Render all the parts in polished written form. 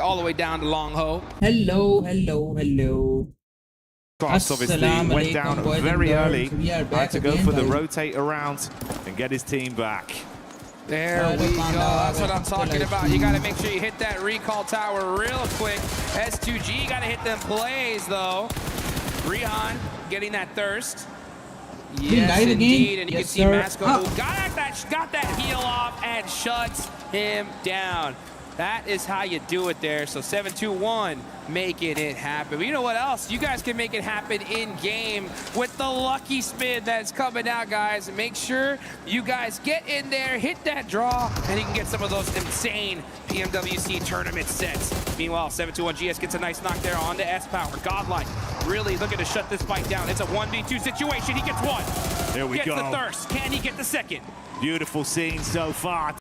All the way down to Long Ho. Hello. Cross obviously went down very early. Had to go for the rotate around and get his team back. There we go. That's what I'm talking about. You got to make sure you hit that recall tower real quick. S2G got to hit them plays though. Rihan getting that thirst. Yes, indeed. And you can see Masco got that heal off and shuts him down. That is how you do it there. So 7-2-1, making it happen. But you know what else? You guys can make it happen in-game with the lucky spin that's coming out, guys. Make sure you guys get in there, hit that draw, and you can get some of those insane PMWC tournament sets. Meanwhile, 7-2-1 GS gets a nice knock there onto S-Power. Godlike really looking to shut this fight down. It's a 1v2 situation. He gets one. There we go. Gets the thirst. Can he get the second? Beautiful scene so far.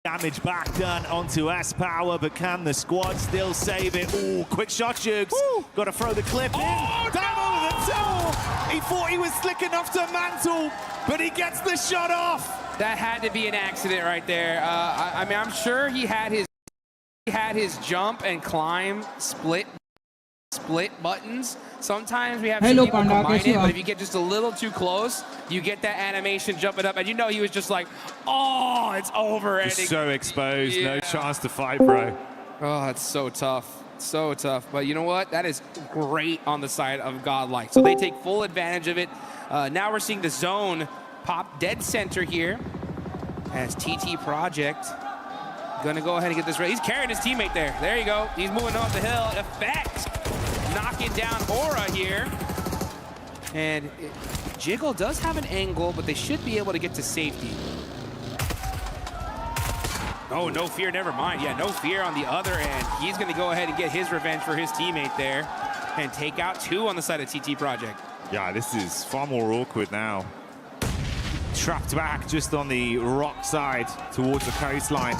Damage back done onto S-Power, but can the squad still save it? Ooh, quick shot, Jugs. Got to throw the clip in. Down over the toe. He thought he was slick enough to mantle, but he gets the shot off. That had to be an accident right there. I mean, I'm sure he had his jump and climb split buttons. Sometimes we have some people combine it, but if you get just a little too close, you get that animation jumping up, and you know he was just like, oh, it's over. And so exposed, no chance to fight, bro. Oh, it's so tough. So tough. But you know what? That is great on the side of Godlike. So they take full advantage of it. Now we're seeing the zone pop dead center here as TT Project gonna go ahead and get this ready. He's carrying his teammate there. There you go. He's moving up the hill. Effect. Knocking down Aura here. And Jiggle does have an angle, but they should be able to get to safety. Oh, no fear, never mind. Yeah, no fear on the other end. He's going to go ahead and get his revenge for his teammate there and take out two on the side of TT Project. Yeah, this is far more awkward now. Trapped back just on the rock side towards the coastline.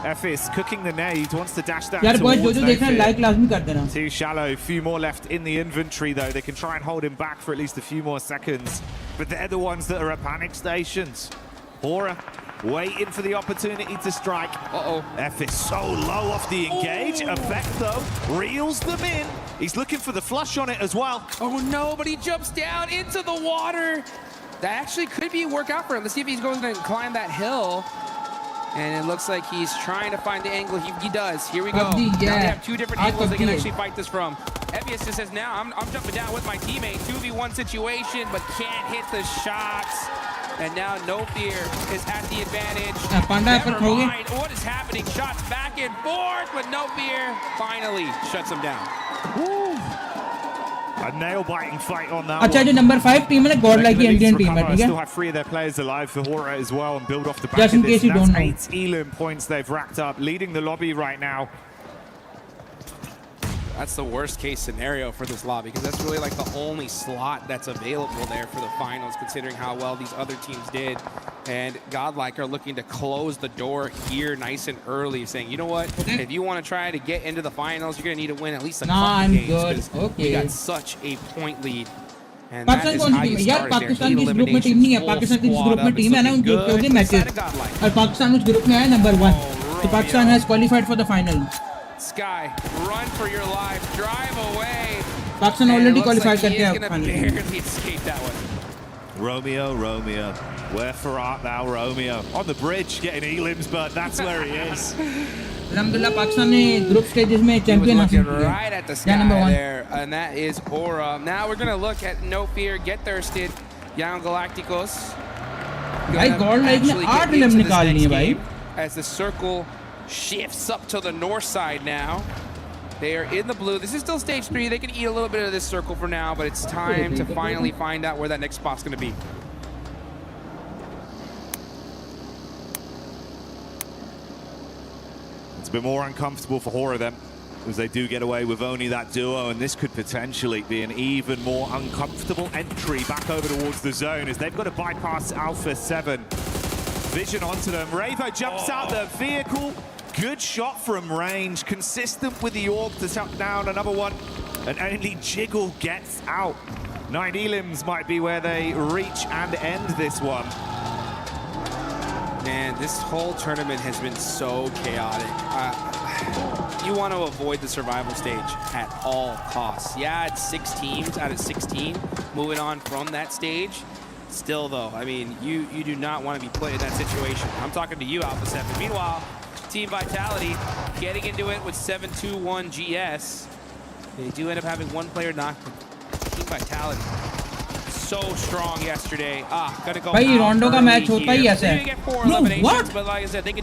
FS cooking the nade, wants to dash down towards no. Too shallow, few more left in the inventory though. They can try and hold him back for at least a few more seconds. But they're the ones that are at panic stations. Hora waiting for the opportunity to strike. FS so low off the engage. Effect though, reels them in. He's looking for the flush on it as well. Oh no, but he jumps down into the water. That actually could be a workout for him. Let's see if he's going to climb that hill. And it looks like he's trying to find the angle. He does. Here we go. Now they have two different angles they can actually fight this from. Evius just says, now I'm jumping down with my teammate. 2v1 situation, but can't hit the shots. And now No Fear is at the advantage. Never mind what is happening. Shots back and forth, but No Fear finally shuts him down. Woo. A nail-biting fight on that one. number 5 team is Godlike Indian team. Still have 3 of their players alive for Hora as well and build off the back of this. That's 8 Elim points they've racked up, leading the lobby right now. That's the worst case scenario for this lobby because that's really like the only slot that's available there for the finals, considering how well these other teams did. And Godlike are looking to close the door here nice and early, saying, you know what, if you want to try to get into the finals, you're going to need to win at least a couple games because we got such a point lead. And that is how you start there. Pakistan इस group में team नहीं है. Pakistan इस group में team है ना, उन group के मैचेस. और Pakistan उस ग्रुप में है number 1. So Pakistan has qualified for the final. Sky, run for your life, drive away. Pakistan already qualified करके है final. Barely escape that one. Romeo, where for art thou, Romeo? On the bridge, getting Elims, but that's where he is. Alhamdulillah, Pakistan ने group stages में champion हासिल किया. Right at the sky there, and that is Aura. Now we're gonna look at No Fear, Get Thirsted, Young Galacticos. भाई Godlike ने 8 Elim निकालनी है भाई. As the circle shifts up to the north side now. They are in the blue. This is still stage 3. They can eat a little bit of this circle for now, but it's time to finally find out where that next spot's going to be. It's a bit more uncomfortable for Hora then, as they do get away with only that duo, and this could potentially be an even more uncomfortable entry back over towards the zone, as they've got to bypass Alpha 7. Vision onto them. Ravo jumps out the vehicle. Good shot from range, consistent with the AUG to tap down another one, and only Jiggle gets out. 9 elims might be where they reach and end this one. Man, this whole tournament has been so chaotic. You want to avoid the survival stage at all costs. Yeah, it's 6 teams out of 16 moving on from that stage. Still, though, I mean, you do not want to be put in that situation. I'm talking to you, Alpha 7. Meanwhile, Team Vitality getting into it with 7-2-1 GS. They do end up having one player knocked. Team Vitality so strong yesterday. Gonna go भाई रोंडो का match होता ही ऐसा है. No, what?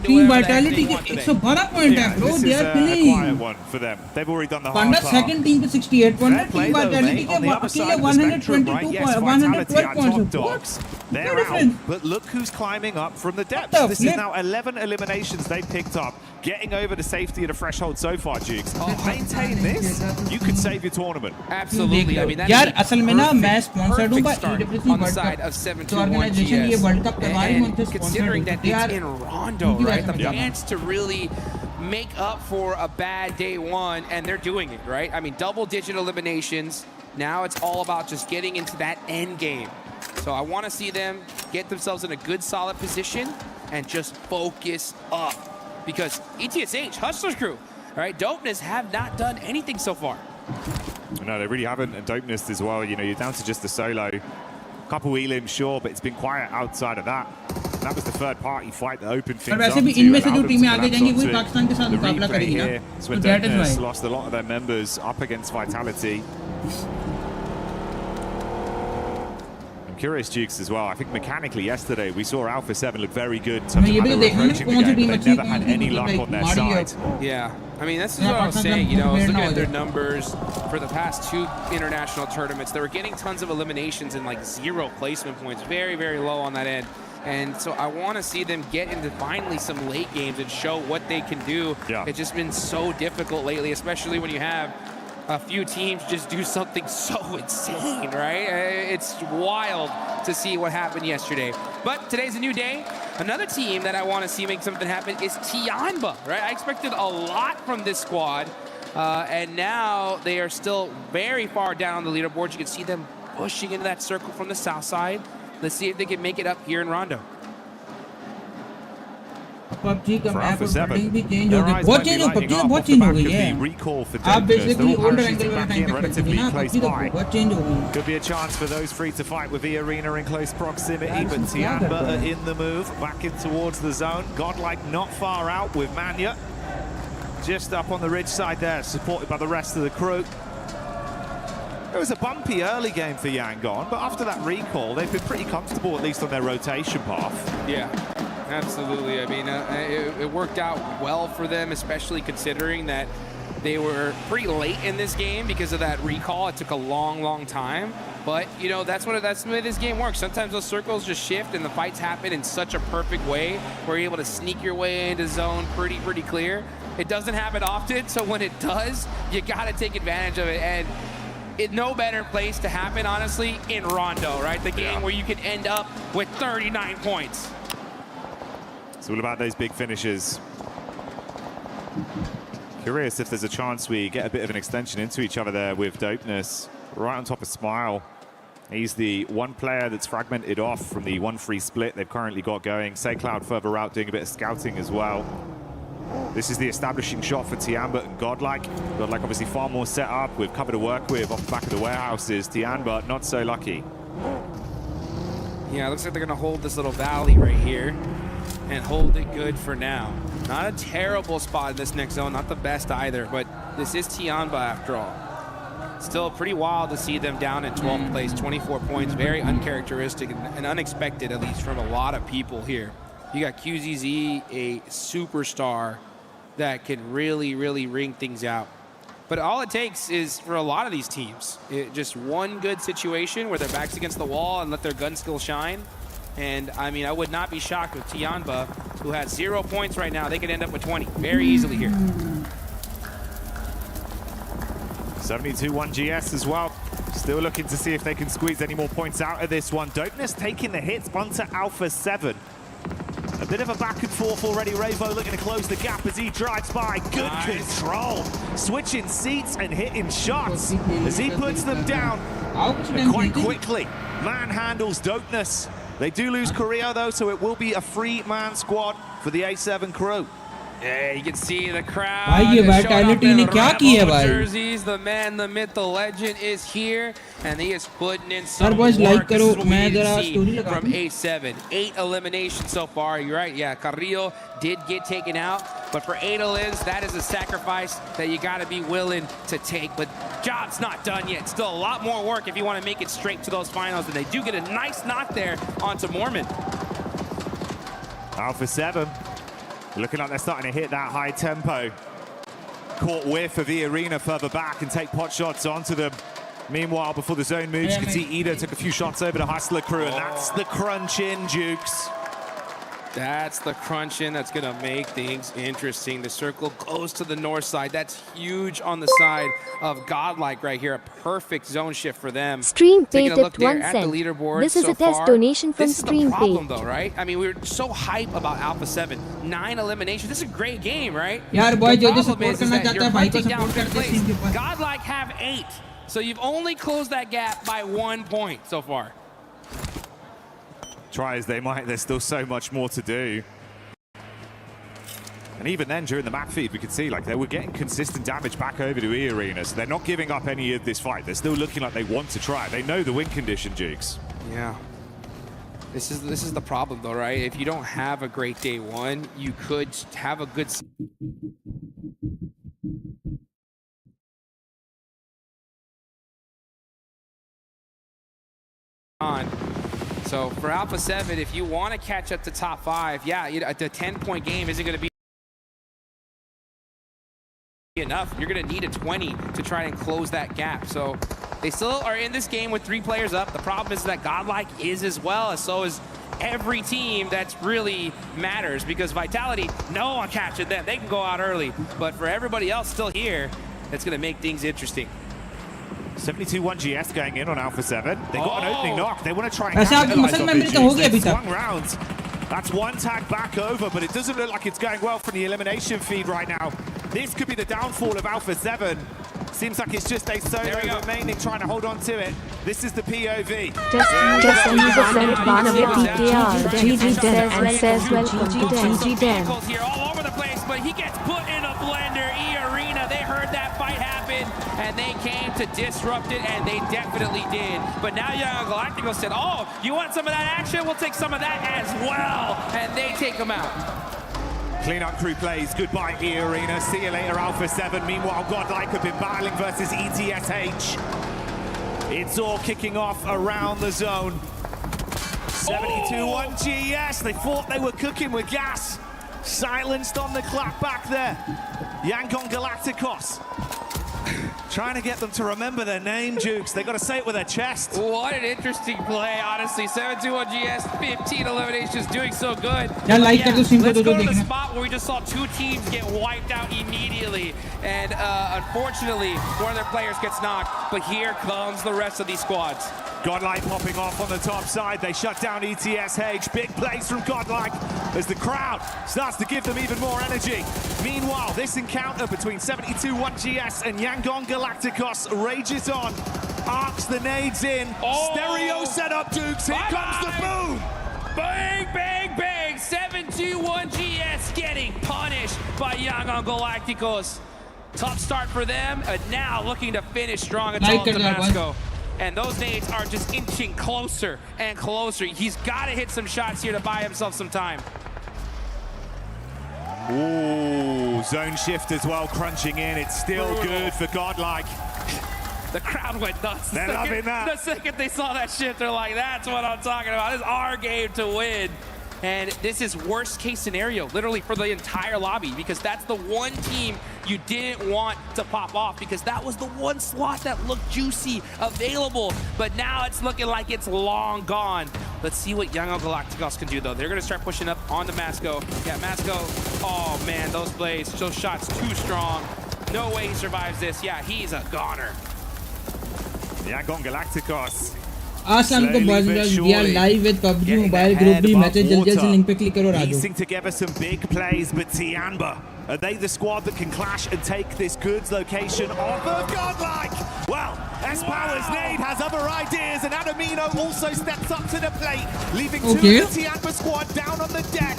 Team Vitality के 112 point है bro. They are killing. Quiet one for them. They've already done the hard part. Second team पे 68 point है. Team Vitality के अकेले 122 points. What? They're out, but look who's climbing up from the depths. This is now 11 eliminations they picked up, getting over the safety of the threshold so far, Jukes. Maintain this, you could save your tournament. Absolutely. I mean, that यार is असल में ना मैं sponsored हूँ on the side of 7-2-1 GS. And considering that it's in Rondo, right? The chance to really make up for a bad day one, and they're doing it, right? I mean, double-digit eliminations. Now it's all about just getting into that end game. So I want to see them get themselves in a good, solid position and just focus up. Because ETSH, Hustler's crew, all right, Dopeness have not done anything so far. No, they really haven't, and Dopeness as well. You know, you're down to just the solo. Couple elims, sure, but it's been quiet outside of that. And that was the third-party fight that opened things up. वैसे भी इनमें से जो टीमें आगे जाएंगी वही पाकिस्तान के साथ मुकाबला करेगी ना. So Dopeness lost a lot of their members up against Vitality. Curious, Jukes, as well. I think mechanically yesterday we saw Alpha 7 look very good in terms of how they were approaching the game, but they never had any luck on their side. Yeah, I mean, this is what I was saying. You know, I was looking at their numbers for the past 2 international tournaments. They were getting tons of eliminations and like 0 placement points. Very, very low on that end. And so I want to see them get into finally some late games and show what they can do. Yeah. It's just been so difficult lately, especially when you have a few teams just do something so insane, right? It's wild to see what happened yesterday. But today's a new day. Another team that I want to see make something happen is Tianba, right? I expected a lot from this squad, and now they are still very far down the leaderboard. You can see them pushing into that circle from the south side. Let's see if they can make it up here in Rondo. PUBG का map और setting भी change हो गई. बहुत change हो PUBG तो बहुत change हो गई है. आप बेसिकली ओल्डर एंगल वाला टाइम पे खेलते थे ना. PUBG तो बहुत चेंज हो गई. Could be a chance for those free to fight with the arena in close proximity, but Tianba are in the move, back in towards the zone. Godlike not far out with Manya. Just up on the ridge side there, supported by the rest of the crew. It was a bumpy early game for Yangon, but after that recall, they've been pretty comfortable, at least on their rotation path. Yeah. Absolutely. I mean, it worked out well for them, especially considering that they were pretty late in this game because of that recall. It took a long, long time. But, you know, that's the way this game works. Sometimes those circles just shift and the fights happen in such a perfect way where you're able to sneak your way into zone pretty clear. It doesn't happen often, so when it does, you got to take advantage of it. And it's no better place to happen, honestly, in Rondo, right? The game where you can end up with 39 points. It's all about those big finishes. Curious if there's a chance we get a bit of an extension into each other there with Dopeness. Right on top of Smile. He's the one player that's fragmented off from the 1-3 split they've currently got going. SayCloud further out doing a bit of scouting as well. This is the establishing shot for Tianba and Godlike. Godlike obviously far more set up with cover to work with off the back of the warehouses. Tianba not so lucky. Yeah, it looks like they're going to hold this little valley right here and hold it good for now. Not a terrible spot in this next zone, not the best either, but this is Tianba after all. Still pretty wild to see them down in 12th place, 24 points, very uncharacteristic and unexpected, at least from a lot of people here. You got QZZ, a superstar that can really ring things out. But all it takes is, for a lot of these teams, just one good situation where their back's against the wall and let their gun skill shine. And, I mean, I would not be shocked with Tianba, who has 0 points right now. They could end up with 20 very easily here. 72-1 GS as well. Still looking to see if they can squeeze any more points out of this one. Dopeness taking the hits onto Alpha 7. A bit of a back and forth already. Ravo looking to close the gap as he drives by. Good control. Switching seats and hitting shots as he puts them down quite quickly. Manhandles Dopeness. They do lose Korea though, so it will be a three-man squad for the A7 crew. Yeah, you can see the crowd. भाई ये Vitality ने क्या की है भाई? Jerseys, the man, the myth, the legend is here, and he is putting in some boys, work. like This is करो, what we मैं need to जरा see story लगा from दूं. A7. 8 eliminations so far. You're right. Yeah, Carrillo did get taken out, but for 8 elims, that is a sacrifice that you got to be willing to take. But job's not done yet. Still a lot more work if you want to make it straight to those finals. And they do get a nice knock there onto Mormon. Alpha 7. Looking like they're starting to hit that high tempo. Caught whiff of the arena further back and take pot shots onto them. Meanwhile, before the zone moves, you can see Ida took a few shots over the Hustler crew, and that's the crunch in, Jukes. That's the crunch in that's going to make things interesting. The circle goes to the north side. That's huge on the side of Godlike right here. A perfect zone shift for them. Stream Taking paid a look at there 1 at the cent. leaderboard This is so a test far. donation from This is the Stream problem Paid. though, right? I mean, we were so hype about Alpha 7. 9 eliminations. This is a great game, right? यार boy The जो जो problem support is करना that चाहता you're है भाई को hunting down support fifth करते हैं team के place. ऊपर. Godlike have 8. So you've only closed that gap by 1 point so far. Try as they might, there's still so much more to do. And even then, during the map feed, we could see like they were getting consistent damage back over to E Arena, so they're not giving up any of this fight. They're still looking like they want to try. They know the win condition, Jukes. Yeah. This is the problem though, right? If you don't have a great day one, you could have a good on. So for Alpha 7, if you want to catch up to top 5, yeah, the 10-point game isn't going to be enough. You're going to need a 20 to try and close that gap. So they still are in this game with 3 players up. The problem is that Godlike is as well, and so is every team that really matters, because Vitality, no one catching them. They can go out early. But for everybody else still here, that's going to make things interesting. 72-1 GS going in on Alpha 7. They got an opening knock. They want to try and ऐसा आपकी capitalize muscle on memory this. तो हो गया They अभी तक. swung round. That's one tag back over, but it doesn't look like it's going well from the elimination feed right now. This could be the downfall of Alpha 7. Seems like it's just a solo remaining, trying to hold on to it. This is the POV. Just user sent one of the PTR. GG Den and says welcome to GG Den. Here all over the place, but he gets put in a blender. E Arena, they heard that fight happen, and they came to disrupt it, and they definitely did. But now Young Galactico said, oh, you want some of that action? We'll take some of that as well. And they take him out. Cleanup crew plays. Goodbye, E Arena. See you later, Alpha 7. Meanwhile, Godlike have been battling versus ETSH. It's all kicking off around the zone. 72-1 GS. They thought they were cooking with gas. Silenced on the clap back there. Yangon Galacticos. Trying to get them to remember their name, Jukes. They got to say it with their chest. What an interesting play, honestly. 7-2 on GS, 15 eliminations, doing so good. यार like कर दो stream को Let's दो go to the देखना. spot where we just saw 2 teams get wiped out immediately. And unfortunately, one of their players gets knocked. But here comes the rest of these squads. Godlike popping off on the top side. They shut down ETSH. Big plays from Godlike as the crowd starts to give them even more energy. Meanwhile, this encounter between 72-1 GS and Yangon Galacticos rages on. Arcs the nades in. Stereo setup, Dukes. Here comes the boom. Bang, bang, bang. 7-2-1 GS getting punished by Yangon Galacticos. Tough start for them, and now looking to finish strong at Like Damasco. And those nades are just inching closer and closer. He's got to hit some shots here to buy himself some time. Ooh, zone shift as well, crunching in. It's still good for Godlike. The crowd went nuts. They're loving that. The second they saw that shit, they're like, that's what I'm talking about. This is our game to win. And this is worst case scenario, literally for the entire lobby, because that's the one team you didn't want to pop off, because that was the one slot that looked juicy, available. But now it's looking like it's long gone. Let's see what Yangon Galacticos can do, though. They're going to start pushing up onto Masco. Yeah, Masco, oh man, those plays, those shots too strong. No way he survives this. Yeah, he's a goner. Yangon Galacticos Assalamu alaikum boys and girls, we are live with PUBG Mobile Group B matches. जल्दी से link पे click करो Raju. Piecing together some big plays, but Tiamba, are they the squad that can clash and take this goods location off of Godlike? Well, S-Power's nade has other ideas, and Adamino also steps up to the plate, leaving two of the Tiamba squad down on the deck.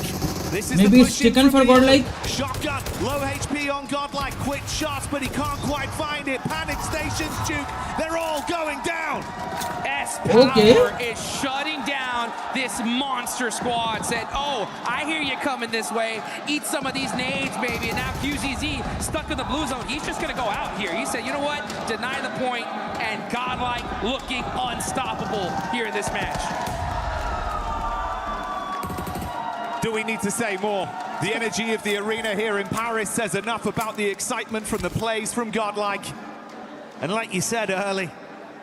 This is maybe it's chicken for Godlike. Shotgun, low HP on Godlike, quick shots, but he can't quite find it. Panic stations, Duke, they're all going down. S-Power is shutting down this monster squad. Said, oh, I hear you coming this way. Eat some of these nades, baby. And now QZZ stuck in the blue zone. He's just going to go out here. He said, you know what? Deny the point, and Godlike looking unstoppable here in this match. Do we need to say more? The energy of the arena here in Paris says enough about the excitement from the plays from Godlike. And like you said early,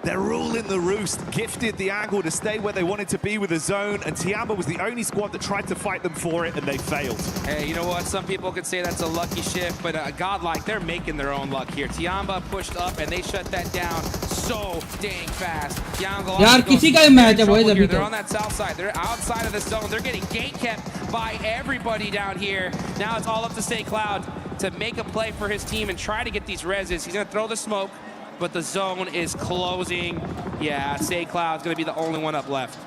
they're ruling the roost, gifted the angle to stay where they wanted to be with the zone, and Tiamba was the only squad that tried to fight them for it, and they failed. Hey, you know what? Some people could say that's a lucky shift, but Godlike, they're making their own luck here. Tiamba pushed up, and they shut that down so dang fast. यार किसी का match है boys अभी They're on that south side. They're outside of the zone. They're getting gate kept by everybody down here. Now it's all up to Say Cloud to make a play for his team and try to get these reses. He's going to throw the smoke, but the zone is closing. Yeah, Say Cloud's going to be the only one up left.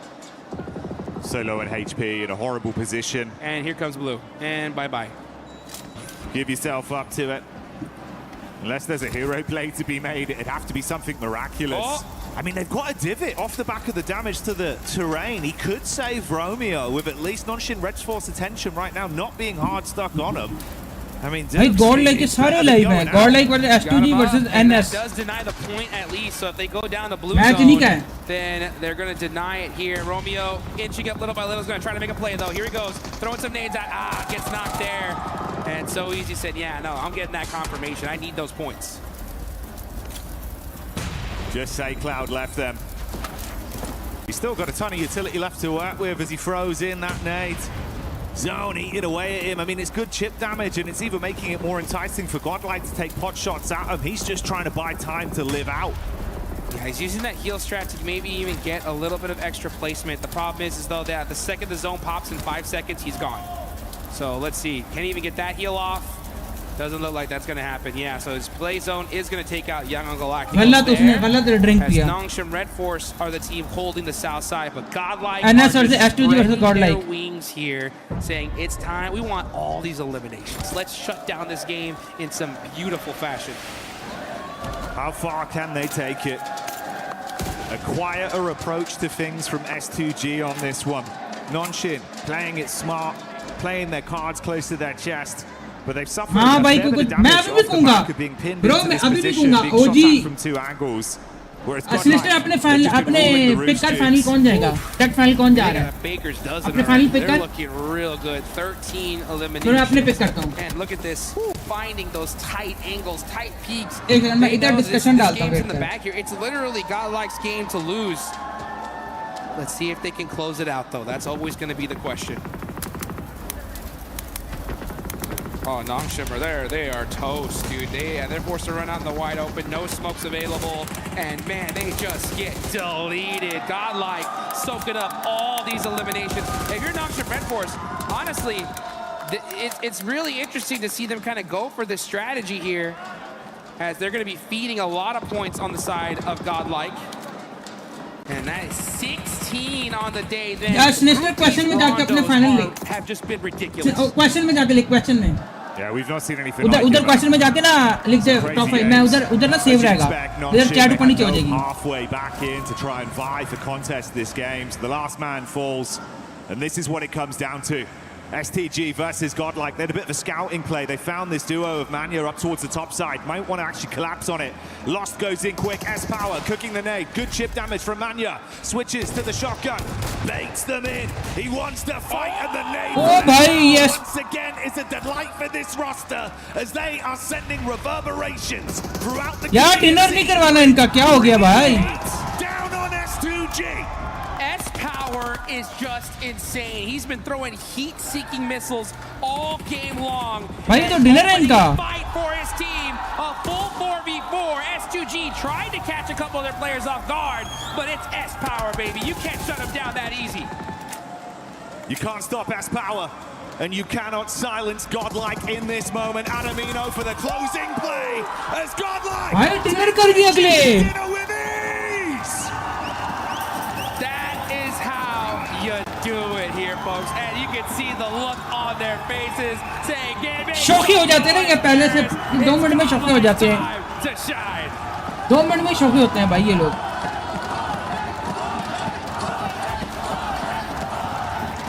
So low in HP, in a horrible position. And here comes Blue. And bye-bye. Give yourself up to it. Unless there's a hero play to be made, it'd have to be something miraculous. Oh. I mean, they've got a divot off the back of the damage to the terrain. He could save Romeo with at least Nonshin Red's force attention right now, not being hard stuck on him. I mean, Godlike is सारे live हैं. Godlike versus S2G versus NS. That does deny the point at least. So if they go down the blue zone, then they're going to deny it here. Romeo inching up little by little is going to try to make a play though. Here he goes, throwing some nades out. Gets knocked there. And so easy said, yeah, no, I'm getting that confirmation. I need those points. Just Say Cloud left them. He's still got a ton of utility left to work with as he throws in that nade. Zone eating away at him. I mean, it's good chip damage, and it's even making it more enticing for Godlike to take pot shots at him. He's just trying to buy time to live out. Yeah, he's using that heal strat to maybe even get a little bit of extra placement. The problem is though, that the second the zone pops in 5 seconds, he's gone. So let's see. Can he even get that heal off? Doesn't look like that's going to happen. Yeah, so his play zone is going to take out Young Uncle Galactic. Nongshim Red Force are the team holding the south side, but Godlike are just spreading their wings here, saying it's time. We want all these eliminations. Let's shut down this game in some beautiful fashion. How far can they take it? A quieter approach to things from S2G on this one. Nonshin playing it smart, playing their cards close to their chest. But they've suffered a fair bit of damage off the back of being pinned into this position, being shot at from 2 angles. Aslister अपने final अपने pick कर final कौन जाएगा? Take final कौन जा रहा है? Baker's dozen. अपने फाइनल पिक कर. They're looking real good. 13 eliminations. मैं अपने पिक करता हूँ. And look at this, finding those tight angles, tight peaks. एक मैं इधर डिस्कशन डालता हूँ. In the back here, it's literally Godlike's game to lose. Let's see if they can close it out, though. That's always going to be the question. Oh, Nongshim are there. They are toast, dude. They're forced to run out in the wide open. No smokes available. And, man, they just get deleted. Godlike soaking up all these eliminations. If you're Nongshim Red Force, honestly, it's really interesting to see them kind of go for this strategy here, as they're going to be feeding a lot of points on the side of Godlike. And that is 16 on the day. Then question में जाके अपने final ले. Have just been ridiculous. Question में जाके लिख question में. Yeah, we've not seen anything. उधर question में जाके ना लिख दे top 5. मैं उधर ना save रहेगा. इधर chat ऊपर नीचे हो जाएगी. Halfway back in to try and vie for contest this game. So the last man falls, and this is what it comes down to. STG versus Godlike. They had a bit of a scouting play. They found this duo of Manya up towards the top side. Might want to actually collapse on it. Lost goes in quick. S-Power cooking the nade. Good chip damage from Manya. Switches to the shotgun. Baits them in. He wants to fight, and the nade once again is a delight for this roster as they are sending reverberations throughout the game. यार dinner नहीं करवाना इनका क्या हो गया भाई? Down on S2G. S-Power is just insane. He's been throwing heat-seeking missiles all game long. भाई तो डिनर है इनका. Fight for his team. A full 4v4. S2G tried to catch a couple of their players off guard, but it's S-Power, baby. You can't shut them down that easy. You can't stop S-Power, and you cannot silence Godlike in this moment. Adamino for the closing play as Godlike dinner with ease. That is how you do it here, folks. And you can see the look on their faces saying, शौकी हो जाते हैं ना ये पहले से 2 minute में शौकी हो जाते हैं 2 मिनट में शौकी होते हैं भाई ये लोग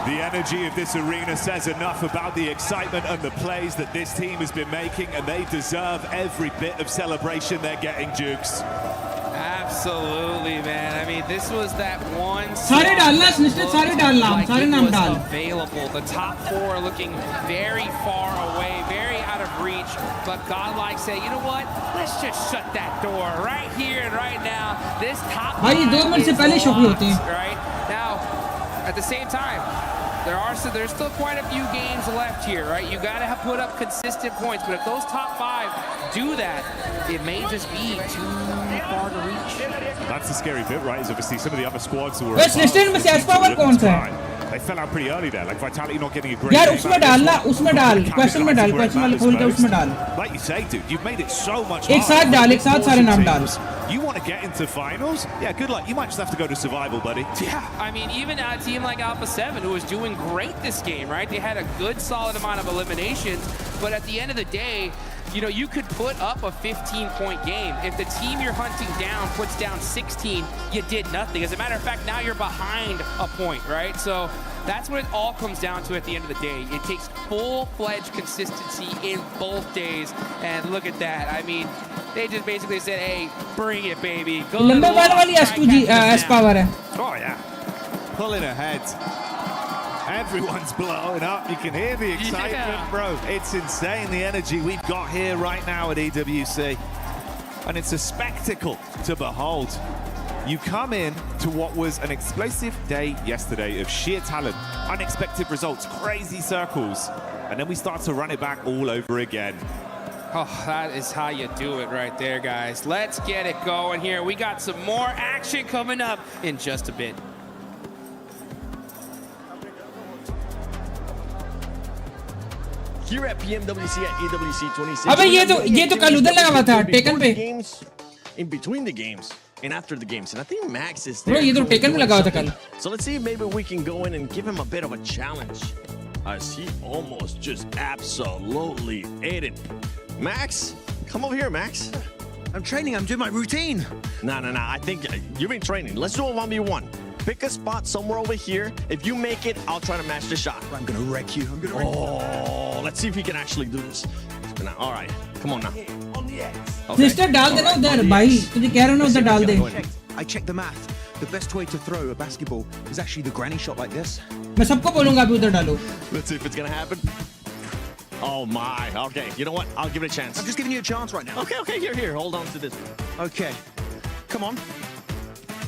The energy of this arena says enough about the excitement and the plays that this team has been making, and they deserve every bit of celebration they're getting, Jukes. Absolutely, man. I mean, this was that one सारे डालना निश्चित सारे डालना सारे नाम डाल available. The top 4 looking very far away, very out of reach, but Godlike say, you know what? Let's just shut that door right here and right now. This top भाई 2 minute से पहले शौकी होते हैं right now. At the same time, there's still quite a few games left here, right? You got to put up consistent points, but if those top 5 do that, it may just be too far to reach. That's the scary bit, right? Is obviously some of the other squads who were बस listed में से S-Power कौन सा है they fell out pretty early there, like Vitality not getting a great यार game उसमें डालना उसमें डाल क्वेश्चन में डाल क्वेश्चन वाले खोल के उसमें डाल like you say, dude, you've made it so much एक साथ डाल एक साथ सारे नाम डाल You want to get into finals? Yeah, good luck. You might just have to go to survival, buddy. Yeah, I mean, even a team like Alpha 7, who was doing great this game, right? They had a good, solid amount of eliminations, but at the end of the day, you know, you could put up a 15-point game. If the team you're hunting down puts down 16, you did nothing. As a matter of fact, now you're behind a point, right? So that's what it all comes down to at the end of the day. It takes full-fledged consistency in both days, and look at that. I mean, they just basically said, hey, bring it, baby. Go लंबे बाल वाली S-Power है Oh, yeah. Pulling ahead. Everyone's blowing up. You can hear the excitement, bro. It's insane, the energy we've got here right now at EWC. And it's a spectacle to behold. You come in to what was an explosive day yesterday of sheer talent, unexpected results, crazy circles, and then we start to run it back all over again. Oh, that is how you do it right there, guys. Let's get it going here. We got some more action coming up in just a bit. Here at PMWC at EWC 26. अबे ये तो कल उधर लगा हुआ था taken पे in between the games and after the games, and I think Max is Bro, there. ये तो टेकन में लगा हुआ था कल So let's see if maybe we can go in and give him a bit of a challenge, as he almost just absolutely ate it. Max, come over here, Max. I'm training. I'm doing my routine. No. I think you've been training. Let's do a 1v1. Pick a spot somewhere over here. If you make it, I'll try to match the shot. I'm gonna wreck you. I'm gonna wreck you. Oh, let's see if he can actually do this. Now, all right, come on now. On the X. Sister डाल देना उधर भाई तुझे कह रहा हूं ना उधर डाल दे I checked the math. The best way to throw a basketball is actually the granny shot like this. मैं सबको बोलूंगा अभी उधर डालो Let's see if it's gonna happen. Oh my. Okay, you know what? I'll give it a chance. I'm just giving you a chance right now. Okay. Here. Hold on to this. Okay. Come on.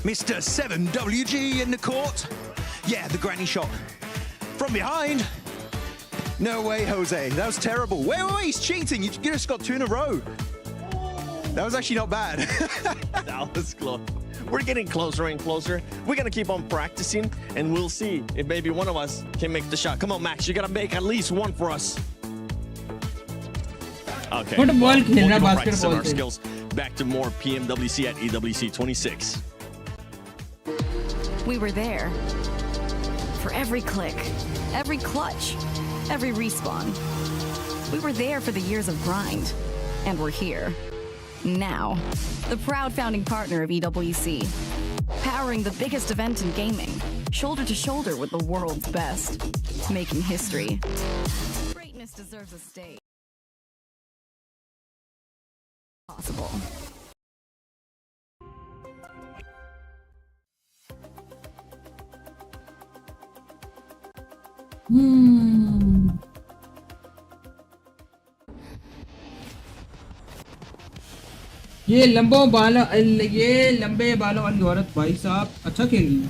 Mr. 7WG in the court. Yeah, the granny shot. From behind. No way, Jose. That was terrible. Wait. He's cheating. You just got 2 in a row. That was actually not bad. That was close. We're getting closer and closer. We're gonna keep on practicing, and we'll see if maybe one of us can make the shot. Come on, Max. You gotta make at least one for us. Okay. Football खेलना we'll practice basketball our से skills. Back to more PMWC at EWC 26. We were there. For every click, every clutch, every respawn. We were there for the years of grind. And we're here. Now. The proud founding partner of EWC. Powering the biggest event in gaming. Shoulder to shoulder with the world's best. Making history. Greatness deserves a stage. Possible. ये लंबे बालों वाली औरत भाई साहब अच्छा खेल रही है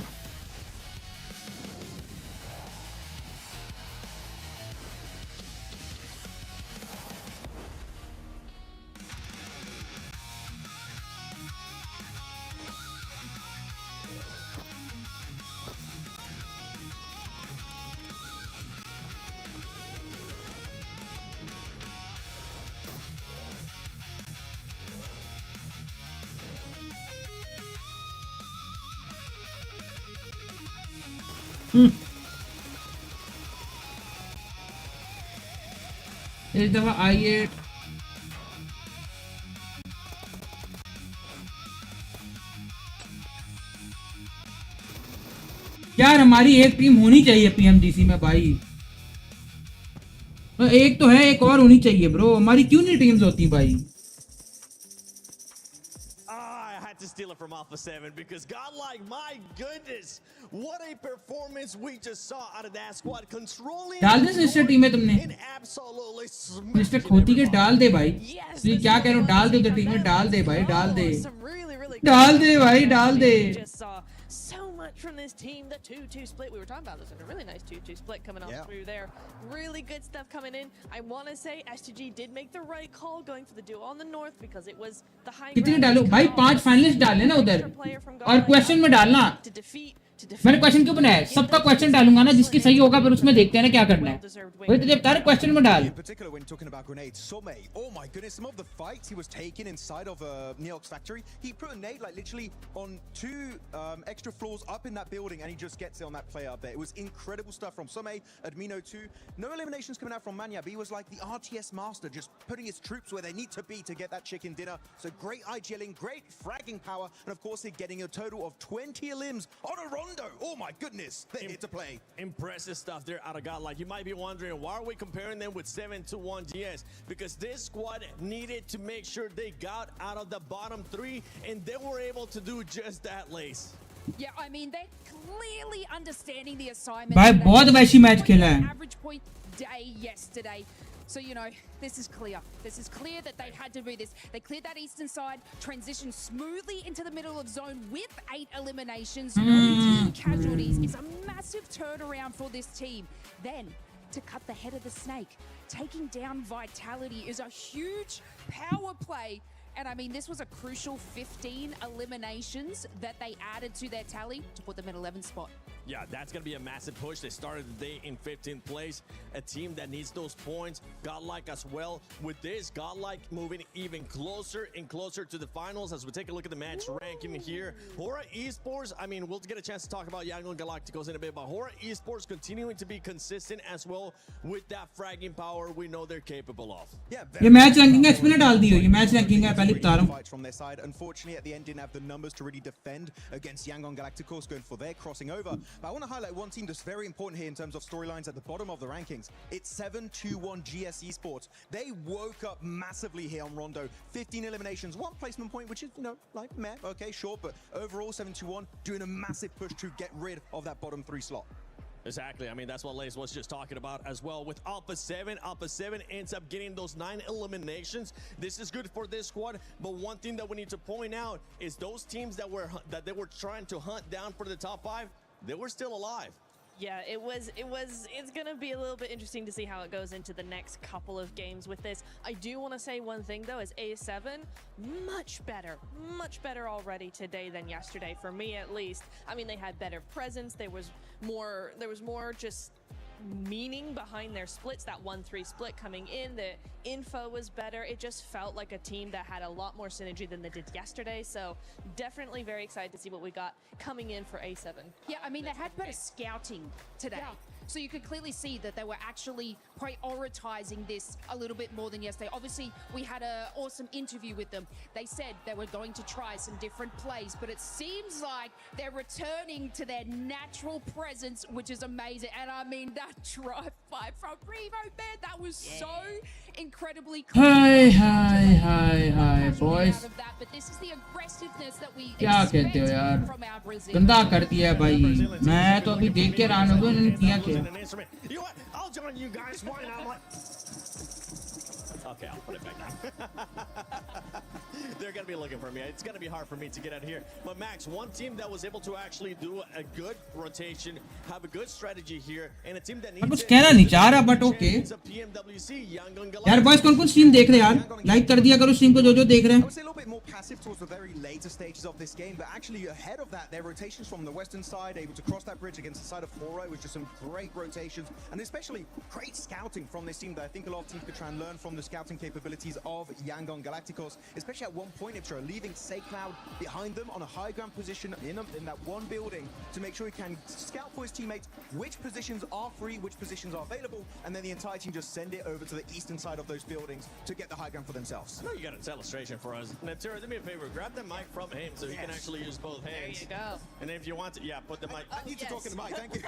इस दफा i8 यार हमारी एक टीम होनी चाहिए पीएमजीसी में भाई, एक तो है, एक और होनी चाहिए ब्रो, हमारी क्यों नहीं टीम्स होती भाई? To steal it from Alpha 7 because godlike, my goodness, what a performance we just saw out of that squad, controlling डाल दे सिस्टर टीम में तुमने, मिस्टर खोती के डाल दे भाई, तुझे क्या कह रहा हूँ, डाल दे उधर टीम में, डाल दे भाई, डाल दे, डाल दे भाई, डाल दे। So much from this team, the 2-2 split. We were talking about this, and a really nice 2-2 split coming on through there. Really good stuff coming in. I want to say STG did make the right call going for the duo on the north because it was the high. कितने डालो भाई? 5 finalist डाले ना उधर, और question में डालना। मैंने क्वेश्चन क्यों बनाया? सबका क्वेश्चन डालूंगा ना, जिसकी सही होगा फिर उसमें देखते हैं ना क्या करना है। वही तो जब तारे क्वेश्चन में डाल। In particular, when talking about grenades, Some, oh my goodness, some of the fights he was taking inside of Neox factory, he put a nade like literally on 2 extra floors up in that building, and he just gets it on that player up there. It was incredible stuff from Some, Admino 2. No eliminations coming out from Manya, but he was like the RTS master, just putting his troops where they need to be to get that chicken dinner. So great IGLing, great fragging power, and of course, they're getting a total of 20 elims on a rondo. Oh my goodness, they're here to play. Impressive stuff there out of godlike. You might be wondering, why are we comparing them with 7-1 GS? Because this squad needed to make sure they got out of the bottom 3, and they were able to do just that, Lace. Yeah, I mean, they're clearly understanding the assignment. भाई बहुत वैसी match खेला है। Average point day yesterday. So, you know, this is clear. This is clear that they had to do this. They cleared that eastern side, transitioned smoothly into the middle of zone with 8 eliminations. No team casualties. It's a massive turnaround for this team. Then, to cut the head of the snake, taking down Vitality is a huge power play. And I mean, this was a crucial 15 eliminations that they added to their tally to put them in 11th spot. Yeah, that's going to be a massive push. They started the day in 15th place. A team that needs those points. Godlike as well. With this, Godlike moving even closer and closer to the finals as we take a look at the match ranking here. Hora Esports, I mean, we'll get a chance to talk about Young Galacticos in a bit, but Hora Esports continuing to be consistent as well with that fragging power we know they're capable of. Yeah, ये match ranking x में डाल दियो, ये match ranking है पहले बता रहा हूं। Fights from their side. Unfortunately, at the end, didn't have the numbers to really defend against Yangon Galacticos going for their crossing over. But I want to highlight one team that's very important here in terms of storylines at the bottom of the rankings. It's 7-2-1 GS Esports. They woke up massively here on Rondo. 15 eliminations, 1 placement point, which is, you know, like meh, okay, sure. But overall, 7-2-1 doing a massive push to get rid of that bottom 3 slot. Exactly. I mean, that's what Lace was just talking about as well. With Alpha 7, Alpha 7 ends up getting those 9 eliminations. This is good for this squad. But one thing that we need to point out is those teams that they were trying to hunt down for the top 5, they were still alive. Yeah, it's going to be a little bit interesting to see how it goes into the next couple of games with this. I do want to say one thing though, is A7 much better already today than yesterday, for me at least. I mean, they had better presence. There was more just meaning behind their splits. That 1-3 split coming in, the info was better. It just felt like a team that had a lot more synergy than they did yesterday. So definitely very excited to see what we got coming in for A7. Yeah, I mean, they had better scouting today. Yeah. So you could clearly see that they were actually prioritizing this a little bit more than yesterday. Obviously, we had an awesome interview with them. They said they were going to try some different plays, but it seems like they're returning to their natural presence, which is amazing. And I mean, that drive-by from Revo, man, that was so incredibly cool. Hi, boys. But this is the aggressiveness that we क्या कहते हो यार, गंदा कर दिया भाई। मैं तो अभी देख के रान हो गया, इन्होंने किया क्या? You know what? I'll join you guys. Why not? Okay, I'll put it back down. They're going to be looking for me. It's going to be hard for me to get out of here. But Max, one team that was able to actually do a good rotation, have a good strategy here, and a team that needs कुछ कहना नहीं चाह रहा, but okay. यार boys कौन-कौन stream देख रहे हैं यार? लाइक कर दिया करो स्ट्रीम को जो देख रहे हैं। massive towards the very later stages of this game, but actually ahead of that, their rotations from the western side, able to cross that bridge against the side of Foro, was just some great rotations, and especially great scouting from this team that I think a lot of teams could try and learn from the scouting capabilities of Yangon Galacticos, especially at one point, if you're leaving SayCloud behind them on a high ground position in that one building to make sure he can scout for his teammates which positions are free, which positions are available, and then the entire team just send it over to the eastern side of those buildings to get the high ground for themselves. No, you got a illustration for us. Neptira, do me a favor, grab the mic from him so he can actually use both hands. There you go. And if you want to, yeah, put the mic. I need to talk in the mic, thank you.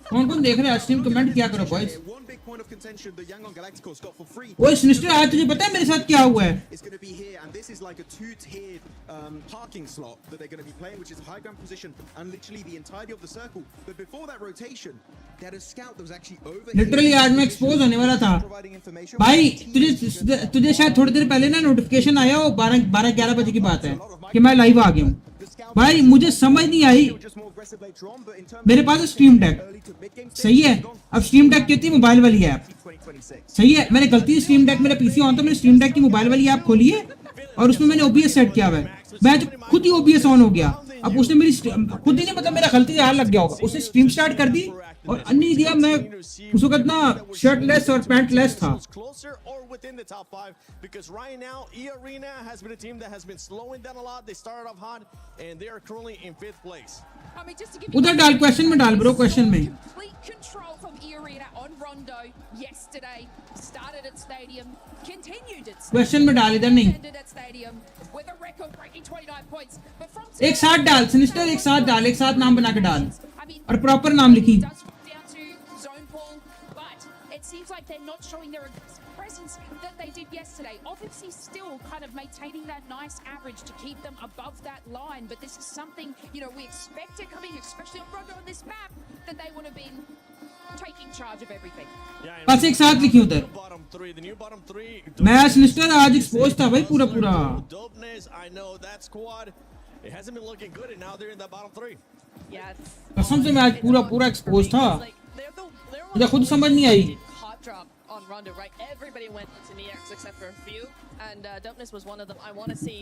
कौन-कौन देख रहे हैं आज team comment किया करो boys One big point of contention that Yangon Galacticos got for free. ओए sinister आज तुझे पता है मेरे साथ क्या हुआ है It's going to be here, and this is like a two-tiered parking slot that they're going to be playing, which is high ground position and literally the entirety of the circle. But before that rotation, they had a scout that was actually over here. Literally आज मैं expose होने वाला था Providing information. भाई तुझे शायद थोड़ी देर पहले ना नोटिफिकेशन आया हो 12-11 बजे की बात है कि मैं लाइव आ गया हूँ भाई मुझे समझ नहीं आई मेरे पास स्ट्रीम डेक सही है अब स्ट्रीम डेक कहती है मोबाइल वाली ऐप सही है मैंने गलती से स्ट्रीम डेक मेरा पीसी ऑन था मैंने स्ट्रीम डेक की मोबाइल वाली ऐप खोली है और उसमें मैंने ओबीएस सेट किया हुआ है मैं खुद ही ओबीएस ऑन हो गया अब उसने मेरी खुद ही नहीं पता मेरा गलती से हाल लग गया होगा उसने स्ट्रीम स्टार्ट कर दी और अन्नी दिया मैं उस वक्त ना शर्टलेस और पैंटलेस था Within the top 5 because right now eArena has been a team that has been slowing down a lot. They started off hot and they are currently in 5th place. I mean, just to give you उधर डाल question में डाल bro question में complete control from eArena on Rondo yesterday. Started at Stadium, continued at Stadium. Question में डाल इधर नहीं Ended at Stadium with a record-breaking 29 points. But from एक साथ डाल सिनिस्टर एक साथ डाल एक साथ नाम बना के डाल I mean, और प्रॉपर नाम लिखी does come down to zone pool, but it seems like they're not showing their presence that they did yesterday. Obviously, still kind of maintaining that nice average to keep them above that line. But this is something we expected coming, especially on Rondo on this map, that they would have been taking charge of everything. बस एक साथ लिखी उधर मैं sinister आज expose था भाई पूरा पूरा Dopeness, I know that squad. It hasn't been looking good, and now they're in the bottom 3. Yes. कसम से मैं आज पूरा पूरा एक्सपोज था मुझे खुद समझ नहीं आई Hot drop on Rondo, right? Everybody went to Neax except for a few, and Dopeness was one of them. I want to see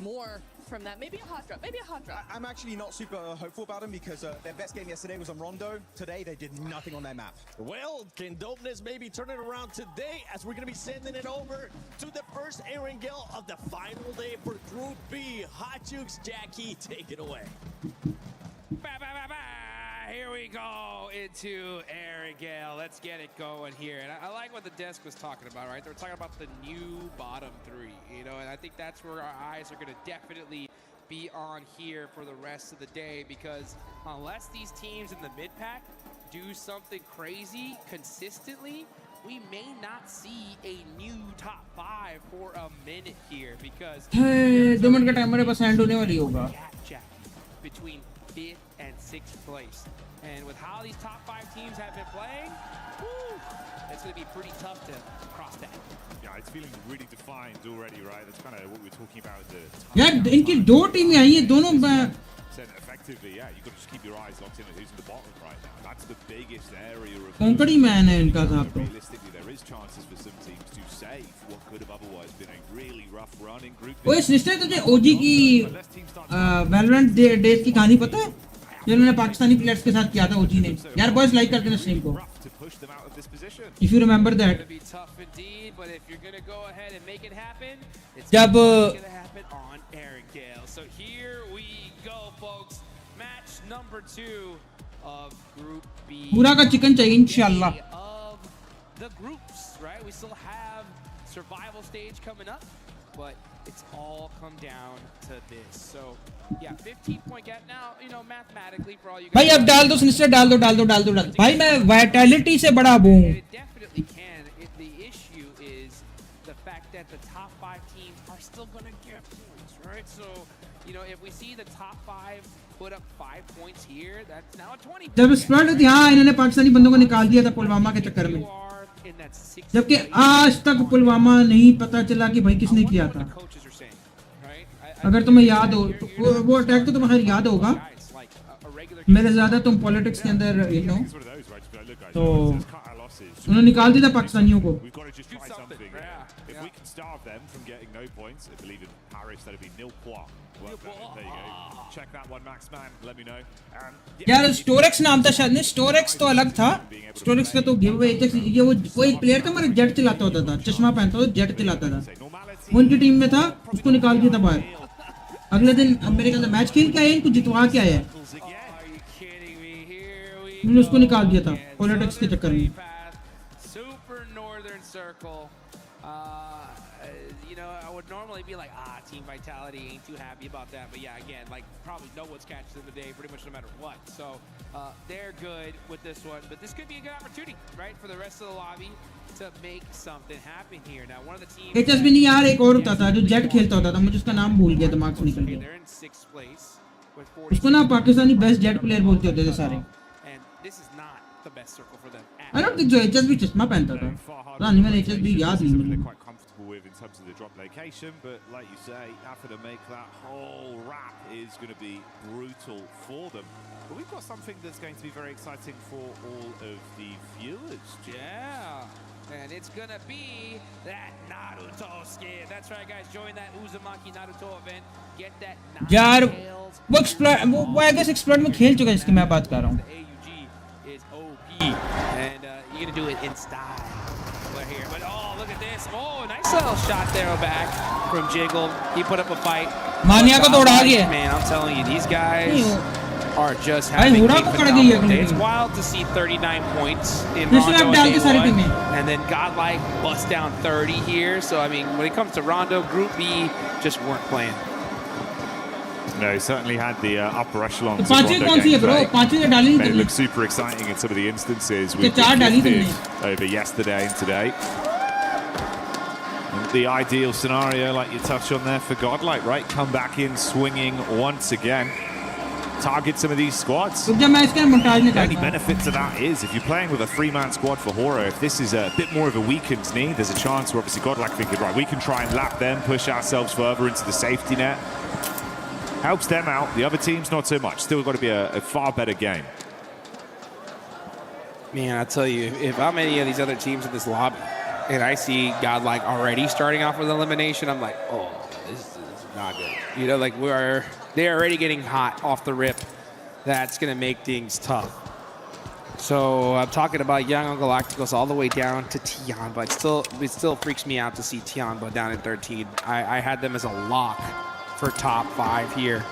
more from that. Maybe a hot drop. Maybe a hot drop. I'm actually not super hopeful about them because their best game yesterday was on Rondo. Today they did nothing on their map. Well, can Dopeness maybe turn it around today as we're going to be sending it over to the first Erangel of the final day for Group B. Hot Jukes, Jackie, take it away. Here we go into Erangel. Let's get it going here. And I like what the desk was talking about, right? They're talking about the new bottom 3, and I think that's where our eyes are going to definitely be on here for the rest of the day because unless these teams in the mid-pack do something crazy consistently, we may not see a new top 5 for a minute here because 2 minute का time मेरे पास and होने वाली होगा between 5th and 6th place. And with how these top 5 teams have been playing, it's going to be pretty tough to cross that. Yeah, it's feeling really defined already, right? That's kind of what we were talking about. यार इनकी 2 टीमें आई हैं दोनों Effectively, yeah, you've got to just keep your eyes locked in on who's in the bottom right now. That's the biggest area of Kankadi मैन है इनका साहब तो realistically there is chances for some teams to save what could have otherwise been a really rough run in group. ओए sister तुझे ओजी की Valorant days की कहानी पता है जिन्होंने पाकिस्तानी प्लेयर्स के साथ किया था ओजी ने यार बॉयज लाइक करते हैं स्ट्रीम को इफ यू रिमेंबर दैट जब So here we go, folks. Match number 2 of Group B. पूरा का चिकन चाहिए इंशाल्लाह. Of the groups, right? We still have survival stage coming up, but it's all come down to this. So yeah, 15-point gap now. Mathematically, for all you guys. भाई अब डाल दो sister डाल दो भाई मैं वाइटैलिटी से बड़ा हूँ. It definitely can. The issue is the fact that the top 5 teams are still going to get points, right? So. If we see the top 5 put up 5 points here, that's now a 20. जब spread थी हाँ इन्होंने पाकिस्तानी बंदों को निकाल दिया था पुलवामा के चक्कर में जबकि आज तक पुलवामा नहीं पता चला कि भाई किसने किया था. अगर तुम्हें याद हो तो वो अटैक तो तुम्हें खैर याद होगा मेरे ज्यादा तुम पॉलिटिक्स के अंदर तो उन्होंने निकाल दिया था पाकिस्तानियों को. we can starve them from getting no points, I believe in Paris that'd be nil point. Well, there you go. Check that one, Max man. Let me know. यार स्टोरेक्स नाम था शायद, नहीं स्टोरेक्स तो अलग था. स्टोरेक्स का तो गिव अवे ये वो एक प्लेयर था, मेरा जेट चलाता होता था, चश्मा पहनता था, जेट चलाता था. वो उनकी टीम में था, उसको निकाल दिया था बाहर. अगले दिन मेरे ख्याल से मैच खेल के आए, इनको जितवा के आए. मैंने उसको निकाल दिया था पॉलिटिक्स के चक्कर में. You know, I would normally be like, team vitality, ain't too happy about that. But yeah, again, like probably know what's catches them today pretty much no matter what. So they're good with this one. But this could be a good opportunity, right, for the rest of the lobby to make something happen here. Now, one of the teams... HSB नहीं यार, एक और होता था जो jet खेलता होता था, मुझे उसका नाम भूल गया, दिमाग से निकल गया. उसको ना पाकिस्तानी बेस्ट जेट प्लेयर बोलते होते थे सारे. I don't think so. HSB चश्मा पहनता था. पता नहीं, मैंने HSB याद नहीं मुझे. With in terms of the drop location, but like you say, having to make that whole wrap is going to be brutal for them. But we've got something that's going to be very exciting for all of the viewers. Yeah, and it's going to be that Naruto skin. That's right, guys. Join that Uzumaki Naruto event. Get that. यार वो explore वो I guess explore में खेल चुका है, जिसकी मैं बात कर रहा हूँ. AUG is OP, and you're going to do it in style. Here, but oh, look at this. Oh, nice little shot there back from Jiggle. He put up a fight. Mania को तोड़ा दिया. Man, I'm telling you, these guys are just having it's wild to see 39 points in Rondo and then Godlike bust down 30 here. So I mean, when it comes to Rondo, Group B just weren't playing. No, he certainly had the upper echelon. It looked super exciting in some of the instances we did over yesterday and today. And the ideal scenario, like you touched on there for Godlike, right? Come back in swinging once again. Target some of these squads. The only benefit to that is if you're playing with a 3-man squad for Horo, if this is a bit more of a weakened knee, there's a chance where obviously Godlike thinking, right, we can try and lap them, push ourselves further into the safety net. Helps them out. The other teams, not so much. Still got to be a far better game. Man, I tell you, if I'm any of these other teams in this lobby and I see Godlike already starting off with elimination, I'm like, oh, this is not good. You know, like they're already getting hot off the rip. That's going to make things tough. So I'm talking about Young Galacticos all the way down to Tianba. It still freaks me out to see Tianba down in 13. I had them as a lock for top 5 here.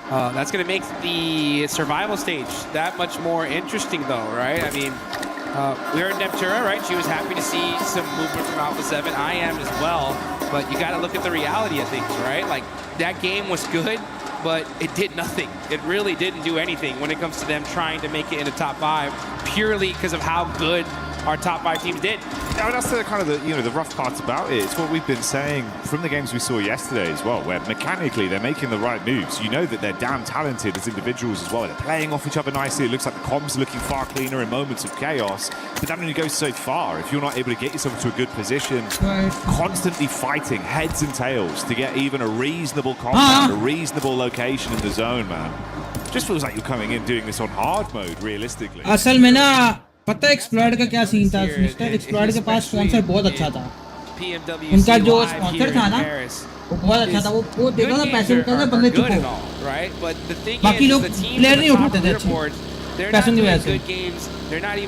That's going to make the survival stage that much more interesting, though, right? I mean, we heard Neptura, right? She was happy to see some movement from Alpha 7. I am as well, but you got to look at the reality of things, right? Like, that game was good, but it did nothing. It really didn't do anything when it comes to them trying to make it into top 5, purely because of how good our top 5 teams did. Yeah, that's the kind of the rough part about it. It's what we've been saying from the games we saw yesterday as well, where mechanically they're making the right moves. You know that they're damn talented as individuals as well. They're playing off each other nicely. It looks like the comms are looking far cleaner in moments of chaos, but that only goes so far. If you're not able to get yourself into a good position, constantly fighting heads and tails to get even a reasonable compound, a reasonable location in the zone, man. Just feels like you're coming in doing this on hard mode, realistically. असल में ना पता है exploit का क्या scene था mister exploit के पास sponsor बहुत अच्छा था उनका जो स्पॉन्सर था ना वो बहुत अच्छा था वो देखा था पैसे उठाते थे बंदे चुप हो बाकी लोग प्लेयर नहीं उठाते थे अच्छे पैसों की वजह से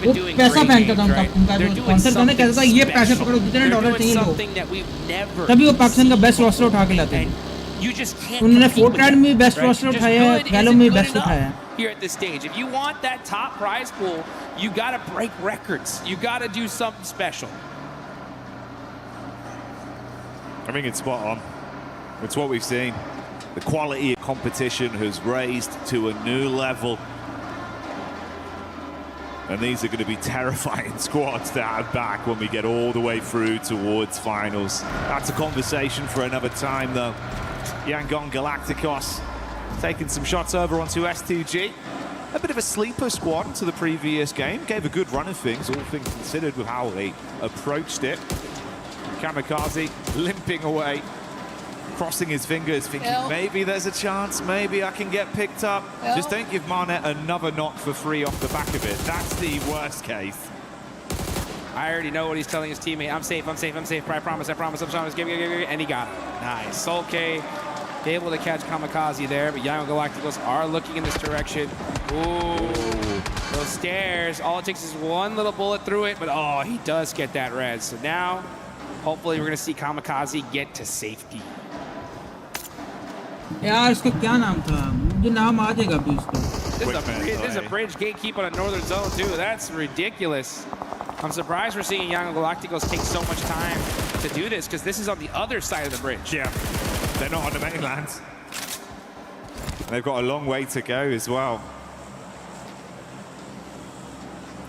वो पैसा फेंकता था उनका जो स्पॉन्सर था ना कहता था ये पैसे पकड़ो जितने डॉलर चाहिए लो तभी वो पाकिस्तान का बेस्ट रोस्टर उठा के लाते हैं उन्होंने फोर्टनाइट में बेस्ट रोस्टर उठाया गैलो में बेस्ट उठाया here at this stage. If you want that top prize pool, you got to break records. You got to do something special. I think it's spot on. It's what we've seen. The quality of competition has raised to a new level. And these are going to be terrifying squads to have back when we get all the way through towards finals. That's a conversation for another time, though. Yangon Galacticos taking some shots over onto S2G. A bit of a sleeper squad to the previous game. Gave a good run of things, all things considered, with how they approached it. Kamikaze limping away, crossing his fingers, thinking maybe there's a chance, maybe I can get picked up. Just don't give Marnet another knock for free off the back of it. That's the worst case. I already know what he's telling his teammate. I'm safe, I'm safe, I'm safe. I promise, give me. And he got it. Nice. Solke able to catch Kamikaze there, but Young Galacticos are looking in this direction. Ooh, those stairs. All it takes is one little bullet through it, but oh, he does get that red. So now, hopefully, we're going to see Kamikaze get to safety. यार इसका क्या नाम था? मुझे नाम आ जाएगा अभी उसका. This is a bridge gatekeep on a northern zone too. That's ridiculous. I'm surprised we're seeing Young Galacticos take so much time to do this because this is on the other side of the bridge. Yeah, they're not on the mainland. They've got a long way to go as well.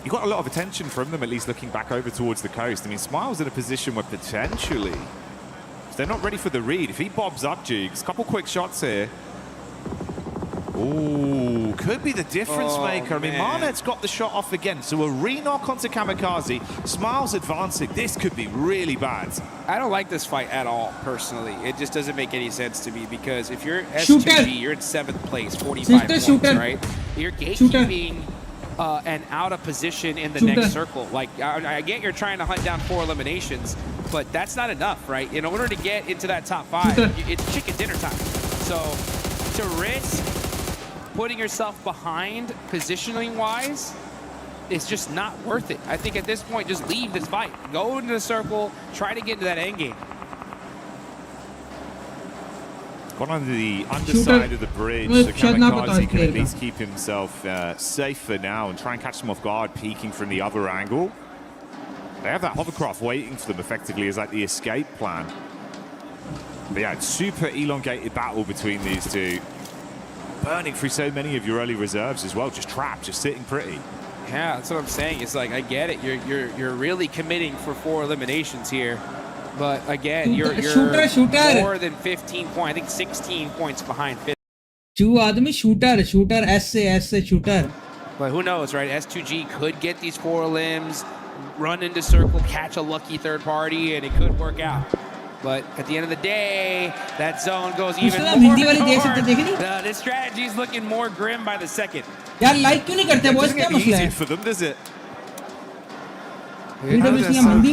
You got a lot of attention from them, at least looking back over towards the coast. I mean, Smile's in a position where potentially they're not ready for the read. If he bobs up Jigs, couple quick shots here. Ooh, could be the difference maker. I mean, Marnet's got the shot off again. So a re-knock onto Kamikaze. Smile's advancing. This could be really bad. I don't like this fight at all, personally. It just doesn't make any sense to me because if you're S2G, you're in 7th place, 45 points, right? You're gatekeeping and out of position in the next circle. Like, I get you're trying to hunt down 4 eliminations, but that's not enough, right? In order to get into that top 5, it's chicken dinner time. So to risk putting yourself behind positioning-wise, it's just not worth it. I think at this point, just leave this fight. Go into the circle, try to get into that end game. Gone on the underside of the bridge, so Kamikaze can at least keep himself safe for now and try and catch them off guard, peeking from the other angle. They have that hovercraft waiting for them effectively as like the escape plan. But yeah, it's super elongated battle between these two. Burning through so many of your early reserves as well, just trapped, just sitting pretty. Yeah, that's what I'm saying. It's like, I get it. You're really committing for 4 eliminations here. But again, you're more than 15 points. I think 16 points behind 5th. shooter, S shooter. But who knows, right? S2G could get these 4 limbs, run into circle, catch a lucky third party, and it could work out. But at the end of the day, that zone goes even more hard. This strategy is looking more grim by the second. यार like क्यों नहीं करते boss? क्या मसला है? For them, does it? Hindi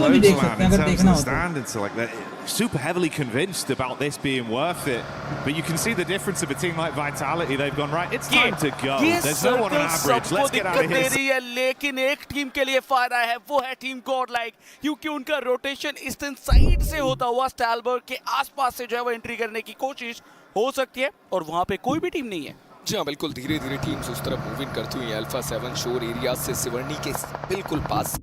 में भी देख सकते हैं अगर देखना हो तो. So like they're super heavily convinced about this being worth it, but you can see the difference of a team like Vitality. They've gone right. It's time to go. There's no one on average. Let's get out of here. लेकिन एक team के लिए फायदा है, वो है team Godlike, क्योंकि उनका रोटेशन ईस्टर्न साइड से होता हुआ स्टैलबर्ग के आसपास से जो है वो एंट्री करने की कोशिश हो सकती है, और वहां पे कोई भी टीम नहीं है. जी हाँ, बिल्कुल धीरे धीरे टीम्स उस तरफ मूव इन करती हुई अल्फा 7 शोर एरिया से सिवर्नी के बिल्कुल पास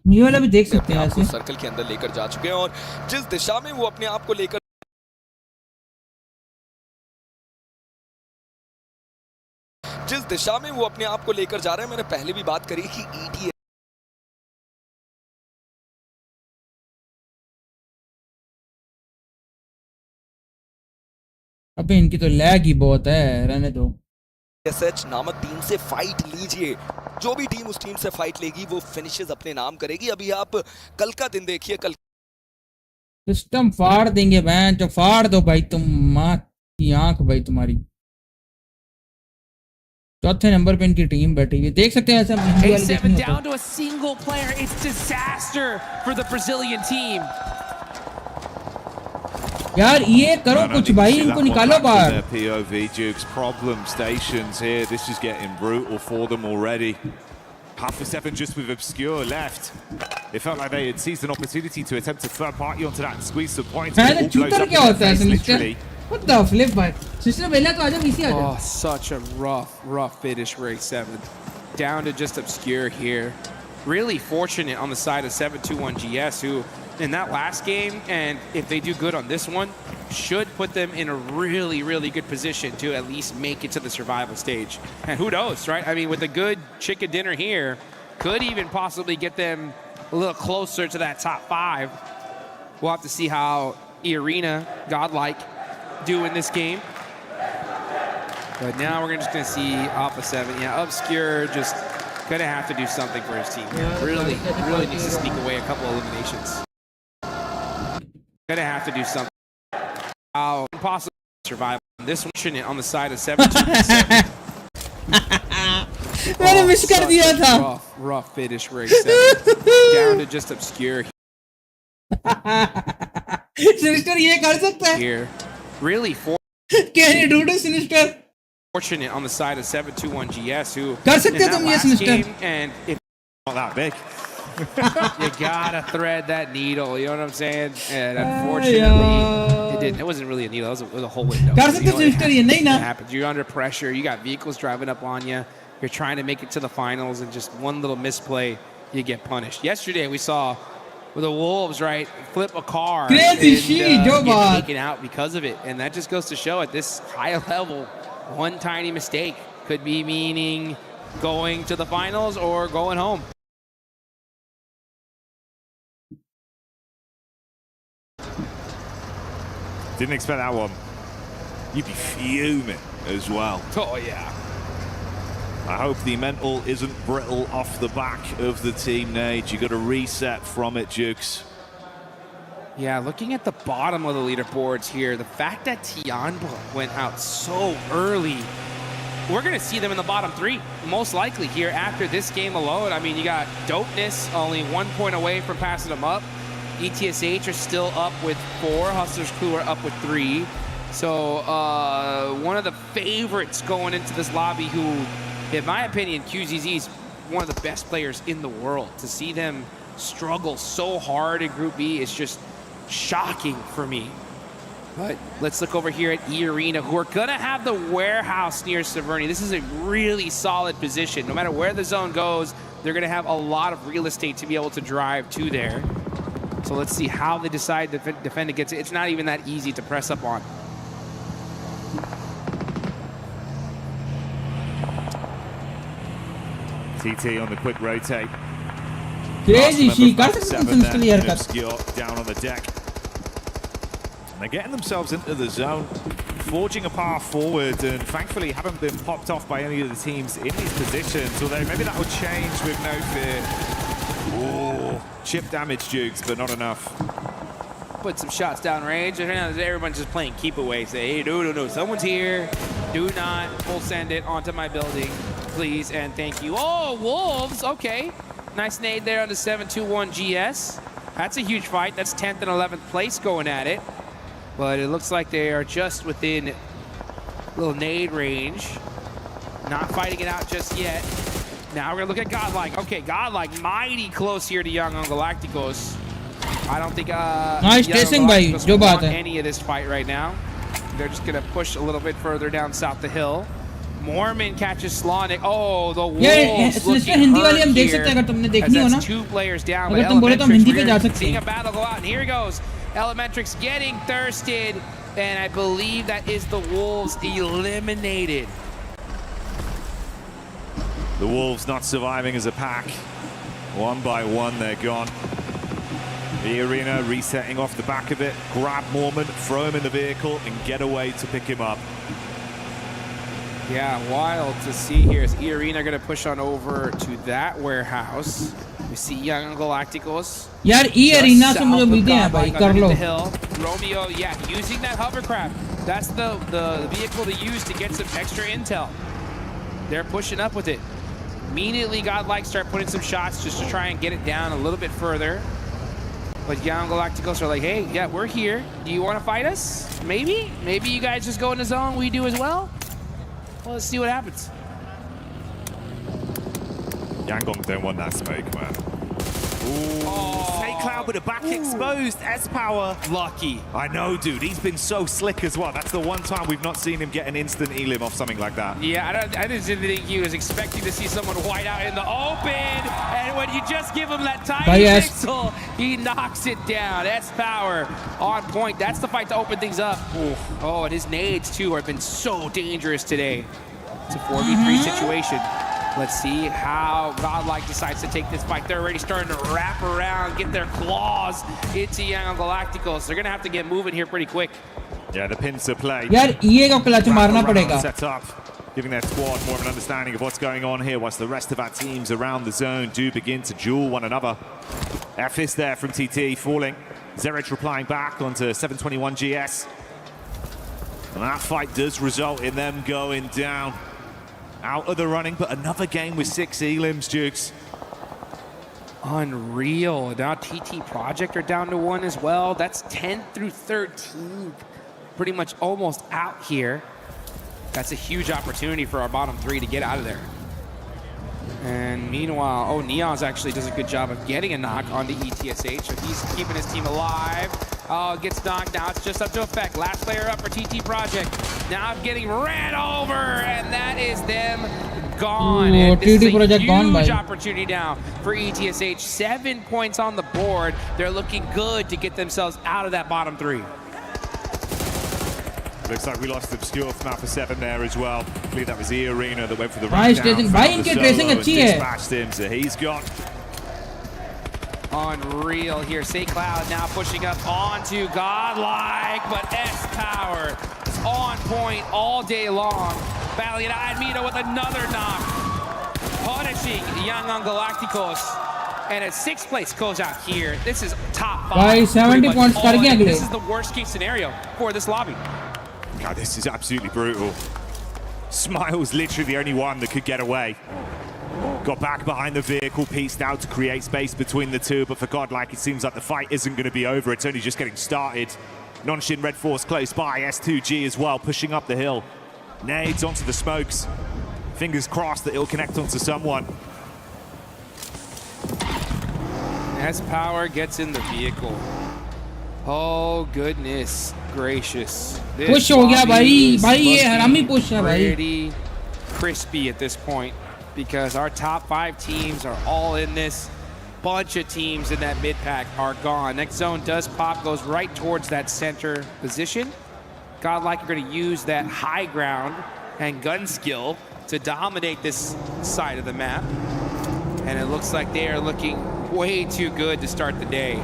ये वाला भी देख सकते हैं ऐसे सर्कल के अंदर लेकर जा चुके हैं, और जिस दिशा में वो अपने आप को लेकर जा रहे हैं, मैंने पहले भी बात करी कि ईटी अबे इनकी तो लैग ही बहुत है, रहने दो. एसएच नामक टीम से फाइट लीजिए. जो भी टीम उस टीम से फाइट लेगी वो फिनिशेस अपने नाम करेगी. अभी आप कल का दिन देखिए, कल सिस्टम फाड़ देंगे बहन, जो फाड़ दो भाई, तुम मां की आंख भाई तुम्हारी. चौथे नंबर पे इनकी टीम बैठी हुई, देख सकते हैं ऐसा. A7 down to a single player. It's disaster for the Brazilian team. यार ये करो कुछ भाई, इनको निकालो बाहर. POV Duke's problem stations here. This is getting brutal for them already. Half a 7 just with Obscure left. It felt like they had seized an opportunity to attempt a third party onto that and squeeze some points. क्या होता है literally? What the flip भाई? Sister बेला तो आजा, VC आजा. Oh, such a rough finish for A7. Down to just Obscure here. Really fortunate on the side of 721 GS, who in that last game, and if they do good on this one, should put them in a really good position to at least make it to the survival stage. And who knows, right? I mean, with a good chicken dinner here, could even possibly get them a little closer to that top 5. We'll have to see how Arena, Godlike, do in this game. But now we're just going to see Alpha 7. Yeah, Obscure just going to have to do something for his team. Really needs to sneak away a couple of eliminations. Gonna have to do something. How impossible to survive this one on the side of 7-2. मैंने miss कर दिया था. Rough finish for A7. Down to just obscure Sinister ये कर सकता है. here. Really Can you do this, Sinister? fortunate on the side of 721 GS, who कर सकते in तुम that ये last Sinister. game, and if Not that big. you gotta thread that needle, you know what I'm saying? And unfortunately, it didn't. It wasn't really a needle. It was a whole window. कर सकते Sinister ये नहीं ना. It happens. You're under pressure. You got vehicles driving up on you. You're trying to make it to the finals, and just one little misplay, you get punished. Yesterday, we saw with the Wolves, right, flip a car Crazy and shit, जो get बात. taken out because of it, and that just goes to show at this high level, one tiny mistake could be meaning going to the finals or going home. Didn't expect that one. You'd be fuming as well. Oh, yeah. I hope the mental isn't brittle off the back of the team, Nate. You got to reset from it, Jukes. Yeah, looking at the bottom of the leaderboards here, the fact that Tianbo went out so early, we're going to see them in the bottom three, most likely here after this game alone. I mean, you got Dopeness only 1 point away from passing them up. ETSH are still up with 4. Hustlers Crew are up with 3. So one of the favorites going into this lobby who, in my opinion, QZZ is one of the best players in the world. To see them struggle so hard in Group B is just shocking for me. But let's look over here at E Arena, who are gonna have the warehouse near Severny. This is a really solid position. No matter where the zone goes, they're gonna have a lot of real estate to be able to drive to there. So let's see how they decide to defend against it. It's not even that easy to press up on. TT on the quick rotate. Crazy she कर सकते Seven Sinister there, यार कर. Obscure down on the deck. And they're getting themselves into the zone, forging a path forward, and thankfully haven't been popped off by any of the teams in these positions, although maybe that will change with No Fear. Oh, chip damage, Jukes, but not enough. Put some shots down range, and now everyone's just playing keep away. Say, hey, no, someone's here. Do not full send it onto my building, please, and thank you. Oh, Wolves, okay. Nice nade there on the 721 GS. That's a huge fight. That's 10th and 11th place going at it. But it looks like they are just within little nade range. Not fighting it out just yet. Now we're gonna look at Godlike. Okay, Godlike mighty close here to Young on Galacticos. I don't think nice chasing by जो बात है. any of this fight right now. They're just gonna push a little bit further down south the hill. Mormon catches Slonic. Oh, the Wolves looking Hindi वाली हम hurt देख सकते हैं here. अगर तुमने देखनी हो As ना. that's 2 players down. अगर तुम बोले तो हम हिंदी पे जा सकते Seeing a हैं. battle go out, and here he goes. Elementrix getting thirsted, and I believe that is the Wolves eliminated. The Wolves not surviving as a pack. One by one, they're gone. The Arena resetting off the back of it. Grab Mormon, throw him in the vehicle, and get away to pick him up. Yeah, wild to see here. Is E Arena going to push on over to that warehouse? We see Young Galacticos. यार E Arena से मुझे उम्मीदें हैं भाई कर लो. Romeo, yeah, using that hovercraft. That's the vehicle to use to get some extra intel. They're pushing up with it. Immediately, Godlike start putting some shots just to try and get it down a little bit further. But Young Galacticos are like, hey, yeah, we're here. Do you want to fight us? Maybe? Maybe you guys just go in the zone. We do as well? Well, let's see what happens. Yangon don't want that smoke, man. Snake Cloud with a back exposed. S-Power. Lucky. I know, dude. He's been so slick as well. That's the one time we've not seen him get an instant elim off something like that. Yeah, I didn't think he was expecting to see someone white out in the open. And when you just give him that tiny pixel, he knocks it down. S-Power on point. That's the fight to open things up. Oh, and his nades, too, have been so dangerous today. It's a 4v3 situation. Let's see how Godlike decides to take this fight. They're already starting to wrap around, get their claws into Young Galacticos. They're going to have to get moving here pretty quick. Yeah, the pincer play. यार EA को clutch मारना पड़ेगा. Set up, giving their squad more of an understanding of what's going on here, whilst the rest of our teams around the zone do begin to duel one another. F is there from TT, falling. Zerich replying back onto 721 GS. And that fight does result in them going down. out of the running, but another game with 6 elims, Jukes. Unreal. Now TT Project are down to 1 as well. That's 10th through 13th. Pretty much almost out here. That's a huge opportunity for our bottom 3 to get out of there. And meanwhile, Neon's actually does a good job of getting a knock on the ETSH, so he's keeping his team alive. Oh, gets knocked. Now it's just up to effect. Last player up for TT Project. Now getting ran over, and that is them gone. Ooh, and this TT is a Project gone, huge bhai. opportunity now for ETSH. 7 points on the board. They're looking good to get themselves out of that bottom 3. Looks like we lost Obscure from Alpha 7 there as well. I believe that was E-Arena that went for the Bhai, rundown. tracing- bhai, inki tracing achhi hai. Dispatched him, so he's got. Unreal here. Say Cloud now pushing up onto Godlike, but S-Power is on point all day long. Valiant Admito with another knock. Punishing Young on Galacticos. And a 6th place goes out here. This is top 5. Bhai, 70 pretty much points all kar gaya in. agle. This is the worst case scenario for this lobby. God, this is absolutely brutal. Smile's literally the only one that could get away. Got back behind the vehicle, pieced out to create space between the two, but for Godlike, it seems like the fight isn't going to be over. It's only just getting started. Nonshin Red Force close by, S2G as well, pushing up the hill. Nades onto the smokes. Fingers crossed that it'll connect onto someone. As Power gets in the vehicle. Oh, goodness gracious. This Push ho gaya, lobby bhai. is Bhai, ye looking harami push hai, bhai. pretty crispy at this point because our top 5 teams are all in this. Bunch of teams in that mid pack are gone. Next zone does pop, goes right towards that center position. Godlike are going to use that high ground and gun skill to dominate this side of the map. And it looks like they are looking way too good to start the day.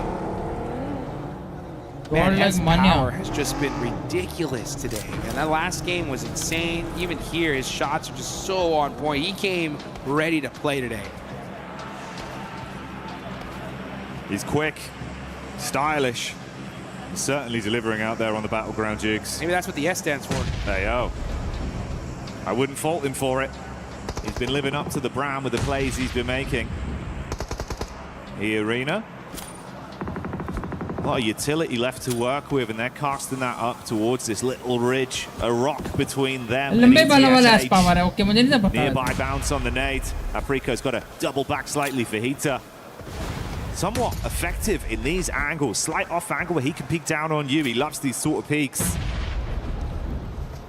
Man, his power has just been ridiculous today. And that last game was insane. Even here, his shots are just so on point. He came ready to play today. He's quick, stylish, certainly delivering out there on the battleground, Jigs. Maybe that's what the S stands for. Hey, yo. I wouldn't fault him for it. He's been living up to the brand with the plays he's been making. E-Arena. A lot of utility left to work with, and they're casting that up towards this little ridge, a rock between them and ETSH. Nearby bounce on the nade. Apriko's got to double back slightly for Hita. Somewhat effective in these angles. Slight off angle where he can peek down on you. He loves these sort of peaks.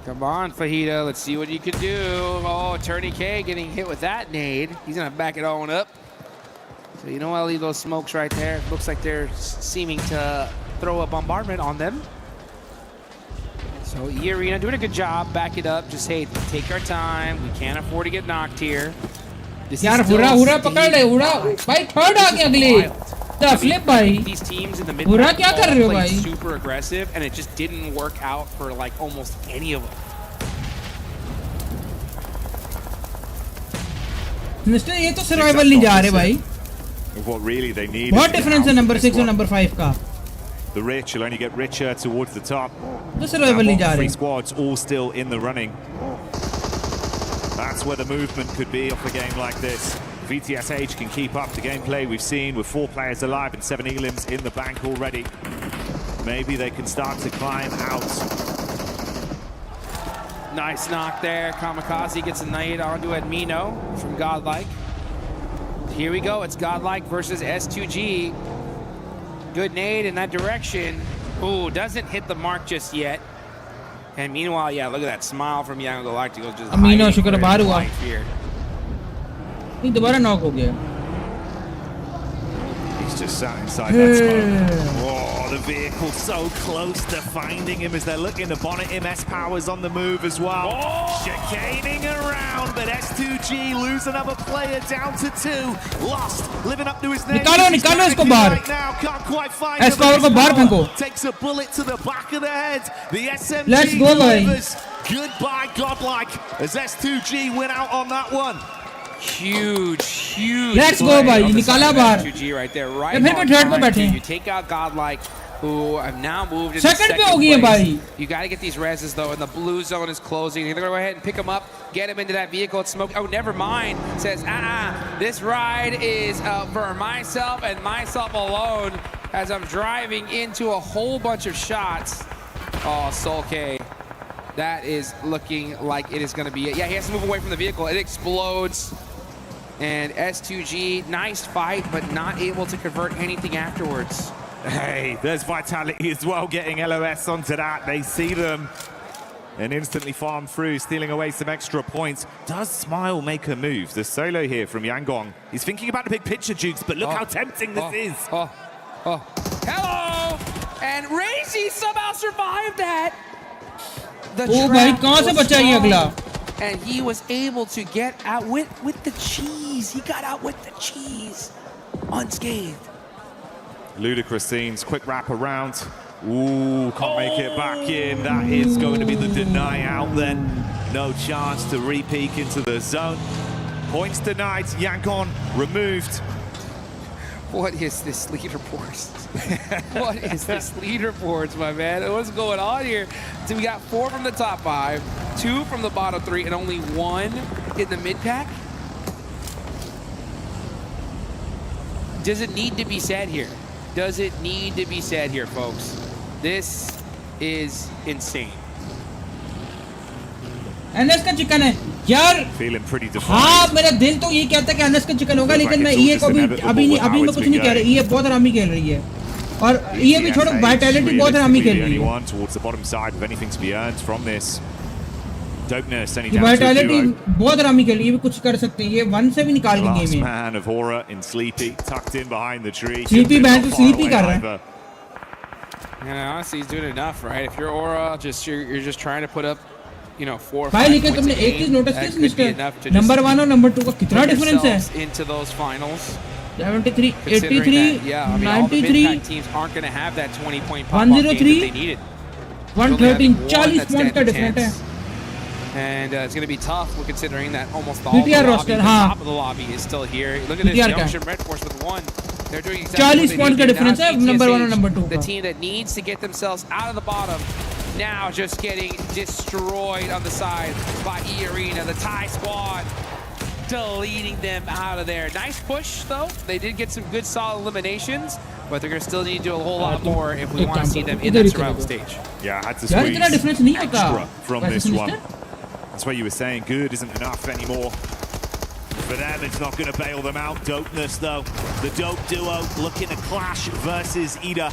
Come on, Fajita. Let's see what you can do. Oh, Attorney K getting hit with that nade. He's going to back it on up. So you know I'll leave those smokes right there. Looks like they're seeming to throw a bombardment on them. So E-Arena doing a good job. Back it up. Just, hey, take our time. We can't afford to get knocked here. यार हुरा हुरा पकड़ ले हुरा भाई third आ गया अगले the flip भाई These teams in the mid हुरा क्या कर रहे हो भाई super aggressive and it just didn't work out for like almost any of them. Mister ये तो सर्वाइवल नहीं जा रहे भाई What really they need. बहुत डिफरेंस है नंबर 6 और नंबर 5 का The rich will only get richer towards the top. तो सर्वाइवल नहीं जा रहे 3 squads all still in the running. That's where the movement could be off a game like this. If ETSH can keep up the gameplay we've seen with 4 players alive and 7 elims in the bank already, maybe they can start to climb out. Nice knock there. Kamikaze gets a nade onto Admino from Godlike. Here we go. It's Godlike versus S2G. Good nade in that direction. Ooh, doesn't hit the mark just yet. And meanwhile, yeah, look at that smile from Young Galacticos just Amino शुक्र बाहर हुआ here. नहीं दोबारा knock हो गया He's just sat inside that smoke. Oh, the vehicle so close to finding him as they're looking to bonnet him. S-Power's on the move as well. Chicaning around, but S2G lose another player down to 2. Lost, living up to his name. निकालो इसको बाहर right now, can't quite find him. S-Power को बाहर फेंको Takes a bullet to the back of the head. The SMG Let's go, delivers. Goodbye, Godlike, as S2G win out on that one. Huge Let's go भाई निकाला बाहर S2G right there, right फिर मैं third पे बैठे you take out Godlike, who have now moved into Second second पे हो गई है place. भाई. You got to get these reses though, and the blue zone is closing. They're gonna go ahead and pick him up, get him into that vehicle. It's smoke. Oh, never mind. Says, this ride is for myself and myself alone as I'm driving into a whole bunch of shots. Oh, Solke. That is looking like it is going to be it. Yeah, he has to move away from the vehicle. It explodes. And S2G, nice fight, but not able to convert anything afterwards. Hey, there's Vitality as well, getting LOS onto that. They see them and instantly farm through, stealing away some extra points. Does Smile make a move? The solo here from Yangon. He's thinking about the big picture, Jukes, but look how tempting this is. Hello! And Razy somehow survived that. Oh भाई कहाँ से बचा ये अगला? And he was able to get out with the cheese. He got out with the cheese unscathed. Ludicrous scenes, quick wrap around. Ooh, can't make it back in. That is going to be the deny out then. No chance to re-peek into the zone. Points denied, Yangon removed. What is this leaderboards? What is this leaderboards, my man? What's going on here? So we got 4 from the top 5, 2 from the bottom 3, and only 1 in the mid pack. Does it need to be said here? Does it need to be said here, folks? This is insane. NS का chicken है यार. हाँ मेरा दिल तो ये कहता है कि एनएस का चिकन होगा, लेकिन मैं ये को अभी मैं कुछ नहीं कह रहा. ये बहुत आरामी खेल रही है और ये भी छोड़ो, वाइटैलिटी बहुत आरामी खेल रही है. वाइटैलिटी बहुत आरामी खेल रही है, ये भी कुछ कर सकते हैं. ये 1 से भी निकाल के गेम है. स्लीपी बैन तो स्लीपी कर रहा है. Honestly, he's doing enough, right? If you're Aura, you're just trying to put up, 4 or 5 भाई लेकिन तुमने एक चीज नोटिस की मिस्टर नंबर 1 और नंबर 2 का कितना डिफरेंस है. Into those finals. 73, 83, that, 93, teams aren't going to have that 20-point pop 103, they needed. 113, 40 point का डिफरेंस है. And it's going to be tough considering that almost all PTR the roster, top of the lobby is still here. Look at this Junction Red Force with 1. They're doing exactly 40 points का difference है number 1 और number 2 The team that needs to get themselves out of the bottom now just getting destroyed on the side by E-Arena, the Thai squad, deleting them out of there. Nice push though. They did get some good solid eliminations, but they're going to still need to do a whole lot more if we want to see them in that survival stage. Yeah, had to squeeze extra from this one. That's what you were saying. Good isn't enough anymore. For them, it's not going to bail them out. Dopeness, though. The dope duo looking to clash versus Ida.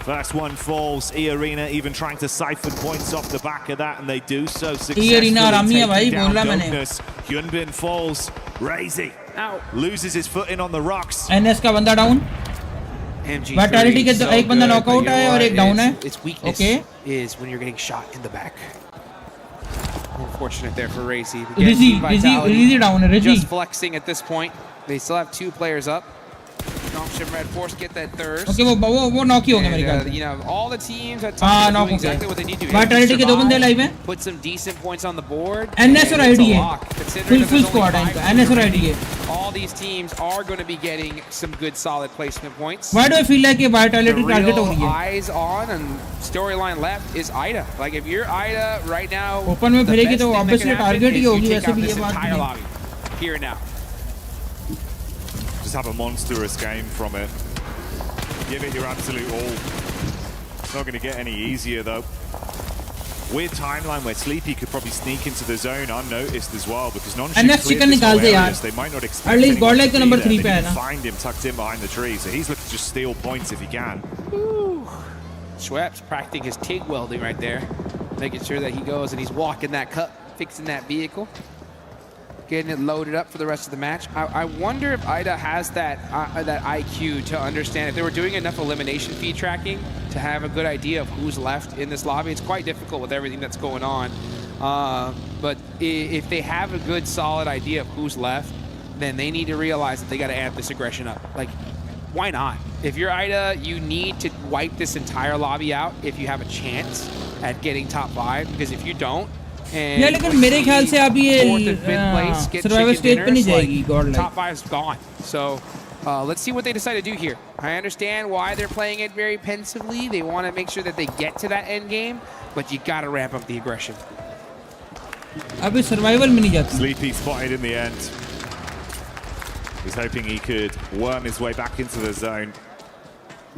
First one falls. E-Arena even trying to siphon points off the back of that, and they do so successfully. Taking down Dopeness. Hyunbin falls. Razy loses his footing on the rocks. NS का बंदा down. Vitality के एक बंदा knockout है और एक down है. Its weakness is when you're getting shot in the back. Unfortunate there for Racy. Rizzy down. Just flexing at this point. They still have 2 players up. Junction Red Force get that thirst. Okay, वो knock ही हो गया मेरे ख्याल से. All the teams at times are doing exactly what they need to do. Vitality के 2 बंदे live हैं. Put some decent points on the board. NS और IDA. Full squad है इनका. NS और IDA. All these teams are going to be getting some good solid placement points. Why do I feel like Vitality target हो रही है? Eyes on and storyline left is Ida. Like if you're Ida right now, open में फिरेगी तो obviously target ही होगी, वैसे भी ये बात नहीं. Here now. Just have a monstrous game from it. Give it your absolute all. It's not going to get any easier though. Weird timeline where Sleepy could probably sneak into the zone unnoticed as well because non-shoot cleared this whole area, so they might not expect anyone to be there. They can find him tucked in behind the tree, so he's looking to just steal points if he can. Schweppes practicing his TIG welding right there, making sure that he goes and he's walking that cup, fixing that vehicle, getting it loaded up for the rest of the match. I wonder if Ida has that IQ to understand if they were doing enough elimination feed tracking to have a good idea of who's left in this lobby. It's quite difficult with everything that's going on. But if they have a good solid idea of who's left, then they need to realize that they got to amp this aggression up. Like, why not? If you're Ida, you need to wipe this entire lobby out if you have a chance at getting top 5, because if you don't, yeah, लेकिन मेरे ख्याल से अभी ये survival stage पे नहीं जाएगी. Top 5 is gone. So Let's see what they decide to do here. I understand why they're playing it very pensively. They want to make sure that they get to that end game, but you got to ramp up the aggression. अभी survival में नहीं जाती. Sleepy spotted in the end. He's hoping he could worm his way back into the zone.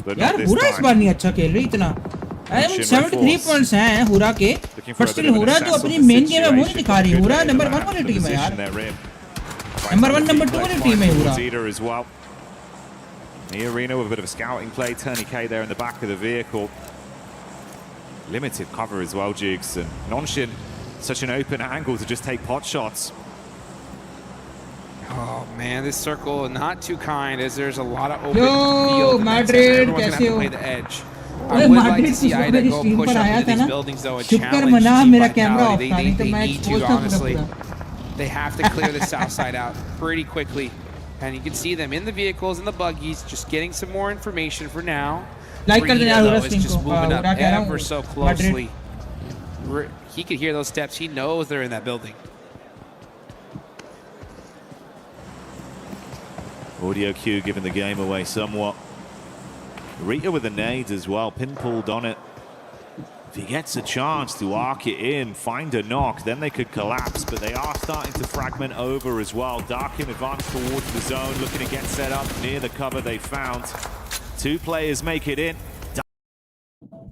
But यार हुरा इस बार नहीं अच्छा खेल रही इतना. 73 points हैं हुरा के. But still हुरा जो अपनी main game है वो नहीं दिखा रही. हुरा number 1 वाली टीम है यार. Number 1, number 2 वाली टीम है हुरा. As well. The arena with a bit of a scouting play. Turney K there in the back of the vehicle. Limited cover as well, Jigs. And Nonshin, such an open angle to just take pot shots. Oh man, this circle not too kind as there's a lot of open field. Yo, Madrid, everyone's gonna have to play the edge. I would like to see Ida go push up into these buildings though and challenge Easypaisa. They need to, honestly. They have to clear the south side out pretty quickly. And you can see them in the vehicles, in the buggies, just getting some more information for now. Like Rita, though, is just moving up ever so closely. He could hear those steps. He knows they're in that building. Audio cue giving the game away somewhat. Rita with the nades as well, pinpooled on it. If he gets a chance to arc it in, find a knock, then they could collapse, but they are starting to fragment over as well. Darkin advanced towards the zone, looking to get set up near the cover they found. 2 players make it in.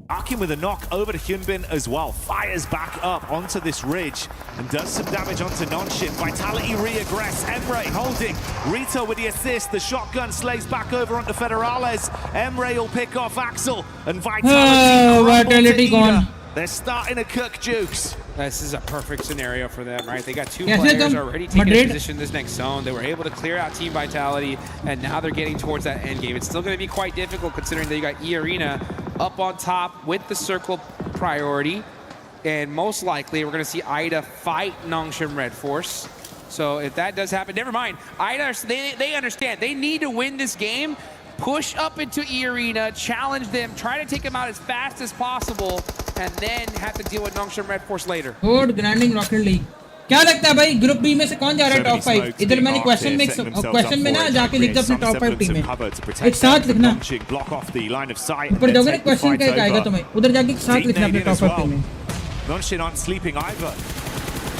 Darkin with a knock over to Hyunbin as well. Fires back up onto this ridge and does some damage onto Nonshin. Vitality re-aggress. Emre holding. Rito with the assist. The shotgun slays back over onto Federales. Emre will pick off Axel. And Vitality gone. They're starting to cook Jukes. This is a perfect scenario for them, right? They got 2 players already taking a position in this next zone. They were able to clear out Team Vitality, and now they're getting towards that end game. It's still going to be quite difficult considering that you got E-Arena up on top with the circle priority. And most likely, we're going to see Ida fight Nongshim Red Force. So if that does happen, never mind. Ida, they understand. They need to win this game. Push up into E-Arena, challenge them, try to take them out as fast as possible, and then have to deal with Nongshim Red Force later. Good grinding Rocket League. क्या लगता है भाई group B में से कौन जा रहा है टॉप 5? इधर मैंने क्वेश्चन में ना जाके लिख दो अपनी टॉप 5 टीम में. एक साथ लिखना. ऊपर जाओगे ना क्वेश्चन का एक आएगा तुम्हें. उधर जाके एक साथ लिखना अपनी टॉप 5 टीम में. Nonshin aren't sleeping either.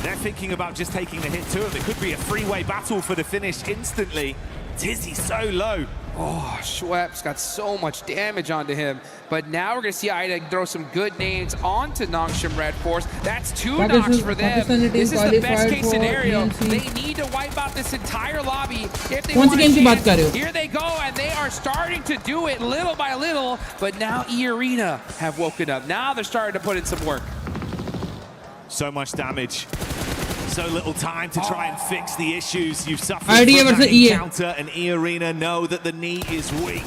They're thinking about just taking the hit too. It could be a three-way battle for the finish instantly. Tizzy so low. Oh, Schweppes got so much damage onto him. But now we're going to see Ida throw some good nades onto Nongshim Red Force. That's 2 knocks for them. This is the best case scenario. They need to wipe out this entire lobby if they want to chance. Here they go, and they are starting to do it little by little. But now E-Arena have woken up. Now they're starting to put in some work. So much damage. So little time to try and fix the issues you've suffered from that encounter, and E-Arena know that the knee is weak.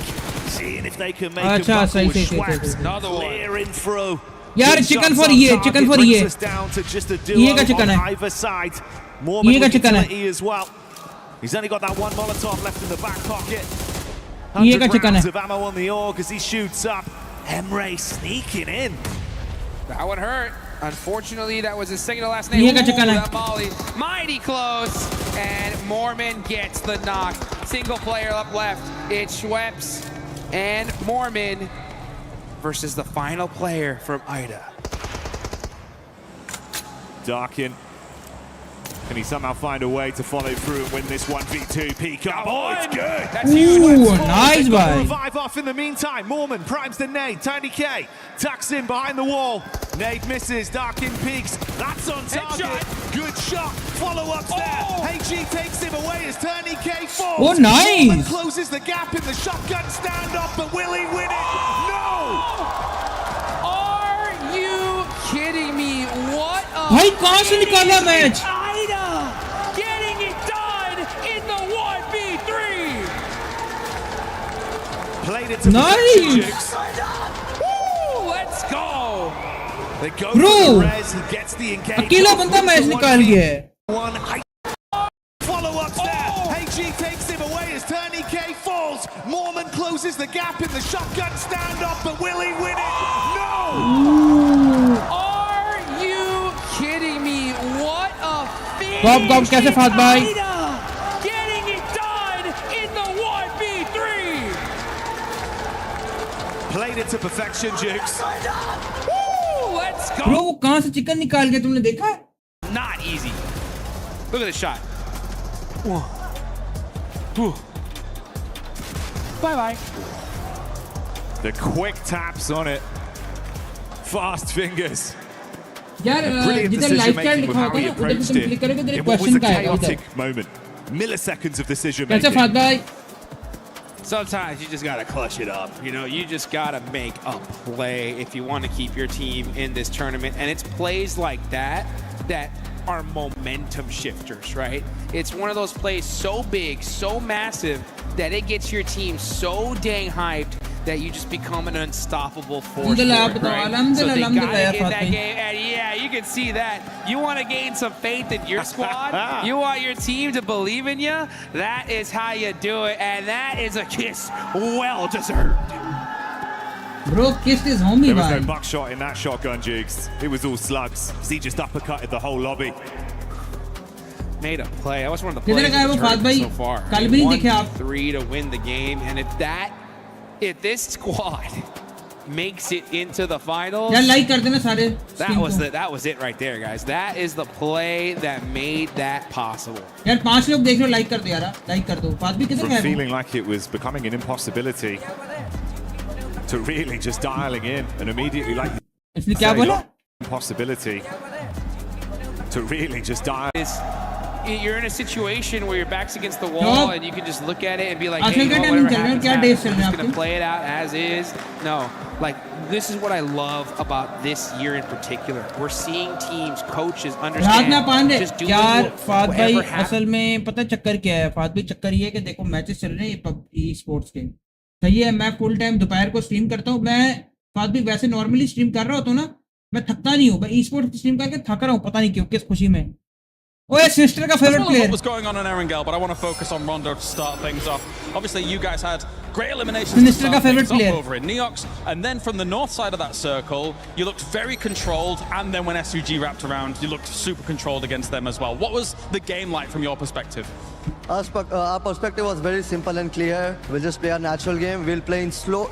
Seeing if they can make a buckle with Schweppes, clearing through. यार chicken for ये down to just a duo on either side. Mormon with utility as well. He's only got that 1 Molotov left in the back pocket. 100 rounds of ammo on the AUG as he shoots up. Emre sneaking in. That one hurt. Unfortunately, that was his second to last name. Ooh, that Molly. Mighty close. And Mormon gets the knock. Single player up left. It's Schweppes and Mormon versus the final player from Ida. Darkin. Can he somehow find a way to follow through and win this 1v2 peak up? Oh, it's good! That's huge! Ooh, nice one! Revive off in the meantime. Mormon primes the nade. Tony K tucks in behind the wall. Nade misses. Darkin peaks. That's on target. Good shot. Follow-up there. HG takes him away as Tony K falls. Oh, nice! Mormon closes the gap in the shotgun stand-up, but will he win it? No! Are you kidding me? What a... भाई कहाँ से निकाला match? Getting it done in the 1v3. Played it to nice. Let's go. They go Bro, for the res. He gets the engagement. अकेला बंदा match निकाल गया है. Follow up there. HG takes him away as Turney K falls. Mormon closes the gap in the shotgun stand-up, but will he win it? No. Are you kidding me? What a finish! Bob कैसे फात भाई? Getting it done in the 1v3. perfection, Jukes. Woo, let's go. Bro वो कहां से chicken निकाल गया तुमने देखा? Not easy. Look at this shot. Whoa. Whew. Bye-bye. The quick taps on it. Fast fingers. यार Brilliant जिधर decision life style making with लिखा how होता he है ना उधर approached तुम क्लिक करोगे it. तेरे In what was question a का आएगा उधर. chaotic moment. Milliseconds of decision कैसा making. फात भाई? Sometimes you just gotta clutch it up. You know, you just gotta make a play if you want to keep your team in this tournament. And it's plays like that that are momentum shifters, right? It's one of those plays so big, so massive that it gets your team so dang hyped that you just become an unstoppable force. For it, right? So they gotta get that game, and yeah, you can see that. You want to gain some faith in your squad. You want your team to believe in you. That is how you do it, and that is a kiss well deserved. Bro, kissed his homie, There was bhai. no buckshot in that shotgun, Jukes. It was all slugs. He just uppercutted the whole lobby. Made a play. That was one of the किधर plays गया of वो the Faat tournament भाई? so far. कल भी नहीं देखे आप? 1-3 to win the game, and if this squad makes it into the finals, यार लाइक कर देना सारे. that was it right there, guys. That is the play that made that possible. यार 5 लोग देख रहे हो लाइक कर दो यार. लाइक कर दो. फात भी किधर From गया? feeling like it was becoming an impossibility to really just dialing in and immediately like इसने क्या बोला? impossibility to really just dial. You're in a situation where your back's against the wall, and you can just look at it and be like, आजकल hey, क्या well, timing whatever चल रहा है? happens, क्या happens. Days चल I'm रहे हैं just gonna आपके? play it out as is. No, like this is what I love about this year in particular. We're seeing teams, coaches understand. Rajna Pandey just doing यार फात भाई whatever happens. असल में पता चक्कर क्या है? फात भाई चक्कर ये है कि देखो मैचेस चल रहे हैं पबजी स्पोर्ट्स के. सही है, मैं फुल टाइम दोपहर को स्ट्रीम करता हूँ. मैं फात भाई वैसे नॉर्मली स्ट्रीम कर रहा होता हूँ ना, मैं थकता नहीं हूँ. मैं ई स्पोर्ट्स स्ट्रीम करके थक रहा हूँ, पता नहीं क्यों, किस खुशी में. ओए सिस्टर का favourite player. What's going on in Erangel, but I want to focus on Rondo to start things off. Obviously, you guys had great eliminations to Sinister का start favorite things player. off over in Neox, and then from the north side of that circle, you looked very controlled, and then when SUG wrapped around, you looked super controlled against them as well. What was the game like from your perspective? Our perspective was very simple and clear. We'll just play our natural game. We'll play in slow.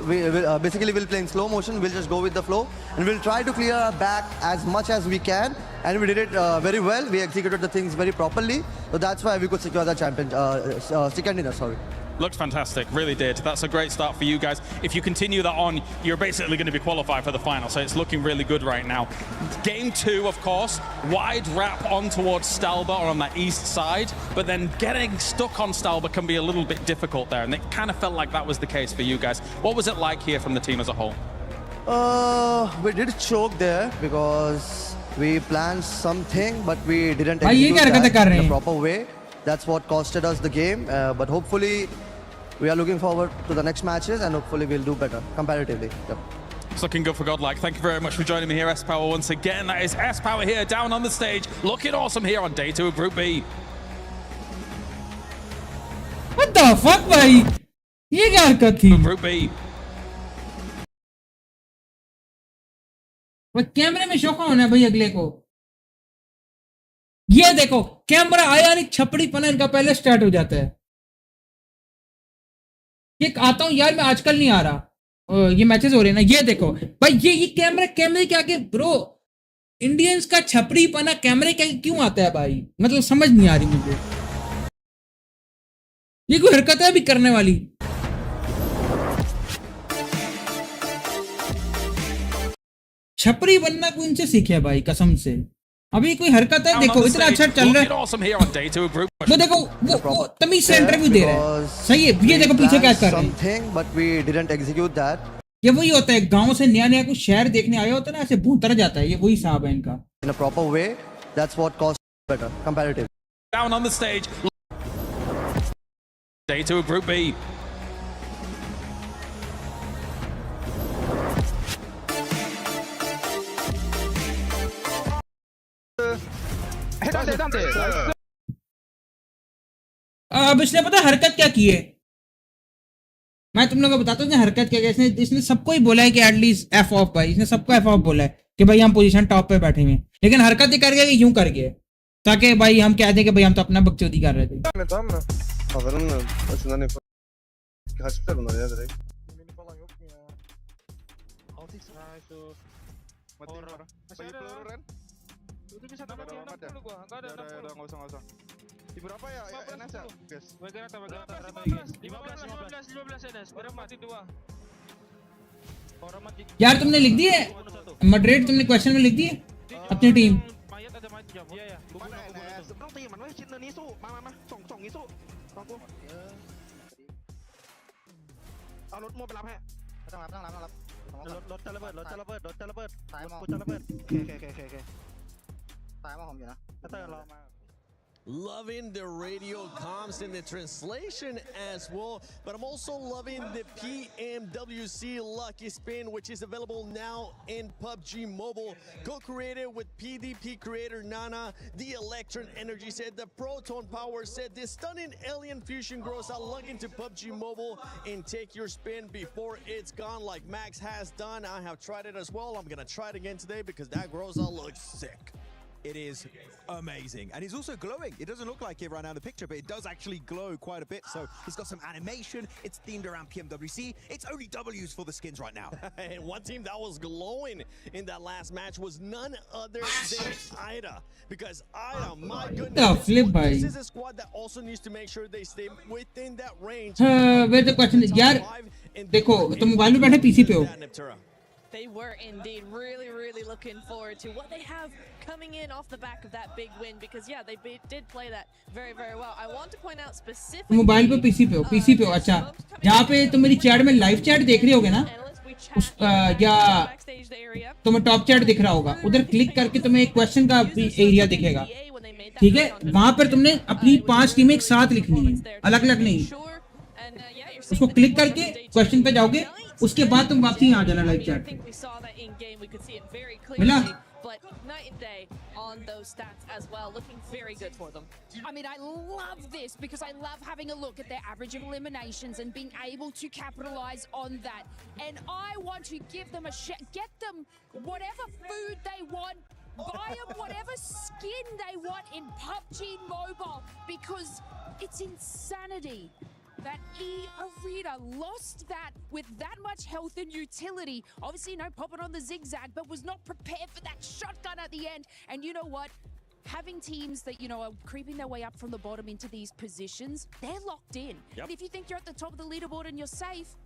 Basically, we'll play in slow motion. We'll just go with the flow, and we'll try to clear our back as much as we can. And we did it very well. We executed the things very properly. So that's why we could secure the second dinner. Sorry. Looked fantastic, really did. That's a great start for you guys. If you continue that on, you're basically going to be qualified for the final, so it's looking really good right now. Game 2, of course, wide wrap on towards Stalba or on that east side, but then getting stuck on Stalba can be a little bit difficult there, and it kind of felt like that was the case for you guys. What was it like here from the team as a whole? We did choke there because we planned something, but we didn't भाई ये क्या हरकतें execute कर that रहे in a हैं? proper way. That's what costed us the game. But hopefully, we are looking forward to the next matches, and hopefully we'll do better comparatively. Yep. It's looking good for Godlike. Thank you very much for joining me here, S-Power, once again. That is S-Power here, down on the stage, looking awesome here on day 2 of Group B. What the fuck भाई? ये क्या हरकत थी? Group B. वो कैमरे में शौक होना है भाई अगले को. ये देखो कैमरा आया नहीं, छपड़ी पना इनका पहले स्टार्ट हो जाता है. ये आता हूँ यार, मैं आजकल नहीं आ रहा. ये मैचेस हो रहे हैं ना, ये देखो भाई, ये कैमरे के आगे ब्रो, इंडियंस का छपड़ी पना कैमरे के आगे क्यों आता है भाई? मतलब समझ नहीं आ रही मुझे. ये कोई हरकत है अभी करने वाली? छपरी बनना कोई इनसे सीखे भाई, कसम से. अभी कोई हरकत है, देखो इतना अच्छा चल रहा है. वो देखो वो तमीज से इंटरव्यू दे रहा है. सही है, ये देखो पीछे क्या कर रहे हैं. But we didn't execute that. ये वही होता है, गांव से नया कुछ शहर देखने आया होता है ना, ऐसे भूतर जाता है. ये वही हिसाब है इनका. In a proper way, that's what cost better comparatively. Down on the stage. Day 2 of Group B. अब इसने पता हरकत क्या की है? मैं तुम लोगों को बताता हूँ हरकत क्या है. इसने सबको ही बोला है कि एटलीस्ट एफ ऑफ भाई. इसने सबको एफ ऑफ बोला है कि भाई हम पोजीशन टॉप पे बैठे हुए हैं, लेकिन हरकत ही कर गया कि यूं कर गया ताकि भाई हम कह दें कि भाई हम तो अपना बकचोदी कर रहे थे. Masih ada kan? Itu bisa tambah 60 gua, enggak ada 60. Enggak usah. Di berapa ya? NS ya, guys. Bagian rata 15 NS. Berapa mati 2. Orang mati. यार तुमने लिख दी है मॉडरेट, तुमने क्वेश्चन में लिख दी है अपनी team? Mayat ada mayat jam. Iya. Mana NS? Belum teman weh, cinta ni su. Ma. Song ni su. Aku.เอารถมั่วไปรับให้ต้องรับรถจะระเบิดตายมาโอเคตายมาผมอยู่นะเตอร์รอมา Loving the radio comms and the translation as well, but I'm also loving the PMWC Lucky Spin, which is available now in PUBG Mobile. Co-created with PDP creator Nana, the Electron Energy set, the Proton Power set, the stunning Alien Fusion grows out. Log into PUBG Mobile and take your spin before it's gone, like Max has done. I have tried it as well. I'm gonna try it again today because that grows out looks sick. It is amazing, and it's also glowing. It doesn't look like it right now in the picture, but it does actually glow quite a bit. So it's got some animation. It's themed around PMWC. It's only W's for the skins right now. And one team that was glowing in that last match was none other than Ida, because Ida, my goodness, this is a squad that also needs to make sure they stay within that range. Where's the question? यार देखो तुम mobile में बैठे PC पे हो. They were indeed really looking forward to what they have coming in off the back of that big win, because yeah, they did play that very well. I want to point out specifically mobile पे PC पे हो अच्छा. जहाँ पे तुम मेरी chat में live chat देख रहे होगे ना, या तुम्हें टॉप चैट दिख रहा होगा, उधर क्लिक करके तुम्हें एक क्वेश्चन का एरिया दिखेगा, ठीक है? वहां पर तुमने अपनी 5 टीमें एक साथ लिखनी है, अलग नहीं. उसको क्लिक करके क्वेश्चन पे जाओगे, उसके बाद तुम वापसी यहाँ जाना लाइव चैट. मिला? But night and day on those stats as well, looking very good for them. I mean, I love this because I love having a look at their average of eliminations and being able to capitalize on that. And I want to give them a shot, get them whatever food they want, buy them whatever skin they want in PUBG Mobile, because it's insanity that E-Arena lost that with that much health and utility. Obviously, popping on the zigzag, but was not prepared for that shotgun at the end. And you know what? Having teams that, are creeping their way up from the bottom into these positions, they're locked in. Yep. And if you think you're at the top of the leaderboard and you're safe,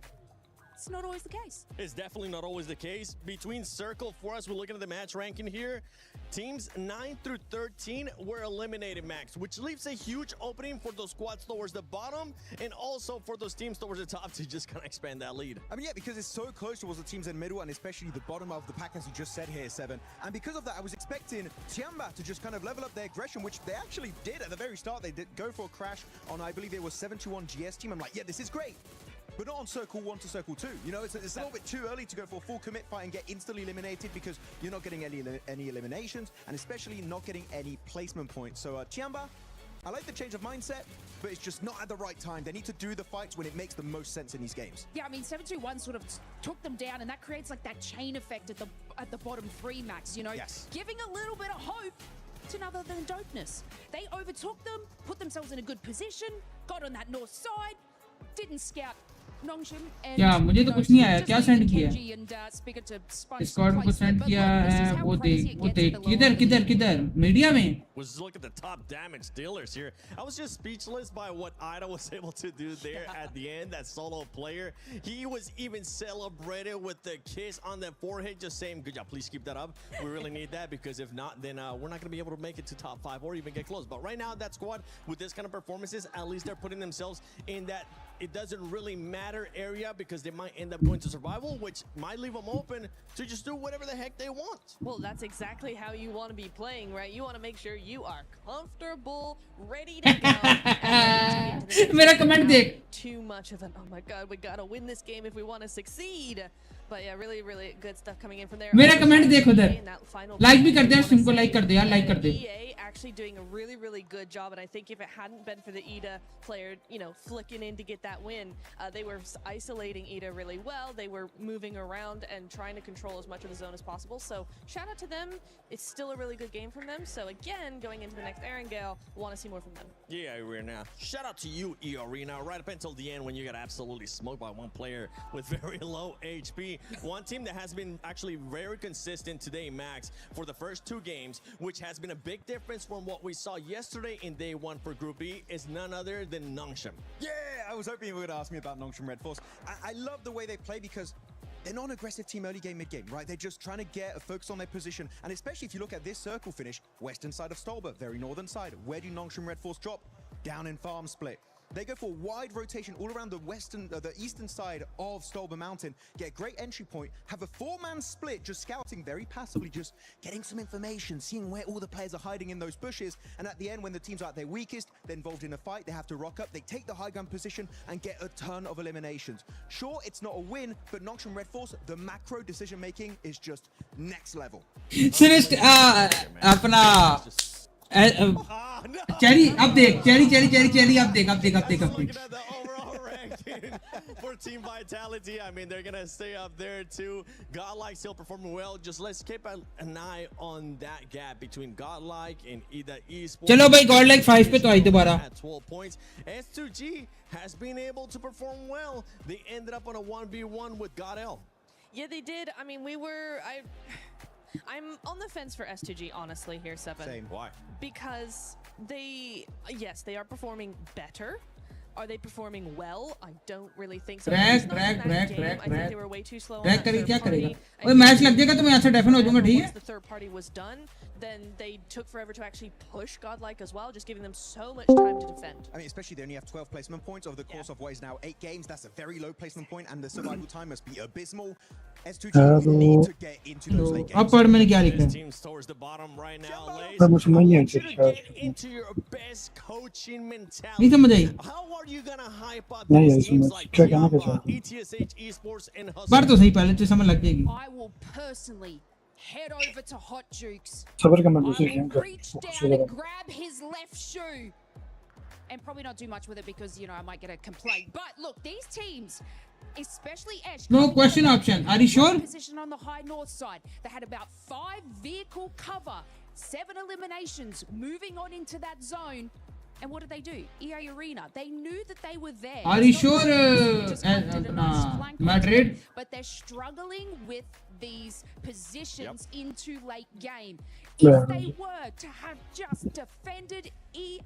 it's not always the case. It's definitely not always the case. Between Circle, for us, we're looking at the match ranking here. Teams 9 through 13 were eliminated, Max, which leaves a huge opening for those squads towards the bottom and also for those teams towards the top to just kind of expand that lead. I mean, yeah, because it's so close towards the teams in the middle and especially the bottom of the pack, as you just said here, Seven. And because of that, I was expecting Tiamba to just kind of level up their aggression, which they actually did at the very start. They did go for a crash on, I believe it was 721 GS team. I'm like, yeah, this is great. But not on Circle 1 to Circle 2. It's a little bit too early to go for a full commit fight and get instantly eliminated because you're not getting any eliminations and especially not getting any placement points. So Tiamba, I like the change of mindset, but it's just not at the right time. They need to do the fights when it makes the most sense in these games. Yeah, I mean, 721 sort of took them down, and that creates like that chain effect at the bottom 3, Max, Yes. Giving a little bit of hope to none other than dopeness. They overtook them, put themselves in a good position, got on that north side, didn't scout क्या मुझे तो कुछ नहीं आया. क्या send किया Discord को send किया है? वो देख किधर मीडिया में. Was look at the top damage dealers here. I was just speechless by what Ida was able to do there at the end. That solo player, he was even celebrated with the kiss on the forehead, just saying, "Good job, please keep that up. We really need that because if not, then we're not going to be able to make it to top 5 or even get close." But right now, that squad with this kind of performances, at least they're putting themselves in that it doesn't really matter area because they might end up going to survival, which might leave them open to just do whatever the heck they want. Well, that's exactly how you want to be playing, right? You want to make sure you are comfortable, ready to go. मेरा comment देख. Too much of an, oh my god, we gotta win this game if we want to succeed. But yeah, really good stuff coming in from there. मेरा comment देख उधर. Like भी कर दे यार, stream को like कर दे यार, लाइक कर दे. actually doing a really good job. And I think if it hadn't been for the Ida player, you know, flicking in to get that win, they were isolating Ida really well. They were moving around and trying to control as much of the zone as possible. So shout out to them. It's still a really good game from them. So again, going into the next Erangel, want to see more from them. Yeah, Arena. Shout out to you, Arena. Right up until the end when you got absolutely smoked by one player with very low HP. One team that has been actually very consistent today, Max, for the first 2 games, which has been a big difference from what we saw yesterday in day 1 for Group B, is none other than Nongshim. Yeah, I was hoping you were going to ask me about Nongshim Red Force. I love the way they play because they're not an aggressive team early game, mid game, right? They're just trying to get a focus on their position. And especially if you look at this circle finish, western side of Stolber, very northern side. Where do Nongshim Red Force drop? Down in farm split. They go for wide rotation all around the the eastern side of Stolber Mountain, get a great entry point, have a 4-man split, just scouting very passively, just getting some information, seeing where all the players are hiding in those bushes. And at the end, when the teams are at their weakest, they're involved in a fight, they have to rock up, they take the high ground position and get a ton of eliminations. Sure, it's not a win, but Nongshim Red Force, the macro decision making is just next level. Sinister, अपना cherry अब देख cherry अब देख For Team Vitality, I mean, they're gonna stay up there too. Godlike still performing well. Just let's keep an eye on that gap between Godlike and Ida Esports. चलो भाई Godlike 5 पे तो आई दोबारा. At 12 points. S2G has been able to perform well. They ended up on a 1v1 with Godel. Yeah, they did. I mean, I'm on the fence for S2G, honestly, here, Seven. Same. Why? Because yes, they are performing better. Are they performing well? I don't really think so. Track. I think they were way too slow. Track करेगी क्या करेगा? ओए match लग जाएगा तो मैं यहाँ से डेफिन हो जाऊँगा, ठीक है? Once the third party was done, then they took forever to actually push Godlike as well, just giving them so much time to defend. I mean, especially they only have 12 placement points over the course of what is now 8 games. That's a very low placement point, and the survival time must be abysmal. S2G need to get into those late games. अब पढ़ मैंने क्या लिखा है? Teams towards the bottom right now. I want you to get into your best coaching mentality. नहीं समझ आई. How are you gonna hype up these teams like ETSH Esports and Hustle? बार तो सही पहले तो समझ लग जाएगी. I will personally head over to Hot Jukes. I will reach down and grab his left shoe. And probably not do much with it because, you know, I might get a complaint. But look, these teams, especially Ash, No question option. Are you sure? Position on the high north side. They had about 5 vehicle cover, 7 eliminations, moving on into that zone. And what did they do? EA Arena. They knew that they were there. Are you sure, Madrid? But they're struggling with these positions into late game. If they were to have just defended E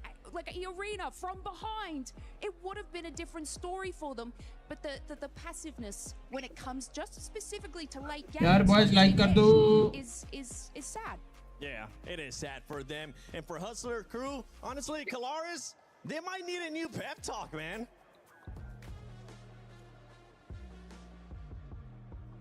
Arena from behind, it would have been a different story for them. But the passiveness when it comes just specifically to late game is sad. Yeah, it is sad for them. And for Hustler crew, honestly, Kalaris, they might need a new pep talk, man.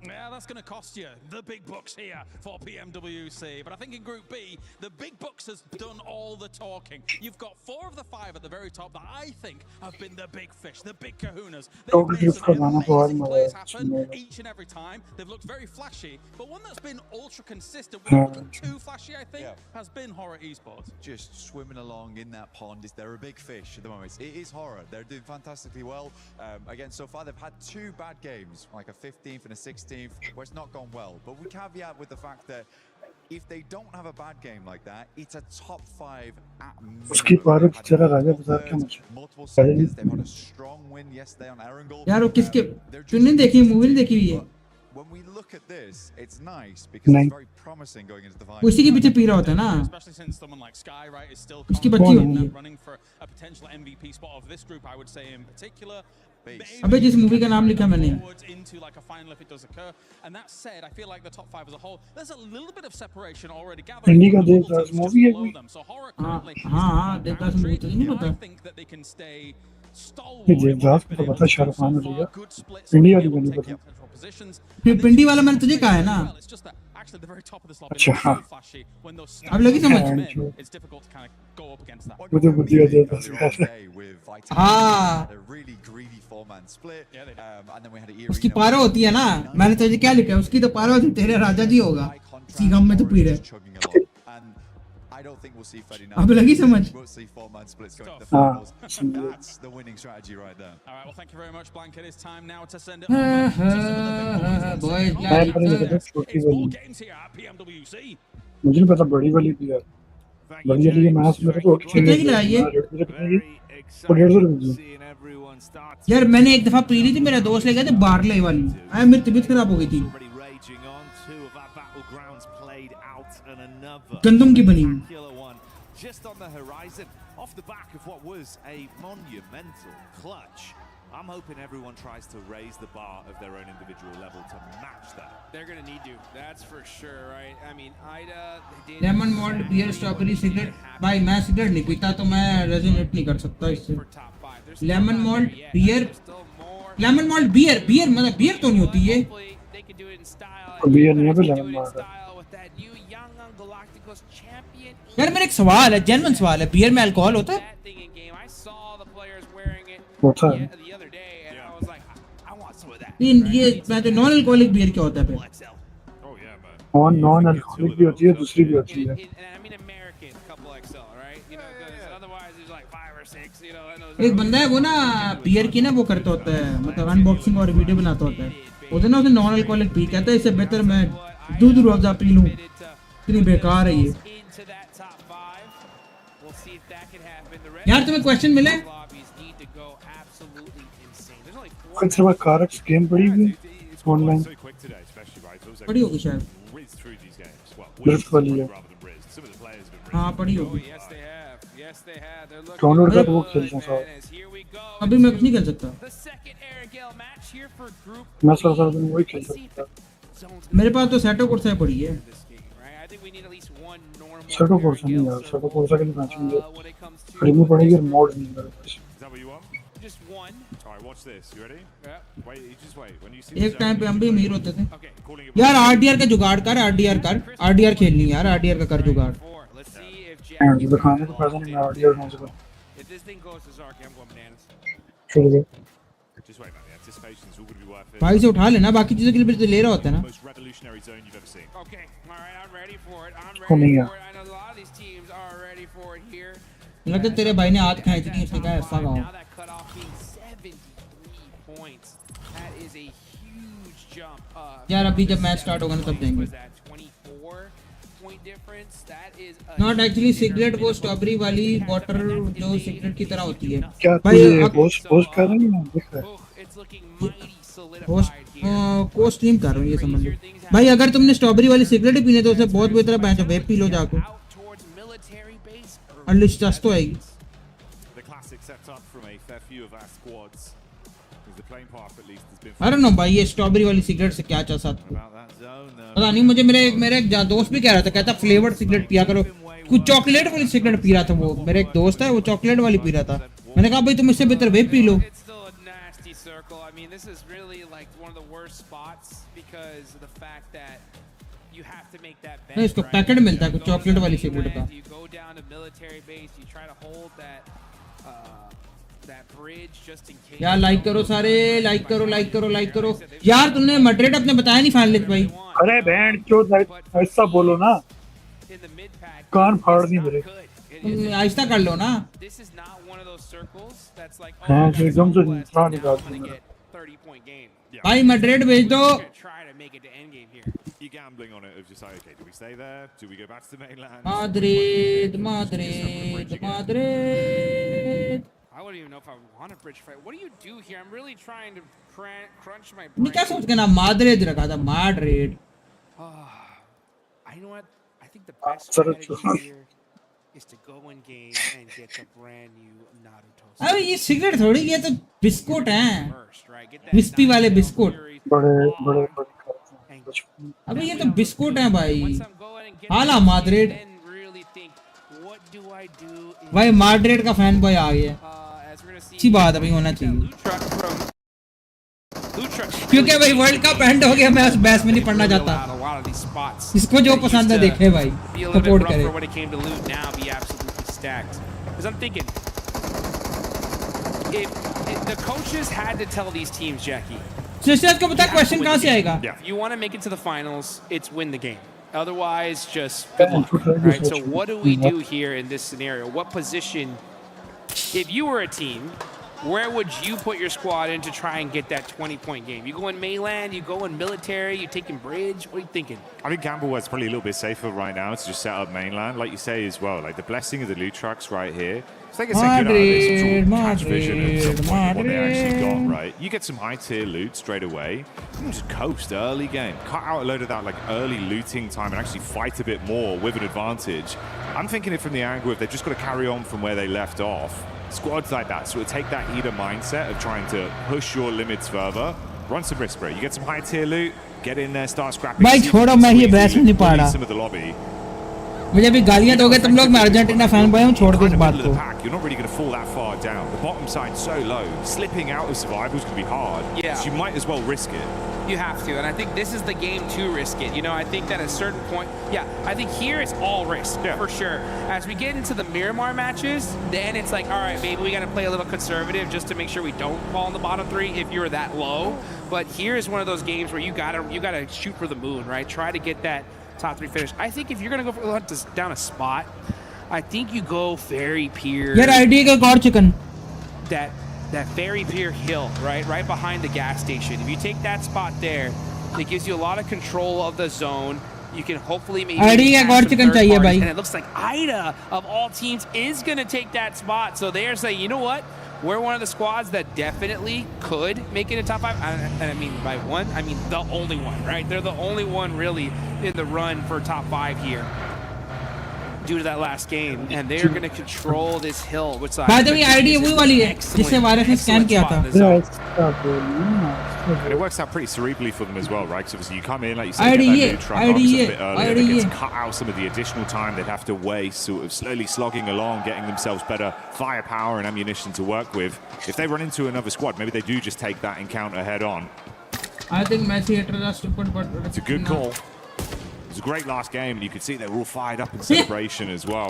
Yeah, that's going to cost you the big bucks here for PMWC. But I think in Group B, the big bucks has done all the talking. You've got 4 of the 5 at the very top that I think have been the big fish, the big kahunas. They've made some amazing plays happen each and every time. They've looked very flashy, but one that's been ultra consistent, without looking too flashy, I think, has been Horror Esports. Just swimming along in that pond. They're a big fish at the moment. It is Horror. They're doing fantastically well. Again, so far they've had 2 bad games, like a 15th and a 16th. Where it's not gone well, but we caveat with the fact that if they don't have a bad game like that, it's a top 5 at multiple seconds. They've had a strong win yesterday on Erangel. यार वो किसके तूने देखी movie नहीं देखी हुई है? When we look at this, it's nice because it's very promising going into the final. उसी के पीछे पी रहा होता है ना? Especially since someone like Sky, right, is still उसकी बच्ची होती है. running for a potential MVP spot of this group, I would say in particular. अबे जिस मूवी का नाम लिखा मैंने. Into like a final if it does occur. And that said, I feel like the top 5 as a whole, there's a little bit of separation already gathered. So Horror currently हाँ Devdas movie तो नहीं पता. I think that they can stay stalwart. Good splits. पिंडी वाला मैंने तुझे कहा है ना. Actually, the very top of this lobby is so flashy. When those अब लगी समझ. It's difficult to kind of go up against that. हाँ. A really greedy 4-man split. And then we had a उसकी पारा होती है ना. मैंने तुझे क्या लिखा है? उसकी तो पारा होती है. तेरे राजा जी होगा. इसी गम में तो पी रहे. I don't think we'll see 39. अब लगी समझ? We'll see 4-man splits going to the finals. That's the winning strategy right there. All right, well, thank you very much, Blanket. It's time now to send it boys, It's more games here at PMWC. मुझे नहीं पता बड़ी वाली भी है बड़ी वाली के मैच मेरे को कितने की लगाई है? 150 यार मैंने एक दफा पी ली थी, मेरा दोस्त ले गया था बारले वाली, मेरी तबीयत खराब हो गई थी, गंदम की बनी। Just on the horizon, off the back of what was a monumental clutch. I'm hoping everyone tries to raise the bar of their own individual level to match that. They're gonna need to. That's for sure, right? I mean, Ida, lemon malt beer strawberry cigarette, भाई मैं cigarette नहीं पीता तो मैं resonate नहीं कर सकता इससे। लेमन मॉल्ट बियर मतलब बियर तो नहीं होती ये, बियर नहीं है पे लेमन मॉल्ट। यार मेरा एक सवाल है, जेन्युइन सवाल है, बियर में अल्कोहल होता है? होता है। ये मैं तो नॉन अल्कोहलिक बियर क्या होता है फिर? और नॉन अल्कोहलिक भी होती है, दूसरी भी होती है। एक बंदा है वो ना बियर की ना वो करता होता है, मतलब अनबॉक्सिंग और वीडियो बनाता होता है, उधर ना उसे नॉन अल्कोहलिक पी कहता है, इससे बेहतर मैं दूध रूह पी लूं, इतनी बेकार है ये। यार तुम्हें क्वेश्चन मिले? कुछ समय कारक्स गेम पड़ी हुई ऑनलाइन पड़ी होगी शायद, ड्रिफ्ट वाली है। हाँ पड़ी होगी। डाउनलोड कर वो खेलते हैं साथ। अभी मैं कुछ नहीं खेल सकता, मैं सारा दिन वही खेल सकता। मेरे पास तो सेटो कोर्सा पड़ी है। सेटो कोर्सा नहीं यार, सेटो कोर्सा के लिए मैच मुझे खरीदनी पड़ेगी और मोड नहीं मेरे पास। एक टाइम पे हम भी अमीर होते थे यार। आरडीआर का जुगाड़ कर, आरडीआर खेलनी यार, आरडीआर का कर जुगाड़। दिखाने को पैसा नहीं, मैं आरडीआर कौन से कर चल गए भाई से उठा लेना, बाकी चीजों के लिए भी तो ले रहा होता है ना। को नहीं है लगता है तेरे भाई ने हाथ खाई थी, उसने कहा ऐसा गाओ। यार अभी जब मैच स्टार्ट होगा ना तब देंगे। नॉट एक्चुअली सिगरेट, वो स्ट्रॉबेरी वाली वाटर जो सिगरेट की तरह होती है। क्या भाई पोस्ट कर रहे हैं? दिख रहा है को स्ट्रीम कर रहा हूँ ये समझ लो भाई। अगर तुमने स्ट्रॉबेरी वाली सिगरेट ही पीने तो उसे बहुत बेहतर है, जो वेप पी लो जाको, एटलीस्ट जस्ट तो आएगी। I don't know भाई, ये स्ट्रॉबेरी वाली सिगरेट से क्या चाहता पता नहीं मुझे। मेरे एक दोस्त भी कह रहा था, कहता फ्लेवर्ड सिगरेट पिया करो, कुछ चॉकलेट वाली सिगरेट पी रहा था वो। मेरा एक दोस्त है वो चॉकलेट वाली पी रहा था, मैंने कहा भाई तुम इससे बेहतर वेप पी लो। नहीं इसको पैकेट मिलता है कुछ चॉकलेट वाली सिगरेट का। यार लाइक करो सारे, लाइक करो यार। तुमने मॉडरेट अपने बताया नहीं फाइनलिस्ट भाई। अरे बहन क्यों ऐसा बोलो ना, कान फाड़ दी मेरे। आहिस्ता कर लो ना। हाँ एकदम से निकाल दूंगा भाई मॉडरेट भेज दो। Madrid. I wouldn't even know if I want a bridge fight. What do you do here? I'm really trying to crunch my brain. क्या सोच के ना Madrid रखा था, Madrid. I know what? I think the best strategy here is to go in game and get the brand new Naruto. अबे ये cigarette थोड़ी, ये तो बिस्कुट हैं, विस्पी वाले बिस्कुट। बड़े अबे ये तो बिस्कुट हैं भाई। हाला Madrid भाई, Madrid का फैन बॉय आ गया। अच्छी बात है भाई, होना चाहिए क्योंकि भाई वर्ल्ड कप एंड हो गया, मैं उस बैस में नहीं पढ़ना चाहता। इसको जो पसंद है देखे भाई, सपोर्ट करे। The coaches had to tell these teams, Jackie. Sisters को पता क्वेश्चन कहाँ से आएगा? If you want to make it to the finals, it's win the game. Otherwise, just good luck, right? So what do we do here in this scenario? What position, if you were a team, where would you put your squad in to try and get that 20-point game? You go in mainland, you go in military, you taking bridge? What are you thinking? I think Gambleware's probably a little bit safer right now to just set up mainland, like you say as well. Like the blessing of the loot trucks right here. So they get some good out of this, some sort of catch vision at some point of what they actually got, right? You get some high tier loot straight away. You can just coast early game. Cut out a load of that like early looting time and actually fight a bit more with an advantage. I'm thinking it from the angle if they've just got to carry on from where they left off. Squads like that, so take that Eda mindset of trying to push your limits further. Run some risk, bro. You get some high tier loot, get in there, start scrapping. भाई छोड़ो, मैं ये बहस में नहीं पा रहा। Some of the lobby. मुझे भी गालियां दोगे तुम लोग, मैं अर्जेंटीना फैन बॉय हूं, छोड़ दो इस बात को। You're not really going to fall that far down. The bottom side's so low. Slipping out of survival is going to be hard. Yeah. So you might as well risk it. You have to, and I think this is the game to risk it. You know, I think that at a certain point, I think here it's all risk, for sure. As we get into the Miramar matches, then it's like, all right, maybe we got to play a little conservative just to make sure we don't fall in the bottom three if you're that low. But here is one of those games where you gotta shoot for the moon, right? Try to get that top three finish. I think if you're gonna go for down a spot, I think you go Ferry Pier. यार ID का God chicken. That Ferry Pier hill, right behind the gas station. If you take that spot there, it gives you a lot of control of the zone. You can hopefully maybe ID का God chicken चाहिए भाई. And it looks like Ida of all teams is going to take that spot. So they are saying, you know what? We're one of the squads that definitely could make it in top 5. And I mean by one, I mean the only one, right? They're the only one really in the run for top 5 here. Due to that last game, and they're going to control this hill, which by the way, ID वही वाली है जिससे virus ने scan किया था. And it works out pretty cerebrally for them as well, right? So obviously you come in, like you say, IDE, get that loot truck off a bit earlier, IDE. they get to cut out some of the additional time they'd have to waste, sort of slowly slogging along, getting themselves better firepower and ammunition to work with. If they run into another squad, maybe they do just take that encounter head on. I think Messi haters are stupid, but it's a good call. It was a great last game, and you could see they were all fired up in celebration as well.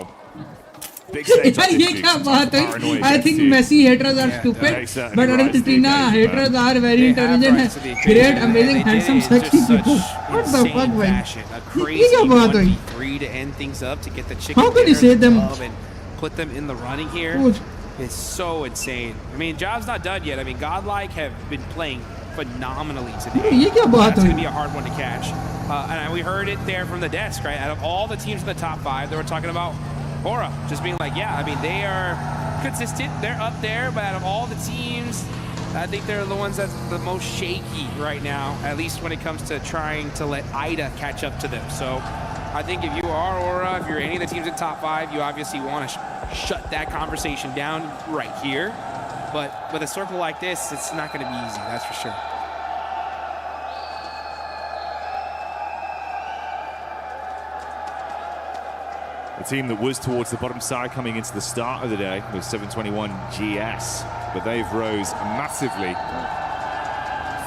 Big stage. ये क्या बात है? I think Messi haters are stupid, but Argentina haters are very intelligent, great, amazing, handsome, sexy people. What the fuck, man? ये क्या बात है? 3 to end things up to get the chicken. How can you say them? And put them in the running here. It's so insane. I mean, job's not done yet. I mean, Godlike have been playing phenomenally today. ये क्या बात That's है? going to be a hard one to catch. And we heard it there from the desk, right? Out of all the teams in the top 5, they were talking about Aura just being like, yeah, I mean, they are consistent. They're up there, but out of all the teams, I think they're the ones that's the most shaky right now, at least when it comes to trying to let Ida catch up to them. So I think if you are Aura, if you're any of the teams in top 5, you obviously want to shut that conversation down right here. But with a circle like this, it's not going to be easy, that's for sure. The team that was towards the bottom side coming into the start of the day was 721 GS, but they've rose massively,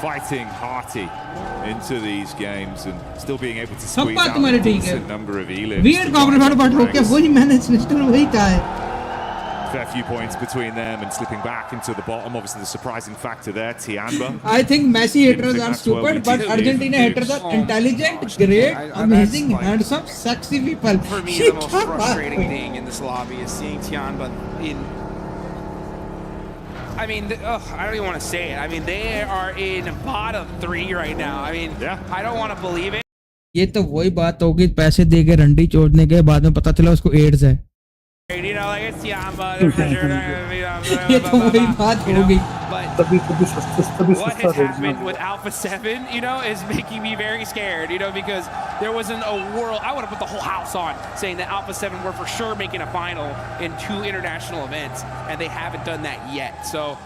fighting hearty into these games and still being able to squeeze out a decent number of elims. Weird compromise but okay वही मैंने mister वही कहा है. Fair few points between them and slipping back into the bottom. Obviously, the surprising factor there, Tianba. I think Messi haters are stupid, but Argentina haters are intelligent, great, amazing, handsome, sexy people. For me, the most frustrating thing in this lobby is seeing Tianba in. I mean, I don't even want to say it. I mean, they are in bottom 3 right now. I mean, I don't want to believe it. ये तो वही बात होगी, पैसे दे के रंडी चोदने के बाद में पता चला उसको एड्स है. You know, like it's Tianba. ये तो वही बात होगी. But what has happened with Alpha 7, you know, is making me very scared, you know, because there wasn't a world. I would have put the whole house on saying that Alpha 7 were for sure making a final in 2 international events, and they haven't done that yet. So,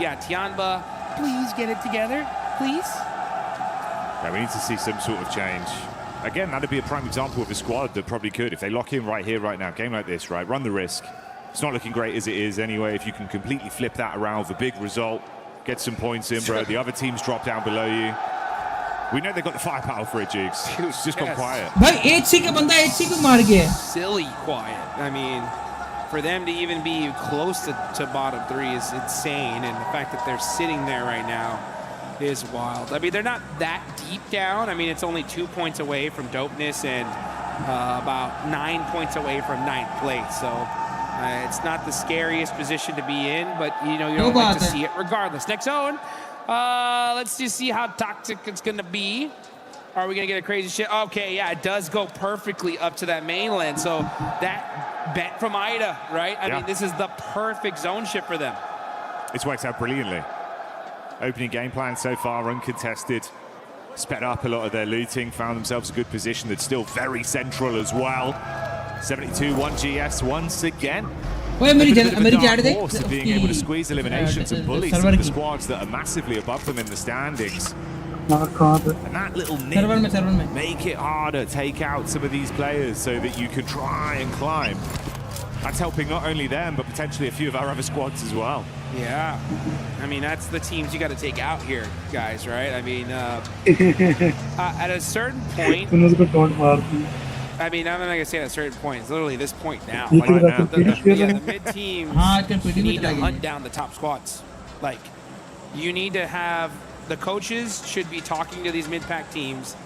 yeah, Tianba, please get it together, please. Yeah, we need to see some sort of change. Again, that'd be a prime example of a squad that probably could. If they lock in right here, right now, game like this, right, run the risk. It's not looking great as it is anyway. If you can completely flip that around with a big result, get some points in, bro. The other teams drop down below you. We know they've got the firepower for it, Jigs. It's just gone quiet. भाई HC का बंदा HC को मार गया. Silly quiet. I mean, for them to even be close to bottom 3 is insane. And the fact that they're sitting there right now, is wild. I mean, they're not that deep down. I mean, it's only 2 points away from dopeness and about 9 points away from 9th place. So it's not the scariest position to be in, but you know, you don't like to see it regardless. Next zone. Let's just see how toxic it's going to be. Are we going to get a crazy shit? Okay, yeah, it does go perfectly up to that mainland. So that bet from Ida, right? I mean, this is the perfect zone shift for them. It's worked out brilliantly. Opening game plan so far, uncontested. Sped up a lot of their looting, found themselves a good position that's still very central as well. 72, 1 GS once again. Horse of being able to squeeze eliminations and bully some of the squads that are massively above them in the standings. And that little nip, make it harder, take out some of these players so that you can try and climb. That's helping not only them, but potentially a few of our other squads as well. Yeah. I mean, that's the teams you got to take out here, guys, right? I mean, at a certain point... I mean, I'm not going to say at a certain point. It's literally this point now. Like, the mid-teams need to hunt down the top squads. Like, you need to have... The coaches should be talking to these mid-pack teams,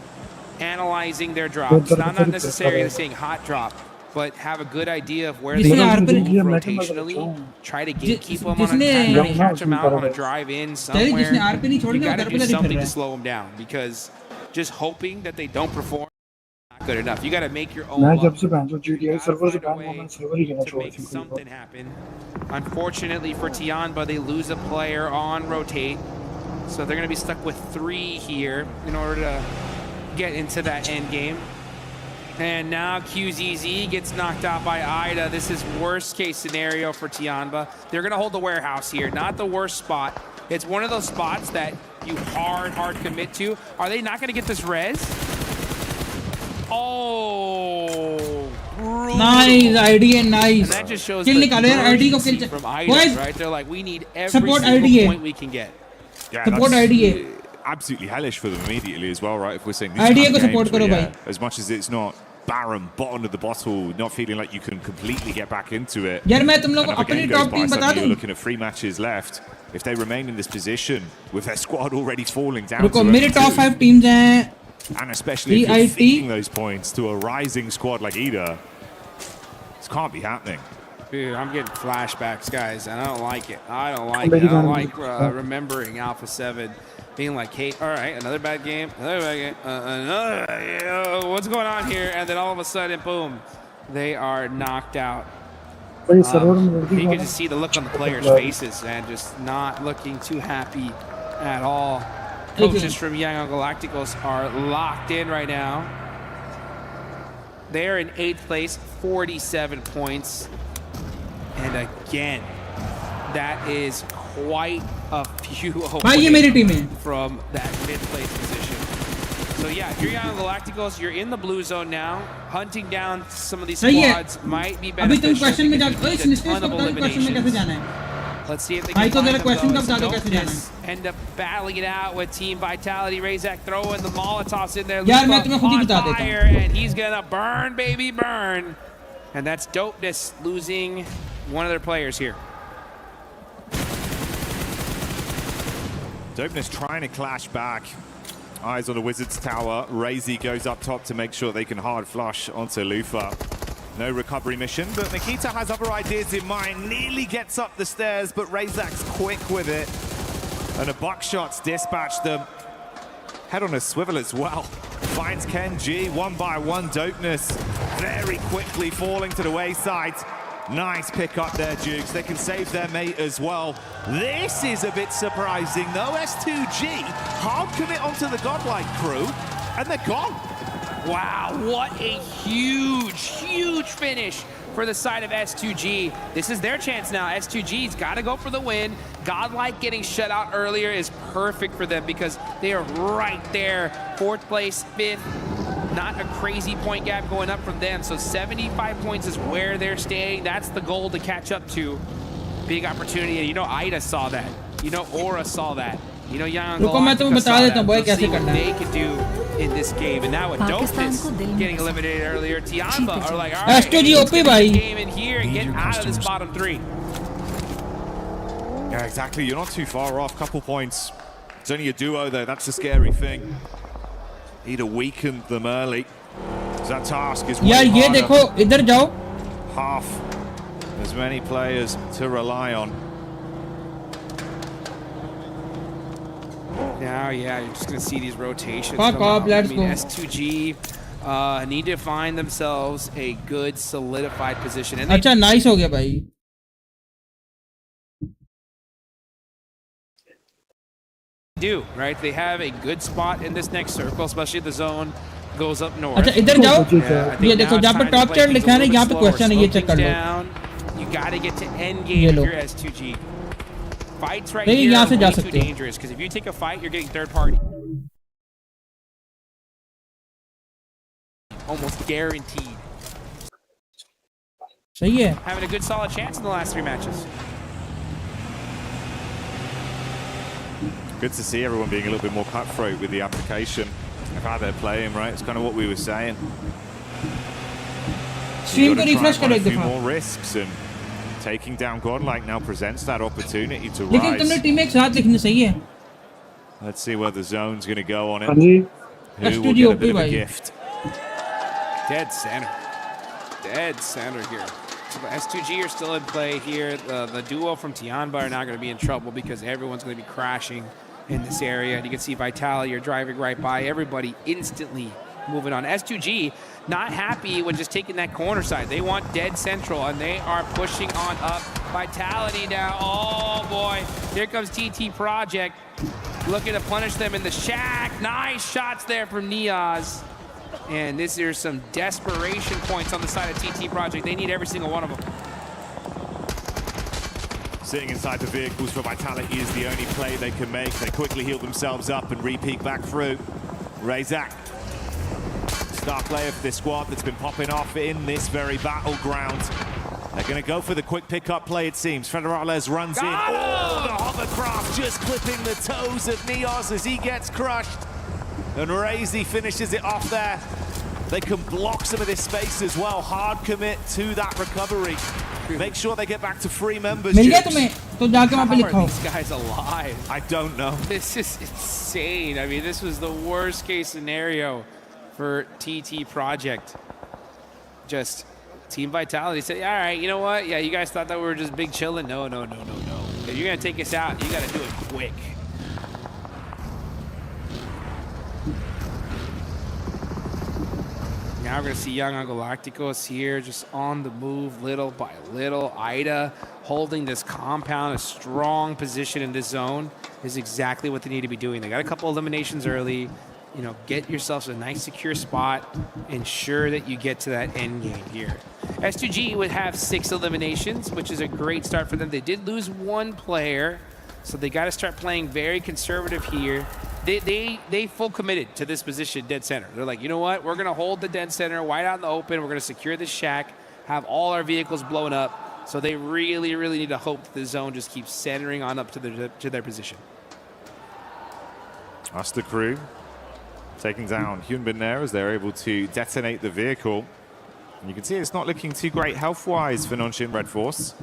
analyzing their drops. Not necessarily saying hot drop, but have a good idea of where they move rotationally. Try to gatekeep them on a catch them out on a drive-in somewhere. You got to do something to slow them down, because just hoping that they don't perform is not good enough. You got to make your own luck. To make something happen. Unfortunately for Tianba, they lose a player on rotate. So they're going to be stuck with 3 here in order to get into that end game. And now QZZ gets knocked out by Ida. This is worst case scenario for Tianba. They're going to hold the warehouse here. Not the worst spot. It's one of those spots that you hard commit to. Are they not going to get this res? Oh, brutal. Nice, ID and nice. And that just shows the urgency from Ida, right? They're like, we need every single point we can get. Yeah, support IDA. Absolutely hellish for them immediately as well, right? If we're saying this IDA ko support karo bhai. As much as it's not barren, bottom of the bottle, not feeling like you can completely get back into it. Yaar main tum logo ko apni top team bata dun. You're looking at 3 matches left. If they remain in this position with their squad already falling down to mere top 5 teams hain. And especially if you're feeding those points to a rising squad like Ida, this can't be happening. Dude, I'm getting flashbacks, guys, and I don't like it. I don't like remembering Alpha 7 being like, hey, all right, another bad game, what's going on here? And then all of a sudden, boom, they are knocked out. You can just see the look on the players' faces and just not looking too happy at all. Coaches from Young Galacticos are locked in right now. They're in 8th place, 47 points. And again, that is quite a few away from that mid-place position. So yeah, if you're Young Galacticos, you're in the blue zone now. Hunting down some of these squads might be beneficial. Let's see if they can find themselves. End up battling it out with Team Vitality. Razak throwing the Molotovs in there. On fire, and he's gonna burn, baby, burn. And that's Dopeness losing one of their players here. Dopeness trying to clash back. Eyes on the Wizards tower. Razy goes up top to make sure they can hard flush onto Lufa. No recovery mission, but Nikita has other ideas in mind. Nearly gets up the stairs, but Razak's quick with it. And a buckshot's dispatched them. Head on a swivel as well. Finds Ken G, 1 by 1. Dopeness very quickly falling to the wayside. Nice pick up there, Jukes. They can save their mate as well. This is a bit surprising, though. S2G hard commit onto the Godlike crew, and they're gone. Wow, what a huge finish for the side of S2G. This is their chance now. S2G's got to go for the win. Godlike getting shut out earlier is perfect for them because they are right there. 4th place, 5th. Not a crazy point gap going up from them. So 75 points is where they're staying. That's the goal to catch up to. Big opportunity. And you know Ida saw that. You know Aura saw that. You know Young Galactica saw that. Let's see what they can do in this game. And now with Dopeness getting eliminated earlier, Tianba are like, all right, game in here and get out of this bottom 3. Yeah, exactly. You're not too far off. Couple points It's only a duo though, that's the scary thing. He'd have weakened them early. That task is यार ये देखो इधर जाओ. Half as many players to rely on. Now, yeah, you're just going to see these rotations. Fuck off, let's go. S2G need to find themselves a good solidified position. And अच्छा nice हो गया भाई. Do right? They have a good spot in this next circle, especially if the zone goes up north. अच्छा इधर जाओ. ये देखो जहाँ पे top tier लिखा है ना यहाँ पे question है ये check कर लो. You got to get to end game if you're S2G. Fights right नहीं here यहाँ are से जा way too सकते हो. dangerous because if you take a fight, you're getting third party. Almost guaranteed. सही है. Having a good solid chance in the last 3 matches. Good to see everyone being a little bit more cutthroat with the application of how they're playing, right? It's kind of what we were saying. Stream को refresh करो एक A few दफा. more risks and taking down Godlike now presents that opportunity to लेकिन rise. तुमने team एक साथ लिखनी सही है. Let's see where the zone's going to go on it. Let's Who do will the get a OP bit of a भाई. gift? Dead center. Dead center here. So the S2G are still in play here. The duo from Tianba are not going to be in trouble because everyone's going to be crashing in this area. And you can see Vitality are driving right by everybody instantly moving on. S2G not happy with just taking that corner side. They want dead central and they are pushing on up. Vitality now. Oh boy. Here comes TT Project looking to punish them in the shack. Nice shots there from Niaz. And there's some desperation points on the side of TT Project. They need every single one of them. Sitting inside the vehicles for Vitality is the only play they can make. They quickly heal themselves up and re-peek back through. Razak, star player for this squad that's been popping off in this very battleground. They're going to go for the quick pickup play, it seems. Federales runs in. Oh, the hovercraft just clipping the toes of Niaz as he gets crushed. And Razy finishes it off there. They can block some of this space as well. Hard commit to that recovery. Make sure they get back to 3 members. मिल गया तुम्हें तो जाके वहाँ पे How लिखाओ. are these guys alive? I don't know. This is insane. I mean, this was the worst case scenario for TT Project. Just Team Vitality said, all right, you know what? Yeah, you guys thought that we were just big chilling. No. If you're going to take us out, you got to do it quick. Now we're going to see Young Galacticos here just on the move little by little. Ida holding this compound, a strong position in this zone is exactly what they need to be doing. They got a couple eliminations early. You know, get yourselves a nice secure spot. Ensure that you get to that end game here. S2G would have 6 eliminations, which is a great start for them. They did lose 1 player, so they got to start playing very conservative here. They full committed to this position, dead center. They're like, you know what? We're going to hold the dead center, wide out in the open. We're going to secure this shack, have all our vehicles blown up. So they really, really need to hope that the zone just keeps centering on up to their position. That's the crew taking down Hyunbin there as they're able to detonate the vehicle. And you can see it's not looking too great health-wise for Nonshin Red Force.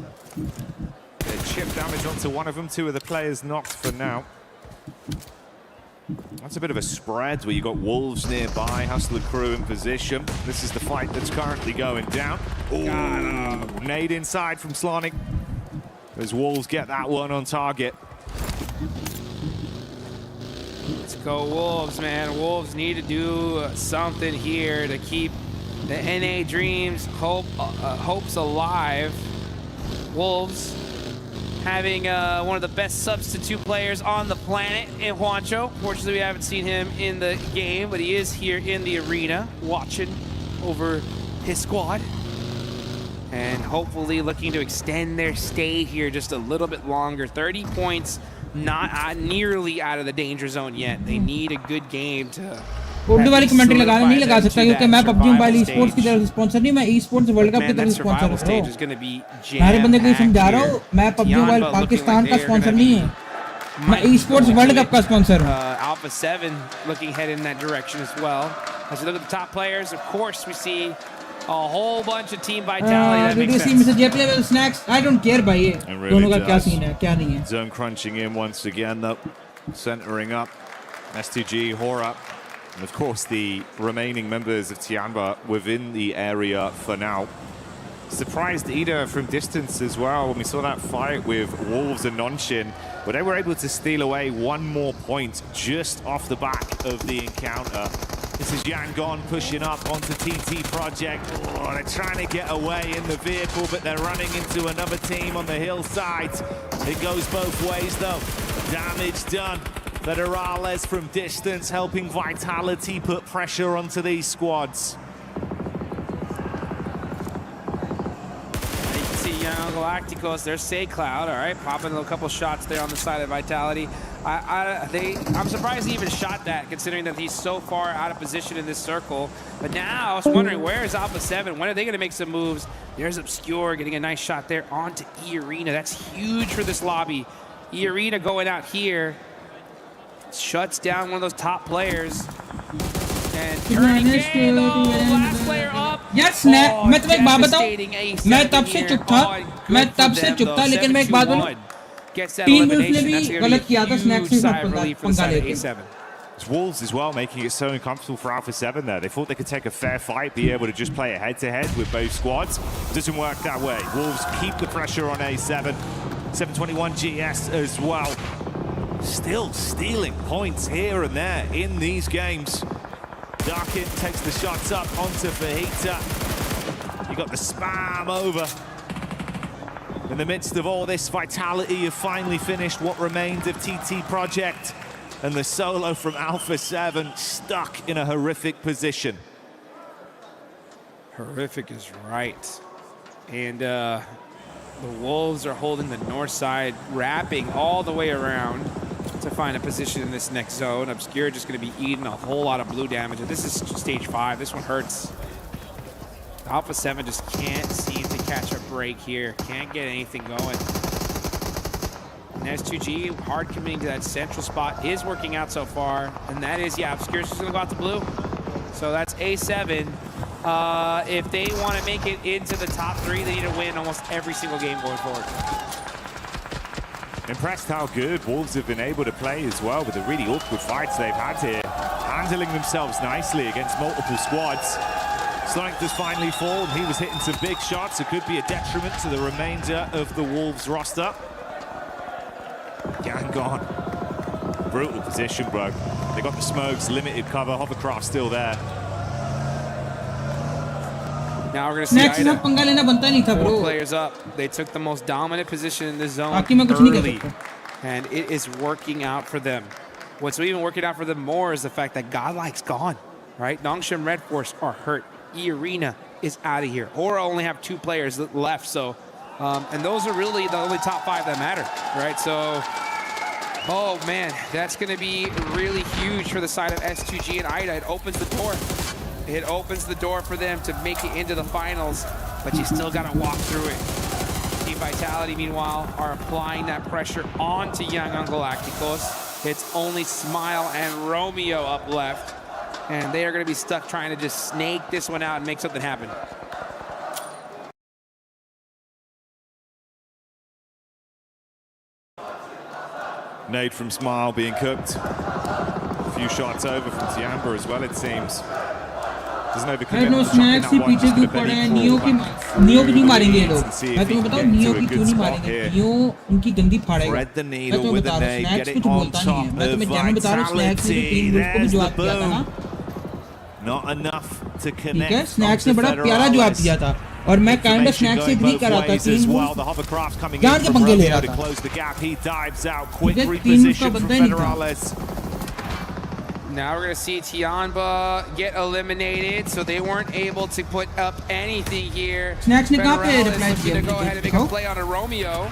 Chip damage onto one of them, 2 of the players knocked for now. That's a bit of a spread where you got Wolves nearby, Hustler crew in position. This is the fight that's currently going down. Ooh, nade inside from Slanik. As Wolves get that one on target. Let's go Wolves, man. Wolves need to do something here to keep the NA dreams, hopes alive. Wolves having one of the best substitute players on the planet in Juancho. Fortunately, we haven't seen him in the game, but he is here in the arena watching over his squad. And hopefully looking to extend their stay here just a little bit longer. 30 points, not nearly out of the danger zone yet. They need a good game to Urdu वाली commentary लगाना नहीं लगा सकता क्योंकि मैं PUBG mobile esports की तरफ से स्पॉन्सर नहीं, मैं ई-स्पोर्ट्स वर्ल्ड कप की तरफ से स्पॉन्सर हूं। हर बंदे को समझा रहा हूं, मैं PUBG मोबाइल पाकिस्तान का स्पॉन्सर नहीं है, मैं ई-स्पोर्ट्स वर्ल्ड कप का स्पॉन्सर हूं। Alpha 7 looking ahead in that direction as well. As we look at the top players, of course we see a whole bunch of team vitality. That Did you makes see sense. Mr. J play with snacks? I don't care भाई ये दोनों का क्या scene है क्या नहीं है। Zone crunching in once again though. centering up S2G, Hora, and of course the remaining members of Tianba within the area for now. Surprised Ida from distance as well when we saw that fight with Wolves and Nonshin, but they were able to steal away one more point just off the back of the encounter. This is Yangon pushing up onto TT Project. Oh, they're trying to get away in the vehicle, but they're running into another team on the hillside. It goes both ways though. Damage done. Federales from distance helping Vitality put pressure onto these squads. Galacticos, there's Say Cloud, all right, popping a couple shots there on the side of Vitality. I'm surprised he even shot that, considering that he's so far out of position in this circle. But now I was wondering, where is Alpha 7? When are they going to make some moves? There's Obscure getting a nice shot there onto E-Arena. That's huge for this lobby. E-Arena going out here shuts down one of those top players. And turning game, last player up. Yes, मैं तुम्हें एक बात बताऊं, मैं तब से चुप था, लेकिन मैं एक बात बोलूं, टीम ने भी गलत किया था, स्नैक्स ने पंगा लेके. Wolves as well making it so uncomfortable for Alpha 7 there. They thought they could take a fair fight, be able to just play a head-to-head with both squads. Doesn't work that way. Wolves keep the pressure on A7. 721 GS as well. Still stealing points here and there in these games. Darkin takes the shots up onto Fajita. You got the spam over. In the midst of all this, Vitality have finally finished what remained of TT Project. And the solo from Alpha 7 stuck in a horrific position. Horrific is right. And the Wolves are holding the north side, wrapping all the way around to find a position in this next zone. Obscure just going to be eating a whole lot of blue damage. And this is stage 5. This one hurts. Alpha 7 just can't seem to catch a break here. Can't get anything going. And S2G, hard committing to that central spot, is working out so far. And that is, yeah, Obscure's just going to go out to blue. So that's A7. If they want to make it into the top 3, they need to win almost every single game going forward. Impressed how good Wolves have been able to play as well with the really awkward fights they've had here. Handling themselves nicely against multiple squads. Sonic does finally fall, and he was hitting some big shots. It could be a detriment to the remainder of the Wolves roster. Gang gone. Brutal position, bro. They got the smokes, limited cover, hovercraft still there. Now we're going to see Ida. 4 players up. They took the most dominant position in the zone early, and it is working out for them. What's even working out for them more is the fact that Godlike's gone, right? Nongshim Red Force are hurt. E-Arena is out of here. Or only have 2 players left, so and those are really the only top 5 that matter, right? So, oh man, that's going to be really huge for the side of S2G and Ida. It opens the door. It opens the door for them to make it into the finals, but you still got to walk through it. Team Vitality, meanwhile, are applying that pressure onto Young Galacticos. It's only Smile and Romeo up left, and they are going to be stuck trying to just snake this one out and make something happen. Nade from Smile being cooked. A few shots over from Tiamba as well, it seems. Doesn't overcommit. No Snax से पीछे क्यों पड़े हैं? Neo की नहीं मारेंगे ये लोग. मैं तुम्हें बताऊं नियो की क्यों नहीं मारेंगे? नियो उनकी गंदी फाड़ेगा. मैं तुम्हें बता रहा हूं स्नैक्स कुछ बोलता नहीं है. मैं तुम्हें जैन बता रहा हूं स्नैक्स ने टीम ग्रुप को भी जवाब दिया था ना. Not enough to ठीक connect. है, स्नैक्स ने बड़ा प्यारा जवाब दिया था और मैं काइंड ऑफ स्नैक्स से एग्री कर रहा था. जान के पंगे ले रहा था. टीम का बंदा नहीं था. Now we're going to see Tianba get eliminated, so they weren't able to put up anything here. Snacks ne kahan pe reply kiya? Going to go ahead and make a play on a Romeo.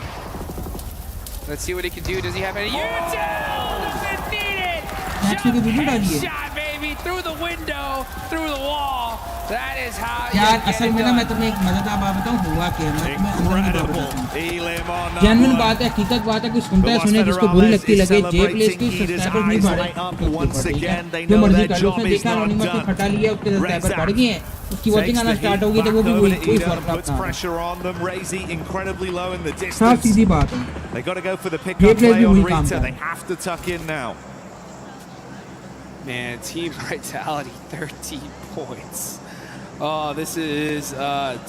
Let's see what he can do. Does he have any? U-turn! Needed! Shot, baby! Through the window, through the wall. That is how you यार असल में ना मैं तुम्हें एक मजेदार बात बताऊं हुआ क्या है. मैं तुम्हें अंदर की बात बताता हूं. जेन्युइन बात है, हकीकत बात है. कोई सुनता है सुने जिसको बुरी लगती लगे. जे प्लेस की सब्सक्राइबर नहीं बढ़े. जो मर्जी कर लो. उसने देखा एनोनिमस को हटा लिया, उसके सब्सक्राइबर बढ़ गए हैं. उसकी वॉचिंग आना स्टार्ट होगी तो वो भी कोई फर्क ना पड़ता। Pressure on them. Razy incredibly low in the distance. साफ सीधी बात है। They got to go for the pick-up play on Rita. They have to tuck in now. Man, team vitality, 13 points. Oh, this is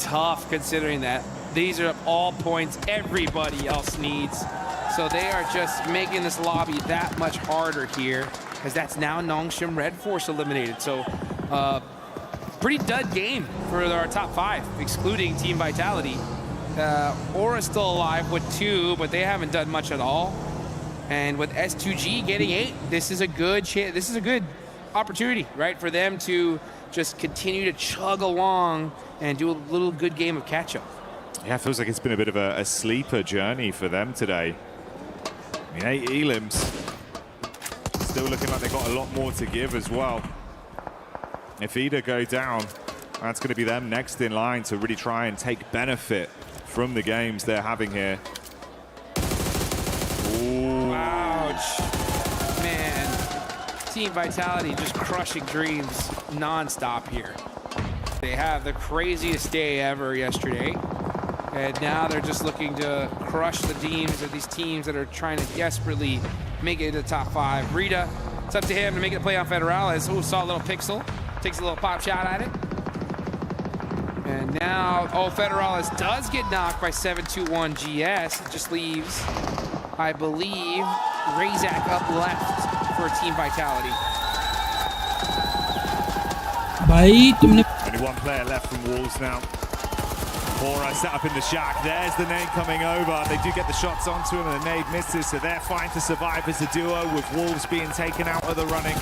tough considering that these are all points everybody else needs. So they are just making this lobby that much harder here, as that's now Nongshim Red Force eliminated. So pretty dud game for our top 5, excluding team vitality. Aura's still alive with 2, but they haven't done much at all. And with S2G getting 8, this is a good opportunity, right, for them to just continue to chug along and do a little good game of catch-up. Yeah, it feels like it's been a bit of a sleeper journey for them today. I mean, 8 elims. Still looking like they've got a lot more to give as well. If Ida go down, that's going to be them next in line to really try and take benefit from the games they're having here. Ooh. Ouch. Man. Team Vitality just crushing dreams non-stop here. They have the craziest day ever yesterday. And now they're just looking to crush the teams of these teams that are trying to desperately make it to the top 5. Rita, it's up to him to make it play on Federales. Ooh, saw a little pixel. Takes a little pop shot at it. And now, Federales does get knocked by 721 GS. It just leaves, I believe, Razak up left for Team Vitality. भाई तुमने Only one player left from Wolves now. Aura set up in the shack. There's the nade coming over. They do get the shots onto him and the nade misses, so they're fine to survive as a duo with Wolves being taken out of the running.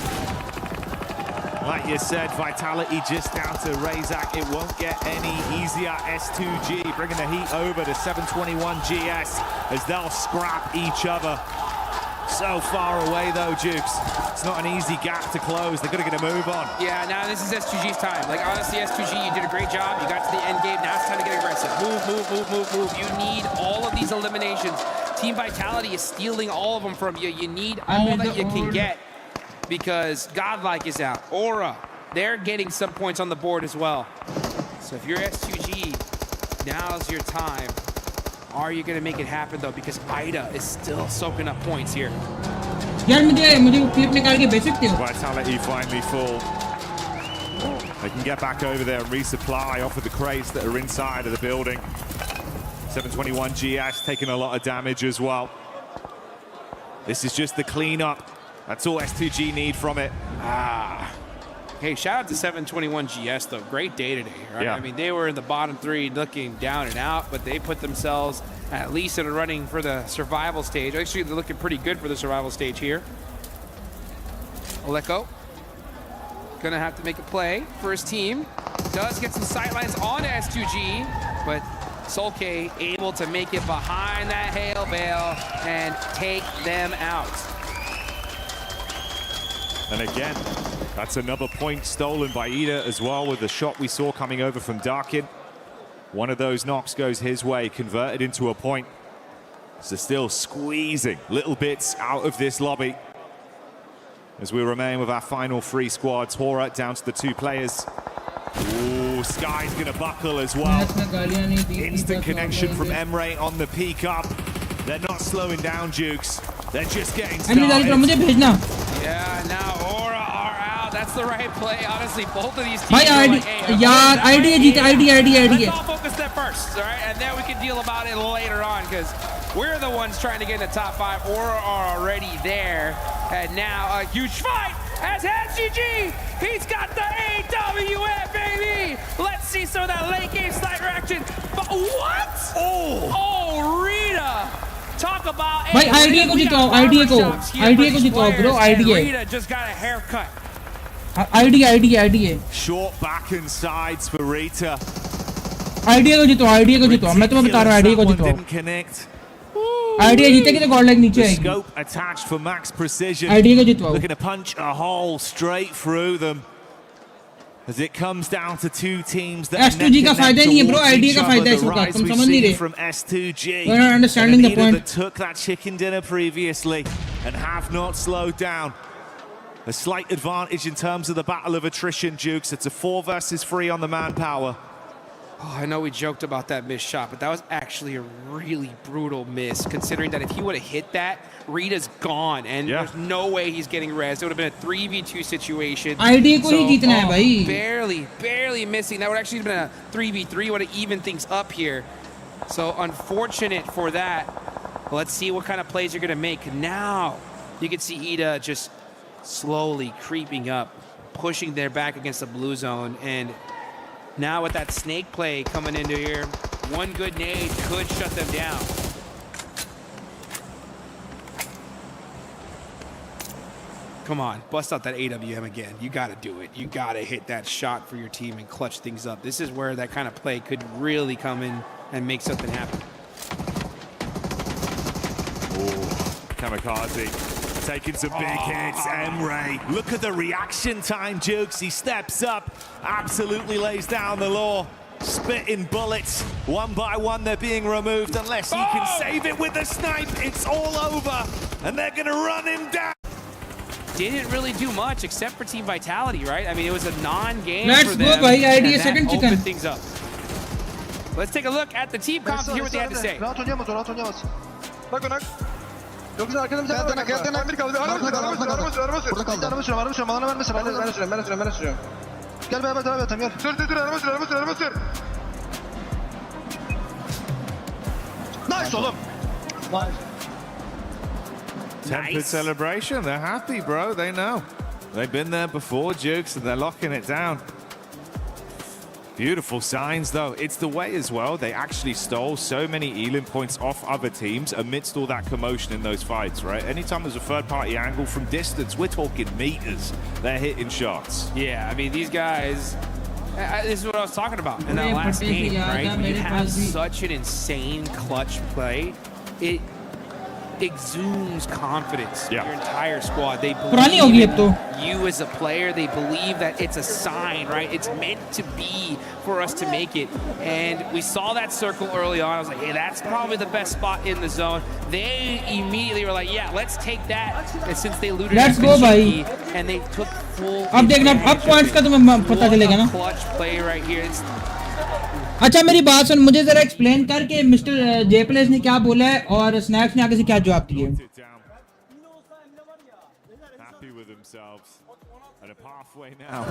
Like you said, Vitality just down to Razak. It won't get any easier. S2G bringing the heat over to 721 GS as they'll scrap each other. So far away though, Jukes. It's not an easy gap to close. They've got to get a move on. Yeah, now this is S2G's time. Like, honestly, S2G, you did a great job. You got to the end game. Now it's time to get aggressive. Move. You need all of these eliminations. Team Vitality is stealing all of them from you. You need all that you can get because Godlike is out. Aura, they're getting some points on the board as well. So if you're S2G, now's your time. Are you going to make it happen though? Because Ida is still soaking up points here. यार मुझे clip निकाल के भेज सकते हो? Vitality finally full. They can get back over there and resupply off of the crates that are inside of the building. 721 GS taking a lot of damage as well. This is just the cleanup. That's all S2G need from it. Hey, shout out to 721 GS though. Great day today, right? Yeah. I mean, they were in the bottom 3 looking down and out, but they put themselves at least in a running for the survival stage. Actually, they're looking pretty good for the survival stage here. Oleko gonna have to make a play for his team. Does get some sightlines on S2G, but Solke able to make it behind that hail veil and take them out. And again, that's another point stolen by Ida as well with the shot we saw coming over from Darkin. One of those knocks goes his way, converted into a point. So still squeezing little bits out of this lobby. As we remain with our final 3 squads, Hora down to the 2 players. Ooh, Sky's gonna buckle as well. Instant connection from Emre on the peak up. They're not slowing down, Jukes. They're just getting started. Yeah, now Aura are out. That's the right play. Honestly, both of these teams भाई are like, hey, idea let's all focus there first, all right? And then we can deal about it later on because we're the ones trying to get in the top 5. Aura are already there. And now a huge fight as SGG. He's got the AWM, baby. Let's see some of that late game sniper action. But what? Oh, Rita. Talk about भाई Idea को जिताओ bro Idea Rita just got a haircut. Idea Short back and sides for Rita. Idea को जिताओ मैं तुम्हें बता रहा हूं आइडिया को जिताओ आइडिया जीतेगी तो गॉड लाइक नीचे आएगी Scope attached for max precision. Idea को जिताओ Looking to punch a hole straight through them. As it comes down to 2 teams that S2G का फायदा नहीं है ब्रो आइडिया का फायदा है इस वक्त तुम समझ नहीं रहे from S2G. You're not understanding the point. That took that chicken dinner previously and have not slowed down. a slight advantage in terms of the battle of attrition, Jukes. It's a 4 versus 3 on the manpower. Oh, I know we joked about that missed shot, but that was actually a really brutal miss, considering that if he would have hit that, Rita's gone, and there's no way he's getting res. It would have been a 3v2 situation. ID को ही जीतना है भाई. Barely missing. That would actually have been a 3v3, would have evened things up here. So unfortunate for that. Let's see what kind of plays you're going to make. Now you can see Ida just slowly creeping up, pushing their back against the blue zone, and now with that snake play coming into here, one good nade could shut them down. Come on, bust out that AWM again. You got to do it. You got to hit that shot for your team and clutch things up. This is where that kind of play could really come in and make something happen. Kamikaze taking some big hits. Emre, look at the reaction time, Jukes. He steps up, absolutely lays down the law. Spitting bullets. One by one, they're being removed. Unless he can save it with a snipe, it's all over. And they're going to run him down. Didn't really do much except for team vitality, right? I mean, it was a non-game Let's for go, them. bhai. And ID that second chicken. opened things up. Let's take a look at the team comp to hear what they had to say. Çok güzel arkadan bir tane var. Arkadan bir kaldı. Araba sürüyor. Araba sürüyor. Bana vermesin. Ben de sürüyorum. Gel beraber devam edelim gel. Sür. Araba sür. Nice oğlum. Tempered celebration. They're happy, bro. They know. They've been there before, Jukes, and they're locking it down. Beautiful signs, though. It's the way as well. They actually stole so many Elim points off other teams amidst all that commotion in those fights, right? Anytime there's a third-party angle from distance, we're talking meters. They're hitting shots. Yeah, I mean, these guys, this is what I was talking about in that last game, right? When you have such an insane clutch play, it exudes confidence in your entire squad. They believe in you as a player. They believe that it's a sign, right? It's meant to be for us to make it. And we saw that circle early on. I was like, hey, that's probably the best spot in the zone. They immediately were like, yeah, let's take that. And since they looted and they took full points का तुम्हें पता चलेगा ना. Clutch play right here. अच्छा मेरी बात सुन, मुझे जरा एक्सप्लेन कर कि मिस्टर जेप्लेस ने क्या बोला है और स्नैक्स ने आगे से क्या जवाब दिए. Happy with themselves. And a pathway now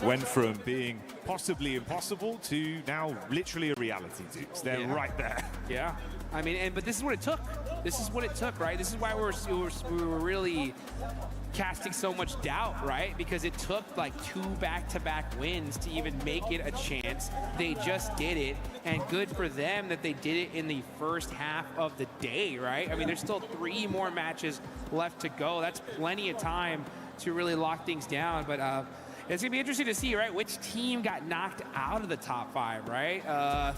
went from being possibly impossible to now literally a reality. They're right there. Yeah. I mean, but this is what it took. This is what it took, right? This is why we were really casting so much doubt, right? Because it took like 2 back-to-back wins to even make it a chance. They just did it, and good for them that they did it in the first half of the day, right? I mean, there's still 3 more matches left to go. That's plenty of time to really lock things down, but it's gonna be interesting to see, right, which team got knocked out of the top 5, right?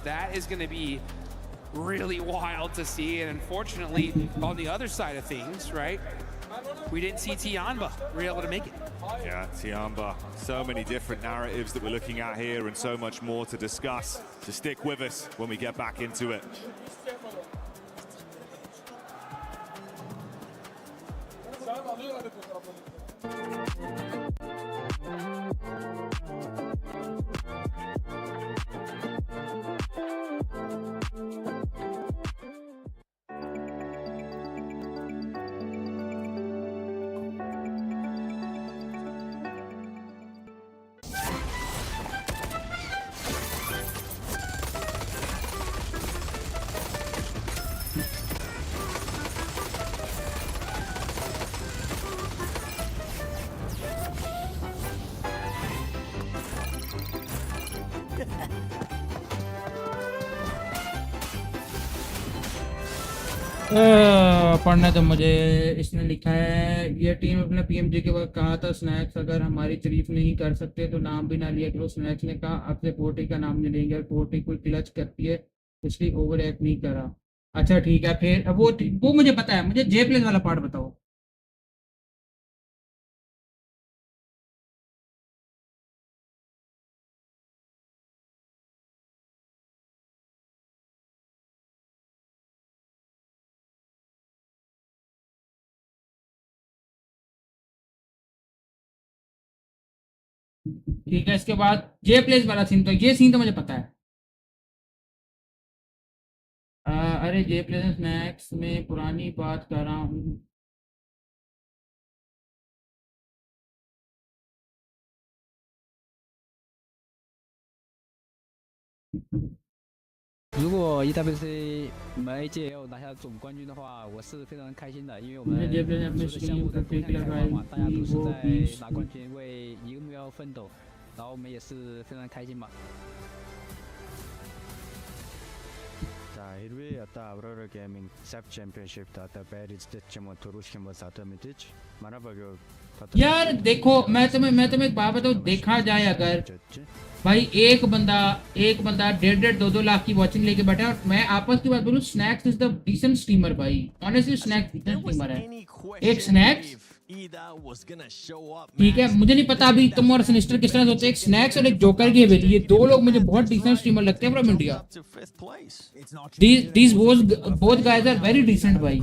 That is gonna be really wild to see, and unfortunately, on the other side of things, right, we didn't see Tianba be able to make it. Yeah, Tianba. So many different narratives that we're looking at here and so much more to discuss. So stick with us when we get back into it. पढ़ना तो मुझे इसने लिखा है, ये team अपने PMG के वक्त कहा था स्नैक्स अगर हमारी तारीफ नहीं कर सकते तो नाम भी ना लिया करो. स्नैक्स ने कहा अब से पोर्टी का नाम नहीं लेंगे, पोर्टी कोई क्लच करती है इसलिए ओवर एक्ट नहीं करा. अच्छा ठीक है, फिर वो मुझे पता है, मुझे जे प्लेस वाला पार्ट बताओ. ठीक है, इसके बाद जे प्लेस वाला सीन, तो ये सीन तो मुझे पता है। अरे जे प्लेस स्नैक्स में पुरानी बात कर रहा हूँ।如果一大杯是每一届有拿下总冠军的话，我是非常开心的，因为我们除了项目的公开开放嘛，大家都是在拿冠军为一个目标奋斗，然后我们也是非常开心嘛。 За хэрвээ одоо iAndroidGaming Sub Championship-д одоо байр эздэд ч юм уу төрүүлэх юм бол одоо мэдээж манай багийн यार देखो, मैं तुम्हें एक बात बताऊं, देखा जाए अगर भाई एक बंदा 1.5-2 लाख की वॉचिंग लेके बैठा है, और मैं आपस की बात बोलूं, Snax is the decent streamer भाई, ऑनेस्टली स्नैक्स डिसेंट स्ट्रीमर है। एक स्नैक्स ठीक है, मुझे नहीं पता अभी तुम और सिनिस्टर किस तरह सोचते हैं, एक स्नैक्स और एक जोकर की हवेली, ये दो लोग मुझे बहुत डिसेंट स्ट्रीमर लगते हैं from India. These both guys are very decent भाई।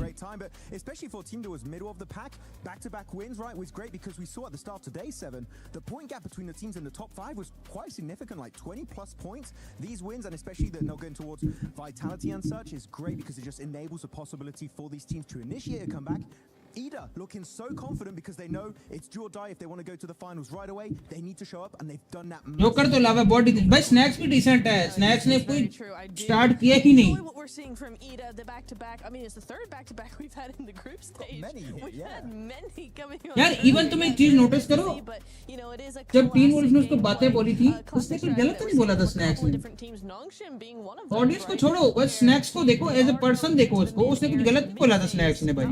Especially for a team that was middle of the pack, back-to-back wins, right, was great because we saw at the start of day 7, the point gap between the teams in the top 5 was quite significant, like 20 plus points. These wins, and especially that not going towards vitality and such, is great because it just enables the possibility for these teams to initiate a comeback. Ida looking so confident because they know it's do or die if they want to go to the finals right away. They need to show up, and they've done that. Joker तो लावा बहुत भाई, snacks भी decent है, snacks ने कोई start किया ही नहीं। What we're seeing from Ida, the back-to-back, I mean, it's the third back-to-back we've had in the group stage. We've had many coming on. यार इवन तुम एक चीज नोटिस करो, जब टीम वोल्फ ने उसको बातें बोली थी, उसने कुछ गलत तो नहीं बोला था स्नैक्स ने। ऑडियंस को छोड़ो, बस स्नैक्स को देखो, एज अ पर्सन देखो उसको, उसने कुछ गलत नहीं बोला था स्नैक्स ने भाई।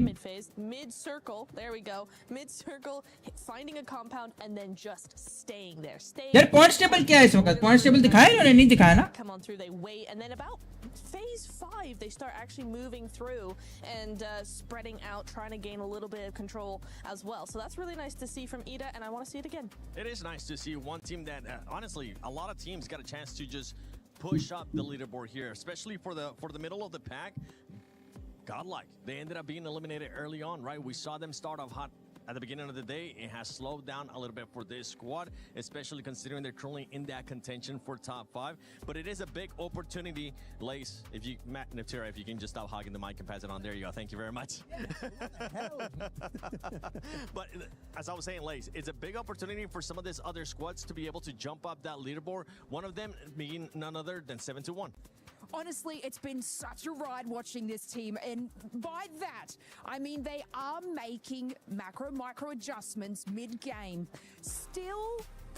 Mid-circle, there we go. Mid-circle, finding a compound and then just staying there. यार पॉइंट्स टेबल क्या है इस वक्त? पॉइंट्स टेबल दिखाया इन्होंने? नहीं दिखाया ना? Come on through, they wait, and then about phase 5, they start actually moving through and spreading out, trying to gain a little bit of control as well. So that's really nice to see from Ida, and I want to see it again. It is nice to see one team that, honestly, a lot of teams got a chance to just push up the leaderboard here, especially for the middle of the pack. Godlike. They ended up being eliminated early on, right? We saw them start off hot at the beginning of the day. It has slowed down a little bit for this squad, especially considering they're currently in that contention for top 5. But it is a big opportunity. Lace, if you, Matt Neftera, if you can just stop hogging the mic and pass it on. There you go. Thank you very much. But as I was saying, Lace, it's a big opportunity for some of these other squads to be able to jump up that leaderboard. One of them being none other than 721. Honestly, it's been such a ride watching this team, and by that, I mean they are making micro adjustments mid-game. Still,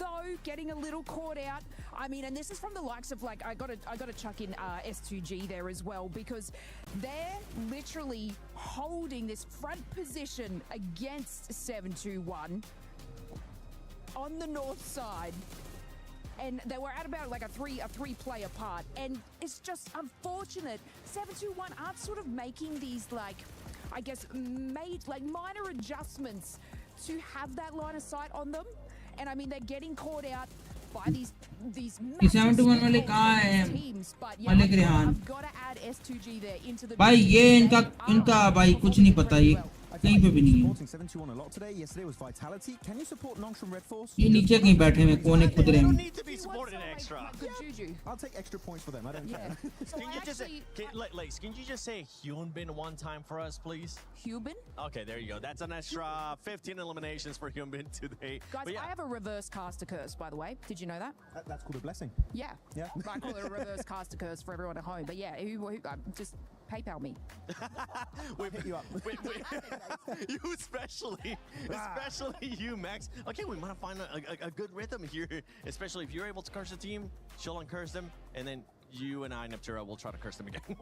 though, getting a little caught out. I mean, and this is from the likes of, like, I gotta chuck in S2G there as well, because they're literally holding this front position against 721 on the north side. And they were at about like a three player part, and it's just unfortunate 721 aren't sort of making these, like, I guess, minor adjustments to have that line of sight on them. And I mean, they're getting caught out by these 721 वाले कहाँ हैं? teams, but yeah, Malik Rehan. I've got to add S2G there into the भाई ये इनका भाई कुछ नहीं पता, ये कहीं पे भी नहीं है। 721 a lot today. Yesterday was Vitality. Can you support Nongs from Red Force? ये नीचे कहीं बैठे हैं, कोने खुद रहे हैं। need to be supported extra. I'll take extra points for them. I don't care. Can you just say, Lace, can you just say Hyunbin one time for us, please? Hyunbin? Okay, there you go. That's an extra 15 eliminations for Hyunbin today. Guys, But yeah. I have a reverse caster curse, by the way. Did you know that? That's called a blessing. Yeah. I call it a reverse caster curse for everyone at home. But yeah, who just PayPal me. Wait, hit you up. Wait. You especially you, Max. Okay, we might find a good rhythm here, especially if you're able to curse the team, she'll uncurse them, and then you and I, Neptera, will try to curse them again.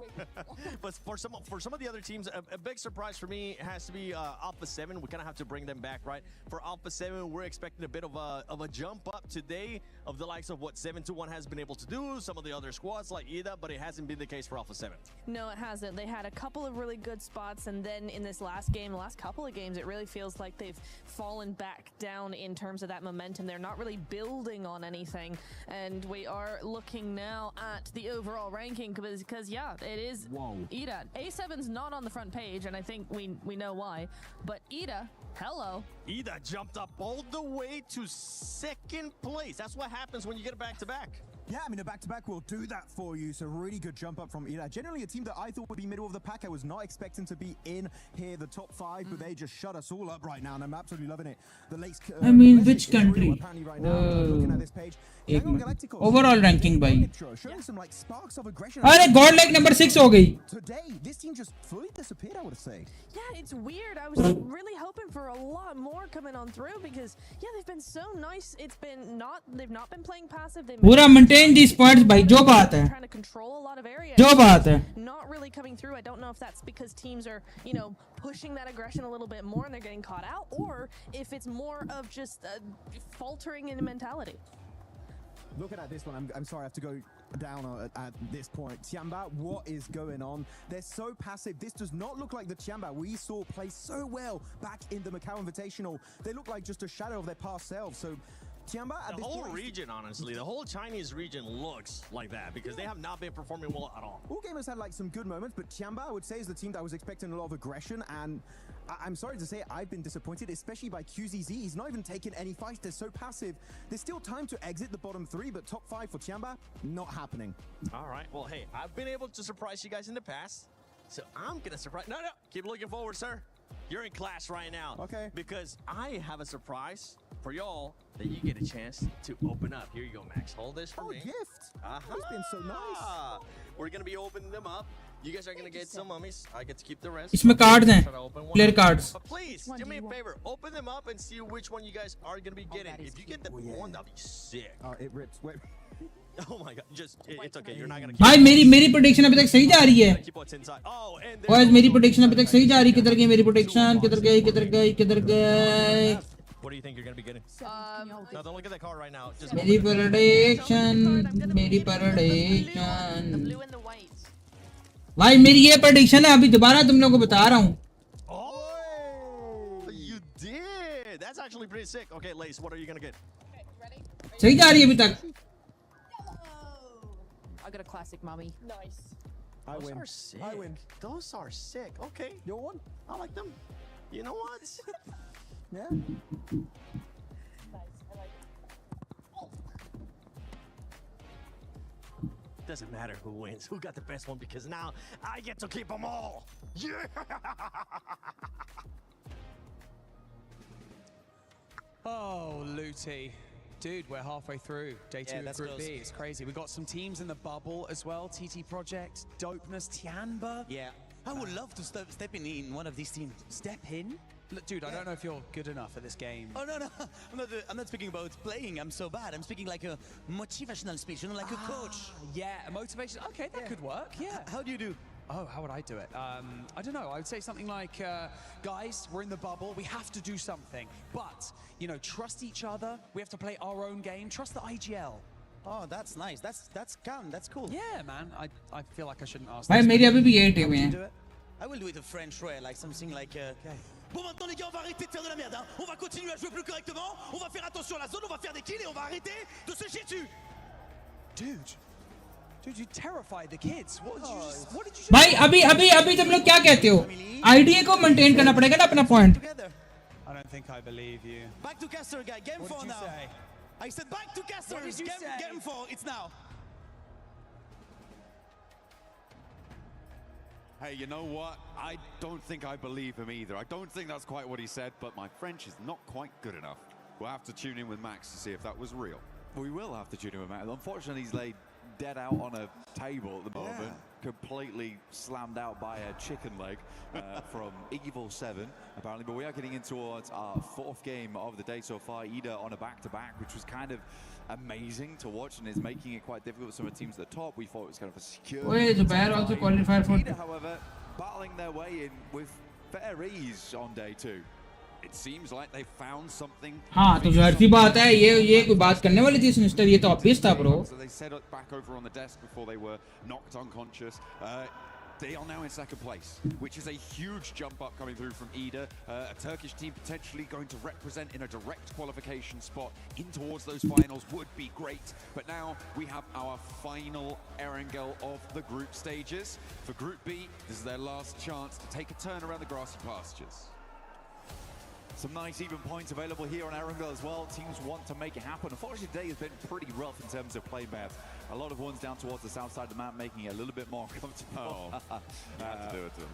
But for some of the other teams, a big surprise for me has to be Alpha 7. We kind of have to bring them back, right? For Alpha 7, we're expecting a bit of a jump up today of the likes of what 721 has been able to do, some of the other squads like Ida, but it hasn't been the case for Alpha 7. No, it hasn't. They had a couple of really good spots, and then in this last game, the last couple of games, it really feels like they've fallen back down in terms of that momentum. They're not really building on anything, and we are looking now at the overall ranking because yeah, it is Ida. A7's not on the front page, and I think we know why, but Ida Hello. Ida jumped up all the way to second place. That's what happens when you get a back-to-back. Yeah, I mean, a back-to-back will do that for you. So really good jump up from Ida. Generally a team that I thought would be middle of the pack. I was not expecting to be in here, the top 5, but they just shut us all up right now, and I'm absolutely loving it. The late, I mean, which country? Apparently right now, looking at this page. Overall ranking भाई. Showing some like sparks of aggression. अरे God like number 6 हो गई. Today, this team just fully disappeared, I would say. Yeah, it's weird. I was really hoping for a lot more coming on through because yeah, they've been so nice. They've not been playing passive. They've पूरा maintain these points भाई जो बात है. Trying to control a lot of areas. जो बात है. Not really coming through. I don't know if that's because teams are, pushing that aggression a little bit more and they're getting caught out, or if it's more of just faltering in mentality. Looking at this one, I'm sorry, I have to go down at this point. Tiamba, what is going on? They're so passive. This does not look like the Tiamba we saw play so well back in the Macau Invitational. They look like just a shadow of their past selves. So Tiamba at the this whole point, region, honestly, the whole Chinese region looks like that because they have not been performing well at all. All gamers had like some good moments, but Tiamba, I would say, is the team that was expecting a lot of aggression, and I'm sorry to say I've been disappointed, especially by QZZ. He's not even taking any fights. They're so passive. There's still time to exit the bottom 3, but top 5 for Tiamba, not happening. All right. Well, hey, I've been able to surprise you guys in the past, so I'm going to surprise... No, keep looking forward, sir. You're in class right now. Okay. Because I have a surprise for y'all that you get a chance to open up. Here you go, Max. Hold this for me. Gift. It's been so nice. We're going to be opening them up. You guys are going to get some mummies. I get to keep the rest. इसमें cards हैं. Player cards. But please, do me a favor. Open them up and see which one you guys are going to be getting. If you get the one, that'll be sick. It rips. Wait. Oh my god, it's okay, you're not gonna भाई मेरी prediction अभी तक सही जा रही है. Boys मेरी prediction अभी तक सही जा रही है. किधर गई मेरी prediction? किधर गई? What do you think you're gonna be getting? No, don't look at that card right now. Just मेरी prediction. भाई मेरी ये prediction है, अभी दोबारा तुम लोगों को बता रहा हूँ. Oh, you did. That's actually pretty sick. Okay, Lace, what are you gonna get? सही जा रही है अभी तक. I got a classic, mommy. Nice. Those are sick. I win. Those are sick. Okay. Your one? I like them. You know what? Yeah. Nice. I like it. Doesn't matter who wins, who got the best one, because now I get to keep them all. Yeah. Oh, Looty. Dude, we're halfway through day 2 of Group B. It's crazy. We've got some teams in the bubble as well. TT Project, Dopeness, Tianba. Yeah, I would love to step in one of these teams. Step in? Look, dude, I don't know if you're good enough at this game. Oh, no. I'm not speaking about playing. I'm so bad. I'm speaking like a motivational speech, like a coach. Yeah, a motivation. Okay, that could work. Yeah. How do you do? Oh, how would I do it? I don't know. I would say something like, guys, we're in the bubble. We have to do something. But, trust each other. We have to play our own game. Trust the IGL. Oh, that's nice. That's calm. That's cool. Yeah, man. I feel like I shouldn't ask. भाई मेरी अभी भी 8 टीमें हैं. I will do it the French way, like something like. Bon, maintenant les gars, on va arrêter de faire de la merde. Hein. On va continuer à jouer plus correctement. On va faire attention à la zone. On va faire des kills et on va arrêter de se chier dessus. Dude, you terrified the kids. What did you just भाई अभी तुम लोग क्या कहते हो? IDA को maintain करना पड़ेगा ना अपना point. I don't think I believe you. Back to caster, guy. Game 4 now. Say? I said back to caster. Game 4. It's now. Hey, you know what? I don't think I believe him either. I don't think that's quite what he said, but my French is not quite good enough. We'll have to tune in with Max to see if that was real. We will have to tune in with Max. Unfortunately, he's laid dead out on a table at the moment, completely slammed out by a chicken leg from Evil 7, apparently. But we are getting in towards our 4th game of the day so far. Ida on a back-to-back, which was kind of amazing to watch and is making it quite difficult for some of the teams at the top. We thought it was kind of a secure... Zubair also qualified for... Ida, however, battling their way in with fair ease on day 2. It seems like they found something. हाँ तो ज़ाहिर सी बात है ये कोई बात करने वाली थी सिस्टर ये तो obvious था bro. So they set up back over on the desk before they were knocked unconscious. They are now in 2nd place, which is a huge jump up coming through from Ida. A Turkish team potentially going to represent in a direct qualification spot in towards those finals would be great. But now we have our final Erangel of the group stages. For Group B, this is their last chance to take a turn around the grassy pastures. Some nice even points available here on Erangel as well. Teams want to make it happen. Unfortunately, today has been pretty rough in terms of play math. A lot of ones down towards the south side of the map, making it a little bit more comfortable.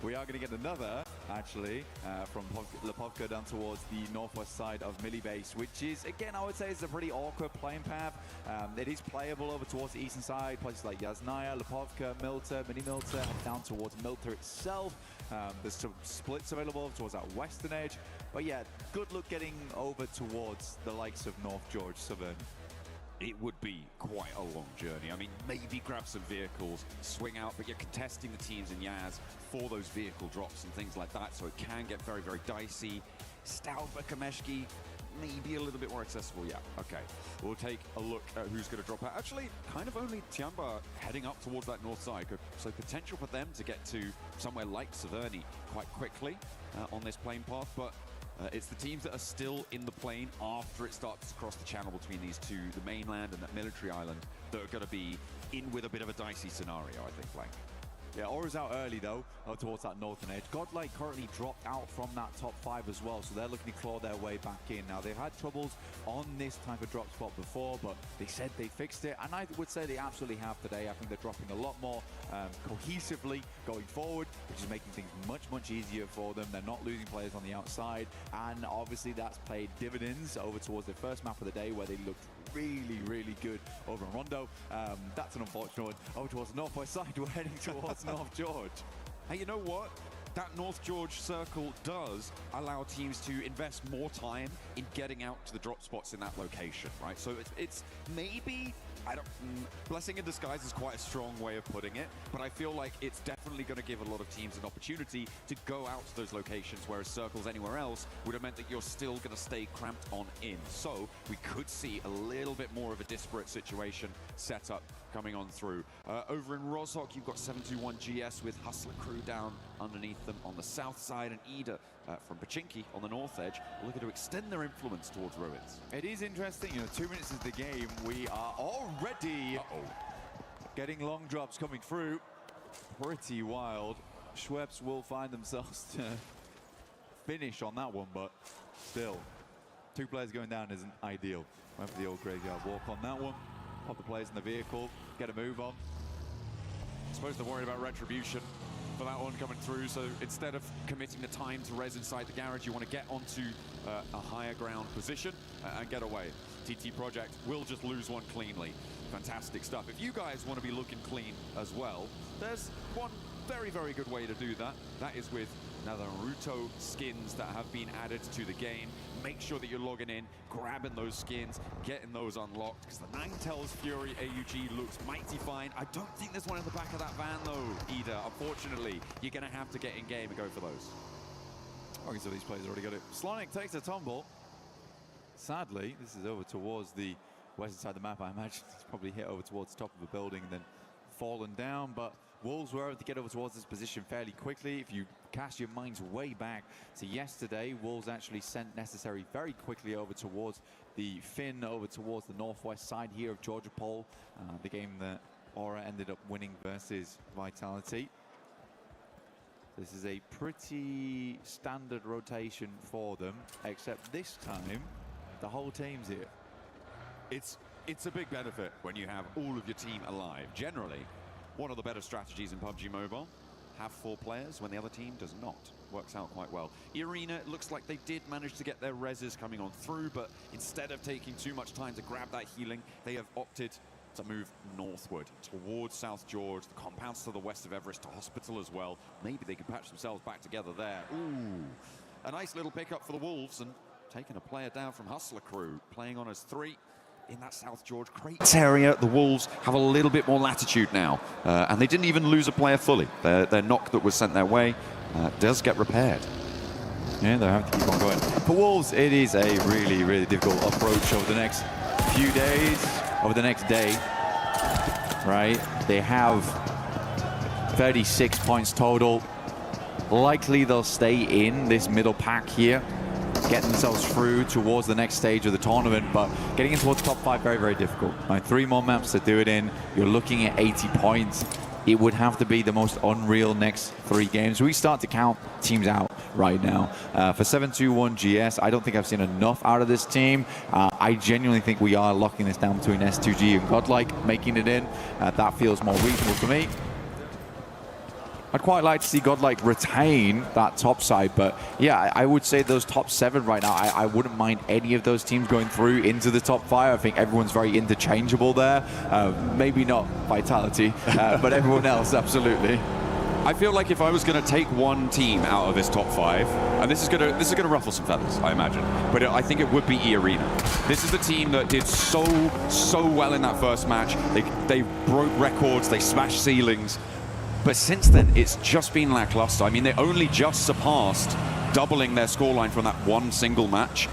We are going to get another, actually, from Pubg down towards the northwest side of Millibase, which is, again, I would say is a pretty awkward playing path. It is playable over towards the eastern side, places like Yasnaya, Lepovka, Milta, Mini Milta, down towards Milta itself. There's some splits available towards that western edge. But yeah, good luck getting over towards the likes of North George, Southern. It would be quite a long journey. I mean, maybe grab some vehicles, swing out, but you're contesting the teams in Yaz for those vehicle drops and things like that, so it can get very, very dicey. Stalba, Kameshki, maybe a little bit more accessible. Yeah, okay. We'll take a look at who's going to drop out. Actually, kind of only Tiamba heading up towards that north side, so potential for them to get to somewhere like Severny quite quickly on this plane path, but it's the teams that are still in the plane after it starts to cross the channel between these two, the mainland and that military island, that are going to be in with a bit of a dicey scenario, I think, Blank. Yeah, Aura's out early though, towards that northern edge. Godlike currently dropped out from that top 5 as well, so they're looking to claw their way back in. Now, they've had troubles on this type of drop spot before, but they said they fixed it, and I would say they absolutely have today. I think they're dropping a lot more cohesively going forward, which is making things much, much easier for them. They're not losing players on the outside, and obviously that's paid dividends over towards the first map of the day, where they looked really, really good over in Rondo. That's an unfortunate one. Over towards the northwest side, we're heading towards North George. Hey, you know what? That North George circle does allow teams to invest more time in getting out to the drop spots in that location, right? So it's maybe, blessing in disguise is quite a strong way of putting it, but I feel like it's definitely going to give a lot of teams an opportunity to go out to those locations, whereas circles anywhere else would have meant that you're still going to stay cramped on in. So we could see a little bit more of a disparate situation set up coming on through. Over in Rozhok, you've got 721 GS with Hustler Crew down underneath them on the south side, and Ida from Pachinki on the north edge looking to extend their influence towards Ruins. It is interesting, 2 minutes into the game, we are already getting long drops coming through. Pretty wild. Schweppes will find themselves to finish on that one, but still, 2 players going down isn't ideal. Went for the old graveyard walk on that one. Pop the players in the vehicle, get a move on. I suppose they're worried about retribution for that one coming through, so instead of committing the time to res inside the garage, you want to get onto a higher ground position and get away. TT Project will just lose one cleanly. Fantastic stuff. If you guys want to be looking clean as well, there's one very, very good way to do that. That is with now the Naruto skins that have been added to the game. Make sure that you're logging in, grabbing those skins, getting those unlocked, because the Ninetales Fury AUG looks mighty fine. I don't think there's one in the back of that van though, Ida. Unfortunately, you're going to have to get in game and go for those. Okay, so these players already got it. Slonic takes a tumble. Sadly, this is over towards the western side of the map. I imagine he's probably hit over towards the top of a building and then fallen down, but Wolves were able to get over towards this position fairly quickly. If you cast your minds way back to yesterday, Wolves actually sent Necessary very quickly over towards the Finn, over towards the northwest side here of Georgia Pole, the game that Aura ended up winning versus Vitality. This is a pretty standard rotation for them, except this time the whole team's here. It's a big benefit when you have all of your team alive. Generally, one of the better strategies in PUBG Mobile, have 4 players when the other team does not. Works out quite well. Irina, it looks like they did manage to get their reses coming on through, but instead of taking too much time to grab that healing, they have opted to move northward towards South George, the compounds to the west of Everest, to Hospital as well. Maybe they can patch themselves back together there. Ooh, a nice little pickup for the Wolves, and taking a player down from Hustler Crew, playing on as 3. In that South George crate area, the Wolves have a little bit more latitude now, and they didn't even lose a player fully. Their knock that was sent their way does get repaired. Yeah, they'll have to keep on going. For Wolves, it is a really, really difficult approach over the next few days, over the next day, right? They have 36 points total. Likely they'll stay in this middle pack here, get themselves through towards the next stage of the tournament, but getting into the top 5, very, very difficult. Right, 3 more maps to do it in. You're looking at 80 points. It would have to be the most unreal next 3 games. We start to count teams out right now. For 721 GS, I don't think I've seen enough out of this team. I genuinely think we are locking this down between S2G and Godlike, making it in. That feels more reasonable to me. I'd quite like to see Godlike retain that top side, but yeah, I would say those top 7 right now, I wouldn't mind any of those teams going through into the top 5. I think everyone's very interchangeable there. Maybe not Vitality, but everyone else, absolutely. I feel like if I was going to take one team out of this top 5, and this is going to ruffle some feathers, I imagine, but I think it would be eArena. This is the team that did so well in that first match. They broke records, they smashed ceilings. But since then, it's just been lackluster. I mean, they only just surpassed doubling their scoreline from that one single match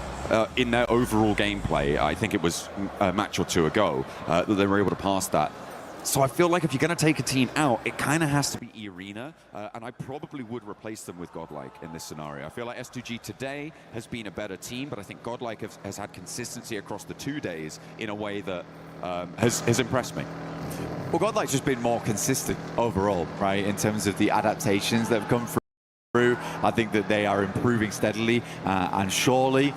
in their overall gameplay. I think it was a match or 2 ago that they were able to pass that. So I feel like if you're going to take a team out, it kind of has to be eArena, and I probably would replace them with Godlike in this scenario. I feel like S2G today has been a better team, but I think Godlike has had consistency across the 2 days in a way that has impressed me. Well, Godlike's just been more consistent overall, right, in terms of the adaptations that have come through. I think that they are improving steadily, and surely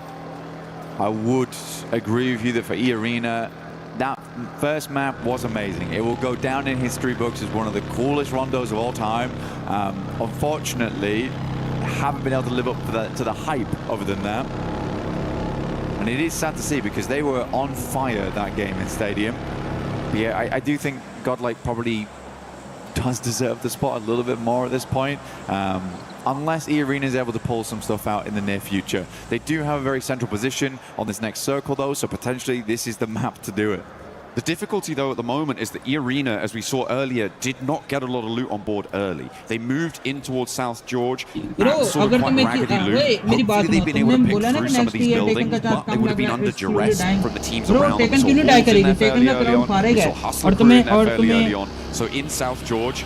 I would agree with you that for eArena, that first map was amazing. It will go down in history books as one of the coolest rondos of all time. Unfortunately, haven't been able to live up to the hype other than that. And it is sad to see because they were on fire that game in Stadium. But yeah, I do think Godlike probably does deserve the spot a little bit more at this point. Unless eArena is able to pull some stuff out in the near future. They do have a very central position on this next circle though, so potentially this is the map to do it. The difficulty, though, at the moment is that eArena, as we saw earlier, did not get a lot of loot on board early. They moved in towards South George. That's sort of quite raggedy loot. Hopefully they've been able to pick through some of these buildings, but they would have been under duress from the teams around them. So Wolves in there fairly early on. We saw Hustler Crew in there fairly early on. So in South George,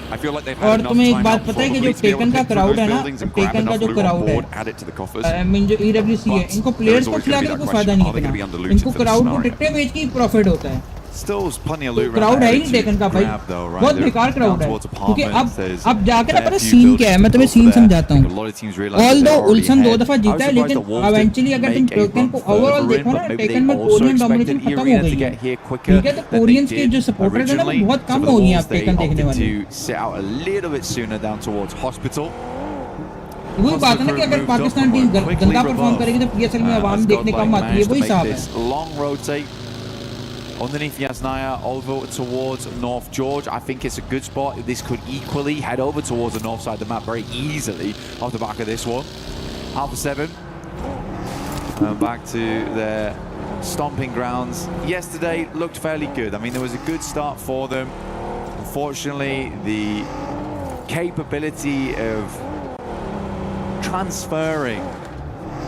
I feel like they've had enough time now probably to be able to pick through those buildings and grab enough loot on board, add it to the coffers. I mean, जो EWC है, इनको players को खिला कर कोई फायदा नहीं है। इनको crowd को टिकटें बेच के profit होता है। Still plenty of loot crowd है ही नहीं टेकन का भाई, बहुत बेकार crowd है। क्योंकि अब जाकर ना पता सीन क्या है, मैं तुम्हें सीन समझाता हूँ। Although उल्सन 2 दफा जीता है, लेकिन eventually अगर तुम टेकन को overall देखो ना, टेकन में कोरियन डोमिनेशन खत्म हो गई है। ठीक है, तो कोरियंस के जो सपोर्टर्स हैं ना, वो बहुत कम हो गई हैं अब टेकन देखने वाले। वही बात है ना कि अगर पाकिस्तान टीम गंदा परफॉर्म करेगी तो PSL में आवाम देखने कम आती है, वही हिसाब है। Underneath Yasnaya, over towards North George. I think it's a good spot. This could equally head over towards the north side of the map very easily off the back of this one. Alpha 7. Back to their stomping grounds. Yesterday looked fairly good. I mean, there was a good start for them. Unfortunately, the capability of transferring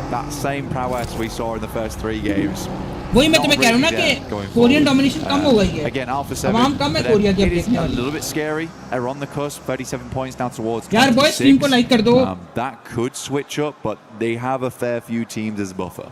that same prowess we saw in the first 3 games. वही मैं तुम्हें कह रहा हूँ ना कि Korean domination कम हो गई है। Again, Alpha 7. आवाम कम है कोरिया की अब देखने A वाली। little bit scary. They're on the cusp. 37 points down towards. यार बॉयज टीम को लाइक कर दो। That could switch up, but they have a fair few teams as buffer.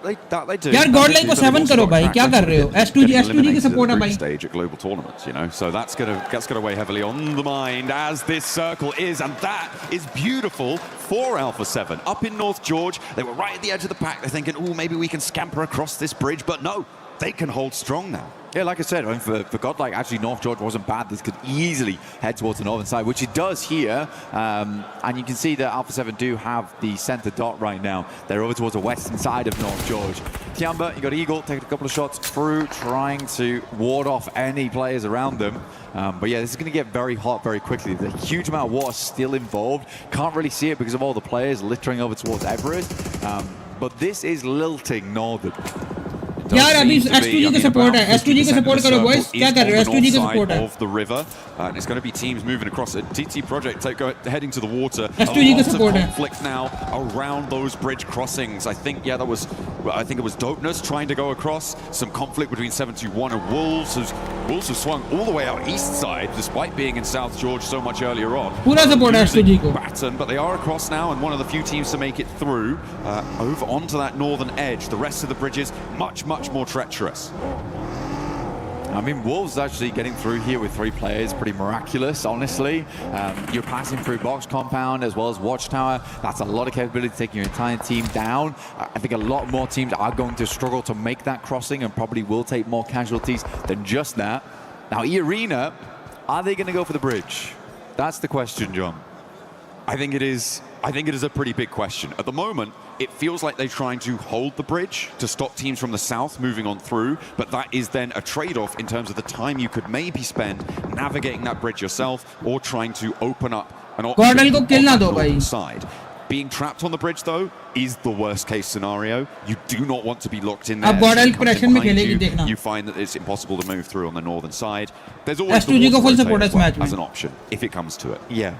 They do. यार Godlike को 7 करो भाई, क्या कर रहे हो? S2G की सपोर्ट है भाई। Stage at global tournaments, you know, so that's gonna weigh heavily on the mind as this circle is, and that is beautiful for Alpha 7. Up in North George, they were right at the edge of the pack. They're thinking, oh, maybe we can scamper across this bridge, but no, they can hold strong now. Yeah, like I said, I mean, for Godlike, actually North George wasn't bad. This could easily head towards the northern side, which it does here. And you can see that Alpha 7 do have the center dot right now. They're over towards the western side of North George. Tiamba, you got Eagle taking a couple of shots through, trying to ward off any players around them. But yeah, this is going to get very hot very quickly. There's a huge amount of water still involved. Can't really see it because of all the players littering over towards Everest. But this is lilting northern. यार अभी S2G का support है, S2G का support करो boys, क्या कर रहे हो? S2G का सपोर्ट है। Of the river, and it's going to be teams moving across it. TT Project heading to the water. S2G का सपोर्ट है। Conflict now around those bridge crossings. I think it was Dopeness trying to go across. Some conflict between 721 and Wolves. Wolves have swung all the way out east side, despite being in South George so much earlier on. पूरा support है S2G को। Baton, but they are across now, and one of the few teams to make it through over onto that northern edge. The rest of the bridges much more treacherous. I mean, Wolves actually getting through here with 3 players, pretty miraculous, honestly. You're passing through box compound as well as watchtower. That's a lot of capability to take your entire team down. I think a lot more teams are going to struggle to make that crossing and probably will take more casualties than just that. Now, E-Arena, are they going to go for the bridge? That's the question, John. I think it is a pretty big question. At the moment, it feels like they're trying to hold the bridge to stop teams from the south moving on through, but that is then a trade-off in terms of the time you could maybe spend navigating that bridge yourself or trying to open up an option on that northern side. Being trapped on the bridge, though, is the worst-case scenario. You do not want to be locked in there. You find that it's impossible to move through on the northern side. There's always the water rotate as an option, if it comes to it. Yeah.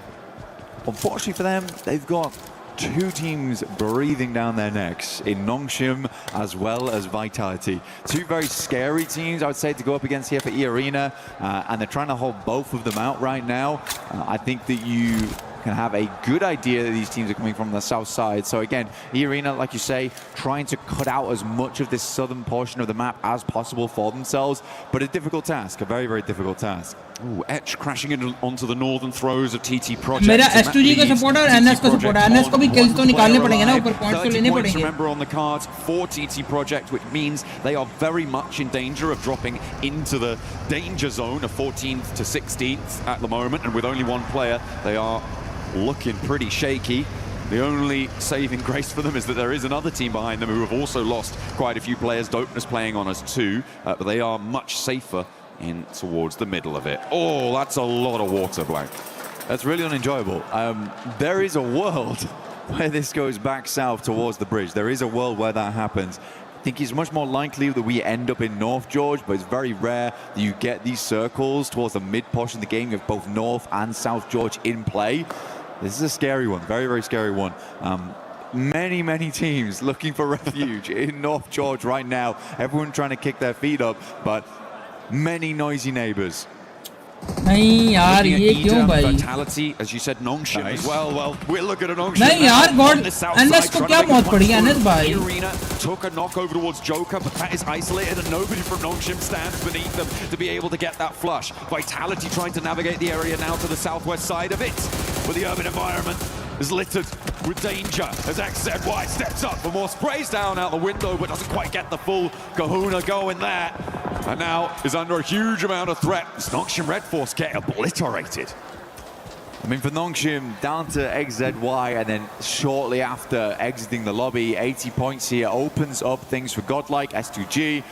Unfortunately for them, they've got 2 teams breathing down their necks in Nongshim as well as Vitality. 2 very scary teams, I would say, to go up against here for E-Arena, and they're trying to hold both of them out right now. I think that you can have a good idea that these teams are coming from the south side. So again, E-Arena, like you say, trying to cut out as much of this southern portion of the map as possible for themselves, but a difficult task, a very, very difficult task. Ooh, Etch crashing onto the northern throws of TT Project. मेरा S2G का support और NS का support है. NS को भी kills तो निकालने पड़ेंगे ना, ऊपर points तो लेने पड़ेंगे. Remember on the cards for TT Project, which means they are very much in danger of dropping into the danger zone of 14th to 16th at the moment, and with only 1 player, they are looking pretty shaky. The only saving grace for them is that there is another team behind them who have also lost quite a few players. Dopeness playing on us too, but they are much safer in towards the middle of it. Oh, that's a lot of water, Blank. That's really unenjoyable. There is a world where this goes back south towards the bridge. There is a world where that happens. I think it's much more likely that we end up in North George, but it's very rare that you get these circles towards the mid portion of the game. You have both North and South George in play. This is a scary one, very, very scary one. Many, many teams looking for refuge in North George right now. Everyone trying to kick their feet up, but many noisy neighbors. नहीं यार ये क्यों भाई? Vitality, as you said, Nongshim as well. Well, we're looking at Nongshim. नहीं यार God, NS को क्या मौत पड़ी है NS भाई? Arena took a knock over towards Joker, but that is isolated and nobody from Nongshim stands beneath them to be able to get that flush. Vitality trying to navigate the area now to the southwest side of it, but the urban environment is littered with danger as XZY steps up for more sprays down out the window, but doesn't quite get the full kahuna going there. And now is under a huge amount of threat. Nongshim Red Force get obliterated. I mean, for Nongshim, down to XZY, and then shortly after exiting the lobby, 80 points here opens up things for Godlike, S2G.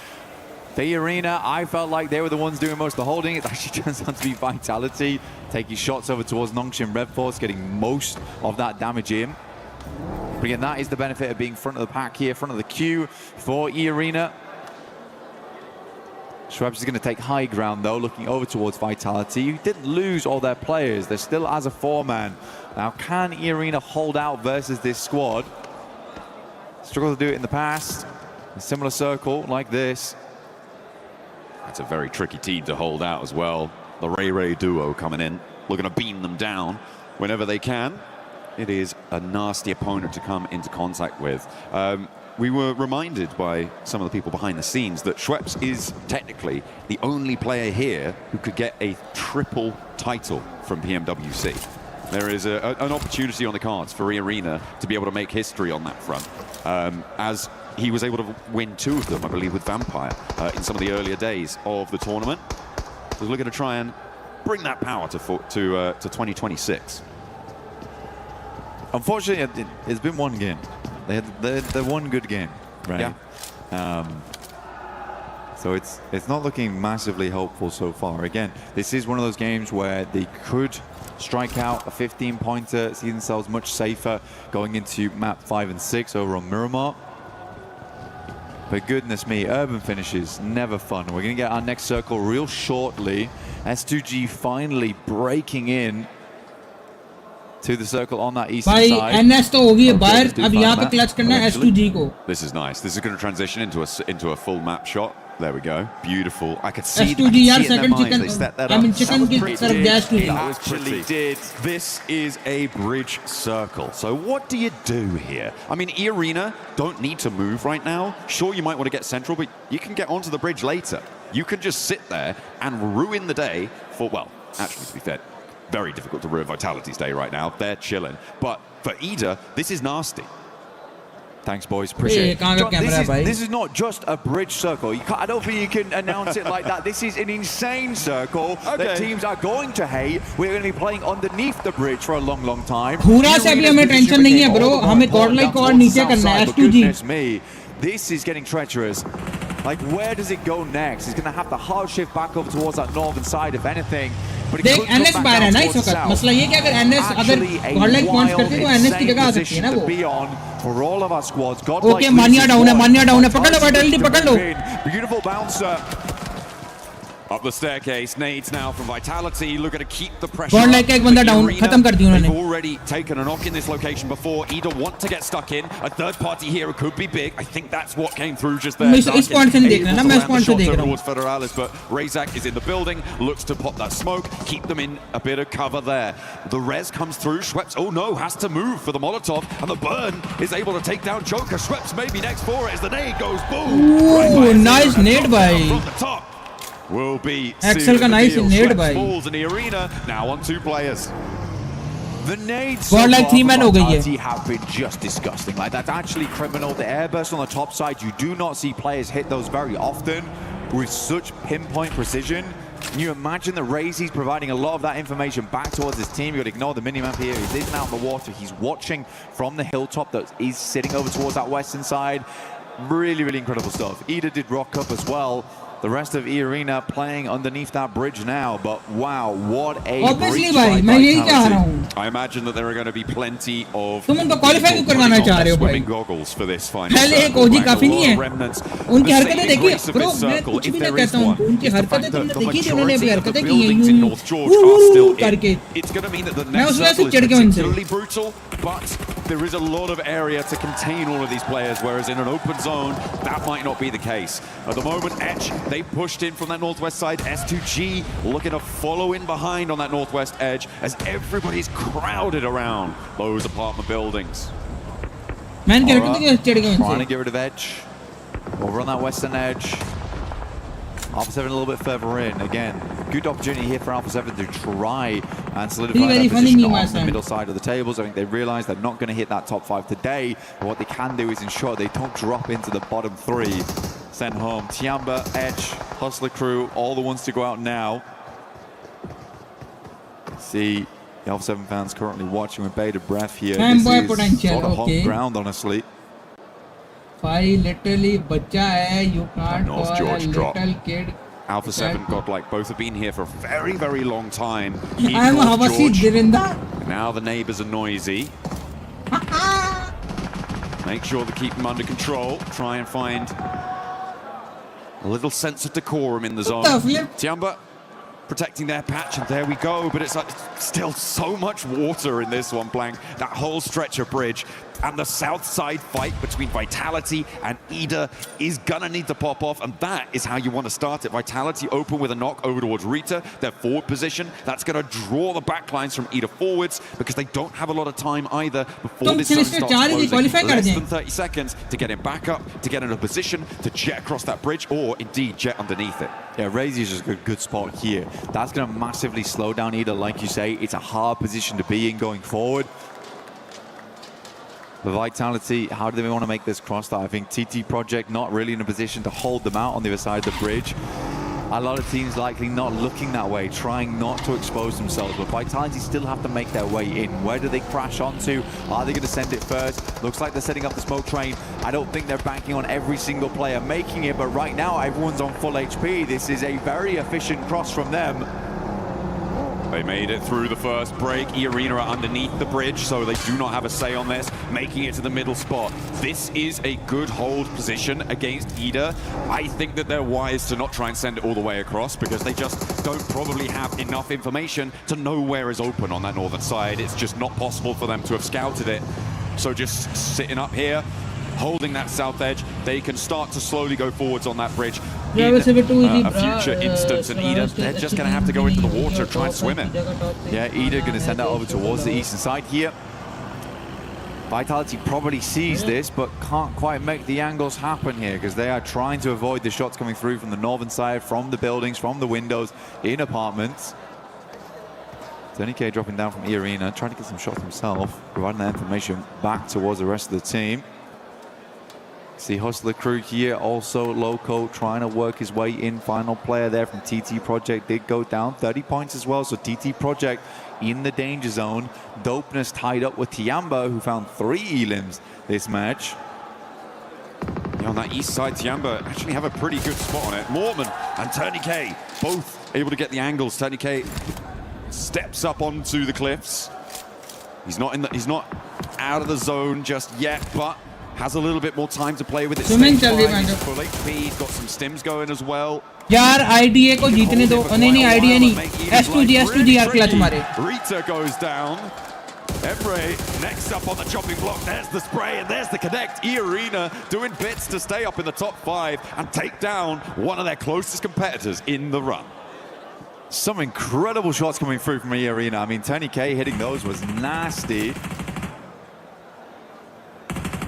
The Arena, I felt like they were the ones doing most of the holding. It actually turns out to be Vitality, taking shots over towards Nongshim Red Force, getting most of that damage in. But again, that is the benefit of being front of the pack here, front of the queue for E-Arena. Schwebs is going to take high ground, though, looking over towards Vitality. You didn't lose all their players. They're still as a 4-man. Now, can E-Arena hold out versus this squad? Struggled to do it in the past. A similar circle like this. That's a very tricky team to hold out as well. The Ray duo coming in, looking to beam them down whenever they can. It is a nasty opponent to come into contact with. We were reminded by some of the people behind the scenes that Schweppes is technically the only player here who could get a triple title from PMWC. There is an opportunity on the cards for E-Arena to be able to make history on that front, as he was able to win 2 of them, I believe, with Vampire in some of the earlier days of the tournament. So we're looking to try and bring that power to 2026. Unfortunately, it's been 1 game. They had the 1 good game, right? Yeah. So it's not looking massively hopeful so far. Again, this is one of those games where they could strike out a 15-pointer, see themselves much safer going into map 5 and 6 over on Miramar. But goodness me, urban finishes, never fun. We're going to get our next circle real shortly. S2G finally breaking in to the circle on that eastern side. भाई NS तो होगी बाहर, अब यहाँ पे clutch करना है S2G को. This is nice. This is going to transition into a full map shot. There we go. Beautiful. I could see S2G यार second chicken. I mean chicken की तरफ dash to It actually did. This is a bridge circle. So what do you do here? I mean, E-Arena don't need to move right now. Sure, you might want to get central, but you can get onto the bridge later. You can just sit there and ruin the day for, well, actually, to be fair, very difficult to ruin Vitality's day right now. They're chilling. But for Ida, this is nasty. Thanks, boys. Appreciate it. John, this is not just a bridge circle. I don't think you can announce it like that. This is an insane circle that teams are going to hate. We're going to be playing underneath the bridge for a long, long time. पूरा से अभी हमें tension नहीं है, bro. हमें godlike और नीचे करना है. Goodness me, this is getting treacherous. Like, where does it go next? He's going to have to hard shift back over towards that northern side, if anything. But देख NS बाहर है ना इस वक्त. मसला ये कि अगर NS अगर godlike points करते तो NS की जगह आ सकती है ना वो. For all of our squads, okay, मानिया डाउन है, पकड़ लो Vitality, पकड़ लो. Beautiful bouncer. Up the staircase, nades now from Vitality, looking to keep the pressure up. Godlike एक बंदा down, खत्म कर दिया उन्होंने. They've already taken a knock in this location before. Ida want to get stuck in. A third party hero could be big. I think that's what came through just there. इस point से नहीं देख रहा ना, मैं इस point से देख रहा हूँ. Towards Federalis, but Razak is in the building, looks to pop that smoke, keep them in a bit of cover there. The res comes through. Schweppes, oh no, has to move for the Molotov, and the burn is able to take down Joker. Schweppes maybe next for it as the nade goes boom. Ooh, nice nade by. From the top. Will be Axel का nice nade by. Falls in the arena now on 2 players. The nades like 3-man हो गई है. have been just disgusting. Like, that's actually criminal. The airburst on the top side, you do not see players hit those very often with such pinpoint precision. Can you imagine the Raze? He's providing a lot of that information back towards his team. You've got to ignore the mini-map here. He's isn't out in the water. He's watching from the hilltop that is sitting over towards that western side. Really, really incredible stuff. Ida did rock up as well. The rest of E-Arena playing underneath that bridge now, but wow, what a obviously भाई मैं यही कह रहा हूँ. I imagine that there are going to be plenty of तुम उनको qualify क्यों करवाना चाह रहे हो भाई? Swimming goggles for this final. पहले एक ओजी काफी नहीं है. उनकी हरकतें देखिए, bro. मैं कुछ भी नहीं कहता हूँ. उनकी हरकतें तुमने देखी थी, उन्होंने भी हरकतें की हैं यूं करके. It's going to mean that the next circle is particularly brutal, but there is a lot of area to contain all of these players, whereas in an open zone, that might not be the case. At the moment, Edge, they pushed in from that northwest side. S2G looking to follow in behind on that northwest edge as everybody's crowded around those apartment buildings. Man, trying to get rid of Edge. Over on that western edge. Alpha 7 a little bit further in. Again, good opportunity here for Alpha 7 to try and solidify their position on the middle side of the tables. I think they realize they're not going to hit that top 5 today. But what they can do is ensure they don't drop into the bottom 3. Send home Tiamba, Edge, Hustler crew, all the ones to go out now. See the Alpha 7 fans currently watching with bated breath here. This is sort of home ground, honestly. Five literally bacha hai, you can't North call George a drop. little kid. Alpha 7 Godlike both have been here for a very, very long time. I'm Havasi Dirinda. Now the neighbors are noisy. Make sure to keep them under control. Try and find a little sense of decorum in the zone. Tiamba protecting their patch, and there we go. But it's like still so much water in this one, Blank. That whole stretch of bridge. And the south side fight between Vitality and Ida is gonna need to pop off, and that is how you want to start it. Vitality open with a knock over towards Rita, their forward position. That's gonna draw the backlines from Ida forwards because they don't have a lot of time either before this zone starts closing. Less than 30 seconds to get him back up, to get in a position to jet across that bridge, or indeed jet underneath it. Yeah, Raze is just a good spot here. That's gonna massively slow down Ida, like you say. It's a hard position to be in going forward. The Vitality, how do they want to make this cross that? I think TT Project not really in a position to hold them out on the other side of the bridge. A lot of teams likely not looking that way, trying not to expose themselves, but Vitality still have to make their way in. Where do they crash onto? Are they going to send it first? Looks like they're setting up the smoke train. I don't think they're banking on every single player making it, but right now everyone's on full HP. This is a very efficient cross from them. They made it through the first break. E-Arena are underneath the bridge, so they do not have a say on this, making it to the middle spot. This is a good hold position against Ida. I think that they're wise to not try and send it all the way across because they just don't probably have enough information to know where is open on that northern side. It's just not possible for them to have scouted it. So just sitting up here, holding that south edge, they can start to slowly go forwards on that bridge. In a future instance, and Ida, they're just going to have to go into the water and try and swim it. Yeah, Ida going to send that over towards the eastern side here. Vitality probably sees this, but can't quite make the angles happen here because they are trying to avoid the shots coming through from the northern side, from the buildings, from the windows, in apartments. Tony K dropping down from E-Arena, trying to get some shots himself, providing that information back towards the rest of the team. See Hustler crew here, also Loco trying to work his way in. Final player there from TT Project did go down, 30 points as well. So TT Project in the danger zone. Dopeness tied up with Tiamba, who found 3 elims this match. Yeah, on that east side, Tiamba actually have a pretty good spot on it. Mortman and Tony K both able to get the angles. Tony K steps up onto the cliffs. He's not out of the zone just yet, but has a little bit more time to play with it. Swimming चल रही है He's full HP, he's got some stims going as well. यार IDA को जीतने दो. नहीं IDA नहीं. S2G यार clutch मारे. Rita goes down. Emre next up on the chopping block. There's the spray and there's the connect. E-Arena doing bits to stay up in the top 5 and take down one of their closest competitors in the run. Some incredible shots coming through from E-Arena. I mean, Tony K hitting those was nasty.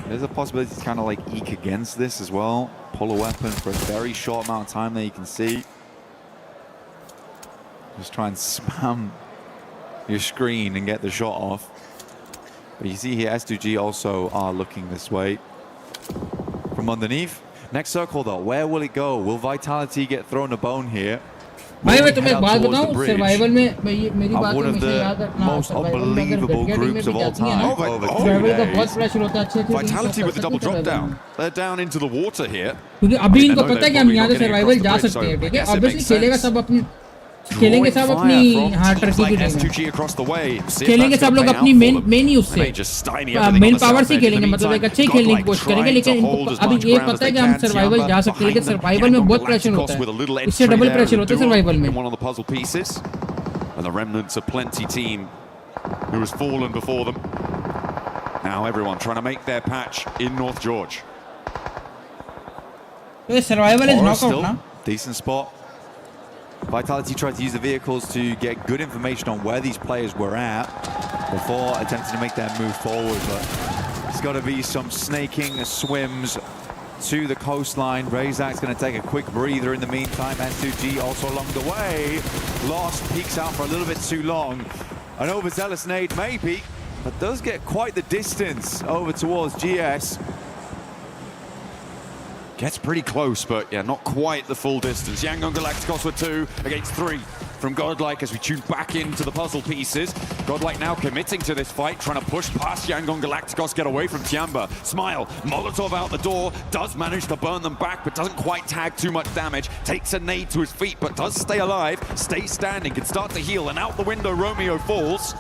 There's a possibility to kind of like eke against this as well. Pull a weapon for a very short amount of time there, you can see. Just try and spam your screen and get the shot off. But you see here, S2G also are looking this way. From underneath. Next circle though, where will it go? Will Vitality get thrown a bone here? भाई मैं तुम्हें एक बात बताऊं, survival में मेरी बात हमेशा याद रखना, सर्वाइवल में अगर ब्रिगेड टीम में भी जाती है ना, सर्वाइवल का बहुत प्रेशर होता है, अच्छे Vitality with the double drop down. They're down into the water here. क्योंकि अभी इनको पता है कि हम यहाँ से सर्वाइवल जा सकते हैं, ठीक है? ऑब्वियसली खेलेंगे सब अपनी हाँ टर्की की टीम है, खेलेंगे सब लोग अपनी मेन ही उससे मेन पावर से खेलेंगे, मतलब एक अच्छे खेलने की कोशिश करेंगे, लेकिन अभी ये पता है कि हम सर्वाइवल जा सकते हैं, लेकिन सर्वाइवल में बहुत प्रेशर होता है, इससे डबल प्रेशर होता है सर्वाइवल में. And the remnants of Plenty team who has fallen before them. Now everyone trying to make their patch in North George. Survival is knockout now. Decent spot. Vitality tried to use the vehicles to get good information on where these players were at before attempting to make their move forward, but it's got to be some snaking swims to the coastline. Razak's going to take a quick breather in the meantime. S2G also along the way. Lost, peeks out for a little bit too long. An overzealous nade maybe, but does get quite the distance over towards GS. Gets pretty close, but yeah, not quite the full distance. Yangon Galacticos with 2 against 3 from Godlike as we tune back into the puzzle pieces. Godlike now committing to this fight, trying to push past Yangon Galacticos, get away from Tiamba. Smile, Molotov out the door, does manage to burn them back, but doesn't quite tag too much damage. Takes a nade to his feet, but does stay alive, stays standing, can start to heal, and out the window Romeo falls.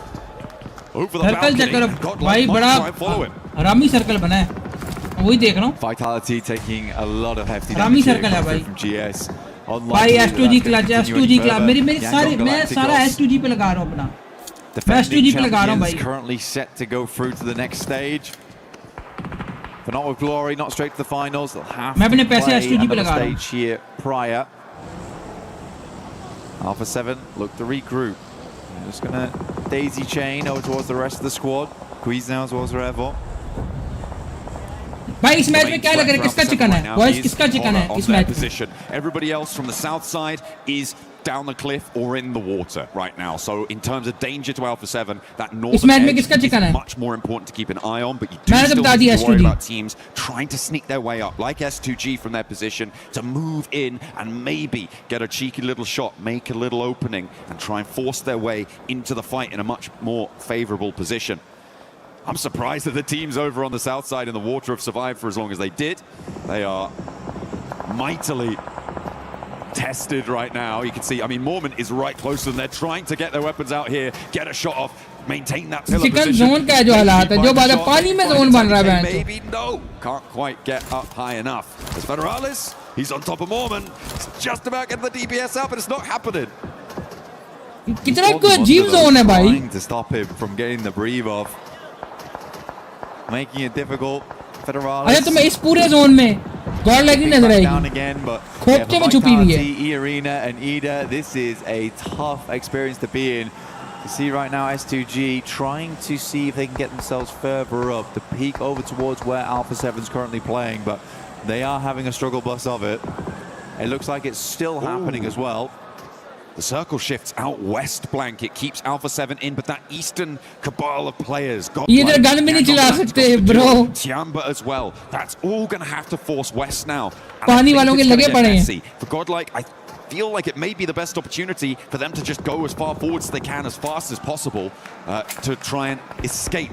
Over the balcony, Godlike might try and follow him. Rami circle बना है, वही देख रहा हूँ. Vitality taking a lot of hefty Rami damage circle है भाई. from GS. भाई S2G clutch, S2G clutch, मेरी सारी मैं सारा S2G पे लगा रहा हूँ अपना. मैं S2G पे लगा रहा हूँ भाई. Currently set to go through to the next stage. But not with glory, not straight to the finals. They'll have मैं अपने to पैसे play S2G पे another लगा रहा हूँ. stage here prior. Alpha 7 look to regroup. They're just gonna daisy chain over towards the rest of the squad. Quiz now as well as Revo. भाई इस match में क्या लग रहा है, किसका चिकन है? बॉयज किसका चिकन है इस मैच में? Everybody else from the south side is down the cliff or in the water right now. So in terms of danger to Alpha 7, that northern edge is much more important to keep an eye on, but you do still need to worry about teams trying to sneak their way up, like S2G from their position, to move in and maybe get a cheeky little shot, make a little opening, and try and force their way into the fight in a much more favorable position. I'm surprised that the teams over on the south side in the water have survived for as long as they did. They are mightily tested right now. You can see, I mean, Mormon is right close to them. They're trying to get their weapons out here, get a shot off, maintain that pillar position. Zone का जो हालात है, जो बात है, पानी में zone बन रहा है. Maybe no, can't quite get up high enough. As Federalis, he's on top of Mormon. It's just about getting the DPS out, but it's not happening. कितना कोई अजीब zone है भाई. Trying to stop him from getting the breathe off. Making it difficult. Federalis. अरे तुम्हें इस पूरे zone में गॉड लाइक नहीं नजर आएगी. खोपचे में छुपी हुई है. E-Arena and Ida, this is a tough experience to be in. You see right now S2G trying to see if they can get themselves further up, to peek over towards where Alpha 7's currently playing, but they are having a struggle bus of it. It looks like it's still happening as well. The circle shifts out west, Blank. It keeps Alpha 7 in, but that eastern cabal of players got Tiamba as well. That's all going to have to force west now. For Godlike, I feel like it may be the best opportunity for them to just go as far forwards as they can, as fast as possible, to try and escape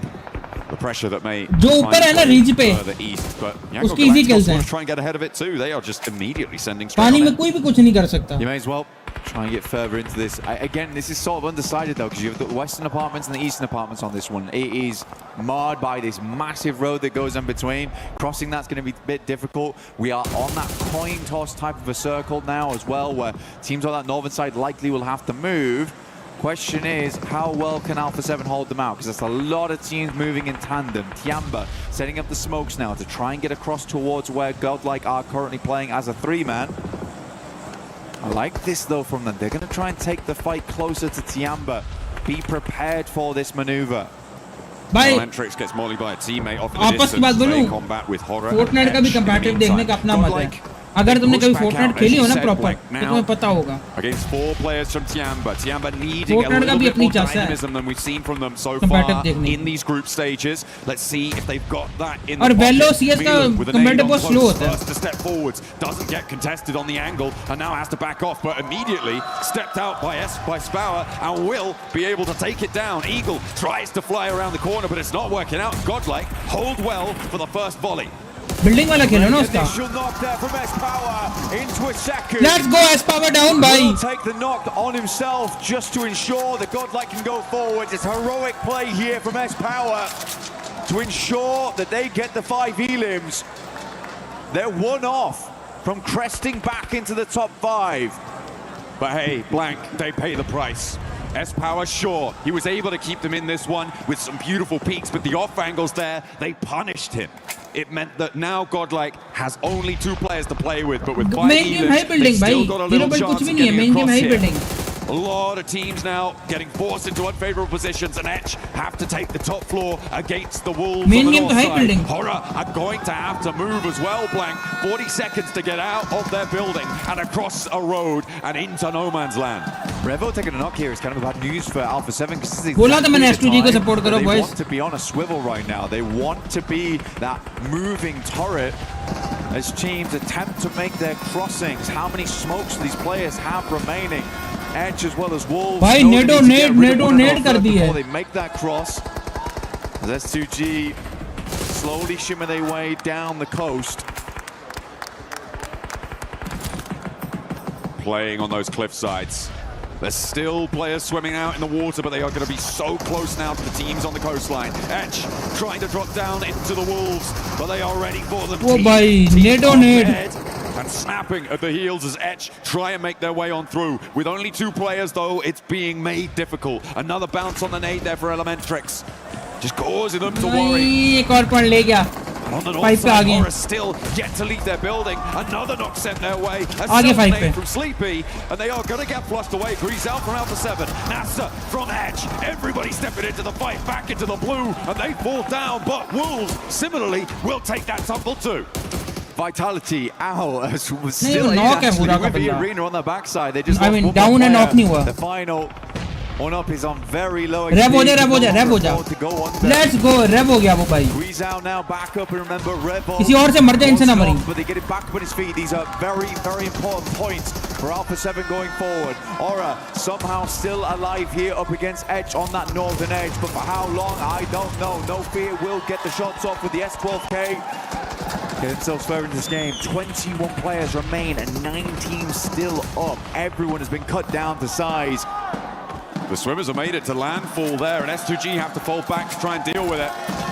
the pressure that may further east. But Yango Galacticos want to try and get ahead of it too. They are just immediately sending straight on it. You may as well try and get further into this. Again, this is sort of undecided though, because you have the western apartments and the eastern apartments on this one. It is marred by this massive road that goes in between. Crossing that's going to be a bit difficult. We are on that coin toss type of a circle now as well, where teams on that northern side likely will have to move. Question is, how well can Alpha 7 hold them out? Because there's a lot of teams moving in tandem. Tiamba setting up the smokes now to try and get across towards where Godlike are currently playing as a 3-man. I like this though from them. They're going to try and take the fight closer to Tiamba. Be prepared for this maneuver. Electrix gets mollied by a teammate off in the distance. They combat with horror. Fortnite का भी competitive देखने का अपना मजा है. अगर तुमने कभी Fortnite खेली हो ना proper, तो तुम्हें पता होगा. Against 4 players from Tiamba. Tiamba needing a little bit more dynamism than we've seen from them so far in these group stages. Let's see if they've got that in the pocket. और Vello CS का competitive बहुत slow होता है. First to step forwards, doesn't get contested on the angle, and now has to back off, but immediately stepped out by Spauer and will be able to take it down. Eagle tries to fly around the corner, but it's not working out. Godlike hold well for the first volley. Building वाला खेलो ना उसका. Let's go S-Power down by. Take the knock on himself just to ensure that Godlike can go forward. It's heroic play here from S-Power to ensure that they get the 5 elims. They're 1 off from cresting back into the top 5. But hey, Blank, they pay the price. S-Power, sure, he was able to keep them in this one with some beautiful peaks, but the off angles there, they punished him. It meant that now Godlike has only 2 players to play with, but with 5 elims, they still got a little chance of getting across here. A lot of teams now getting forced into unfavorable positions, and Etch have to take the top floor against the Wolves on the north side. Horror are going to have to move as well, Blank. 40 seconds to get out of their building and across a road and into no man's land. Revo taking a knock here is kind of bad news for Alpha 7, because this is they want to be on a swivel right now. They want to be that moving turret as teams attempt to make their crossings. How many smokes do these players have remaining? Edge as well as Wolves. भाई नेडो कर दी है. They make that cross. As S2G slowly shimmer their way down the coast. Playing on those cliff sides. There's still players swimming out in the water, but they are going to be so close now to the teams on the coastline. Etch trying to drop down into the Wolves, but they are ready for them. Oh, bhai, nade. And snapping at the heels as Etch try and make their way on through. With only 2 players, though, it's being made difficult. Another bounce on the nade there for Elementrix. Just causing them to worry. On the north side, Horror still yet to leave their building. Another knock sent their way. A self-nade from Sleepy, and they are going to get flushed away. Grease out from Alpha 7. NASA from Edge. Everybody stepping into the fight, back into the blue, and they fall down. But Wolves, similarly, will take that tumble too. Vitality out as was still with the arena on the backside. They just lost down and off नहीं हुआ. The final one up is on very low. Rev हो जा. Let's go. Rev हो गया वो भाई. Squeeze out now, back up, and remember Rev. किसी और से मर जाए इनसे ना मरी. But they get it back up on his feet. These are very, very important points for Alpha 7 going forward. Aura somehow still alive here up against Edge on that northern edge, but for how long I don't know. No fear will get the shots off with the S12K. Get themselves further into this game. 21 players remain and 9 teams still up. Everyone has been cut down to size. The swimmers have made it to landfall there, and S2G have to fall back to try and deal with it.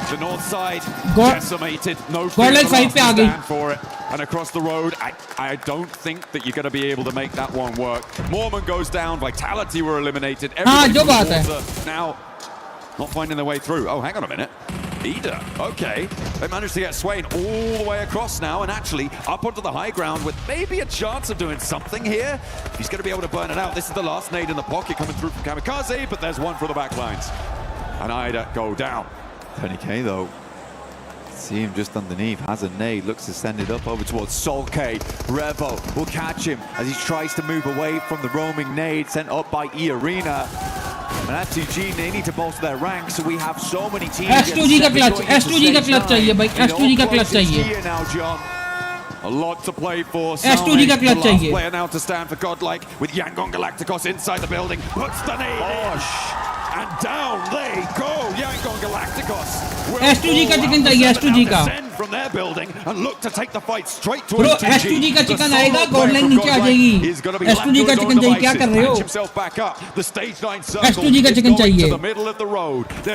The north side decimated. No stand for it. And across the road, I don't think that you're going to be able to make that one work. Mormon goes down. Vitality were eliminated. Everybody now not finding their way through. Oh, hang on a minute. Ida, okay. They managed to get Swain all the way across now and actually up onto the high ground with maybe a chance of doing something here. He's going to be able to burn it out. This is the last nade in the pocket coming through from Kamikaze, but there's one for the back lines. And Ida go down. 20k though. See him just underneath, has a nade, looks to send it up over towards Solke. Revo will catch him as he tries to move away from the roaming nade sent up by E-Arena. And S2G, they need to bolster their ranks, so we have so many teams. S2G का clutch, S2G का clutch चाहिए भाई, S2G का clutch चाहिए. Here now, John. A lot to play for. S2G का clutch चाहिए. Player now to stand for Godlike with Yangon Galacticos inside the building. Puts the nade in. And down they go. Yangon Galacticos. S2G का chicken चाहिए, S2G का. From their building and look to take the fight straight towards Bro, S2G का chicken आएगा, goal line नीचे आ जाएगी. S2G का chicken चाहिए, क्या कर रहे हो? S2G का chicken चाहिए.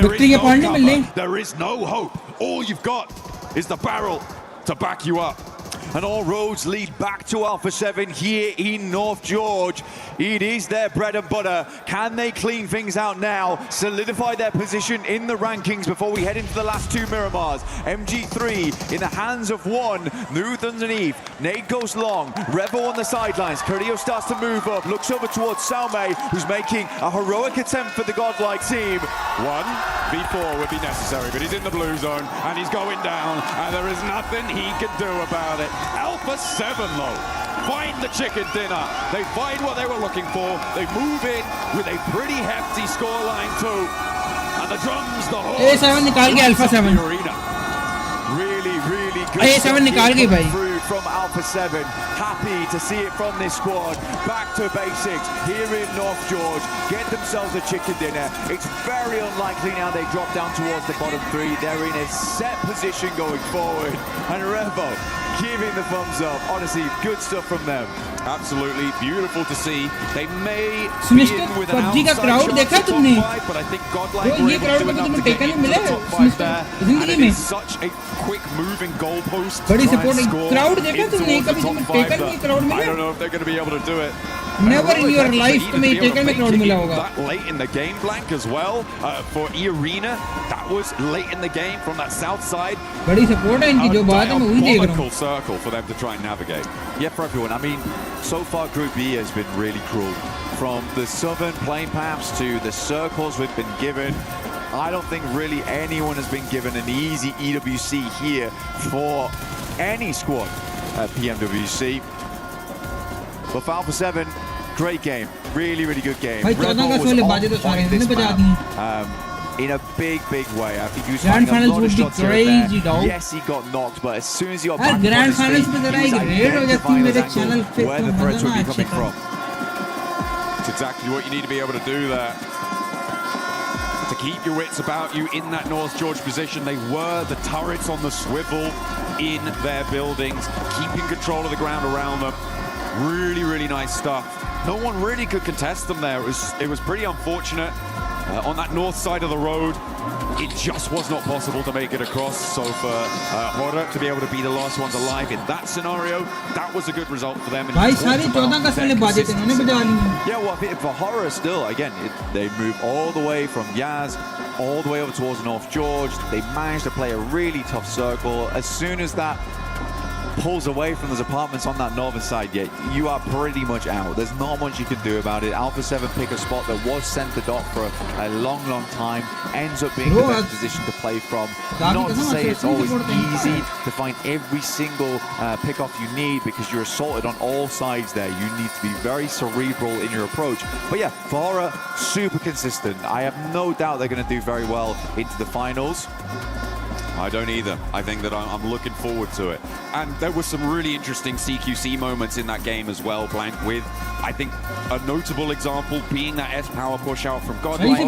Victory के point नहीं मिलने. There is no hope. All you've got is the barrel to back you up. And all roads lead back to Alpha 7 here in North George. It is their bread and butter. Can they clean things out now, solidify their position in the rankings before we head into the last two Miramars? MG3 in the hands of one, moved underneath. Nade goes long, Revo on the sidelines. Carrillo starts to move up, looks over towards Salme, who's making a heroic attempt for the godlike team. 1v4 would be necessary, but he's in the blue zone and he's going down and there is nothing he can do about it. Alpha 7 though, find the chicken dinner. They find what they were looking for. They move in with a pretty hefty scoreline too. And the drums, the horns. A7 निकाल के Alpha 7. Really, really good. A7 निकाल गई भाई. From Alpha 7, happy to see it from this squad. Back to basics here in North George. Get themselves a chicken dinner. It's very unlikely now they drop down towards the bottom three. They're in a set position going forward. And Revo giving the thumbs up. Honestly, good stuff from them. Absolutely beautiful to see. They may be in with an PUBG का outside crowd chance देखा of top तुमने? five, but I think Godlike Bro, were ये able crowd to do को enough तुम्हें to get taken into मिला the है top five there. And जिंदगी it में. is such a quick moving goalpost. बड़ी to try and support score crowd देखा in तुमने? towards the कभी top तुम्हें five टेकन there. में crowd मिला? I don't know if they're going to be able to do it. Never in your life तुम्हें taken में crowd मिला होगा. That late in the game blank as well for E-Arena. That was late in the game from that south side. बड़ी support है इनकी, जो बात है मैं वही देख रहा हूँ. Circle for them to try and navigate. Yeah, for everyone. I mean, so far Group B has been really cruel. From the southern playing paths to the circles we've been given, I don't think really anyone has been given an easy EWC here for any squad at PMWC. But for Alpha 7, great game. Really, really good game. भाई 14 अगस्त वाले बाजे तो सारे इन्होंने बजा दी. In a big, big way. I think he was Grand finding a finals lot of would be shots here and crazy, there. dog. Yes, he got knocked, but as soon as he got यार back on Grand his finals feet, में जरा he was एक red हो जाती identifying मेरे his channel angle, पे where तो the threats would मजा be ना coming अच्छे from. It's exactly what you need to be able to do there. To keep your wits about you in that North George position. They were the turrets on the swivel in their buildings, keeping control of the ground around them. Really, really nice stuff. No one really could contest them there. It was pretty unfortunate. On that north side of the road, it just was not possible to make it across. So for Horror to be able to be the last ones alive in that scenario, that was a good result for them. भाई सारे 14 अगस्त वाले बाजे थे इन्होंने बजा ली. Yeah, well, I think for Horror still, again, they move all the way from Yaz, all the way over towards North George. They managed to play a really tough circle. As soon as that pulls away from those apartments on that northern side, yet you are pretty much out. There's not much you can do about it. Alpha 7 pick a spot that was centered off for a long, long time, ends up being the best position to play from. Not to say it's always easy to find every single pick-off you need, because you're assaulted on all sides there. You need to be very cerebral in your approach. But yeah, Fara, super consistent. I have no doubt they're going to do very well into the finals. I don't either. I think that I'm looking forward to it. And there were some really interesting CQC moments in that game as well, Blank, with, I think, a notable example being that S-Power push out from Godlike.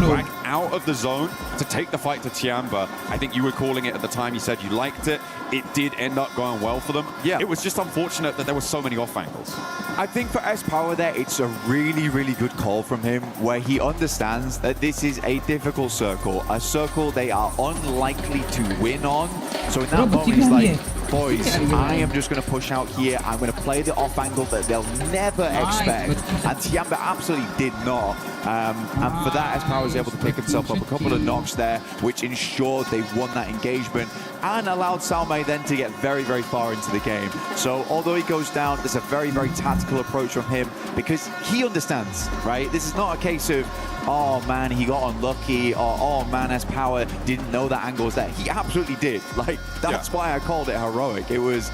Back out of the zone to take the fight to Tiamba. I think you were calling it at the time. You said you liked it. It did end up going well for them. Yeah. It was just unfortunate that there were so many off angles. I think for S-Power there, it's a really, really good call from him, where he understands that this is a difficult circle, a circle they are unlikely to win on. So in that moment, he's like, boys, I am just going to push out here. I'm going to play the off angle that they'll never expect. And Tiamba absolutely did not. And for that, Espoir was able to pick himself up a couple of knocks there, which ensured they won that engagement and allowed Salme then to get very, very far into the game. So although he goes down, there's a very, very tactical approach from him because he understands, right? This is not a case of, oh man, he got unlucky, or oh man, Espoir didn't know that angle was there. He absolutely did. Like, that's why I called it heroic. It was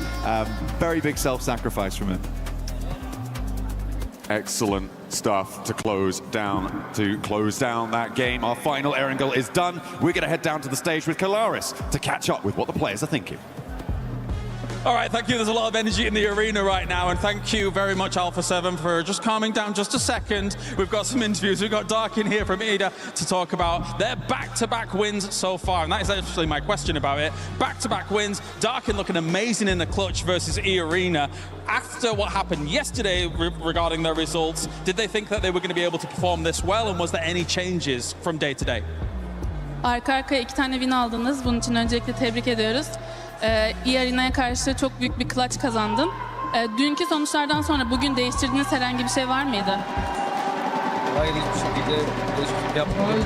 very big self-sacrifice from him. Excellent stuff to close down that game. Our final Erangel is done. We're going to head down to the stage with Kalaris to catch up with what the players are thinking. All right, thank you. There's a lot of energy in the arena right now, and thank you very much, Alpha 7, for just calming down just a second. We've got some interviews. We've got Dark in here from Ida to talk about their back-to-back wins so far, and that is actually my question about it. Back-to-back wins, Darkin looking amazing in the clutch versus E-Arena. After what happened yesterday regarding their results, did they think that they were going to be able to perform this well, and was there any changes from day to day? Arka arkaya 2 tane win aldınız. Bunun için öncelikle tebrik ediyoruz. E-Arena'ya karşı çok büyük bir clutch kazandın. Dünkü sonuçlardan sonra bugün değiştirdiğiniz herhangi bir şey var mıydı? Hayır, hiçbir şekilde değişiklik yapmadık.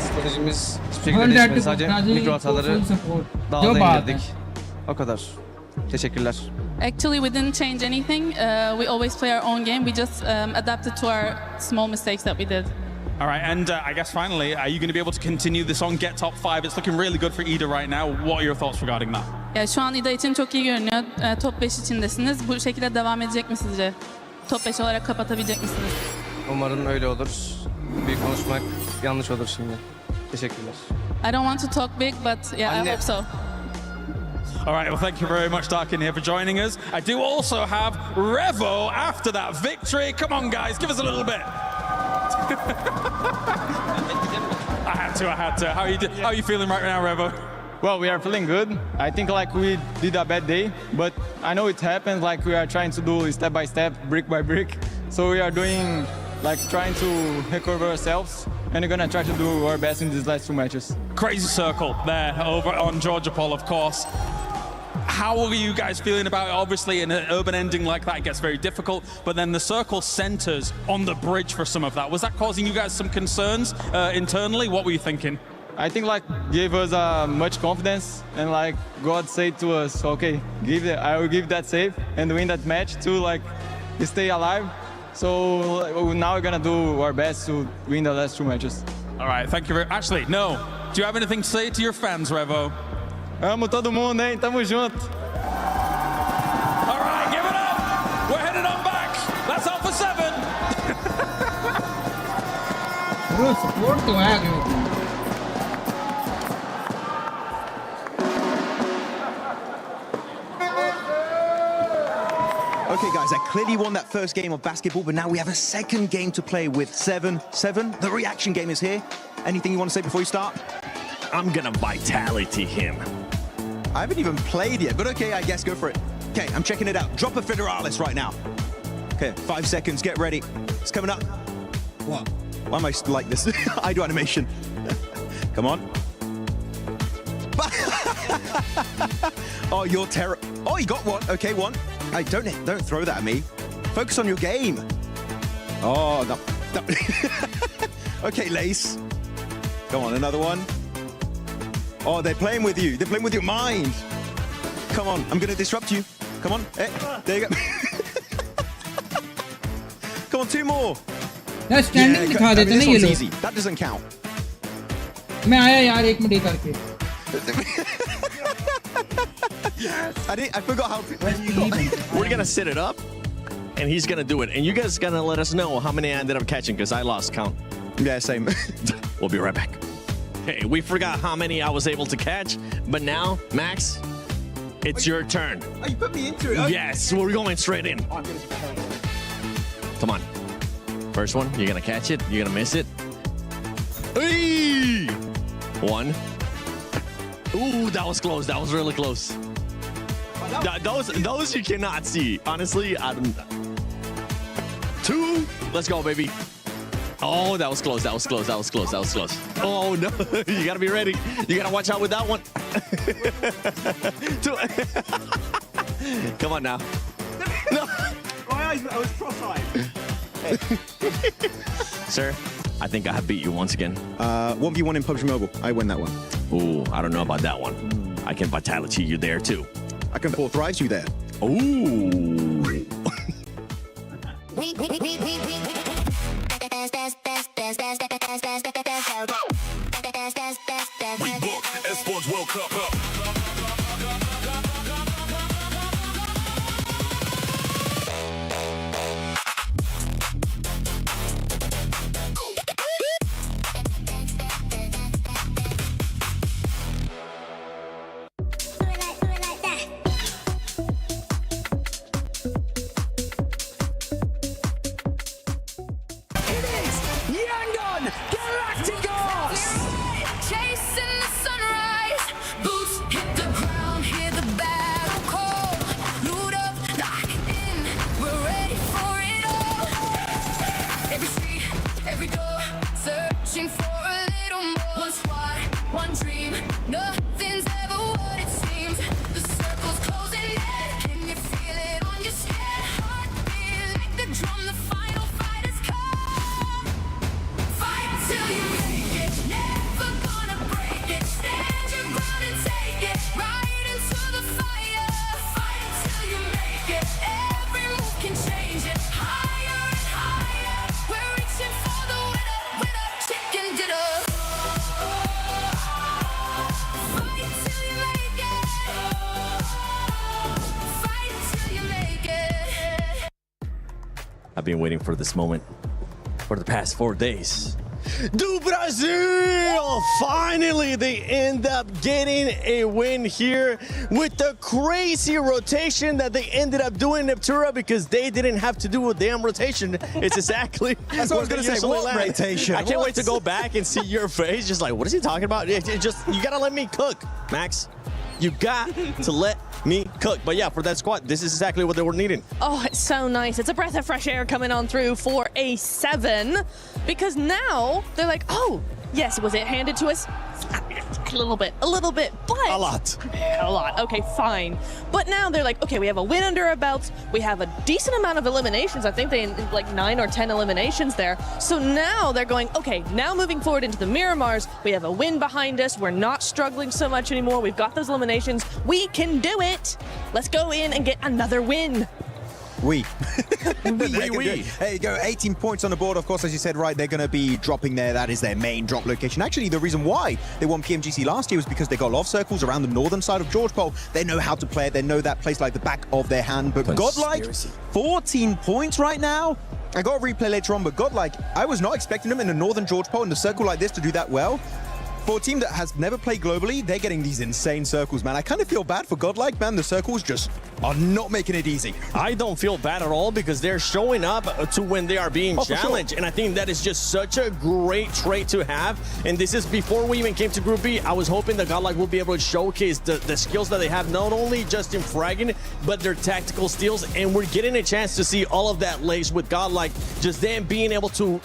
Stratejimiz hiçbir şekilde değişmedi. Sadece mikro hataları daha da indirdik. O kadar. Teşekkürler. Actually, we didn't change anything. We always play our own game. We just adapted to our small mistakes that we did. All right, and I guess finally, are you going to be able to continue this on Get Top 5? It's looking really good for Ida right now. What are your thoughts regarding that? Ya şu an Ida için çok iyi görünüyor. Top 5 içindesiniz. Bu şekilde devam edecek mi sizce? Top 5 olarak kapatabilecek misiniz? Umarım öyle olur. Büyük konuşmak yanlış olur şimdi. Teşekkürler. I don't want to talk big, but yeah, I hope so. All right, well, thank you very much, Darkin, here for joining us. I do also have Revo after that victory. Come on, guys, give us a little bit. I had to. How are you feeling right now, Revo? Well, we are feeling good. I think like we did a bad day, but I know it happens. Like we are trying to do step by step, brick by brick. So we are doing like trying to recover ourselves, and we're gonna try to do our best in these last 2 matches. Crazy circle there over on Georgia Paul, of course. How are you guys feeling about it? Obviously, in an urban ending like that, it gets very difficult, but then the circle centers on the bridge for some of that. Was that causing you guys some concerns internally? What were you thinking? I think like gave us much confidence, and like God said to us, okay, I will give that save and win that match to like stay alive. So now we're gonna do our best to win the last 2 matches. All right, thank you very much. Actually, no. Do you have anything to say to your fans, Revo? Amo todo mundo, hein? Tamo junto. All right, give it up. We're headed on back. That's Alpha 7. Bro, support to है Okay, guys, I clearly won that first game of basketball, but now we have a second game to play with 7-7. The reaction game is here. Anything you want to say before you start? I'm gonna vitality him. I haven't even played yet, but okay, I guess go for it. Okay, I'm checking it out. Drop a Federalis right now. Okay, 5 seconds, get ready. It's coming up. What? Why am I like this? I do animation. Come on. Oh, you're terrible. Oh, you got one. Okay, one. Hey, don't throw that at me. Focus on your game. Oh, no. Okay, Lace. Come on, another one. Oh, they're playing with you. They're playing with your mind. Come on, I'm going to disrupt you. Come on. Hey, there you go. Come on, 2 more. That's standing दिखा देते हैं ये लोग. Easy. That doesn't count. मैं आया यार 1 minute करके. I forgot how. We're gonna set it up, and he's gonna do it. And you guys gonna let us know how many I ended up catching, because I lost count. Yeah, same. We'll be right back. Hey, we forgot how many I was able to catch, but now, Max, it's your turn. Oh, you put me into it. Yes, we're going straight in. Come on. First one, you're gonna catch it. You're gonna miss it. Hey! 1. Ooh, that was close. That was really close. Those you cannot see. Honestly, I don't. 2. Let's go, baby. Oh, that was close. That was close. That was close. That was close. Oh, no. You got to be ready. You got to watch out with that one. 2. Come on now. No. I was cross-eyed. Sir, I think I have beat you once again. 1v1 in PUBG Mobile. I win that one. Ooh, I don't know about that one. I can vitality you there too. I can fourth rise you there. Ooh. Esports World Cup up. Chasing the sunrise, boots hit the ground, hear the battle call. Loot up, lock in, we're ready for it all. Every street, every door, searching for a little more. One squad, one dream, nothing's ever what it seems. The circle's closing in, can you feel it on your skin? Heartbeat like the drum, the final fight has come. Fight till you make it, never gonna break it. Stand your ground and take it, right into the fire. Fight till you make it, every move can change it. Higher and higher, we're reaching for the winner, winner, chicken dinner. Fight till you make it, fight till you make it. I've been waiting for this moment for the past 4 days. Do Brazil! Finally, they end up getting a win here with the crazy rotation that they ended up doing Neptura because they didn't have to do a damn rotation. It's exactly That's what I was going to say. What rotation? I can't wait to go back and see your face. Just like, what is he talking about? It just, you got to let me cook, Max. You got to let me cook. But yeah, for that squad, this is exactly what they were needing. Oh, it's so nice. It's a breath of fresh air coming on through for A7 because now they're like, oh, yes, was it handed to us? A little bit, but... A lot. A lot, okay, fine. But now they're like, okay, we have a win under our belts. We have a decent amount of eliminations. I think they like 9 or 10 eliminations there. So now they're going, okay, now moving forward into the Miramars, we have a win behind us. We're not struggling so much anymore. We've got those eliminations. We can do it. Let's go in and get another win. We. We. There you go, 18 points on the board. Of course, as you said, right, they're going to be dropping there. That is their main drop location. Actually, the reason why they won PMGC last year was because they got love circles around the northern side of George Pole. They know how to play it. They know that place like the back of their hand. But Godlike, 14 points right now. I got a replay later on, but Godlike, I was not expecting them in the northern George Pole in the circle like this to do that well. For a team that has never played globally, they're getting these insane circles, man. I kind of feel bad for Godlike, man. The circles just are not making it easy. I don't feel bad at all because they're showing up to when they are being challenged. And I think that is just such a great trait to have. And this is before we even came to Group B. I was hoping that Godlike will be able to showcase the skills that they have, not only just in fragging, but their tactical skills. And we're getting a chance to see all of that laced with Godlike, just them being able to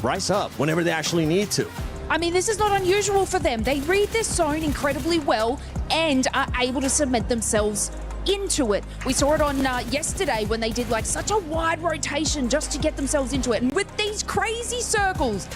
rise up whenever they actually need to. I mean, this is not unusual for them. They read this zone incredibly well and are able to cement themselves into it. We saw it on yesterday when they did like such a wide rotation just to get themselves into it. And with these crazy circles,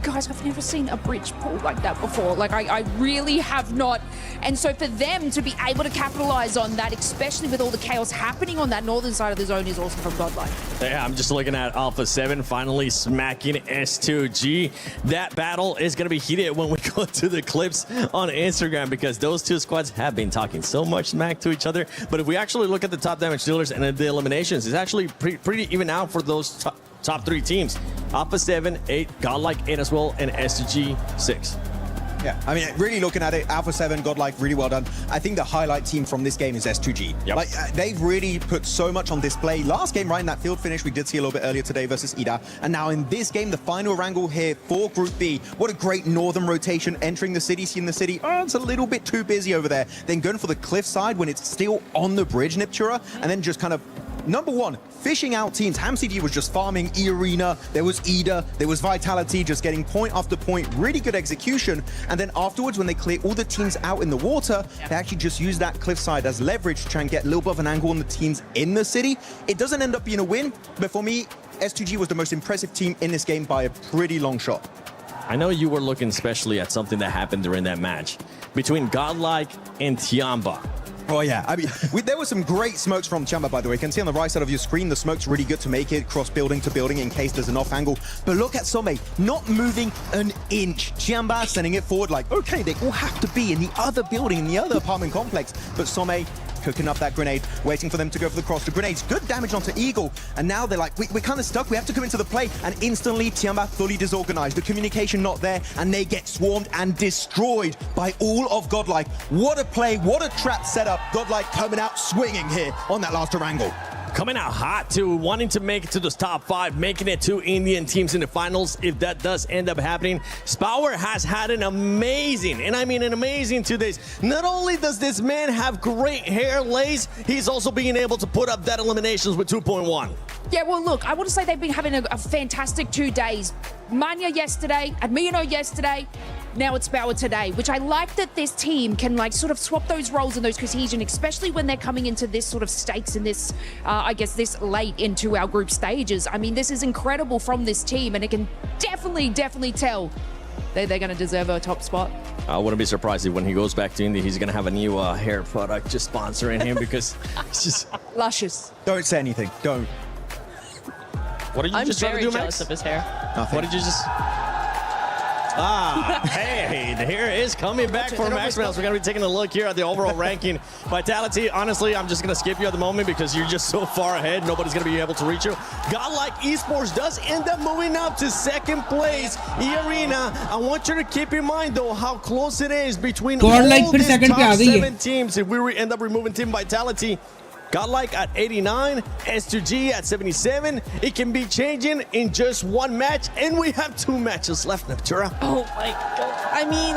guys, I've never seen a bridge pull like that before. Like, I really have not. And so for them to be able to capitalize on that, especially with all the chaos happening on that northern side of the zone, is awesome from Godlike. Yeah, I'm just looking at Alpha 7 finally smacking S2G. That battle is going to be heated when we go to the clips on Instagram because those two squads have been talking so much smack to each other. But if we actually look at the top damage dealers and the eliminations, it's actually pretty even out for those top 3 teams. Alpha 7, 8, Godlike 8 as well, and S2G 6. Yeah, I mean, really looking at it, Alpha 7, Godlike, really well done. I think the highlight team from this game is S2G. Yep. Like, they've really put so much on display. Last game, right, in that field finish, we did see a little bit earlier today versus Ida. And now in this game, the final wrangle here for Group B. What a great northern rotation, entering the city, seeing the city. Oh, it's a little bit too busy over there. Then going for the cliff side when it's still on the bridge, Neptura, and then just kind of number one, fishing out teams. HamCD was just farming E-Arena. There was Ida. There was Vitality, just getting point after point. Really good execution. And then afterwards, when they clear all the teams out in the water, they actually just use that cliffside as leverage to try and get a little bit of an angle on the teams in the city. It doesn't end up being a win, but for me, S2G was the most impressive team in this game by a pretty long shot. I know you were looking especially at something that happened during that match between Godlike and Tiamba. Oh yeah, I mean, there were some great smokes from Tiamba, by the way. You can see on the right side of your screen, the smoke's really good to make it cross building to building in case there's an off angle. But look at Some, not moving an inch. Tiamba sending it forward like, okay, they all have to be in the other building, in the other apartment complex. But Some cooking up that grenade, waiting for them to go for the cross. The grenade's good damage onto Eagle, and now they're like, we're kind of stuck, we have to come into the play, and instantly Tiamba fully disorganized. The communication not there, and they get swarmed and destroyed by all of Godlike. What a play, what a trap setup. Godlike coming out swinging here on that last Orangle. Coming out hot too, wanting to make it to those top 5, making it 2 Indian teams in the finals if that does end up happening. Spower has had an amazing, and I mean an amazing 2 days. Not only does this man have great hair lace, he's also being able to put up that eliminations with 2.1. Yeah, well, look, I want to say they've been having a fantastic 2 days. Mania yesterday, Admiano yesterday, now it's Spower today, which I like that this team can like sort of swap those roles and those cohesion, especially when they're coming into this sort of stakes in this, I guess, this late into our group stages. I mean, this is incredible from this team, and it can definitely tell they're going to deserve a top spot. I wouldn't be surprised if when he goes back to India, he's going to have a new hair product just sponsoring him because it's just... Luscious. Don't say anything, don't. What did you just try to do, Max? I'm very jealous of his hair. Nothing. What did you just... Hey, the hair is coming back for Max Mouse. We're going to be taking a look here at the overall ranking. Vitality, honestly, I'm just going to skip you at the moment because you're just so far ahead. Nobody's going to be able to reach you. Godlike Esports does end up moving up to 2nd place. E-Arena, I want you to keep in mind, though, how close it is between all these top 7 teams. If we end up removing Team Vitality, Godlike at 89, S2G at 77. It can be changing in just 1 match, and we have 2 matches left, Natura. Oh my god. I mean,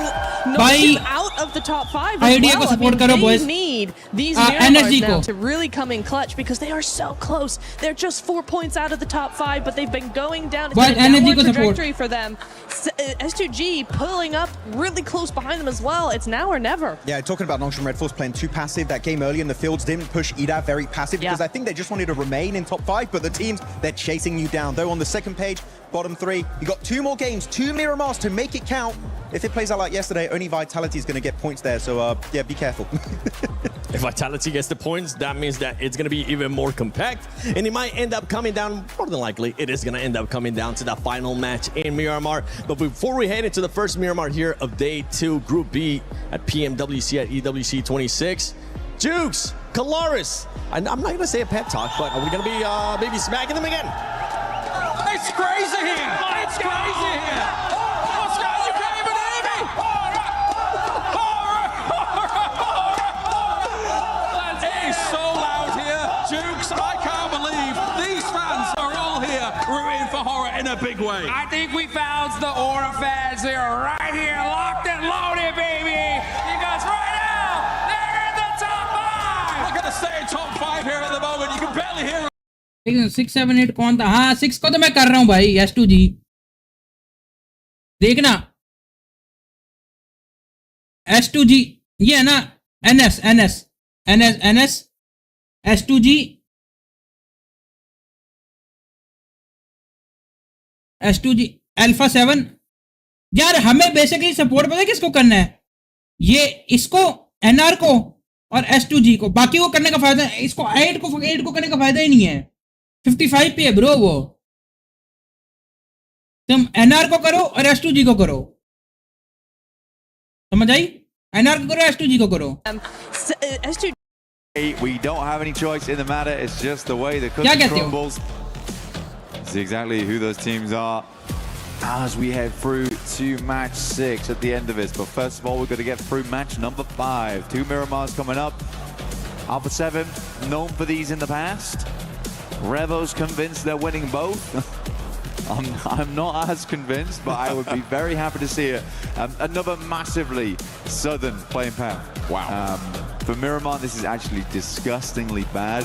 no out of the top 5 as idea well. ko support I mean, karo, boys. they need these energy Miramars now ko. to really come in clutch because they are so close. They're just 4 points out of the top 5, but they've been going down. It's But been a energy downward ko support. trajectory for them. S2G pulling up really close behind them as well. It's now or never. Yeah, talking about Nongshim Red Force playing too passive. That game early in the fields didn't push Ida very passive because I think they just wanted to remain in top 5, but the teams, they're chasing you down. Though on the 2nd page, bottom 3, you got 2 more games, 2 Miramars to make it count. If it plays out like yesterday, only Vitality is going to get points there, so yeah, be careful. If Vitality gets the points, that means that it's going to be even more compact, and it might end up coming down, more than likely, it is going to end up coming down to that final match in Miramar. But before we head into the first Miramar here of Day 2, Group B at PMWC at EWC 26, Jukes, Kalaris, and I'm not going to say a pep talk, but are we going to be maybe smacking them again? It's crazy here! It's crazy here! What's going on? You can't even hear me! It is so loud here. Jukes, I can't believe these fans are all here rooting for Horror in a big way. I think we found the Aura fans. They are right here, locked and loaded, baby! Because right now, they're in the top 5! We're going to stay in top 5 here at the moment. You can barely hear them. 6, 7, 8 कौन था? हाँ 6 को तो मैं कर रहा हूँ भाई S2G देखना S2G ये है ना NS S2G Alpha 7 यार हमें बेसिकली सपोर्ट पता है किसको करना है ये इसको NR को और S2G को बाकी को करने का फायदा इसको 8 को करने का फायदा ही नहीं है 55 पे है ब्रो वो तुम NR को करो और S2G को करो समझ आई NR को करो S2G को करो S2G We don't have any choice in the matter. It's just the way the cookie crumbles. See exactly who those teams are as we head through to match 6 at the end of it. But first of all, we're going to get through match number 5. 2 Miramars coming up. Alpha 7, known for these in the past. Revo's convinced they're winning both. I'm not as convinced, but I would be very happy to see it. Another massively southern playing path. Wow. For Miramar, this is actually disgustingly bad.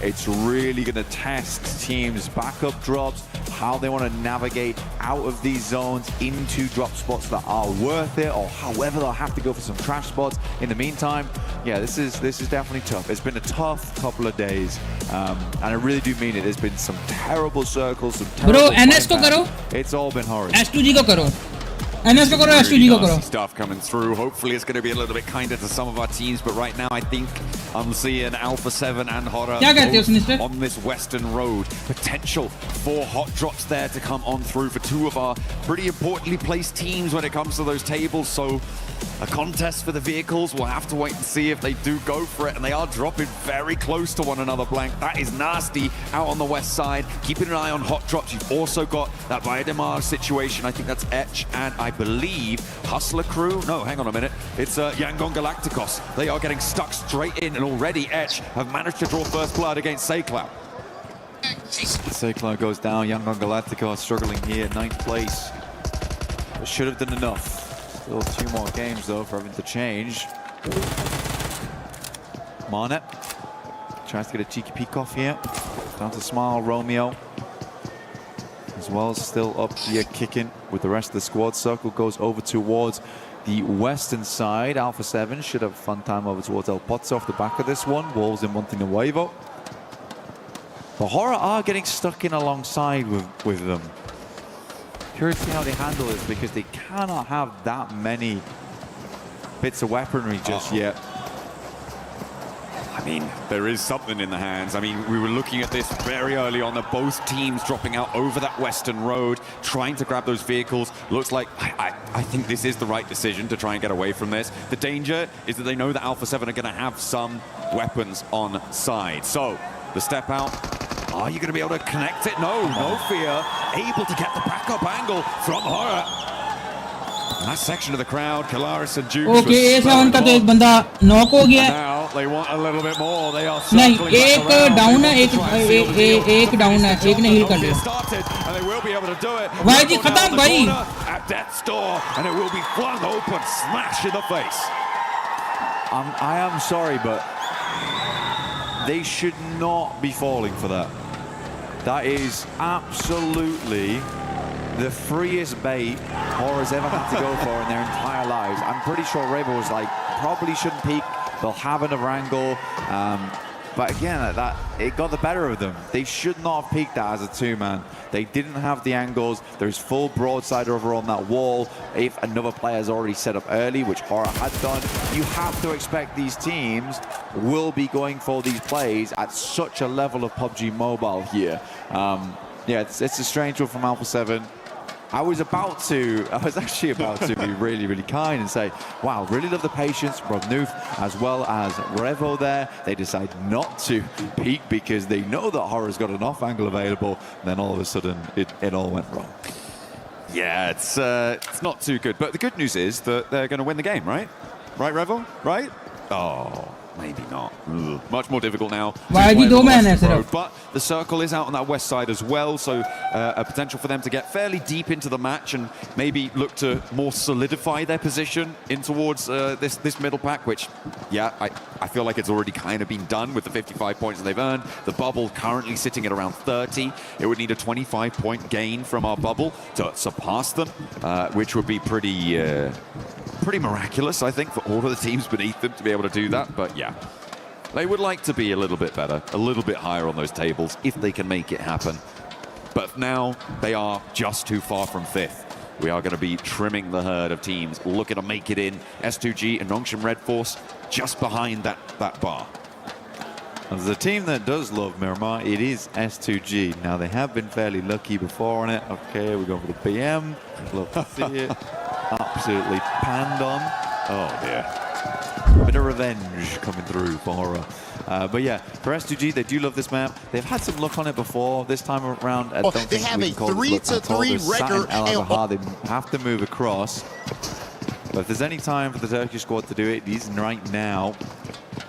It's really going to test teams' backup drops, how they want to navigate out of these zones into drop spots that are worth it, or however they'll have to go for some trash spots. In the meantime, yeah, this is definitely tough. It's been a tough couple of days, and I really do mean it. There's been some terrible circles, some terrible NS ko karo. It's all been horrid. S2G ko karo. NS ko karo, S2G ko karo. Stuff coming through. Hopefully it's going to be a little bit kinder to some of our teams, but right now I think I'm seeing Alpha 7 and Horror on this western road. Potential for hot drops there to come on through for two of our pretty importantly placed teams when it comes to those tables. So a contest for the vehicles. We'll have to wait and see if they do go for it, and they are dropping very close to one another, Blank. That is nasty out on the west side. Keeping an eye on hot drops. You've also got that Viademar situation. I think that's Etch and I believe Hustler Crew. No, hang on a minute. It's Yangon Galacticos. They are getting stuck straight in, and already Etch have managed to draw first blood against Saycloud. Saycloud goes down. Yangon Galacticos struggling here, 9th place. But should have done enough. Still 2 more games though for having to change. Marnet tries to get a cheeky peek off here. Down to Smile, Romeo as well, still up here kicking with the rest of the squad. Circle goes over towards the western side. Alpha 7 should have fun time over towards El Pozzo off the back of this one. Wolves in Montenuevo. The Horror are getting stuck in alongside with them. Curious to see how they handle this, because they cannot have that many bits of weaponry just yet. I mean, there is something in the hands. I mean, we were looking at this very early on, that both teams dropping out over that western road, trying to grab those vehicles. Looks like, I think this is the right decision to try and get away from this. The danger is that they know that Alpha 7 are going to have some weapons on side. So, the step out. Are you going to be able to connect it? No, no fear. Able to get the backup angle from Horror. And that section of the crowd, Kalaris and Jukes. Okay, A7 का तो एक बंदा knock हो गया. Now they want a little bit more. They are नहीं, एक down है, एक down है, एक ने heal कर लिया. And they will be able to do it. भाई जी खत्म भाई. At death's door, and it will be flung open, smash in the face. I am sorry, but they should not be falling for that. That is absolutely the freest bait Horror's ever had to go for in their entire lives. I'm pretty sure Rebel was like, probably shouldn't peek. They'll have another angle. But again, it got the better of them. They should not have peeked that as a 2-man. They didn't have the angles. There's full broadside over on that wall. If another player's already set up early, which Horror had done, you have to expect these teams will be going for these plays at such a level of PUBG Mobile here. Yeah, it's a strange one from Alpha 7. I was actually about to be really, really kind and say, wow, really love the patience from Noof as well as Revo there. They decide not to peek because they know that Horror's got an off angle available. And then all of a sudden, it all went wrong. Yeah, it's not too good. But the good news is that they're going to win the game, right? Right, Revo? Right? Oh, maybe not. Ugh. Much more difficult now. But the circle is out on that west side as well, so a potential for them to get fairly deep into the match and maybe look to more solidify their position in towards this middle pack, which, yeah, I feel like it's already kind of been done with the 55 points that they've earned. The bubble currently sitting at around 30. It would need a 25-point gain from our bubble to surpass them, which would be pretty miraculous, I think, for all of the teams beneath them to be able to do that. But yeah, they would like to be a little bit better, a little bit higher on those tables if they can make it happen. But now they are just too far from 5th. We are going to be trimming the herd of teams looking to make it in. S2G and Nongshim Red Force just behind that bar. As a team that does love Miramar, it is S2G. Now, they have been fairly lucky before on it. Okay, we go for the PM. Love to see it. Absolutely panned on. Oh, dear. Bit of revenge coming through for Horror. But yeah, for S2G, they do love this map. They've had some luck on it before. This time around, I don't think we can call it luck at all. They're sat in Al-Azhar. They have to move across. But if there's any time for the Turkish squad to do it, it is right now.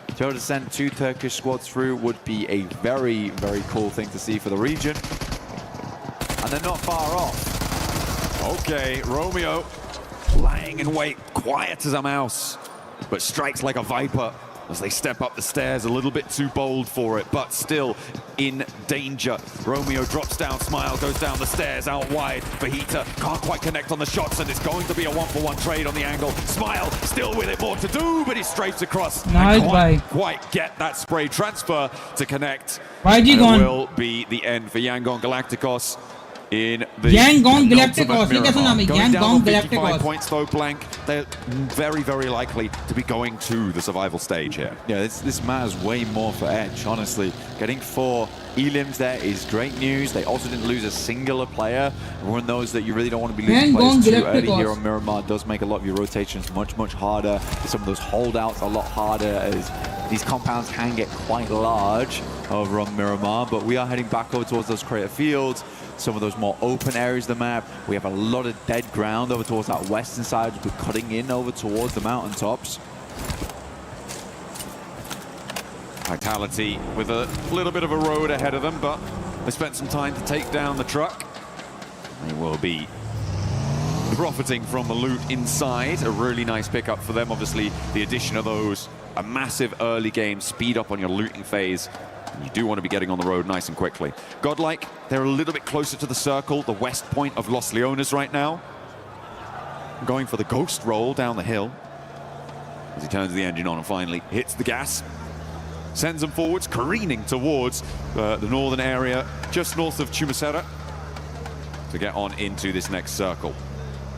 To be able to send 2 Turkish squads through would be a very, very cool thing to see for the region. And they're not far off. Okay, Romeo lying in wait, quiet as a mouse, but strikes like a viper. as they step up the stairs, a little bit too bold for it, but still in danger. Romeo drops down, Smile goes down the stairs, out wide. Fajita can't quite connect on the shots, and it's going to be a 1-for-1 trade on the angle. Smile still with it, more to do, but he strafes across. Nice, and bye. can't quite get that spray transfer to connect. YG And gone. it will be the end for Yangon Galacticos in the Yangon penultimate Galacticos, ये कैसा नाम है? Going down Yangon on 55 Galacticos. points though, Blank. They're very, very likely to be going to the survival stage here. Yeah, this matters way more for Edge, honestly. Getting 4 elims there is great news. They also didn't lose a singular player. Everyone knows that you really don't want to be losing players too early here on Miramar. It does make a lot of your rotations much, much harder. Some of those holdouts a lot harder as these compounds can get quite large over on Miramar. But we are heading back over towards those crater fields. Some of those more open areas of the map. We have a lot of dead ground over towards that western side. We're cutting in over towards the mountaintops. Vitality with a little bit of a road ahead of them, but they spent some time to take down the truck. They will be profiting from the loot inside. A really nice pickup for them. Obviously, the addition of those, a massive early game speed up on your looting phase. You do want to be getting on the road nice and quickly. Godlike, they're a little bit closer to the circle, the west point of Los Leones right now. Going for the ghost roll down the hill as he turns the engine on and finally hits the gas. Sends them forwards, careening towards the northern area, just north of Chumacera, to get on into this next circle.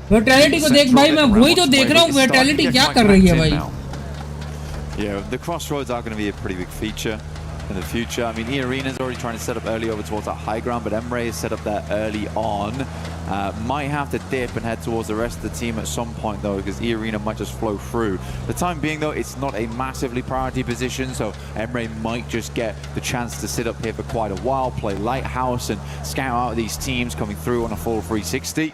Vitality को देख भाई, मैं वही तो देख रहा हूँ. Vitality क्या कर रही है भाई? Yeah, the crossroads are going to be a pretty big feature in the future. I mean, E-Arena's already trying to set up early over towards that high ground, but Emre is set up there early on. Might have to dip and head towards the rest of the team at some point, though, because E-Arena might just flow through. The time being, though, it's not a massively priority position, so Emre might just get the chance to sit up here for quite a while, play Lighthouse, and scout out these teams coming through on a full 360.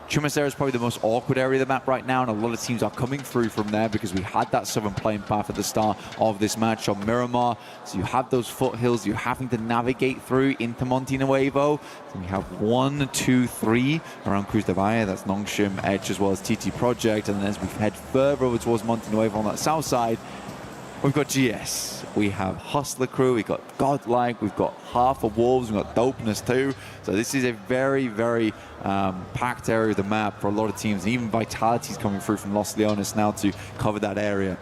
Chumacera is probably the most awkward area of the map right now, and a lot of teams are coming through from there because we had that southern playing path at the start of this match on Miramar. So you have those foothills you're having to navigate through into Monte Nuevo. So we have 1, 2, 3 around Cruz de Valle. That's Nongshim, Edge, as well as TT Project. And then as we head further over towards Monte Nuevo on that south side, we've got GS, we have Hustler Crew, we've got Godlike, we've got half of Wolves, we've got Dopeness too. So this is a very, very packed area of the map for a lot of teams. And even Vitality's coming through from Los Leones now to cover that area.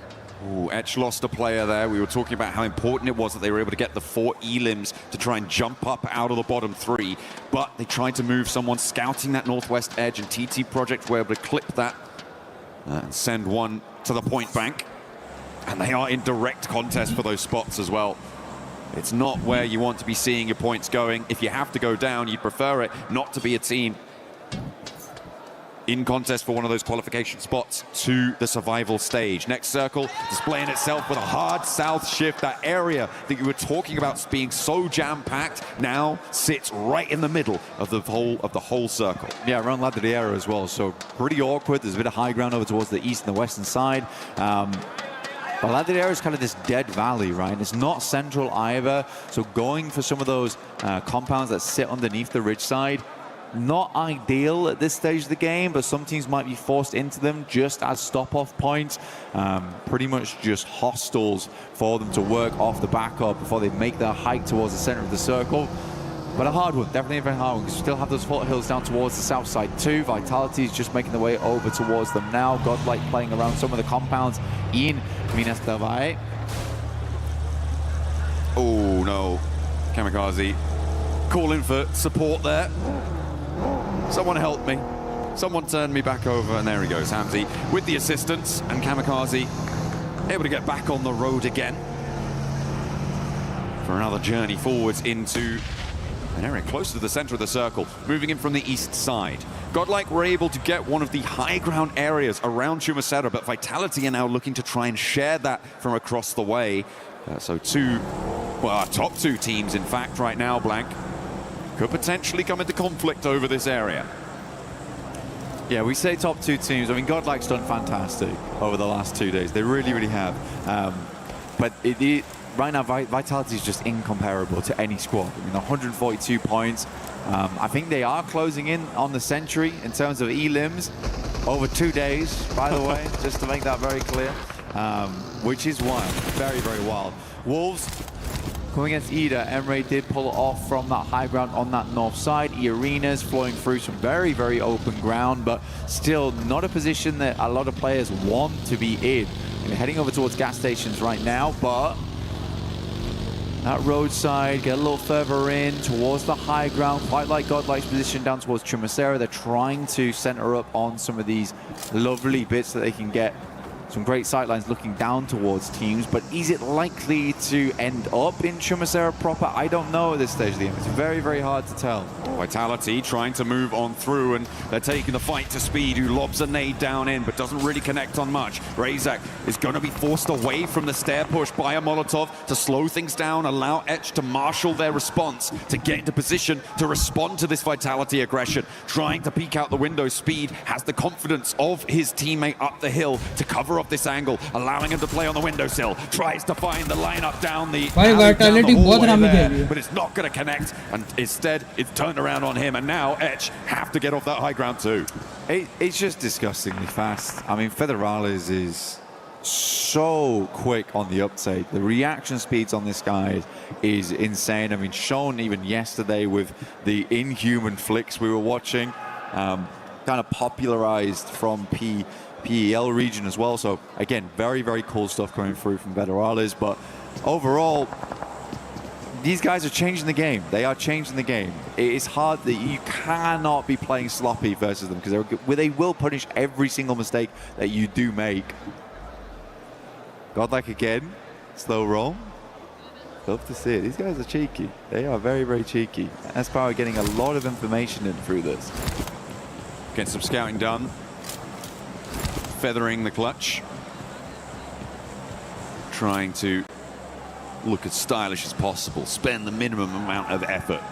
Ooh, Etch lost a player there. We were talking about how important it was that they were able to get the 4 elims to try and jump up out of the bottom 3. But they tried to move someone scouting that northwest edge, and TT Project were able to clip that and send one to the point bank. And they are in direct contest for those spots as well. It's not where you want to be seeing your points going. If you have to go down, you'd prefer it not to be a team in contest for one of those qualification spots to the survival stage. Next circle, displaying itself with a hard south shift. That area that you were talking about being so jam-packed now sits right in the middle of the whole circle. Yeah, around Ladriera as well. So pretty awkward. There's a bit of high ground over towards the east and the western side. But Ladriera is kind of this dead valley, right? It's not central either. So going for some of those compounds that sit underneath the ridge side, not ideal at this stage of the game, but some teams might be forced into them just as stop-off points. Pretty much just hostels for them to work off the back up before they make their hike towards the center of the circle. But a hard one, definitely a very hard one, because we still have those foothills down towards the south side too. Vitality is just making their way over towards them now. Godlike playing around some of the compounds in Minas del Valle. Oh no, Kamikaze calling for support there. Someone help me. Someone turn me back over, and there he goes, Hamzy, with the assistance, and Kamikaze able to get back on the road again for another journey forwards into an area close to the center of the circle, moving in from the east side. Godlike were able to get one of the high ground areas around Chumacera, but Vitality are now looking to try and share that from across the way. So our top 2 teams, in fact, right now, Blank, could potentially come into conflict over this area. Yeah, we say top 2 teams. I mean, Godlike's done fantastic over the last 2 days. They really, really have. But right now, Vitality is just incomparable to any squad. I mean, 142 points. I think they are closing in on the century in terms of elims over 2 days, by the way, just to make that very clear. which is wild. Very, very wild. Wolves coming against Ida. Emre did pull it off from that high ground on that north side. Arena's flowing through some very, very open ground, but still not a position that a lot of players want to be in. We're heading over towards gas stations right now, but that roadside, get a little further in towards the high ground, quite like Godlike's position down towards Chumacera. They're trying to center up on some of these lovely bits that they can get. Some great sightlines looking down towards teams, but is it likely to end up in Chumacera proper? I don't know at this stage of the game. It's very, very hard to tell. Vitality trying to move on through, and they're taking the fight to Speed, who lobs a nade down in, but doesn't really connect on much. Razak is going to be forced away from the stair push by a Molotov to slow things down, allow Etch to marshal their response, to get into position to respond to this Vitality aggression. Trying to peek out the window, Speed has the confidence of his teammate up the hill to cover up this angle, allowing him to play on the windowsill. Tries to find the lineup down the hallway there, but it's not going to connect, and instead it's turned around on him, and now Etch have to get off that high ground too. It's just disgustingly fast. I mean, Federales is so quick on the uptake. The reaction speeds on this guy is insane. I mean, shown even yesterday with the inhuman flicks we were watching, kind of popularized from PEL region as well. So again, very, very cool stuff coming through from Federales. But overall, these guys are changing the game. They are changing the game. It is hard that you cannot be playing sloppy versus them, because they will punish every single mistake that you do make. Godlike again, slow roll. Love to see it. These guys are cheeky. They are very, very cheeky. S-Power getting a lot of information in through this. Get some scouting done. Feathering the clutch. Trying to look as stylish as possible. Spend the minimum amount of effort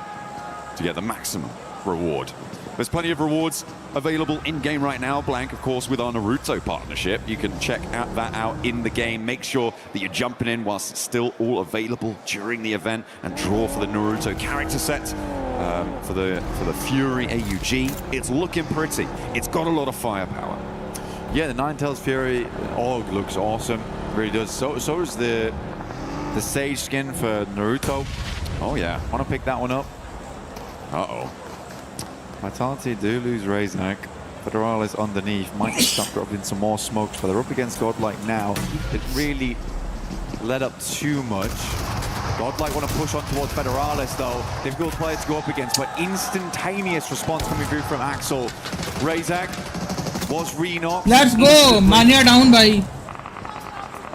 to get the maximum reward. There's plenty of rewards available in-game right now. Blank, of course, with our Naruto partnership. You can check that out in the game. Make sure that you're jumping in whilst it's still all available during the event, and draw for the Naruto character set for the Fury AUG. It's looking pretty. It's got a lot of firepower. Yeah, the Ninetales Fury AUG looks awesome. It really does. So does the Sage skin for Naruto. Oh yeah. Want to pick that one up? Uh-oh. Vitality do lose Razak. Federales underneath. Might stop dropping some more smokes, but they're up against Godlike now. Didn't really let up too much. Godlike want to push on towards Federales though. Difficult player to go up against, but instantaneous response coming through from Axel. Razak was re-knocked. Let's go! Mania down by.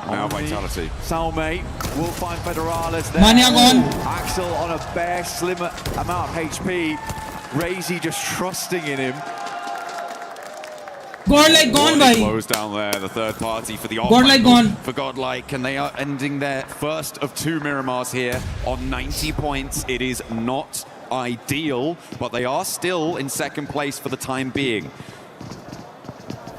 Now Vitality. Salme will find Federales there. Mania gone. Axel on a bare slim amount of HP. Razy just trusting in him. Godlike gone by. Close down there, the third party for the Godlike gone. For Godlike, and they are ending their first of 2 Miramars here on 90 points. It is not ideal, but they are still in second place for the time being.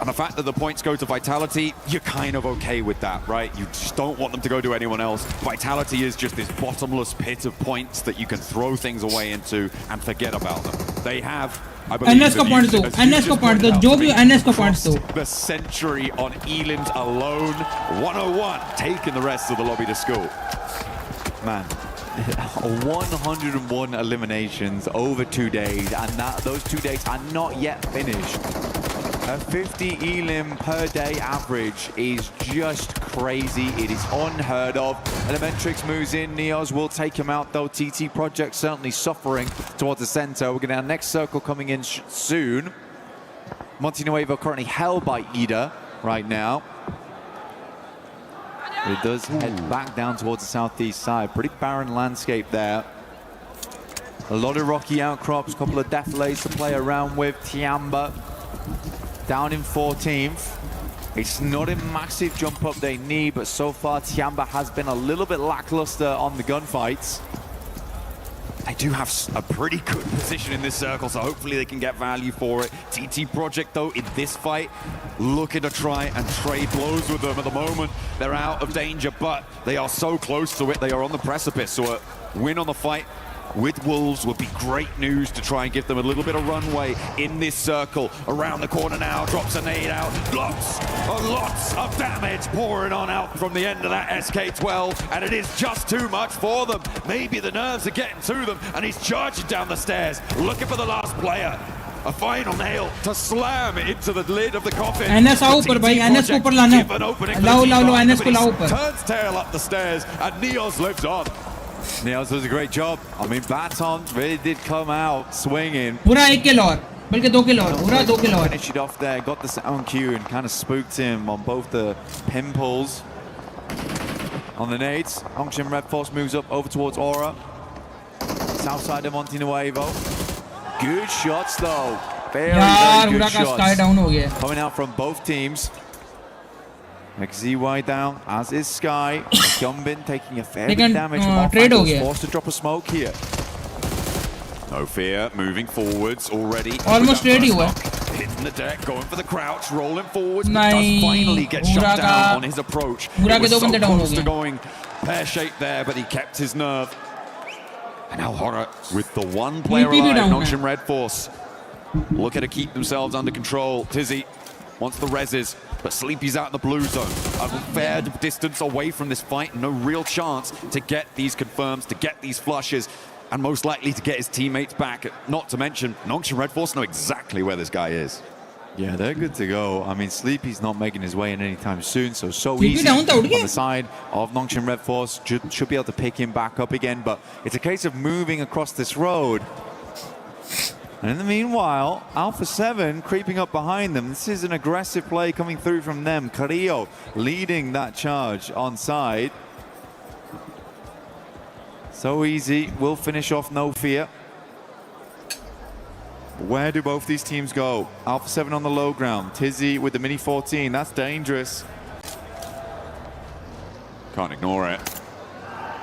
And the fact that the points go to Vitality, you're kind of okay with that, right? You just don't want them to go to anyone else. Vitality is just this bottomless pit of points that you can throw things away into and forget about them. They have, I believe, NS का point दो, जो भी NS का point दो. The century on Eland alone. 101, taking the rest of the lobby to school. Man, 101 eliminations over 2 days, and those 2 days are not yet finished. A 50 elim per day average is just crazy. It is unheard of. Elementrix moves in. Neos will take him out, though. TT Project certainly suffering towards the center. We're going to have next circle coming in soon. Montenuevo currently held by Ida right now. But it does head back down towards the southeast side. Pretty barren landscape there. A lot of rocky outcrops, a couple of defilades to play around with. Tiamba down in 14th. It's not a massive jump up they need, but so far Tiamba has been a little bit lackluster on the gunfights. They do have a pretty good position in this circle, so hopefully they can get value for it. TT Project, though, in this fight, looking to try and trade blows with them at the moment. They're out of danger, but they are so close to it. They are on the precipice, so a win on the fight with Wolves would be great news to try and give them a little bit of runway in this circle. Around the corner now, drops a nade out. Lots of damage pouring on out from the end of that SK-12, and it is just too much for them. Maybe the nerves are getting to them, and he's charging down the stairs, looking for the last player. A final nail to slam into the lid of the coffin. NS आओ ऊपर भाई, NS को ऊपर लाना. लाओ NS को लाओ ऊपर. Turns tail up the stairs, and Neos lives on. Neos does a great job. I mean, Baton really did come out swinging. पूरा 1 kill और, बल्कि 2 kill और, पूरा 2 kill और. Finished it off there, got the sound cue and kind of spooked him on both the pimples. On the nades, Nongshim Red Force moves up over towards Aura. South side of Monty Nuevo. Good shots though. Very good shots. Down हो गया. Coming out from both teams. XZY down, as is Sky. Gumbin taking a fair bit of damage from off-angles, forced to drop a smoke here. No fear, moving forwards already. Almost ready हुआ. Hitting the deck, going for the crouch, rolling forwards, but does finally get shut down on his approach. It was so close to going pear-shaped there, but he kept his nerve. And now Horror with the one player alive, Nongshim Red Force. Looking to keep themselves under control. Tizzy wants the reses, but Sleepy's out in the blue zone. A fair distance away from this fight. No real chance to get these confirms, to get these flushes, and most likely to get his teammates back. Not to mention, Nongshim Red Force know exactly where this guy is. Yeah, they're good to go. I mean, Sleepy's not making his way in anytime soon, so easy on the side of Nongshim Red Force. Should be able to pick him back up again, but it's a case of moving across this road. And in the meanwhile, Alpha 7 creeping up behind them. This is an aggressive play coming through from them. Carrillo leading that charge on side. So easy, will finish off, no fear. Where do both these teams go? Alpha 7 on the low ground. Tizzy with the Mini 14. That's dangerous. Can't ignore it.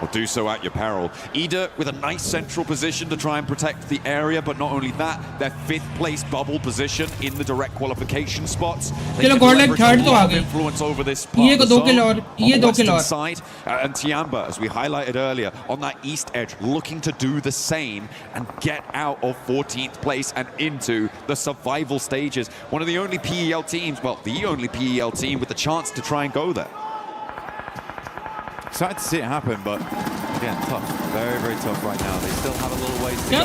Or do so at your peril. Ida with a nice central position to try and protect the area, but not only that, their 5th place bubble position in the direct qualification spots. They can leverage a lot of influence over this part of the zone on the western side. And Tiamba, as we highlighted earlier, on that east edge, looking to do the same and get out of 14th place and into the survival stages. One of the only PEL teams, well, the only PEL team with the chance to try and go there. Excited to see it happen, but again, tough. Very, very tough right now. They still have a little ways to go.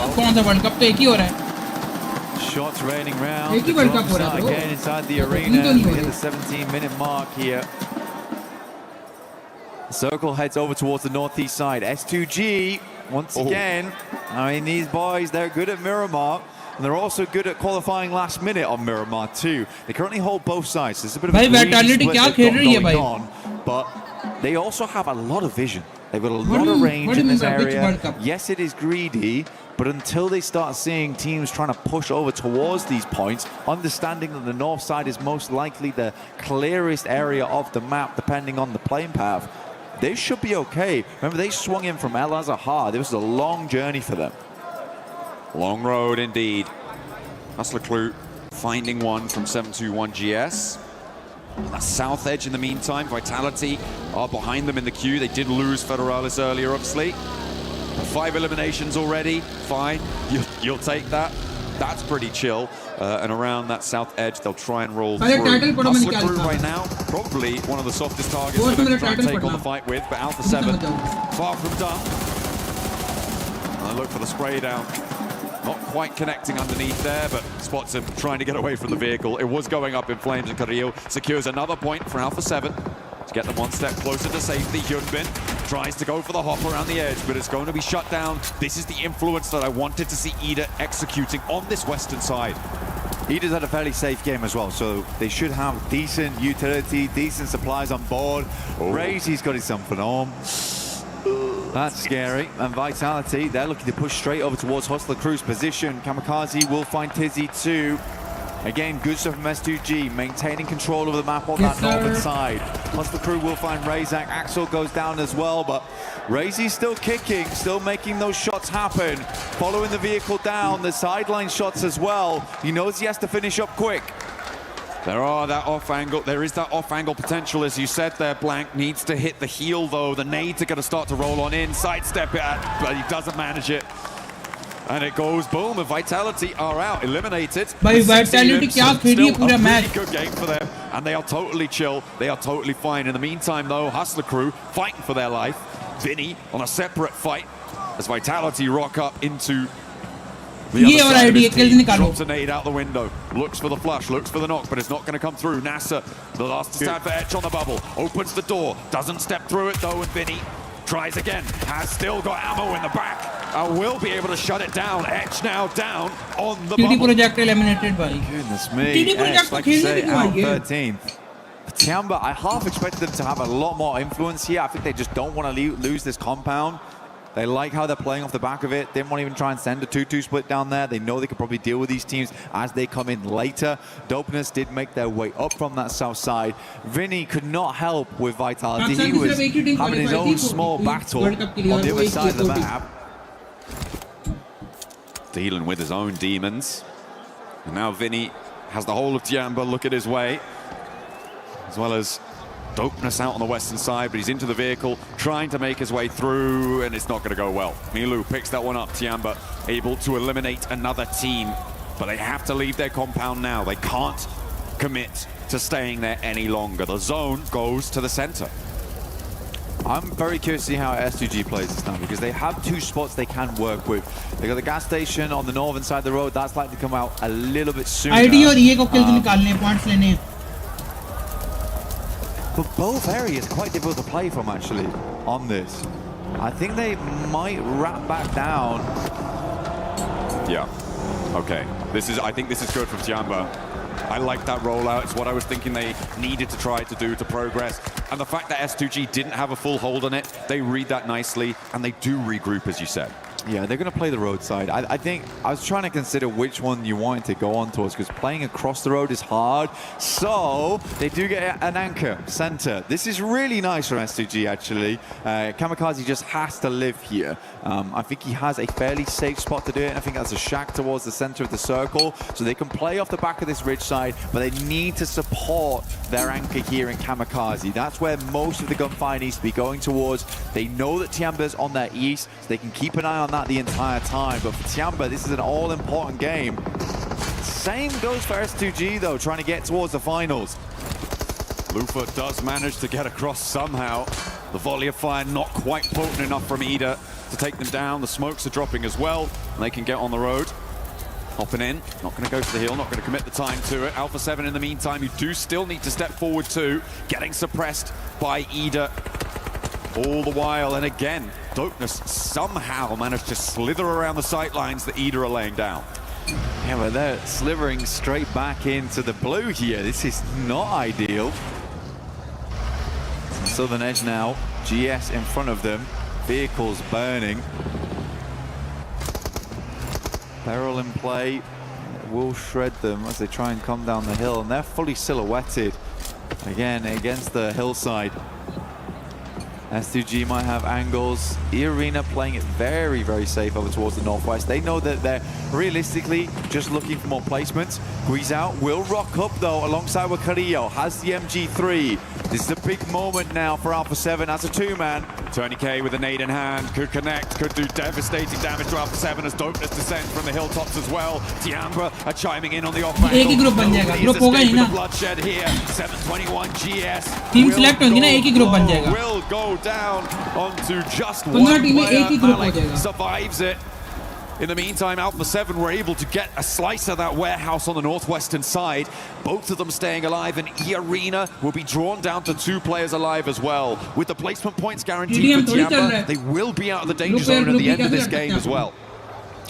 Shots raining round. Again inside the arena. We hit the 17-minute mark here. The circle heads over towards the northeast side. S2G, once again. I mean, these boys, they're good at Miramar. And they're also good at qualifying last minute on Miramar too. They currently hold both sides. There's a bit of a greedy split they've got going on, but they also have a lot of vision. They've got a lot of range in this area. Yes, it is greedy, but until they start seeing teams trying to push over towards these points, understanding that the north side is most likely the clearest area of the map, depending on the playing path, they should be okay. Remember, they swung in from El Azahar. This was a long journey for them. Long road indeed. Hustler Clue finding one from 721 GS. On that south edge in the meantime, Vitality are behind them in the queue. They did lose Federalis earlier, obviously. 5 eliminations already, fine. You'll take that. That's pretty chill. And around that south edge, they'll try and roll through. Hustler Crew right now, probably one of the softest targets for them to try and take on the fight with, but Alpha 7 far from done. And look for the spray down. Not quite connecting underneath there, but spots him trying to get away from the vehicle. It was going up in flames, and Carrillo secures another point for Alpha 7 to get them one step closer to safety. Hyunbin tries to go for the hop around the edge, but it's going to be shut down. This is the influence that I wanted to see Ida executing on this western side. Ida's had a fairly safe game as well, so they should have decent utility, decent supplies on board. Razy's got his something on. That's scary. And Vitality, they're looking to push straight over towards Hustler Crew's position. Kamikaze will find Tizzy too. Again, good stuff from S2G, maintaining control of the map on that northern side. Hustler Crew will find Razak. Axel goes down as well, but Razy's still kicking, still making those shots happen. Following the vehicle down, the sideline shots as well. He knows he has to finish up quick. There is that off-angle potential, as you said there, Blank. Needs to hit the heel, though. The nades are going to start to roll on in, sidestep it, but he doesn't manage it. And it goes boom, and Vitality are out, eliminated. Bhai, Vitality kya kheli hai pura match. Really good game for them, and they are totally chill. They are totally fine. In the meantime, though, Hustler crew fighting for their life. Vinny on a separate fight as Vitality rock up into the other side of his team. Drops a nade out the window. Looks for the flush, looks for the knock, but it's not going to come through. Nasser, the last stand for Etch on the bubble. Opens the door, doesn't step through it though, and Vinny tries again. Has still got ammo in the back. And will be able to shut it down. Etch now down on the TD bubble. Project eliminated by. Goodness me. TD Project like you say, out 13th. Tiamba, I half expected them to have a lot more influence here. I think they just don't want to lose this compound. They like how they're playing off the back of it. Didn't want to even try and send a 2-2 split down there. They know they could probably deal with these teams as they come in later. Dopeness did make their way up from that south side. Vinny could not help with Vitality. He was having his own small battle on the other side of the map. Dealing with his own demons. And now Vinny has the whole of Tiamba look at his way. As well as Dopeness out on the western side, but he's into the vehicle, trying to make his way through, and it's not going to go well. Milu picks that one up. Tiamba able to eliminate another team, but they have to leave their compound now. They can't commit to staying there any longer. The zone goes to the center. I'm very curious to see how S2G plays this time, because they have two spots they can work with. They got the gas station on the northern side of the road. That's likely to come out a little bit sooner. ID और ये को kills निकालने, points लेने. But both areas quite difficult to play from actually on this. I think they might wrap back down. Yeah. Okay. I think this is good from Tiamba. I like that rollout. It's what I was thinking they needed to try to do to progress. And the fact that S2G didn't have a full hold on it, they read that nicely, and they do regroup, as you said. Yeah, they're going to play the roadside. I think I was trying to consider which one you wanted to go on towards, because playing across the road is hard. So they do get an anchor center. This is really nice from S2G, actually. Kamikaze just has to live here. I think he has a fairly safe spot to do it, and I think that's a shack towards the center of the circle. So they can play off the back of this ridge side, but they need to support their anchor here in Kamikaze. That's where most of the gunfire needs to be going towards. They know that Tiamba's on their east, so they can keep an eye on that the entire time. But for Tiamba, this is an all-important game. Same goes for S2G, though, trying to get towards the finals. Lufa does manage to get across somehow. The volley of fire not quite potent enough from Ida to take them down. The smokes are dropping as well, and they can get on the road. Hopping in, not going to go for the hill, not going to commit the time to it. Alpha 7 in the meantime, you do still need to step forward too. Getting suppressed by Ida all the while, and again, Dopeness somehow managed to slither around the sight lines that Ida are laying down. Yeah, but they're slithering straight back into the blue here. This is not ideal. Southern edge now, GS in front of them, vehicles burning. Barrel in play, will shred them as they try and come down the hill, and they're fully silhouetted again against the hillside. S2G might have angles. E-Arena playing it very, very safe over towards the northwest. They know that they're realistically just looking for more placements. Guizao will rock up though alongside with Carrillo. Has the MG3. This is a big moment now for Alpha 7 as a two-man. Tony K with a nade in hand, could connect, could do devastating damage to Alpha 7 as Dopeness descends from the hilltops as well. Tiamba are chiming in on the off-back. एक ही group बन जाएगा, group होगा ही ना. Bloodshed here, 721 GS. Team select होंगी ना, एक ही group बन जाएगा. Will go down onto just one player. Survives it. In the meantime, Alpha 7 were able to get a slice of that warehouse on the northwestern side. Both of them staying alive, and E-Arena will be drawn down to 2 players alive as well. With the placement points guaranteed for Tiamba, they will be out of the danger zone at the end of this game as well.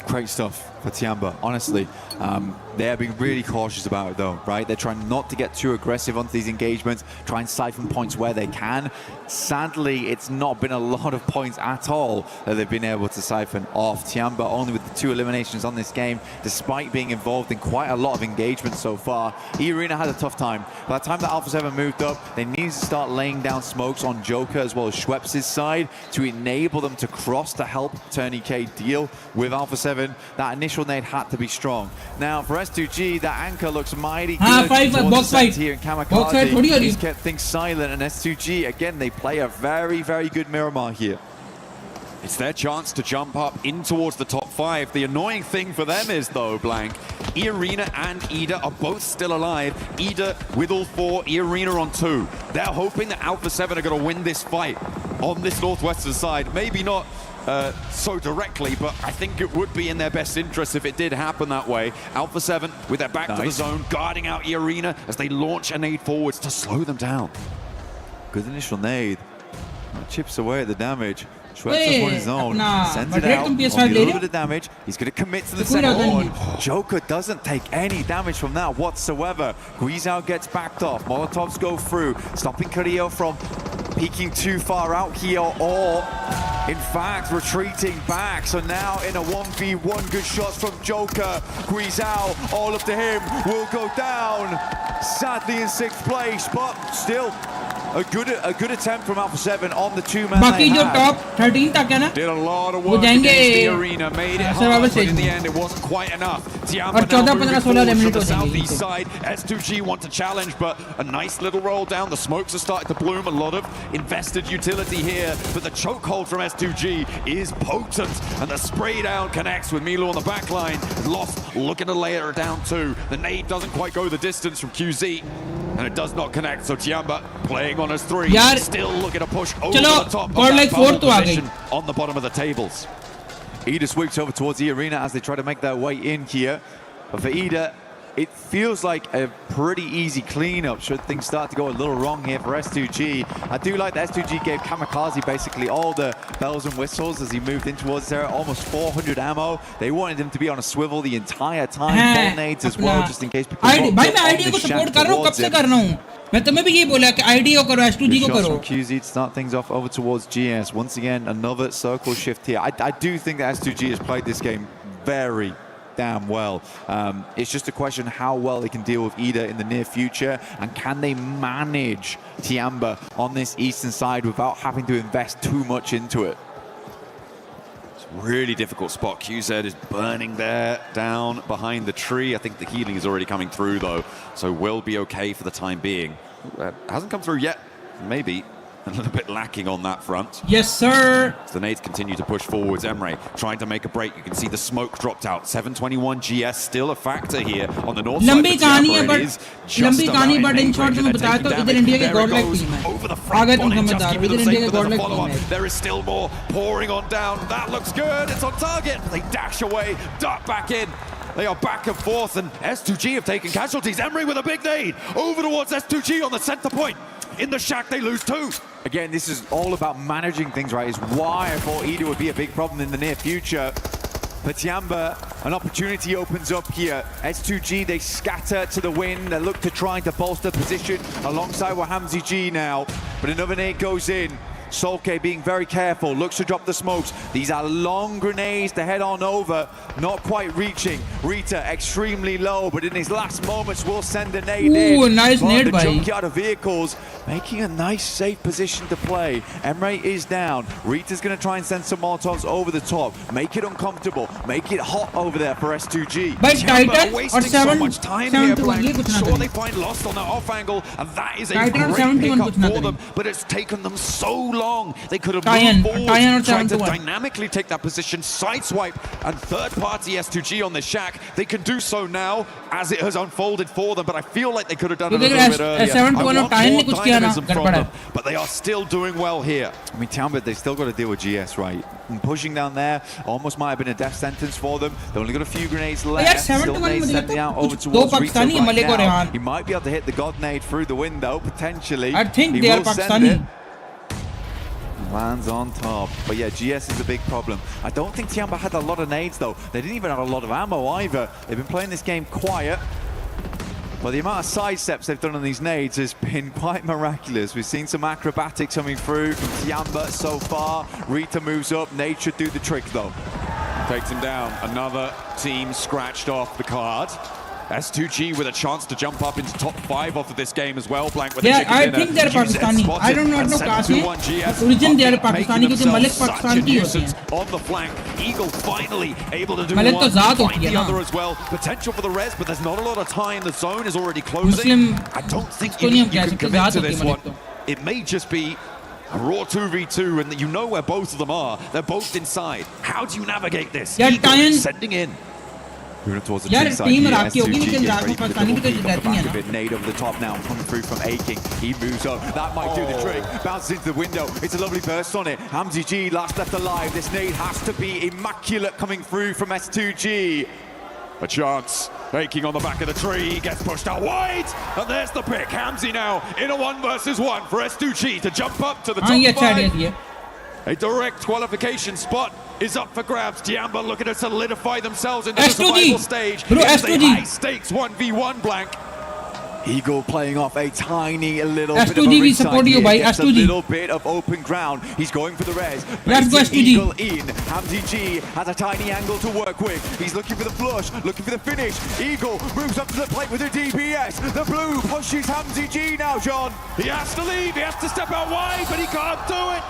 Great stuff for Tiamba, honestly. They are being really cautious about it though, right? They're trying not to get too aggressive onto these engagements, try and siphon points where they can. Sadly, it's not been a lot of points at all that they've been able to siphon off. Tiamba only with the 2 eliminations on this game, despite being involved in quite a lot of engagement so far. E-Arena had a tough time. By the time that Alpha 7 moved up, they needed to start laying down smokes on Joker as well as Schweppes' side to enable them to cross to help Tony K deal with Alpha 7. That initial nade had to be strong. Now, for S2G, that anchor looks mighty good box fight here in Kamikaze. He's kept things silent, and S2G, again, they play a very, very good Miramar here. It's their chance to jump up in towards the top 5. The annoying thing for them is, though, Blank, eArena and Ida are both still alive. Ida with all 4, eArena on 2. They're hoping that Alpha 7 are going to win this fight on this northwestern side. Maybe not so directly, but I think it would be in their best interest if it did happen that way. Alpha 7 with their back to the zone, guarding out eArena as they launch a nade forwards to slow them down. Good initial nade. Chips away at the damage. Schwetzer's on his own. Sends it out. Only a little bit of damage. He's going to commit to the second one. Joker doesn't take any damage from that whatsoever. Guizhou gets backed off. Molotovs go through, stopping Carrillo from peeking too far out here, or in fact retreating back. So now in a 1v1, good shots from Joker. Guizhou, all up to him, will go down. Sadly in 6th place, but still a good attempt from Alpha 7 on the 2-man. बाकी जो top 13 तक है ना, did a lot of work against the arena, made it hard, but in the end it wasn't quite enough. और 14-15-16 eliminate हो southeast side. S2G want to challenge, but a nice little roll down. The smokes are starting to bloom. A lot of invested utility here, but the chokehold from S2G is potent, and the spray down connects with Milo on the back line. Lost looking to lay her down too. The nade doesn't quite go the distance from QZ, and it does not connect. So Tiamba playing on his 3, still looking to push over the top of that position on the bottom of the tables. Ida sweeps over towards the arena as they try to make their way in here. But for Ida, it feels like a pretty easy cleanup should things start to go a little wrong here for S2G. I do like that S2G gave Kamikaze basically all the bells and whistles as he moved in towards there. Almost 400 ammo. They wanted him to be on a swivel the entire time. 4 nades as well, just in case people भाई मैं ID को support कर रहा हूं, कब से कर रहा हूं मैं तुम्हें भी ये बोला कि आईडी को करो, S2G को करो. QZ to start things off over towards GS. Once again, another circle shift here. I do think that S2G has played this game very damn well. It's just a question how well they can deal with Ida in the near future, and can they manage Tiamba on this eastern side without having to invest too much into it. It's a really difficult spot. QZ is burning there down behind the tree. I think the healing is already coming through though, so will be okay for the time being. Hasn't come through yet, maybe. A little bit lacking on that front. Yes, sir. As the nades continue to push forwards, Emre trying to make a break. You can see the smoke dropped out. 721 GS still a factor here on the north side. लंबी कहानी है, but in short मैं बताया तो इधर India के godlike team है. आगे तुम समझदार हो, इधर इंडिया के godlike team है. There is still more pouring on down. That looks good. It's on target. They dash away, dart back in. They are back and forth, and S2G have taken casualties. Emre with a big nade over towards S2G on the center point. In the shack, they lose 2. Again, this is all about managing things, right? Is why I thought Ida would be a big problem in the near future. For Tiamba, an opportunity opens up here. S2G, they scatter to the wind. They look to try to bolster position alongside Wahamzi G now. But another nade goes in. Solke being very careful, looks to drop the smokes. These are long grenades to head on over, not quite reaching. Rita extremely low, but in his last moments will send a nade in. Ooh, nice nade, the buddy. junkyard of vehicles, making a nice safe position to play. Emre is down. Rita's going to try and send some Molotovs over the top, make it uncomfortable, make it hot over there for S2G. But Titan wasting so much time here, sure they find Lost on that off angle, and that is a great pickup for them, but it's taken them so long. They could have moved forward, tried to dynamically take that position, sideswipe, and third-party S2G on the shack. They can do so now as it has unfolded for them, but I feel like they could have done it a little bit earlier. I want more dynamism from them, but they are still doing well here. I mean, Tiamba, they still got to deal with GS, right? And pushing down there almost might have been a death sentence for them. They only got a few grenades left. Still nades sending out over towards Rita right now. He might be able to hit the God nade through the window, potentially. I think he they are will send Pakistani. it. Lands on top. But yeah, GS is a big problem. I don't think Tiamba had a lot of nades though. They didn't even have a lot of ammo either. They've been playing this game quiet. But the amount of side steps they've done on these nades has been quite miraculous. We've seen some acrobatics coming through from Tiamba so far. Rita moves up. Nade should do the trick though. Takes him down. Another team scratched off the card. S2G with a chance to jump up into top 5 off of this game as well. Blank with yeah, I think they're Pakistani. I don't know caste origin they are Pakistani because Malik Pakistan ki hoti hai. On the flank, Eagle finally able to do Malik one, to zaat find hoti hai the na. other as well. Potential for the res, but there's not a lot of time. The zone is already closing. Muslim I don't think you can commit to this one. It may just be A raw 2v2, and you know where both of them are. They're both inside. How do you navigate this? Yeah, Eagle sending in. Moving towards the यार tree side team here. रात की होगी S2G लेकिन gets रात ready को for the Pakistani double की तो peek off the रहती है back ना of it. Nade over the top now, coming through from Aking. He moves up. That might do the trick. Bounces into the window. It's a lovely burst on it. Hamzy G last left alive. This nade has to be immaculate coming through from S2G. A chance. Aking on the back of the tree. He gets pushed out wide. And there's the pick. Hamzy now in a 1 versus 1 for S2G to jump up to the top 5. A direct qualification spot is up for grabs. Tiamba looking to solidify themselves into the survival stage. It's a high stakes 1v1 blank. Eagle playing off a tiny little S2G bit of a will ringside support you here. by Gets a S2G. little bit of open ground. He's going for the res. Let's go S2G. Eagle in. Hamzy G has a tiny angle to work with. He's looking for the flush, looking for the finish. Eagle moves up to the plate with a DPS. The blue pushes Hamzy G now, John. He has to leave. He has to step out wide, but he can't do it.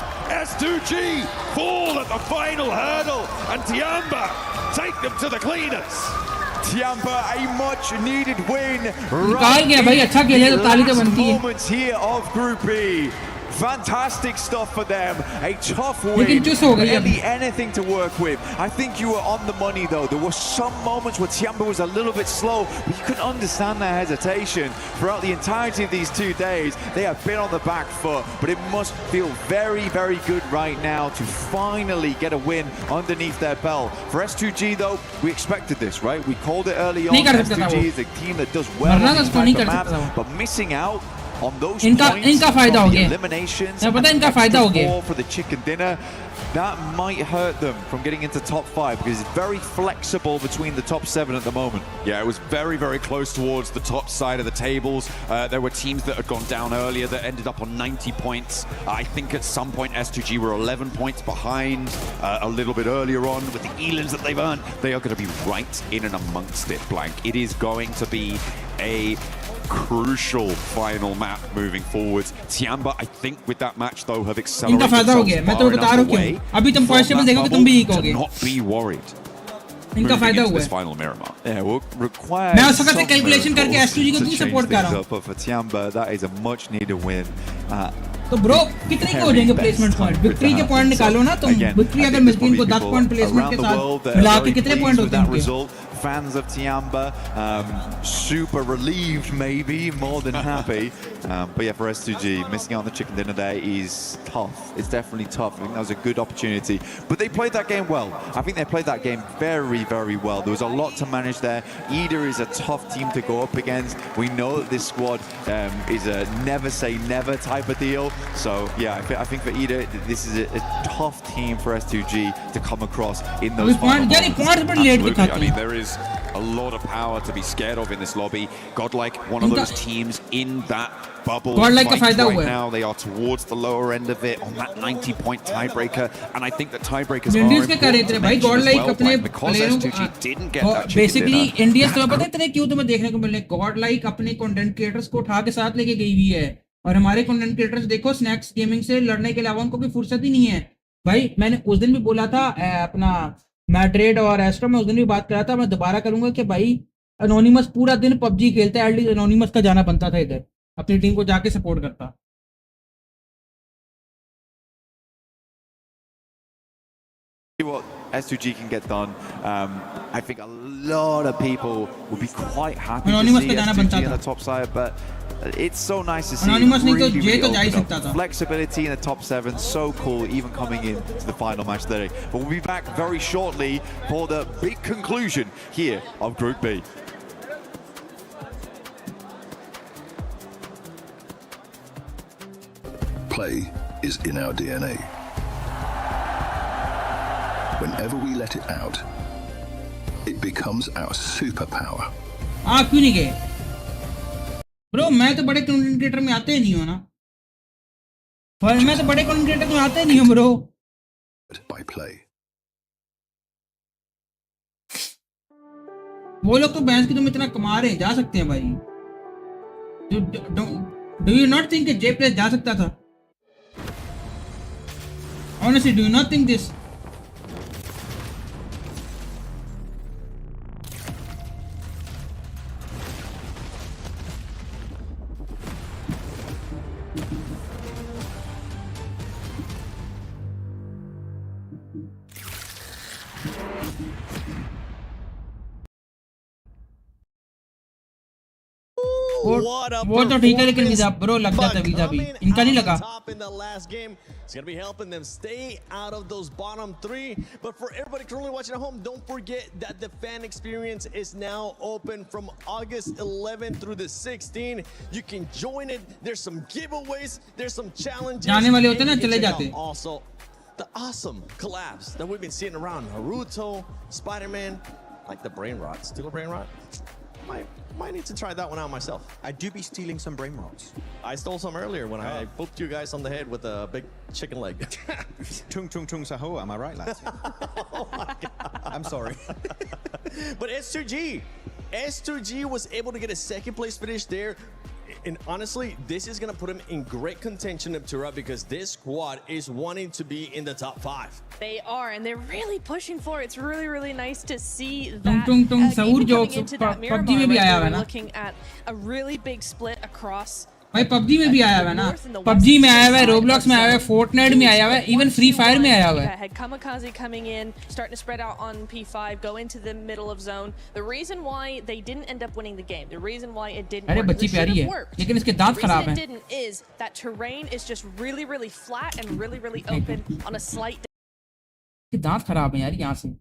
S2G fall at the final hurdle, and Tiamba take them to the cleaners. Tiamba, a much needed win. निकाल गया भाई, अच्छा खेले तो ताली तो बनती है. Moments here of Group B. Fantastic stuff for them. A tough win. लेकिन चूस हो गई अभी. Barely anything to work with. I think you were on the money though. There were some moments where Tiamba was a little bit slow, but you could understand their hesitation. Throughout the entirety of these 2 days, they have been on the back foot, but it must feel very, very good right now to finally get a win underneath their belt. For S2G though, we expected this, right? We called it early on. S2G is a team that does well on these type of maps, but missing out on those इनका फायदा हो points from the गया. eliminations मैं पता है and इनका फायदा हो extra गया. 4 for the chicken dinner, that might hurt them from getting into top 5 because it's very flexible between the top 7 at the moment. Yeah, it was very, very close towards the top side of the tables. There were teams that had gone down earlier that ended up on 90 points. I think at some point S2G were 11 points behind a little bit earlier on with the Elans that they've earned. They are going to be right in and amongst it, Blank. It is going to be a crucial final map moving forwards. Tiamba, I think with that match though, have accelerated इनका फायदा हो गया. मैं तो बता रहा हूँ क्यों. अभी तुम पॉइंट देखोगे तुम भी वीक होगे. Not be worried. इनका फायदा हुआ this है. final Miramar. Yeah, will require मैं उस वक्त से कैलकुलेशन करके S2G को क्यों सपोर्ट कर रहा हूँ. But for Tiamba, that is a much needed win. तो ब्रो कितने के हो जाएंगे प्लेसमेंट पॉइंट? विक्ट्री के पॉइंट निकालो ना तुम. विक्ट्री अगर मिलती है इनको 10 पॉइंट प्लेसमेंट के साथ मिला के कितने पॉइंट होते हैं इनके? Fans of Tiamba, super relieved maybe, more than happy. But yeah, for S2G, missing out on the chicken dinner there is tough. It's definitely tough. I think that was a good opportunity. But they played that game well. I think they played that game very, very well. There was a lot to manage there. Ida is a tough team to go up against. We know that this squad is a never say never type of deal. So yeah, I think for Ida, this is a tough team for S2G to come across in those final Absolutely. I mean, there is a lot of power to be scared of in this lobby. Godlike, one of those teams in that bubble Godlike fight right now. They are towards the lower end of it on that 90-point tiebreaker, and I think that tiebreakers are Indians के कर रहे थे भाई. Godlike अपने because S2G didn't get that chicken basically dinner. Indians तुम्हें पता है इतने क्यों तुम्हें देखने को मिल रहे हैं. गॉडलाइक अपने कंटेंट क्रिएटर्स को उठा के साथ लेके गई हुई है, और हमारे कंटेंट क्रिएटर्स देखो स्नैक्स गेमिंग से लड़ने के अलावा उनको कोई फुर्सत ही नहीं है भाई. मैंने उस दिन भी बोला था अपना मैड्रिड और एस्ट्रो में उस दिन भी बात करा था, मैं दोबारा करूंगा कि भाई एनोनिमस पूरा दिन पबजी खेलता है. एटलीस्ट एनोनिमस का जाना बनता था इधर, अपनी टीम को जाके सपोर्ट करता. What S2G can get done, I think a lot of people would be quite happy to see S2G on the top side, but it's so nice to see really open up. Flexibility in the top 7, so cool, even coming into the final match today. But we'll be back very shortly for the big conclusion here of Group B. Play is in our DNA. Whenever we let it out, it becomes our superpower. आप क्यों नहीं गए bro? मैं तो बड़े content creator में आते ही नहीं हूँ ना. मैं तो बड़े कंटेंट क्रिएटर में आते ही नहीं हूँ ब्रो. By play. वो लोग तो बैंस की तुम इतना कमा रहे हैं, जा सकते हैं भाई. Do you not think कि J प्लेस जा सकता था? Honestly, do you not think this? वो तो ठीक है लेकिन वीजा ब्रो लग जाता है वीजा भी इनका नहीं लगा It's going to be helping them stay out of those bottom three. But for everybody currently watching at home, don't forget that the fan experience is now open from August 11 through the 16th. You can join it. There's some giveaways. There's some challenges. जाने वाले होते ना चले जाते. Also, the awesome collabs that we've been seeing around Naruto, Spider-Man, like the brain rot. Steal a brain rot? Might need to try that one out myself. I do be stealing some brain rots. I stole some earlier when I booped you guys on the head with a big chicken leg. Tung tung tung saho, am I right, lads? Oh my God. I'm sorry. But S2G was able to get a second place finish there. And honestly, this is going to put him in great contention up to right because this squad is wanting to be in the top 5. They are, and they're really pushing for it. It's really, really nice to see that. tung tung saur jokes PUBG में भी आया है ना. Looking at a really big split across. भाई PUBG में भी आया हुआ है ना. PUBG में आया हुआ है, Roblox में आया हुआ है, Fortnite में आया हुआ है, even Free Fire में आया हुआ है. Had Kamikaze coming in, starting to spread out on P5, go into the middle of zone. The reason why they didn't end up winning the game, the reason why it didn't अरे बच्ची प्यारी है, लेकिन इसके दांत खराब हैं. The reason it didn't is that terrain is just really, really flat and really, really open on a slight. इसके दांत खराब हैं यार यहाँ से.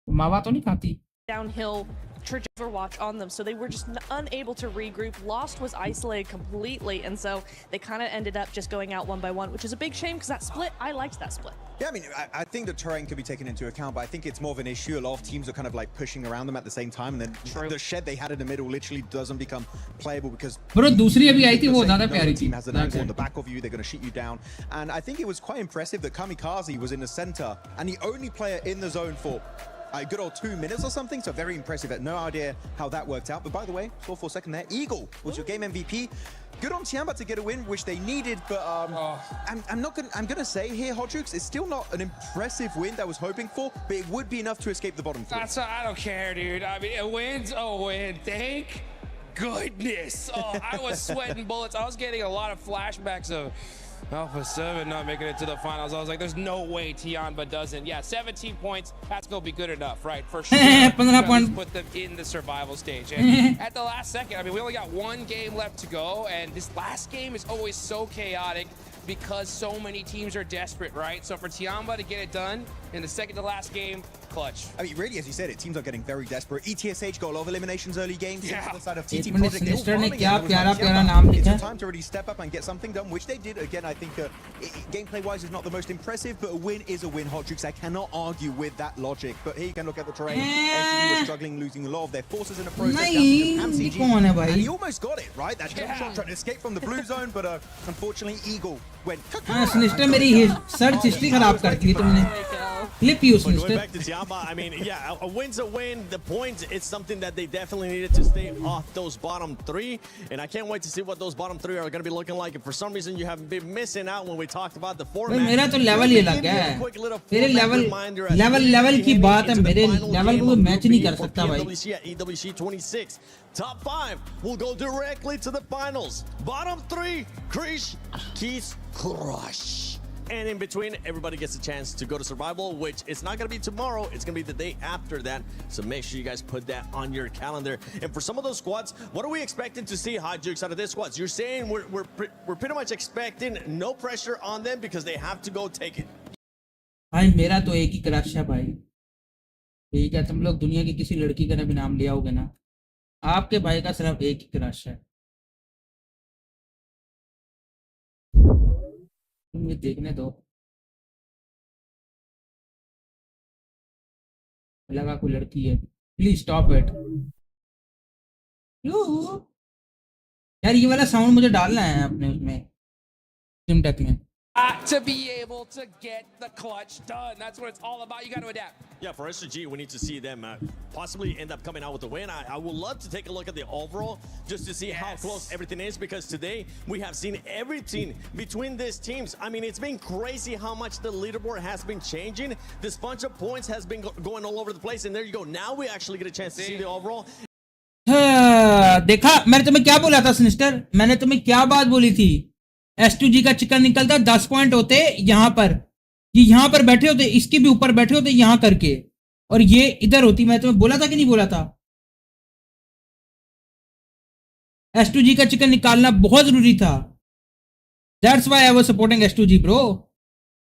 मावा तो नहीं खाती. Downhill trajectory watch on them, so they were just unable to regroup. Lost was isolated completely, and so they kind of ended up just going out one by one, which is a big shame because that split, I liked that split. Yeah, I mean, I think the terrain could be taken into account, but I think it's more of an issue. A lot of teams are kind of like pushing around them at the same time, and then the shed they had in the middle literally doesn't become playable because. Bro, दूसरी अभी आई थी वो ज़्यादा प्यारी थी. Team has an angle on the back of you, they're going to shoot you down, and I think it was quite impressive that Kamikaze was in the center and the only player in the zone for a good old 2 minutes or something, so very impressive. I had no idea how that worked out, but by the way, score for a second there. Eagle was your game MVP. Good on Tiamba to get a win, which they needed, but I'm gonna say here, Hodrux, it's still not an impressive win that I was hoping for, but it would be enough to escape the bottom 3. I don't care, dude. I mean, a win's a win. Thank goodness. Oh, I was sweating bullets. I was getting a lot of flashbacks of Alpha 7 not making it to the finals. I was like, there's no way Tiamba doesn't. Yeah, 17 points, that's going to be good enough, right? For sure. Put them in the survival stage. And at the last second, I mean, we only got one game left to go, and this last game is always so chaotic because so many teams are desperate, right? So for Tiamba to get it done in the second to last game, clutch. I mean, really, as you said, teams are getting very desperate. ETSH got a lot of eliminations early games. Yeah. On the side of TT Project, Sinister ने क्या प्यारा नाम लिखा. It's time to really step up and get something done, which they did. Again, I think gameplay-wise is not the most impressive, but a win is a win, Hodrix. I cannot argue with that logic. But here you can look at the terrain. NCD was struggling, losing a lot of their forces in the process. And he almost got it, right? That jump shot trying to escape from the blue zone, but unfortunately, Eagle went. Sinister मेरी search history खराब कर दी तुमने. Clip use Going back to Tiamba, I mean, yeah, a win's a win. The points, it's something that they definitely needed to stay off those bottom 3. And I can't wait to see what those bottom 3 are going to be looking like. If for some reason you have been missing out when we talked about the format. मेरा तो level ही लग गया है. तेरे level की बात है. मेरे level को match नहीं कर सकता भाई. EWC 26. Top 5 will go directly to the finals. Bottom 3, Krish, Keith, Crush. And in between, everybody gets a chance to go to survival, which it's not going to be tomorrow. It's going to be the day after that. So make sure you guys put that on your calendar. And for some of those squads, what are we expecting to see, Hot Jukes, out of this squads? You're saying we're pretty much expecting no pressure on them because they have to go take it. भाई मेरा तो एक ही crush है भाई. यही क्या तुम लोग दुनिया की किसी लड़की का भी नाम ले आओगे ना? आपके भाई का सिर्फ एक ही क्रश है. मुझे देखने दो. लगा कोई लड़की है. Please stop it. यार ये वाला साउंड मुझे डालना है अपने उसमें सिमटेक में. To be able to get the clutch done. That's what it's all about. You got to adapt. Yeah, for SG, we need to see them possibly end up coming out with a win. I would love to take a look at the overall just to see how close everything is, because today we have seen everything between these teams. I mean, it's been crazy how much the leaderboard has been changing. This bunch of points has been going all over the place, and there you go. Now we actually get a chance to see the overall. देखा मैंने तुम्हें क्या बोला था sinister. मैंने तुम्हें क्या बात बोली थी. S2G का चिकन निकलता 10 पॉइंट होते यहाँ पर. ये यहाँ पर बैठे होते, इसके भी ऊपर बैठे होते यहाँ करके, और ये इधर होती. मैं तुम्हें बोला था कि नहीं बोला था? S2G का चिकन निकालना बहुत जरूरी था. That's why I was supporting S2G, bro.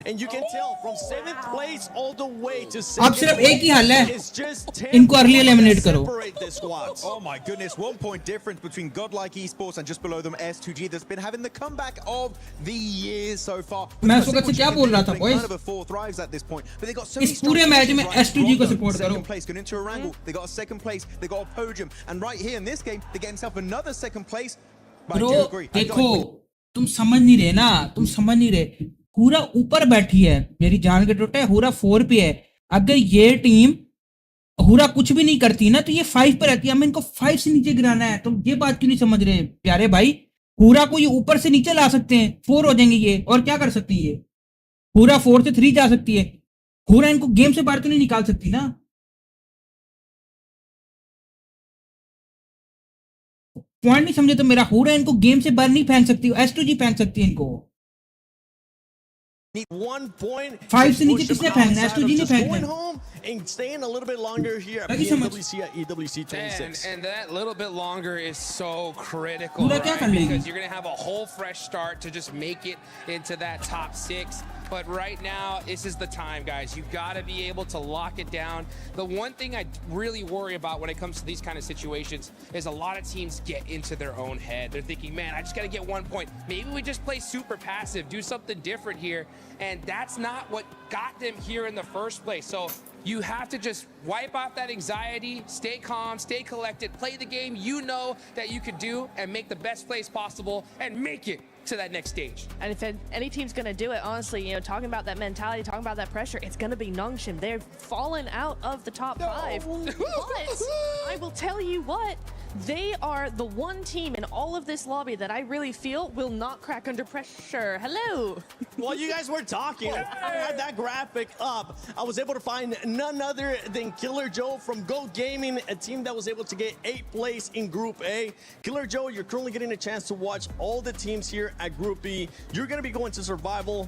And you can tell from 7th place all the way to अब सिर्फ एक ही हल है, it's just 10 इनको early eliminate करो. separate the squads. Oh my goodness, 1 point difference between Godlike Esports and just below them S2G that's been having the comeback of the years so far. मैं उस वक्त से क्या बोल रहा था boys? Kind of a fourth thrives at this point, but they got so many इस पूरे मैच में S2G को support करो. Second place, going into a wrangle. They got a second place, they got a podium, and right here in this game, they get himself another second place. But Bro, I do agree. देखो, तुम समझ नहीं रहे ना, तुम समझ नहीं रहे. पूरा ऊपर बैठी है, मेरी जान के टोटे हुरा 4 पे है. अगर ये टीम हुरा कुछ भी नहीं करती ना तो ये 5 पे रहती है. हमें इनको 5 से नीचे गिराना है. तुम ये बात क्यों नहीं समझ रहे प्यारे भाई? हुरा को ये ऊपर से नीचे ला सकते हैं, 4 हो जाएंगे ये. और क्या कर सकती है हुरा? 4 से 3 जा सकती है. हुरा इनको गेम से बाहर तो नहीं निकाल सकती ना. पॉइंट नहीं समझे तो मेरा. हुरा इनको गेम से बाहर नहीं फेंक सकती. S2G फेंक सकती है इनको. Need 1 point. 5 से नीचे किसने फेंकना है? S2G ने फेंकना Going है. home and staying a little bit longer here at Thank you so much. PMWC at EWC 26. And that little bit longer is so critical, पूरा क्या right? कर लेगी? Because you're going to have a whole fresh start to just make it into that top 6. But right now, this is the time, guys. You got to be able to lock it down. The one thing I really worry about when it comes to these kind of situations is a lot of teams get into their own head. They're thinking, man, I just got to get 1 point. Maybe we just play super passive, do something different here. And that's not what got them here in the first place. So you have to just wipe off that anxiety, stay calm, stay collected, play the game you know that you could do, and make the best plays possible and make it to that next stage. And if any team's going to do it, honestly, you know, talking about that mentality, talking about that pressure, it's going to be Nongshim. They're falling out of the top 5. But I will tell you what, they are the one team in all of this lobby that I really feel will not crack under pressure. Hello. While you guys were talking, I had that graphic up. I was able to find none other than Killer Joe from Go Gaming, a team that was able to get 8th place in Group A. Killer Joe, you're currently getting a chance to watch all the teams here at Group B. You're going to be going to Survival.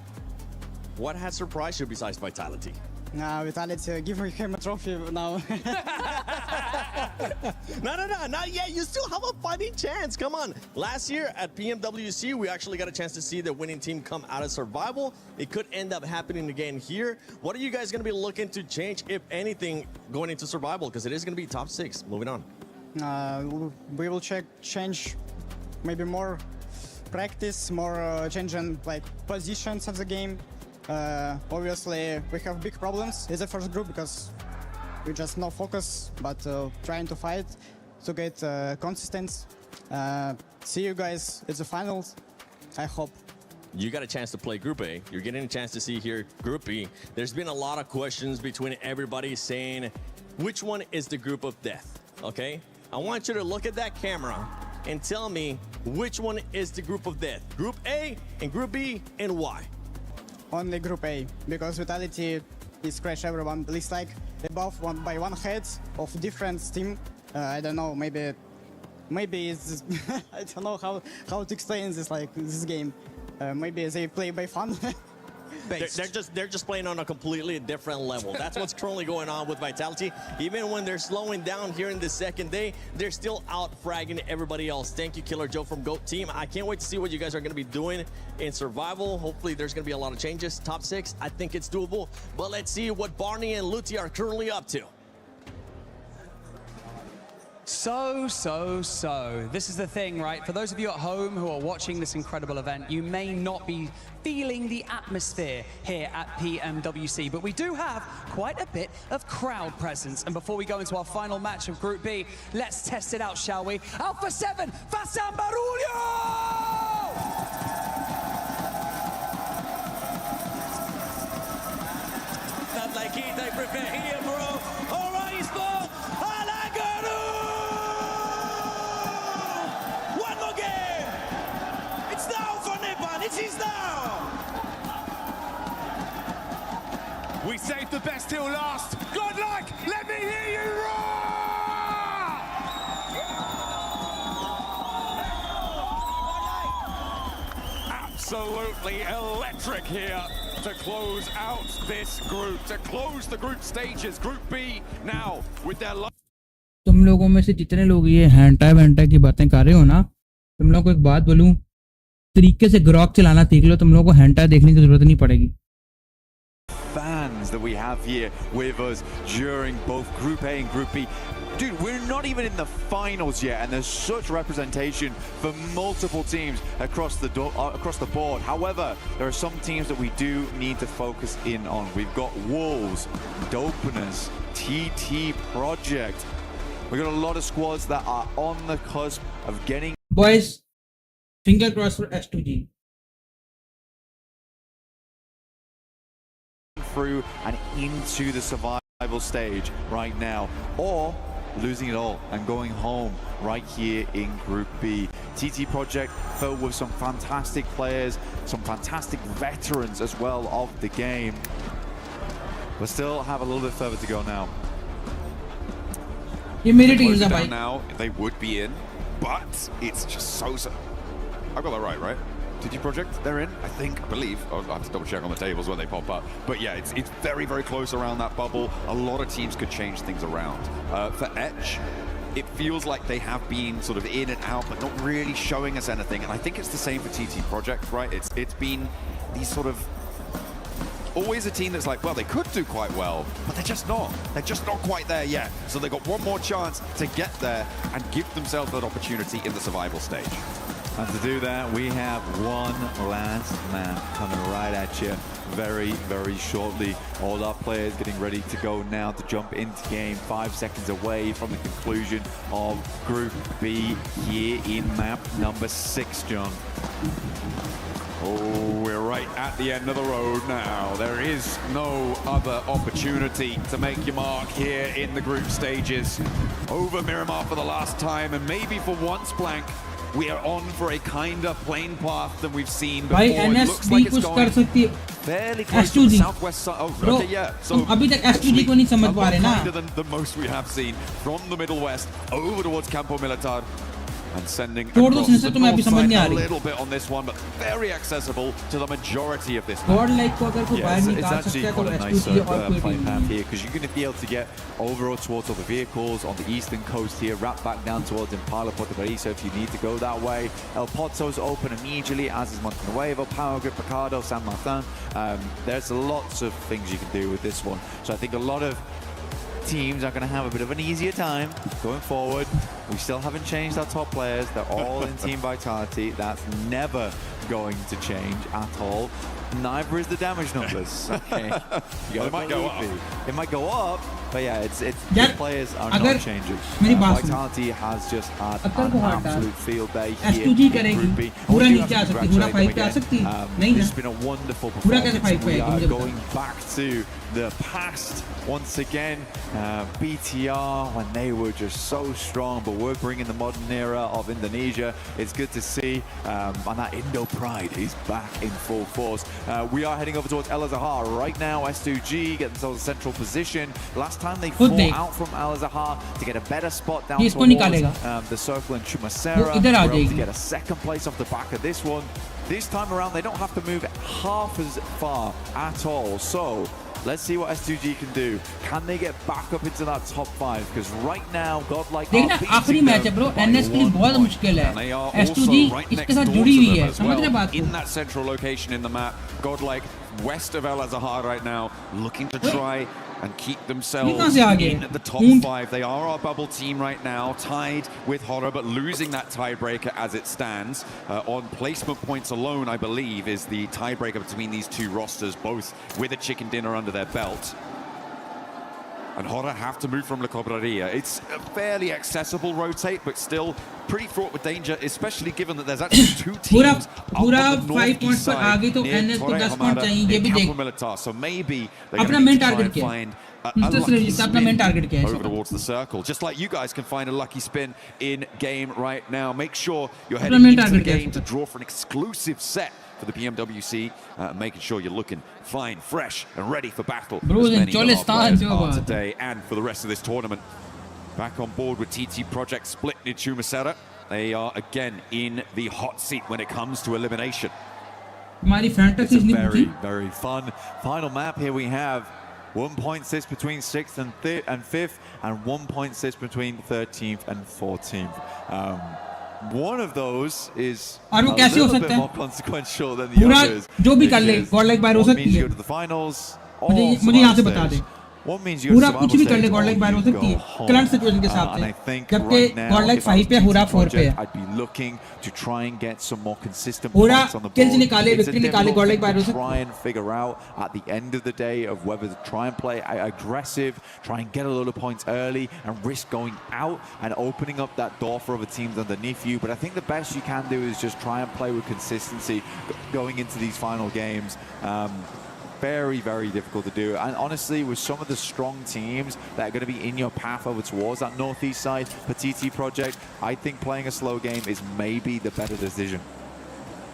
What has surprised you besides Vitality? Vitality, give him a trophy now. No, not yet. You still have a fighting chance. Come on. Last year at PMWC, we actually got a chance to see the winning team come out of Survival. It could end up happening again here. What are you guys going to be looking to change, if anything, going into Survival? Because it is going to be top 6. Moving on. We will change maybe more practice, more changing like positions of the game. Obviously, we have big problems in the first group because we just no focus, but trying to fight to get consistent. See you guys at the finals, I hope. You got a chance to play Group A. You're getting a chance to see here Group B. There's been a lot of questions between everybody saying, which one is the group of death, okay? I want you to look at that camera and tell me which one is the group of death. Group A and Group B, and why? Only Group A, because Vitality is crash everyone. At least like above by one head of different team. I don't know, maybe it's I don't know how to explain this like this game. Maybe they play by fun. They're just playing on a completely different level. That's what's currently going on with Vitality. Even when they're slowing down here in the second day, they're still out fragging everybody else. Thank you, Killer Joe from GOAT Team. I can't wait to see what you guys are going to be doing in Survival. Hopefully there's going to be a lot of changes. Top 6, I think it's doable. But let's see what Barney and Luti are currently up to. So, this is the thing, right? For those of you at home who are watching this incredible event, you may not be feeling the atmosphere here at PMWC, but we do have quite a bit of crowd presence. And before we go into our final match of Group B, let's test it out, shall we? Alpha 7, Fasan Barulho! Not like it, I prepare here, bro. All right, sport. One more game. It's now for Nepal. It is now. We saved the best till last. Good luck. Let me hear you roar. Absolutely electric here to close out this group, to close the group stages. Group B now with their तुम लोगों में से जितने लोग ये हैंटा की बातें कर रहे हो ना, तुम लोगों को एक बात बोलूं, तरीके से ग्रॉक चलाना सीख लो, तुम लोगों को हैंटा देखने की जरूरत नहीं पड़ेगी. Fans that we have here with us during both Group A and Group B. Dude, we're not even in the finals yet, and there's such representation for multiple teams across the board. However, there are some teams that we do need to focus in on. We've got Wolves, Dopeness, TT Project. We've got a lot of squads that are on the cusp of getting... Boys, finger crossed for S2G. Through and into the survival stage right now, or losing it all and going home right here in Group B. TT Project filled with some fantastic players, some fantastic veterans as well of the game, but still have a little bit further to go now. Now they would be in, but it's just so. I got that right? TT Project, they're in, I believe. I'll have to double check on the tables when they pop up. But yeah, it's very, very close around that bubble. A lot of teams could change things around. For Etch, it feels like they have been sort of in and out, but not really showing us anything. And I think it's the same for TT Project, right? It's been these sort of always a team that's like, well, they could do quite well, but they're just not. They're just not quite there yet. So they've got one more chance to get there and give themselves that opportunity in the survival stage. And to do that, we have one last man coming right at you very, very shortly. All our players getting ready to go now to jump into game. 5 seconds away from the conclusion of Group B here in map number 6, John. Oh, we're right at the end of the road now. There is no other opportunity to make your mark here in the group stages. Over Miramar for the last time, and maybe for once, Blank, we are on for a kinder plain path than we've seen before. It looks like it's going fairly close to the southwest side. Oh, bro, okay, yeah. So अभी तक S2G को नहीं समझ पा रहे ना. Kinder than the most we have seen from the Middle West over towards Campo Militar. And sending across the north side a little bit on this one, but very accessible to the majority of this map. Yes, it's actually quite a nice play path here, because you're going to be able to get over towards all the vehicles on the eastern coast here, wrap back down towards Impala Portuguesa if you need to go that way. El Pozo's open immediately, as is Montenuevo, Power Grip, Picado, San Martin. There's lots of things you can do with this one. So I think a lot of teams are going to have a bit of an easier time going forward. We still haven't changed our top players. They're all in Team Vitality. That's never going to change at all. Neither is the damage numbers. Okay. It might go up. It might go up, but yeah, the players are not changing. Vitality has just had an absolute field day here in Group B. It's been a wonderful performance. We are going back to the past once again. BTR, when they were just so strong, but we're bringing the modern era of Indonesia. It's good to see, and that Indo pride is back in full force. We are heading over towards El Azhar right now. S2G get themselves a central position. Last time they fought out from El Azhar to get a better spot down towards the circle in Chumacera. We're able to get a second place off the back of this one. This time around, they don't have to move half as far at all. So let's see what S2G can do. Can they get back up into that top 5? Because right now, Godlike are beating them by 1 point. And they are also right next door to them as well, in that central location in the map. Godlike west of El Azhar right now, looking to try and keep themselves in the top 5. They are our bubble team right now, tied with Horror, but losing that tiebreaker as it stands. On placement points alone, I believe, is the tiebreaker between these two rosters, both with a chicken dinner under their belt. And Horror have to move from La Cobraria. It's a fairly accessible rotate, but still pretty fraught with danger, especially given that there's actually 2 teams up on the northeast side near Torre Hamada in Campo Militar. So maybe they're going to need to try and find a lucky spin over towards the circle. Just like you guys can find a lucky spin in game right now. Make sure you're heading into the game to draw for an exclusive set for the PMWC, making sure you're looking fine, fresh, and ready for battle. As many of our players are today and for the rest of this tournament. Back on board with TT Project split near Chumacera. They are again in the hot seat when it comes to elimination. It's a very, very fun final map. Here we have 1.6 between 6th and 5th, and 1.6 between 13th and 14th. one of those is और वो a कैसे हो little सकता bit है? more consequential than the पूरा others. जो भी कर ले, because गॉड लाइक बायर हो one सकती means you है। go to the finals, मुझे यहाँ से बता दे। One means you go to पूरा कुछ भी survival कर ले stage, गॉड लाइक or बायर हो you सकती go है home. करंट सिचुएशन के हिसाब And से, I think जबकि right now, Godlike if I was 5 पे TT हुरा 4 पे Project, है। I'd be looking to try and get some more consistent पूरा points on the kills board. निकाले, It's a victory निकाले, difficult गॉड लाइक thing बायर हो to सकती try and figure out at the end of the day of whether to try and play aggressive, try and get a lot of points early and risk going out and opening up that door for other teams underneath you. But I think the best you can do is just try and play with consistency going into these final games. Very, very difficult to do. And honestly, with some of the strong teams that are going to be in your path over towards that northeast side, for TT Project, I think playing a slow game is maybe the better decision.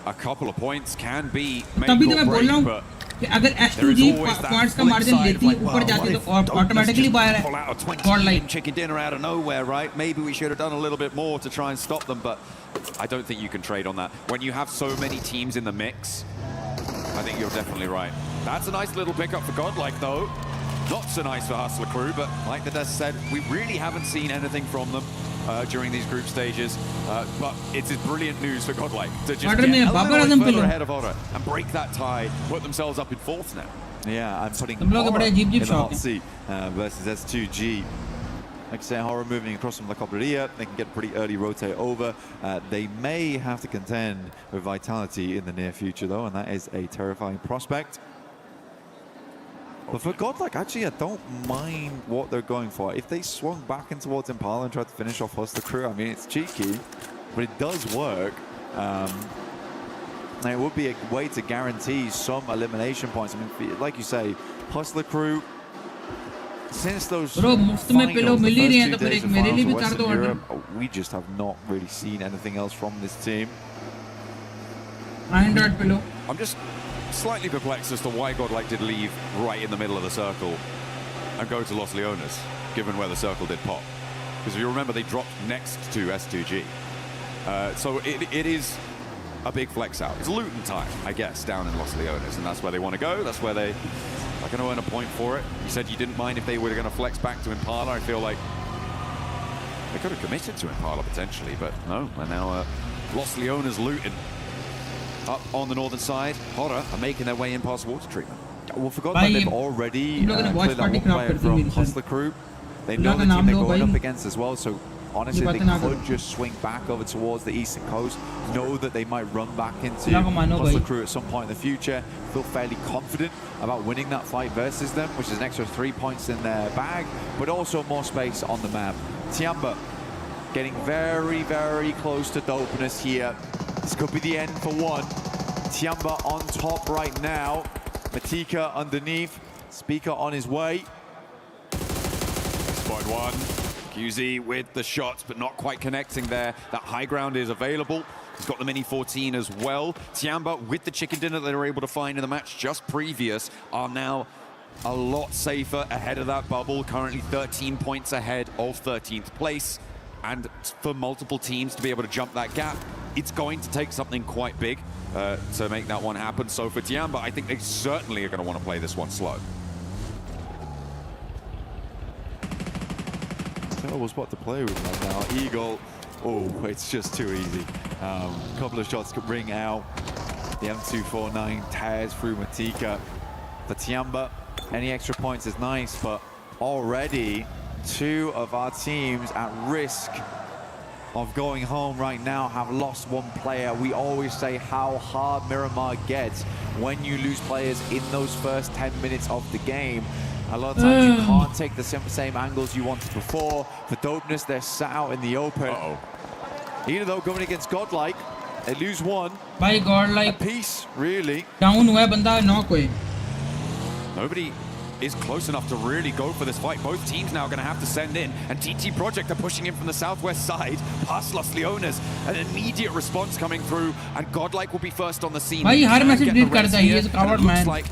A couple of points can be तभी make तो or मैं बोल break, रहा हूँ but कि अगर S2G points का margin लेती ऊपर जाती तो ऑटोमेटिकली बायर है God like chicken dinner out of nowhere, right? Maybe we should have done a little bit more to try and stop them, but I don't think you can trade on that. When you have so many teams in the mix, I think you're definitely right. That's a nice little pickup for Godlike, though. Not so nice for Hustler Crew, but like the Des said, we really haven't seen anything from them during these group stages. But it's brilliant news for Godlike to just get a little bit further ahead of Aura and break that tie, put themselves up in 4th now. Yeah, I'm putting Horror in the hot seat versus S2G. Like I say, Horror moving across from La Cobreria, they can get pretty early rotate over. They may have to contend with Vitality in the near future, though, and that is a terrifying prospect. But for Godlike, actually, I don't mind what they're going for. If they swung back in towards Impala and tried to finish off Hustler Crew, I mean, it's cheeky, but it does work. And it would be a way to guarantee some elimination points. I mean, like you say, Hustler Crew, since those finals, the first 2 days of finals in Western Europe, we just have not really seen anything else from this team. iAndroid below. I'm just slightly perplexed as to why Godlike did leave right in the middle of the circle and go to Los Leones, given where the circle did pop. Because if you remember, they dropped next to S2G. So it is a big flex out. It's looting time, I guess, down in Los Leones, and that's where they want to go. That's where they are going to earn a point for it. You said you didn't mind if they were going to flex back to Impala. I feel like they could have committed to Impala potentially, but no. And now Los Leones looting. Up on the northern side, Horror are making their way in past water treatment. Well, forgot that they've already cleared that one player from Hustler Crew. They know the team they're going up against as well, so honestly they could just swing back over towards the eastern coast, know that they might run back into Hustler Crew at some point in the future, feel fairly confident about winning that fight versus them, which is an extra 3 points in their bag, but also more space on the map. Tiamba getting very, very close to dopeness here. This could be the end for one. Tiamba on top right now. Matika underneath. Speaker on his way. Spot one. QZ with the shots, but not quite connecting there. That high ground is available. He's got the Mini 14 as well. Tiamba, with the chicken dinner they were able to find in the match just previous, are now a lot safer ahead of that bubble. Currently 13 points ahead of 13th place. And for multiple teams to be able to jump that gap, it's going to take something quite big to make that one happen. So for Tiamba, I think they certainly are going to want to play this one slow. Terrible spot to play with right now. Eagle, oh, it's just too easy. Couple of shots could ring out. The M249 tears through Matika. For Tiamba, any extra points is nice, but already 2 of our teams at risk of going home right now have lost 1 player. We always say how hard Miramar gets when you lose players in those first 10 minutes of the game. A lot of times you can't take the same angles you wanted before. For dopeness, they're sat out in the open. Even though going against Godlike, they lose 1. By Godlike, a piece, really. Down hua banda knock hue. Nobody is close enough to really go for this fight. Both teams now are going to have to send in, and TT Project are pushing in from the southwest side past Los Leones. An immediate response coming through, and Godlike will be first on the scene. Bhai har message read karta hai, he is a coward man. Like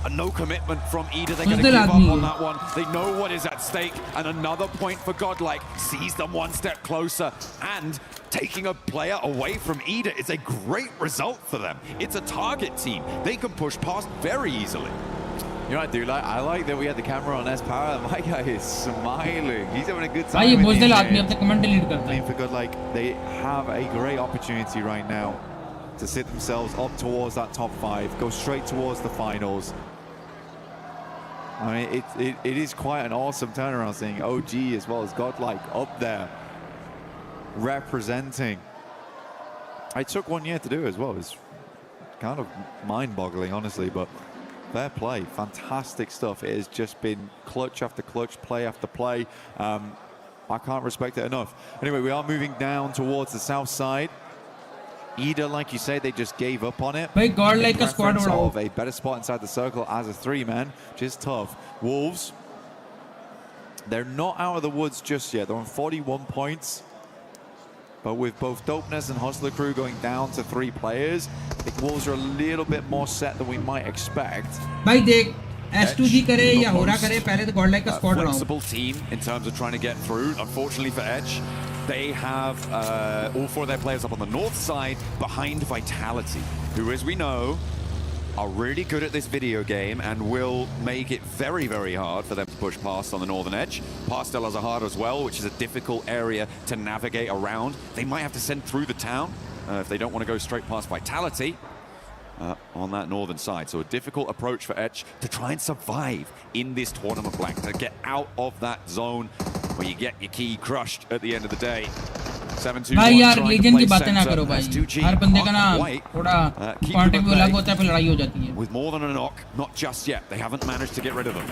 a no commitment from Ida. They're going to give up on that one. They know what is at stake, and another point for Godlike sees them 1 step closer, and taking a player away from Ida is a great result for them. It's a target team. They can push past very easily. You know what I do like? I like that we had the camera on S Power. My guy is smiling. He's having a good time. भाई ये with बोझ these दिल आदमी games. अपने comment delete करता I है. mean, for good, like, they have a great opportunity right now to sit themselves up towards that top 5, go straight towards the finals. I mean, it is quite an awesome turnaround seeing OG as well as Godlike up there representing. It took 1 year to do as well. It's kind of mind-boggling, honestly, but fair play. Fantastic stuff. It has just been clutch after clutch, play after play. I can't respect it enough. Anyway, we are moving down towards the south side. Ida, like you say, they just gave up on it. By God, like a squad of a better spot inside the circle as a 3-man, which is tough. Wolves, they're not out of the woods just yet. They're on 41 points. But with both Dopeness and Hustler Crew going down to 3 players, I think Wolves are a little bit more set than we might expect. भाई देख S2G करे या होरा करे पहले तो Godlike का squad बनाओ. Flexible team in terms of trying to get through. Unfortunately for Edge, they have all 4 of their players up on the north side behind Vitality, who, as we know, are really good at this video game and will make it very, very hard for them to push past on the northern edge. Pastelas are hard as well, which is a difficult area to navigate around. They might have to send through the town if they don't want to go straight past Vitality on that northern side. So a difficult approach for Edge to try and survive in this tournament blank, to get out of that zone where you get your key crushed at the end of the day. 7-2-1 भाई यार trying to legend की play बातें ना center. करो भाई. S2G हर बंदे का ना can't quite, थोड़ा keep point them of view at अलग bay. होता है फिर लड़ाई हो जाती है. With more than a knock, not just yet. They haven't managed to get rid of them.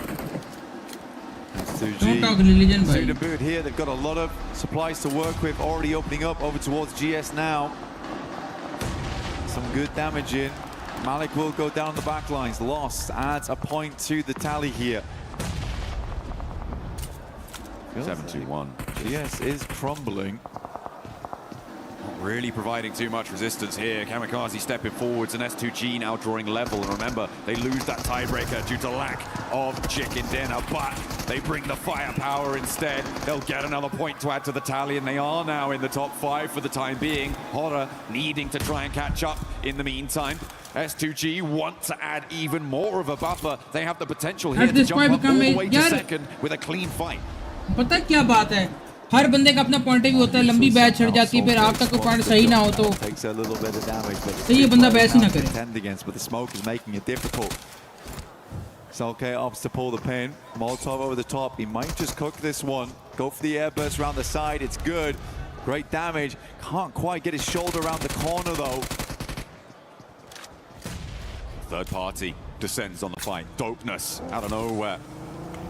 Don't talk religion भाई. Suda boot here. They've got a lot of supplies to work with. Already opening up over towards GS now. Some good damage in. Malik will go down the back lines. Lost adds a point to the tally here. 7-2-1. GS is crumbling. Not really providing too much resistance here. Kamikaze stepping forwards and S2G now drawing level. And remember, they lose that tiebreaker due to lack of chicken dinner, but they bring the firepower instead. They'll get another point to add to the tally, and they are now in the top 5 for the time being. Horror needing to try and catch up in the meantime. S2G want to add even more of a buffer. They have the potential here to jump up all the way to second with a clean fight. पता क्या बात है, हर बंदे का अपना point of view होता है. लंबी बैच छड़ जाती है, फिर आपका कोई पॉइंट सही ना हो तो तो ये बंदा बैच ही ना करे. But the smoke is making it difficult. Salke opts to pull the pin. Molotov over the top. He might just cook this one. Go for the airburst around the side. It's good. Great damage. Can't quite get his shoulder around the corner though. Third party descends on the fight. Dopeness out of nowhere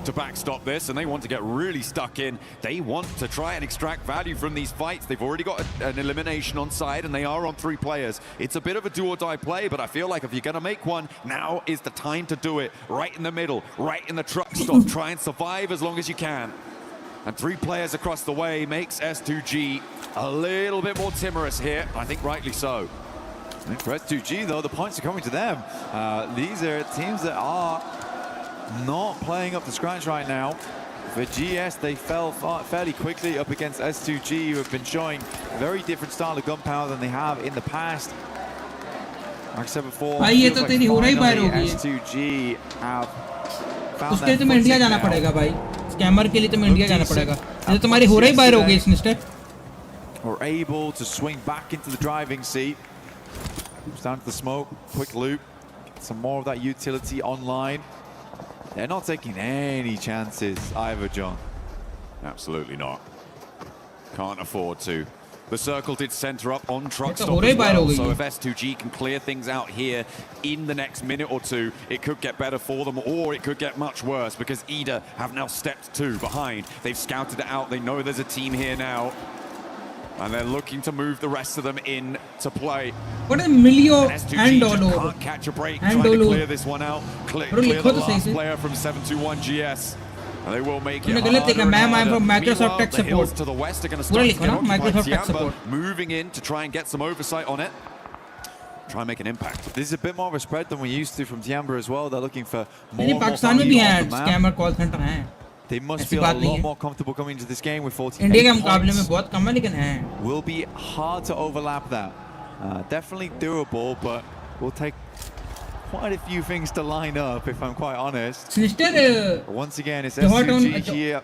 to backstop this, and they want to get really stuck in. They want to try and extract value from these fights. They've already got an elimination on side, and they are on 3 players. It's a bit of a do or die play, but I feel like if you're going to make one, now is the time to do it. Right in the middle, right in the truck stop. Try and survive as long as you can. And 3 players across the way makes S2G a little bit more timorous here. I think rightly so. I think for S2G though, the points are coming to them. These are teams that are not playing up to scratch right now. For GS, they fell fairly quickly up against S2G, who have been showing a very different style of gunpowder than they have in the past. Like I said before, भाई ये तो तेरी हो रही बाहर हो गई है. S2G have found उसके लिए तो मैं इंडिया जाना पड़ेगा भाई. स्कैमर के लिए तो मैं इंडिया जाना पड़ेगा. ये तो तुम्हारी हो रही बाहर हो गई इसने step. Were able to swing back into the driving seat. Down to the smoke, quick loop. Get some more of that utility online. They're not taking any chances either, John. Absolutely not. Can't afford to. The circle did center up on truck तो stop as well, so if S2G can clear things out here in the next minute or two, it could get better for them, or it could get much worse, because Ida have now stepped 2 behind. They've scouted it out. They know there's a team here now, and they're looking to move the rest of them in to play. What a Milio S2G and just Dolo. can't catch a break, And trying to Dolo. clear this one out. Clear Bro, the लिखो तो last सही से. player from 721 GS. And they will make it तूने गलत लिखा. harder and I'm from harder. Microsoft Tech Meanwhile, the hills Support. to the west are going to पूरा start to लिखो get ना, occupied. Microsoft Tech Tiamba Support. moving in to try and get some oversight on it. Try and make an impact. This is a bit more of a spread than we're used to from Tiamba as well. They're looking for more. नहीं पाकिस्तान में भी हैं scammer call centre हैं. They must ऐसी feel a बात नहीं lot है. more comfortable coming into this game with 48 India के मुकाबले में points. बहुत कम है लेकिन हैं. Will be hard to overlap that. Definitely doable, but will take quite a few things to line up, if I'm quite honest. Sinister, Once again, it's hot on SUG here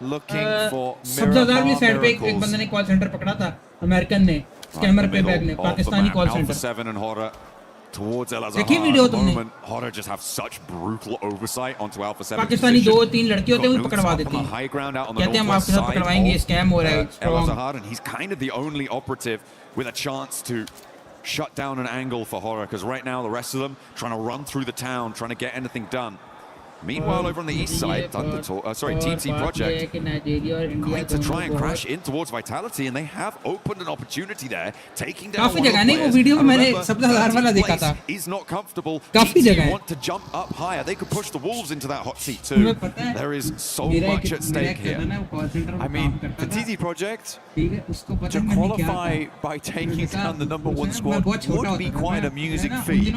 looking for सबसे side पे एक बंदे ने call centre पकड़ा था, American ने, scammer पे bag ने, Pakistani call Alpha centre. 7 and Horror towards El Azhar. देखिए वीडियो At the तुमने. moment, Horror just have such brutal oversight onto Alpha 7. Pakistani 2-3 लड़के होते हैं वो पकड़वा देते हैं. High ground out on the कहते हैं हम आपके साथ पकड़वाएंगे, स्कैम हो रहा है. El Azhar, and he's kind of the only operative with a chance to shut down an angle for Horror, because right now the rest of them trying to run through the town, trying to get anything done. Meanwhile, over on the east side, TT Project going to try and crash in towards Vitality, and they have opened an opportunity there, taking down काफी one of जगह the नहीं वो players. Video में मैंने However, सबसे हज़ार वाला देखा था. Is not comfortable. काफी TT जगह है. want to jump up higher. They could push the Wolves into that hot seat too. There is so much at stake here. I mean, for TT Project, to qualify by taking down the #1 squad would be quite an amusing feat.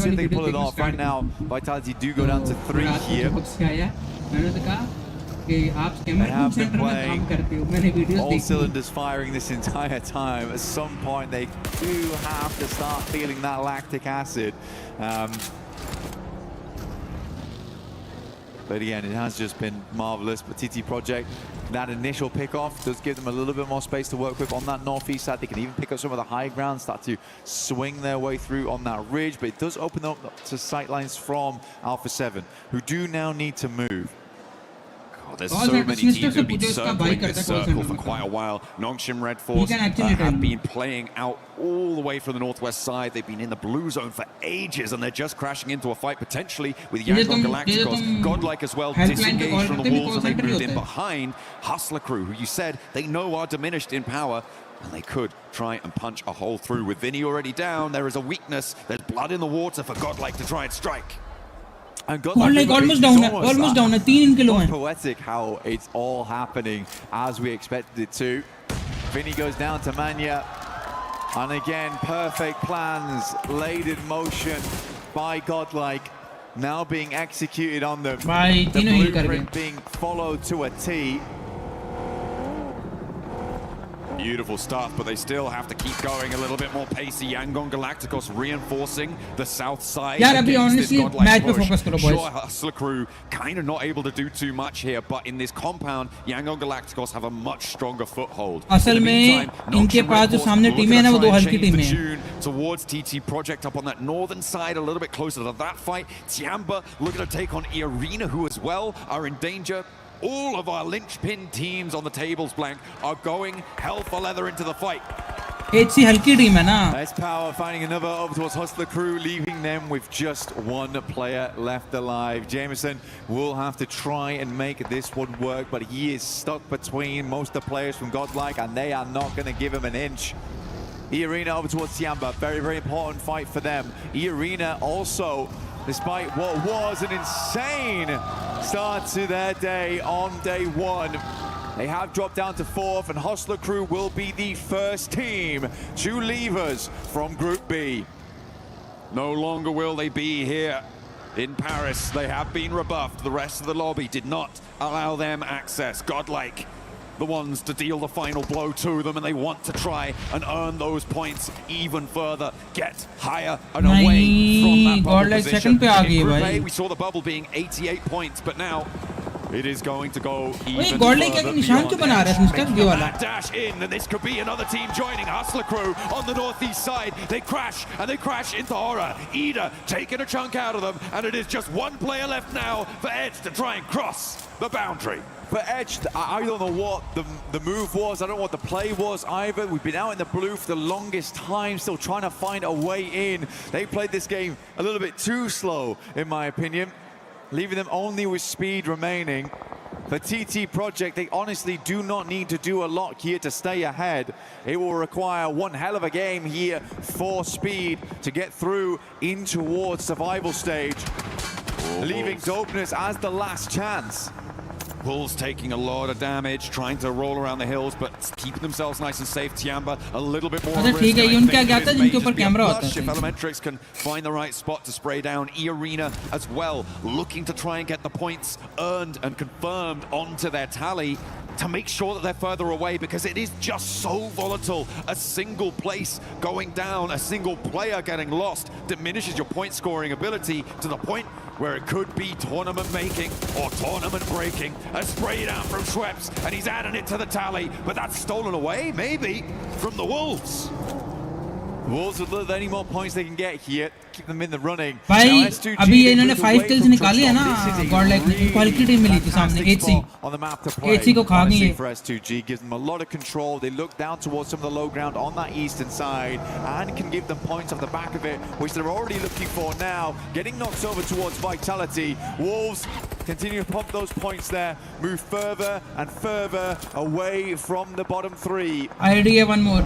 See if they pull it off. Right now, Vitality do go down to 3 here. They have been playing all cylinders firing this entire time. At some point, they do have to start feeling that lactic acid. But again, it has just been marvelous. But TT Project, that initial pickoff does give them a little bit more space to work with on that northeast side. They can even pick up some of the high ground, start to swing their way through on that ridge. But it does open up to sightlines from Alpha 7, who do now need to move. God, there's so many teams who have been circling this circle for quite a while. Nongshim Red Force have been playing out all the way from the northwest side. They've been in the blue zone for ages, and they're just crashing into a fight potentially with Yangon Galacticos. Godlike as well, disengaged from the Wolves, and they moved in behind Hustler Crew, who you said they know are diminished in power. And they could try and punch a hole through. With Vinny already down, there is a weakness. There's blood in the water for Godlike to try and strike. And Godlike almost down, almost down. 3 in kilo hai. Poetic how it's all happening as we expected it to. Vinny goes down to Manya. And again, perfect plans laid in motion by Godlike. Now being executed on them. The blueprint being followed to a T. Beautiful stuff, but they still have to keep going a little bit more pacey. Yangon Galacticos reinforcing the south side. Yeah, I'll be honestly, match pe focus karo, boys. Sure, Hustler Crew kind of not able to do too much here, but in this compound, Yangon Galacticos have a much stronger foothold. असल में इनके पास जो सामने टीमें हैं ना वो 2 हल्की टीमें हैं. Towards TT Project up on that northern side, a little bit closer to that fight. Tiamba looking to take on Arena, who as well are in danger. All of our linchpin teams on the tables blank are going hell for leather into the fight. HC हल्की team है ना. Nice power finding another over towards Hustler Crew, leaving them with just 1 player left alive. Jameson will have to try and make this one work, but he is stuck between most of the players from Godlike, and they are not going to give him an inch. Arena over towards Tiamba, very, very important fight for them. Arena also, despite what was an insane start to their day on day 1, they have dropped down to 4th, and Hustler Crew will be the first team to leave us from Group B. No longer will they be here in Paris. They have been rebuffed. The rest of the lobby did not allow them access. Godlike, the ones to deal the final blow to them, and they want to try and earn those points even further, get higher and away from that bubble position. In Group A, we saw the bubble being 88 points, but now it is going to go even further beyond that dash in, and this could be another team joining. Hustler Crew on the northeast side. They crash, and they crash into Horror. Ida taking a chunk out of them, and it is just 1 player left now for Edge to try and cross the boundary. For Edge, I don't know what the move was. I don't know what the play was either. We've been out in the blue for the longest time, still trying to find a way in. They played this game a little bit too slow, in my opinion, leaving them only with speed remaining. For TT Project, they honestly do not need to do a lot here to stay ahead. It will require one hell of a game here for speed to get through in towards survival stage, leaving Dopeness as the last chance. Wolves taking a lot of damage, trying to roll around the hills, but keeping themselves nice and safe. Tiamba a little bit more risk. ठीक है, ये उनका क्या था जिनके ऊपर camera होता If है. Elementrix can find the right spot to spray down eArena as well, looking to try and get the points earned and confirmed onto their tally to make sure that they're further away, because it is just so volatile. A single place going down, a single player getting lost diminishes your point scoring ability to the point where it could be tournament making or tournament breaking. A spray down from Schweppes, and he's adding it to the tally, but that's stolen away, maybe, from the Wolves. Wolves would love any more points they can get here, keep them in the running. भाई अभी ये इन्होंने 5 kills निकाले हैं ना, Godlike की quality team मिली थी सामने 8C को खा गई है. For S2G gives them a lot of control. They look down towards some of the low ground on that eastern side and can give them points off the back of it, which they're already looking for now. Getting knocked over towards Vitality. Wolves continue to pump those points there, move further and further away from the bottom 3. idea one more.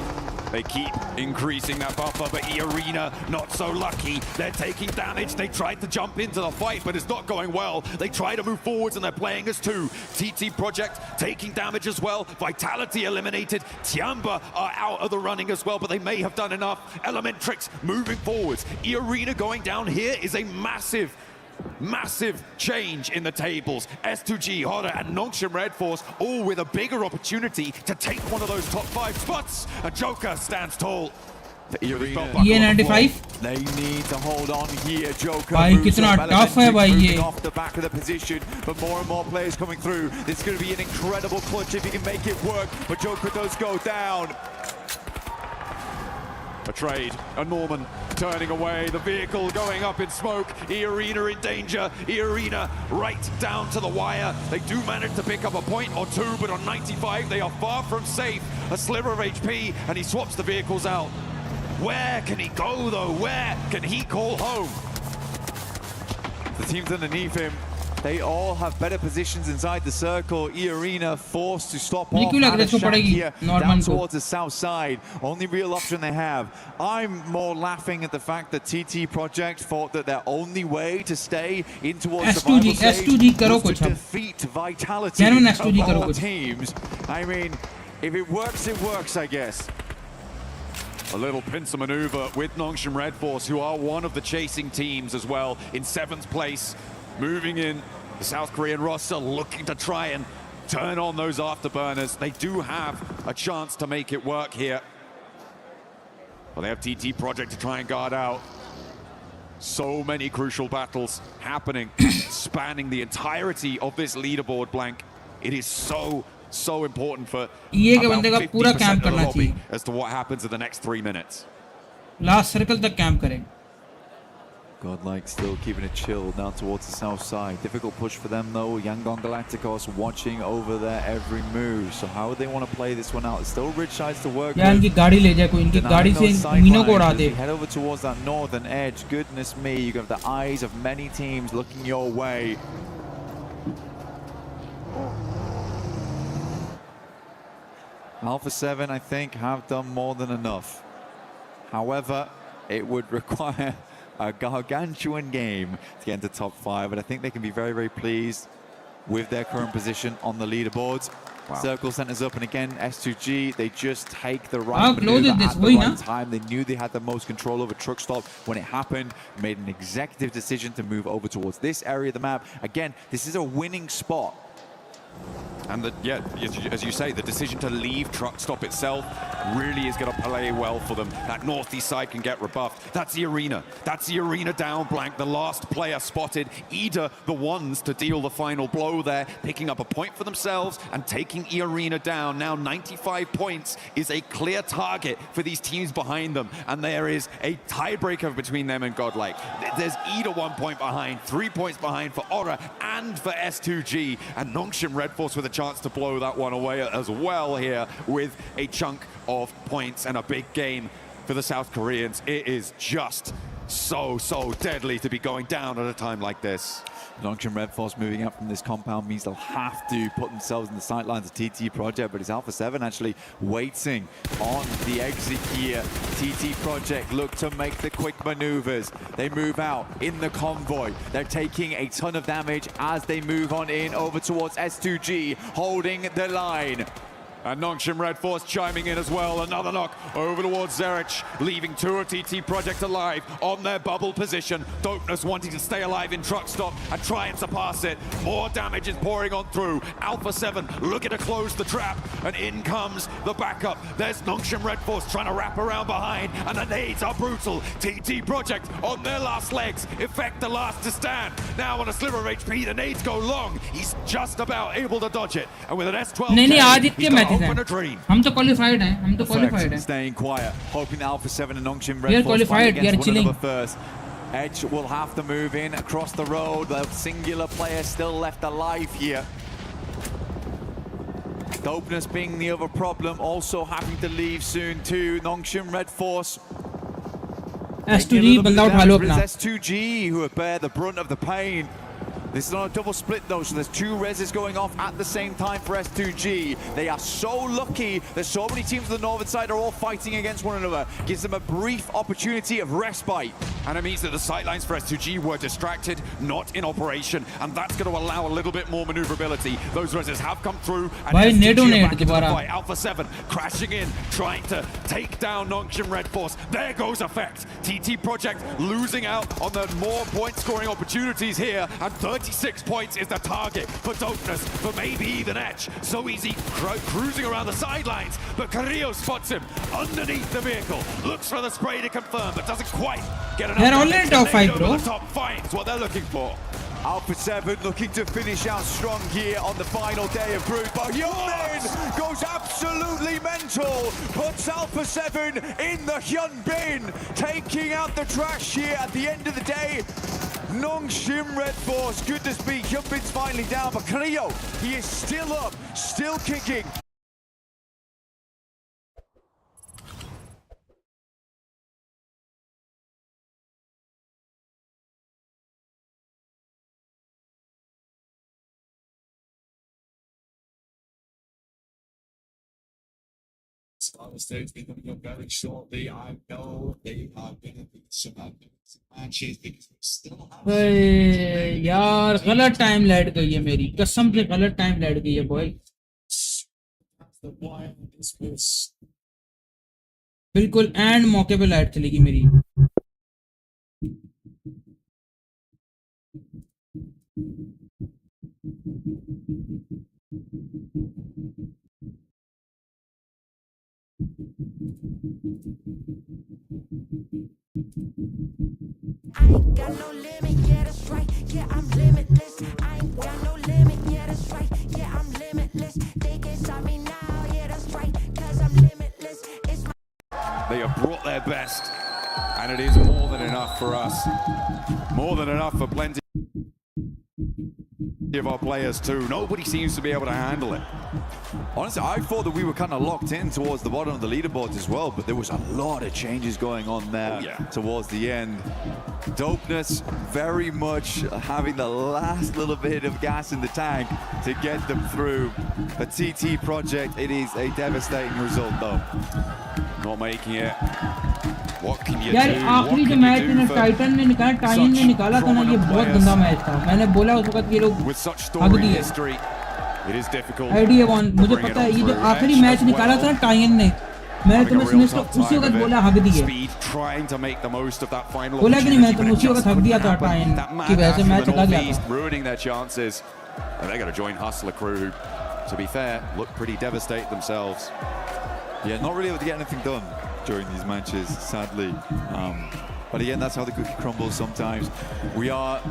They keep increasing that buffer, but eArena not so lucky. They're taking damage. They tried to jump into the fight, but it's not going well. They try to move forwards, and they're playing as two. TT Project taking damage as well. Vitality eliminated. Tiamba are out of the running as well, but they may have done enough. Elementrix moving forwards. eArena going down here is a massive change in the tables. S2G, Horror, and Nongshim Red Force all with a bigger opportunity to take one of those top 5 spots. A Joker stands tall. E95. They need to hold on here. Joker भाई कितना tough है भाई ये. Off the back of the position, but more and more players coming through. This is going to be an incredible clutch if he can make it work, but Joker does go down. A trade, a Norman turning away, the vehicle going up in smoke, eArena in danger, eArena right down to the wire. They do manage to pick up a point or two, but on 95 they are far from safe. A sliver of HP, and he swaps the vehicles out. Where can he go though? Where can he call home? The teams underneath him, they all have better positions inside the circle. eArena forced to stop off at a shack here down towards the south side. Only real option they have. I'm more laughing at the fact that TT Project thought that their only way to stay in towards survival stage was to defeat Vitality of all teams. I mean, if it works, I guess. A little pincer maneuver with Nongshim Red Force, who are one of the chasing teams as well, in 7th place. Moving in, the South Korean roster looking to try and turn on those afterburners. They do have a chance to make it work here. Well, they have TT Project to try and guard out. So many crucial battles happening, spanning the entirety of this leaderboard, Blank. It is so important for about 50% of the lobby as to what happens in the next 3 minutes. Last circle तक camp करें. Godlike still keeping it chill down towards the south side. Difficult push for them though. Yangon Galacticos watching over their every move. So how would they want to play this one out? It's still rich sides to work with. इनकी गाड़ी ले जाए कोई, इनकी गाड़ी से मीनों को उड़ा दे. Head over towards that northern edge. Goodness me, you got the eyes of many teams looking your way. Alpha 7, I think, have done more than enough. However, it would require a gargantuan game to get into top 5, but I think they can be very pleased with their current position on the leaderboards. Wow. Circle centers up, and again, S2G, they just take the right maneuver at the right time. They knew they had the most control over truck stop when it happened, made an executive decision to move over towards this area of the map. Again, this is a winning spot. And as you say, the decision to leave truck stop itself really is going to play well for them. That northeast side can get rebuffed. That's eArena. That's eArena down, Blank. The last player spotted. Ida, the ones to deal the final blow there, picking up a point for themselves and taking eArena down. Now 95 points is a clear target for these teams behind them. And there is a tiebreaker between them and Godlike. There's Ida 1 point behind, 3 points behind for Aura and for S2G. And Nongshim Red Force with a chance to blow that one away as well here with a chunk of points and a big game for the South Koreans. It is just so deadly to be going down at a time like this. Nongshim Red Force moving up from this compound means they'll have to put themselves in the sightlines of TT Project, but it's Alpha 7 actually waiting on the exit here. TT Project look to make the quick maneuvers. They move out in the convoy. They're taking a ton of damage as they move on in over towards S2G, holding the line. And Nongshim Red Force chiming in as well. Another knock over towards Zerich, leaving two of TT Project alive on their bubble position. Dopeness wanting to stay alive in truck stop and try and surpass it. More damage is pouring on through. Alpha 7 looking to close the trap, and in comes the backup. There's Nongshim Red Force trying to wrap around behind, and the nades are brutal. TT Project on their last legs. Effect the last to stand. Now on a sliver of HP, the nades go long. He's just about able to dodge it, and with an S12, हम तो qualified हैं, हम तो qualified हैं. Staying quiet, hoping Alpha 7 and Nongshim Red Force fight against one another first. Edge will have to move in across the road. The singular player still left alive here. Dopeness being the other problem, also having to leave soon too. Nongshim Red Force. S2G बंदा उठा लो अपना. S2G who bear the brunt of the pain. This is on a double split though, so there's two reses going off at the same time for S2G. They are so lucky that so many teams on the northern side are all fighting against one another. Gives them a brief opportunity of respite. And it means that the sightlines for S2G were distracted, not in operation, and that's going to allow a little bit more maneuverability. Those reses have come through, and S2G are back into the fight. Alpha 7 crashing in, trying to take down Nongshim Red Force. There goes Effect. TT Project losing out on the more point-scoring opportunities here, and 36 points is the target for Dopeness, for maybe even Edge. So easy cruising around the sidelines, but Carrillo spots him underneath the vehicle, looks for the spray to confirm, but doesn't quite get enough. They're only in top 5, bro. The top finds what they're looking for. Alpha 7 looking to finish out strong here on the final day of Brood, but Hyunbin goes absolutely mental, puts Alpha 7 in the Hyunbin, taking out the trash here at the end of the day. Nongshim Red Force, good to speak, Hyunbin's finally down, but Cleo, he is still up, still kicking. On the stage, we're going to go very shortly. I know they are going to be some matches because we still have. यार गलत time lead गई है मेरी कसम से गलत time lead गई है बॉय. बिल्कुल एंड मौके पे लाइट चलेगी मेरी. I ain't got no limit, yeah that's right, yeah I'm limitless. I ain't got no limit, yeah that's right, yeah I'm limitless. They can stop me now, yeah that's right, cause I'm limitless. It's my They have brought their best, and it is more than enough for us. More than enough for plenty of our players too. Nobody seems to be able to handle it. Honestly, I thought that we were kind of locked in towards the bottom of the leaderboards as well, but there was a lot of changes going on there towards the end. Dopeness very much having the last little bit of gas in the tank to get them through. The TT Project, it is a devastating result though. Not making it. What can you यार do? आखिरी जो match ने Titan ने निकाला, टाइन ने निकाला था ना, ये बहुत गंदा मैच था. मैंने बोला उस वक्त ये लोग हग दिए. आईडिया वन मुझे पता है, ये जो आखिरी मैच निकाला था ना टाइन ने, मैंने तुम्हें उसी वक्त बोला हग दिए. बोला कि नहीं, मैं तुम्हें उसी वक्त हग दिया था टाइन की वजह से मैच हगा गया था. Ruining their chances. And they got to join Hustler crew, who, to be fair, look pretty devastated themselves. Yeah, not really able to get anything done during these matches, sadly. But again, that's how the cookie crumbles sometimes. We are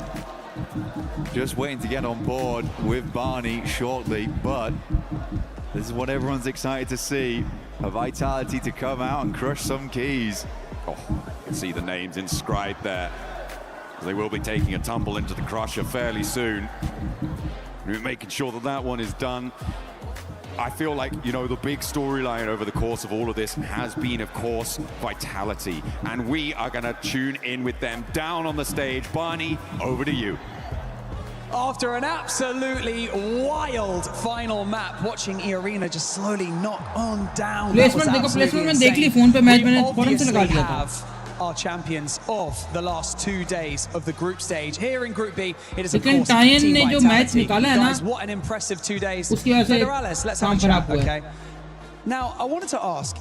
just waiting to get on board with Barney shortly, but this is what everyone's excited to see. A Vitality to come out and crush some keys. Oh, you can see the names inscribed there. They will be taking a tumble into the crusher fairly soon. We're making sure that that one is done. I feel like, you know, the big storyline over the course of all of this has been, of course, Vitality. And we are going to tune in with them down on the stage. Barney, over to you. After an absolutely wild final map, watching Arena just slowly knock on down. Placement देखो, placement मैंने देख ली phone पे match मैंने फौरन से लगा लिया था. Our champions of the last 2 days of the group stage here in Group B. It is of लेकिन course Tyan Team ने जो match Vitality. निकाला है ना, Guys, what an impressive 2 days. उसकी वजह से Federales, let's have a काम chat, खराब हुआ है. okay? Now, I wanted to ask,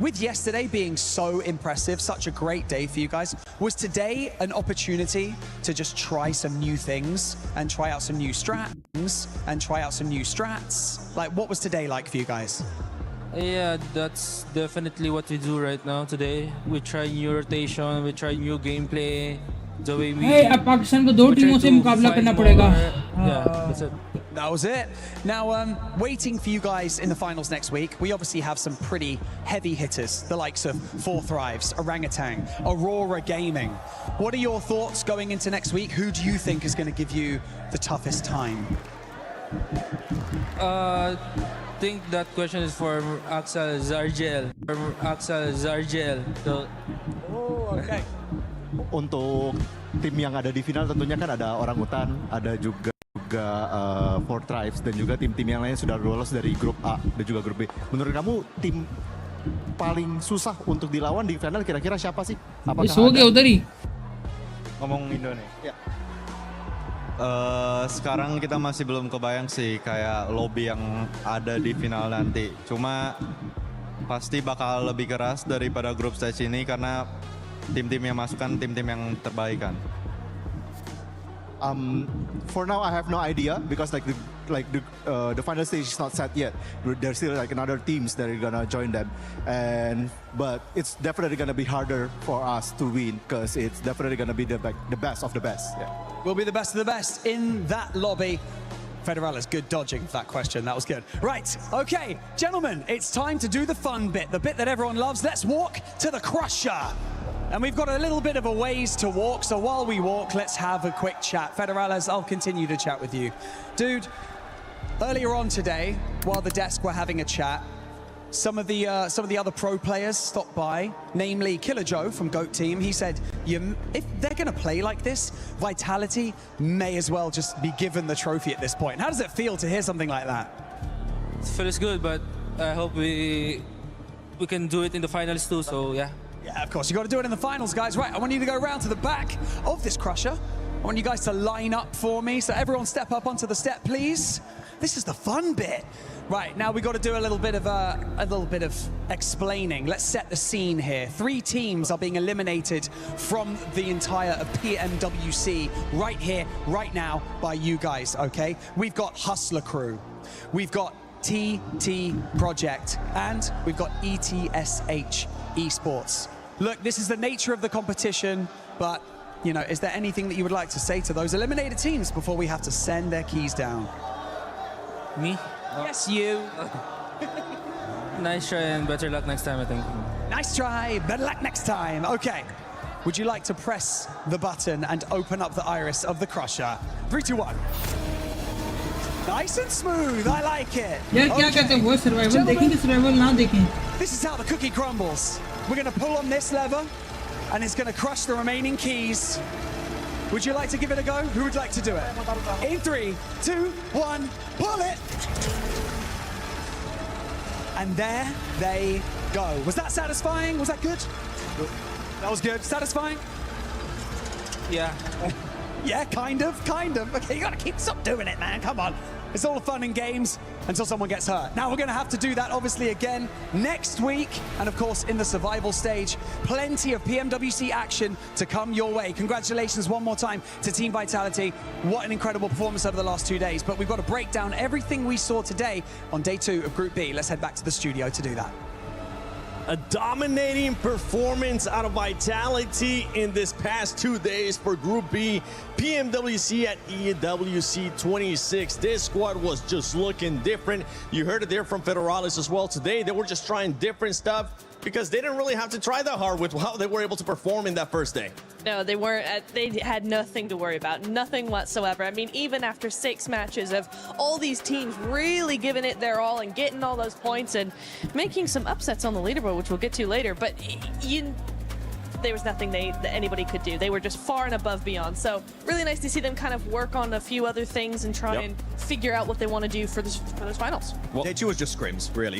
with yesterday being so impressive, such a great day for you guys, was today an opportunity to just try some new things and try out some new strats? Like, what was today like for you guys? Yeah, that's definitely what we do right now today. We try new rotation, we try new gameplay, the way we... Hey, अब पाकिस्तान को 2 टीमों से मुकाबला करना पड़ेगा. Yeah, that's it. That was it. Now, waiting for you guys in the finals next week, we obviously have some pretty heavy hitters, the likes of Four Thrives, Orangutan, Aurora Gaming. What are your thoughts going into next week? Who do you think is going to give you the toughest time? I think that question is for Axel Zargel. So, oh, okay. Untuk tim yang ada di final tentunya kan ada Orangutan, ada juga Four Tribes dan juga tim-tim yang lain sudah lolos dari grup A dan juga grup B. Menurut kamu tim paling susah untuk dilawan di final kira-kira siapa sih? Apakah ada? Ngomong Indo nih. Ya. Sekarang kita masih belum kebayang sih kayak lobby yang ada di final nanti. Cuma pasti bakal lebih keras daripada grup stage ini karena tim-tim yang masuk kan tim-tim yang terbaik kan. For now, I have no idea because the final stage is not set yet. There's still like another teams that are gonna join them, but it's definitely gonna be harder for us to win because it's definitely gonna be the best of the best. Yeah. We'll be the best of the best in that lobby. Federales, good dodging for that question. That was good. Right, okay, gentlemen, it's time to do the fun bit, the bit that everyone loves. Let's walk to the Crusher. And we've got a little bit of a ways to walk, so while we walk, let's have a quick chat. Federales, I'll continue to chat with you. Dude, earlier on today, while the desk were having a chat, some of the other pro players stopped by, namely Killer Joe from GOAT Team. He said, if they're going to play like this, Vitality may as well just be given the trophy at this point. How does it feel to hear something like that? it feels good, but I hope we can do it in the finals too, so yeah. Yeah, of course, you got to do it in the finals, guys. Right, I want you to go around to the back of this Crusher. I want you guys to line up for me. So everyone step up onto the step, please. This is the fun bit. Right, now we got to do a little bit of explaining. Let's set the scene here. 3 teams are being eliminated from the entire PMWC right here, right now, by you guys, okay? We've got Hustler Crew. We've got TT Project, and we've got ETSH Esports. Look, this is the nature of the competition, but, you know, is there anything that you would like to say to those eliminated teams before we have to send their keys down? Me? Yes, you. Nice try and better luck next time, I think. Nice try, better luck next time. Okay. Would you like to press the button and open up the iris of the Crusher? 3, 2, 1. Nice and smooth, I like it. यार क्या कहते हैं वो survival देखेंगे survival ना देखें. This is how the cookie crumbles. We're going to pull on this lever and it's going to crush the remaining keys. Would you like to give it a go? Who would like to do it? In 3, 2, 1, pull it! And there they go. Was that satisfying? Was that good? That was good. Satisfying? Yeah. Yeah, kind of. Okay, you gotta stop doing it, man. Come on. It's all fun and games until someone gets hurt. Now we're gonna have to do that, obviously, again next week. And of course, in the survival stage, plenty of PMWC action to come your way. Congratulations one more time to Team Vitality. What an incredible performance over the last 2 days. But we've got to break down everything we saw today on day 2 of Group B. Let's head back to the studio to do that. A dominating performance out of Vitality in this past 2 days for Group B. PMWC at EWC 26. This squad was just looking different. You heard it there from Federales as well today. They were just trying different stuff because they didn't really have to try that hard with how they were able to perform in that first day. No, they weren't. They had nothing to worry about, nothing whatsoever. I mean, even after 6 matches of all these teams really giving it their all and getting all those points and making some upsets on the leaderboard, which we'll get to later, but there was nothing that anybody could do. They were just far and above beyond. So really nice to see them kind of work on a few other things and try and figure out what they want to do for those finals. Well, Day 2 was just scrims, really.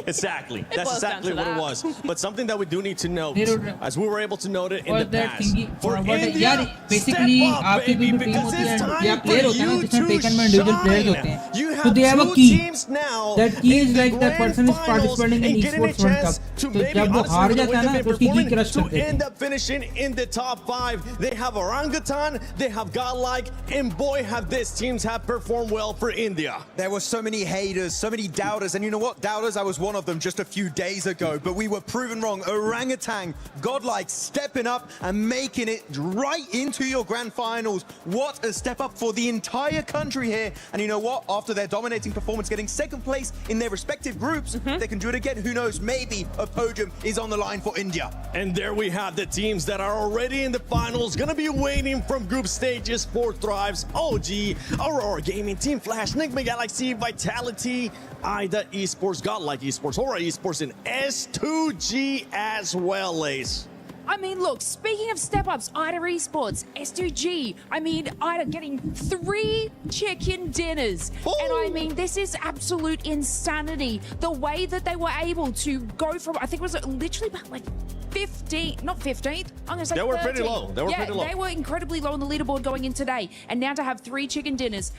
Exactly. That's exactly what it was. But something that we do need to note, as we were able to note it in the past, for India, basically, step up, baby, because it's time for you to shine. You So have they have a two key. teams now. That key is in the like the grand person is finals participating in and getting a esports World chance Cup. to तो maybe जब वो honestly, हार with the जाता way है ना they've तो been उसकी की performing, क्रश to कर देते end हैं. up finishing in the top 5. They have Orangutan, they have Godlike, and boy, have these teams have performed well for India. There were so many haters, so many doubters, and you know what? Doubters, I was one of them just a few days ago, but we were proven wrong. Orangutan, Godlike, stepping up and making it right into your grand finals. What a step up for the entire country here. And you know what? After their dominating performance, getting second place in their respective groups, they can do it again. Who knows? Maybe a podium is on the line for India. And there we have the teams that are already in the finals, gonna be waiting from group stages for Thrives, OG, Aurora Gaming, Team Flash, Nigma Galaxy, Vitality, IDA Esports, Godlike Esports, Aura Esports, and S2G as well, Ace. I mean, look, speaking of step-ups, IDA Esports, S2G, I mean, IDA getting 3 chicken dinners. And I mean, this is absolute insanity. The way that they were able to go from, I think it was literally about like 15th, not 15th, I'm gonna say They were pretty 13th. low. They were pretty low. They were incredibly low on the leaderboard going in today. And now to have 3 chicken dinners,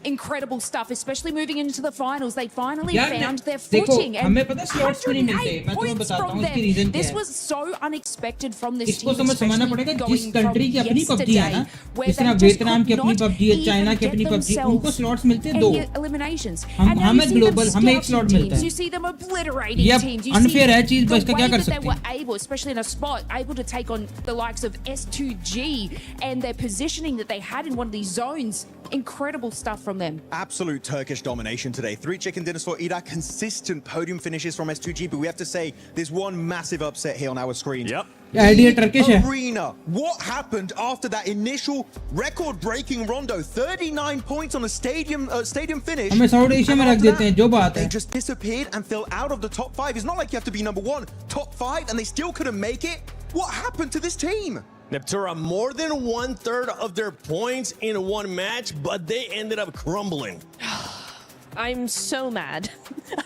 incredible stuff, especially moving into the finals. They finally found their footing. And हमें पता है slots क्यों नहीं मिलते. मैं तुम्हें बताता हूँ इसकी reason क्या this है. was so unexpected from this इसको team, समझना पड़ेगा जिस going कंट्री की from अपनी PUBG है ना, yesterday, जिस तरह वियतनाम की अपनी PUBG है, चाइना की अपनी PUBG, उनको slots मिलते हैं 2. eliminations. हमें global, हमें एक slot मिलता है. You see them obliterating ये teams. You unfair है see चीज, the बस का क्या way कर that they सकते were हैं. able, especially in a spot, able to take on the likes of S2G and their positioning that they had in one of these zones. Incredible stuff from them. Absolute Turkish domination today. 3 chicken dinners for Ida. Consistent podium finishes from S2G, but we have to say there's one massive upset here on our screen. Yep. idea Turkish है. Arena. What happened after that initial record-breaking rondo? 39 points on a stadium finish. हमें South Asia में रख देते हैं, जो बात है. They just disappeared and fell out of the top 5. It's not like you have to be number 1, top 5, and they still couldn't make it. What happened to this team? Neptura more than 1/3 of their points in one match, but they ended up crumbling. I'm so mad.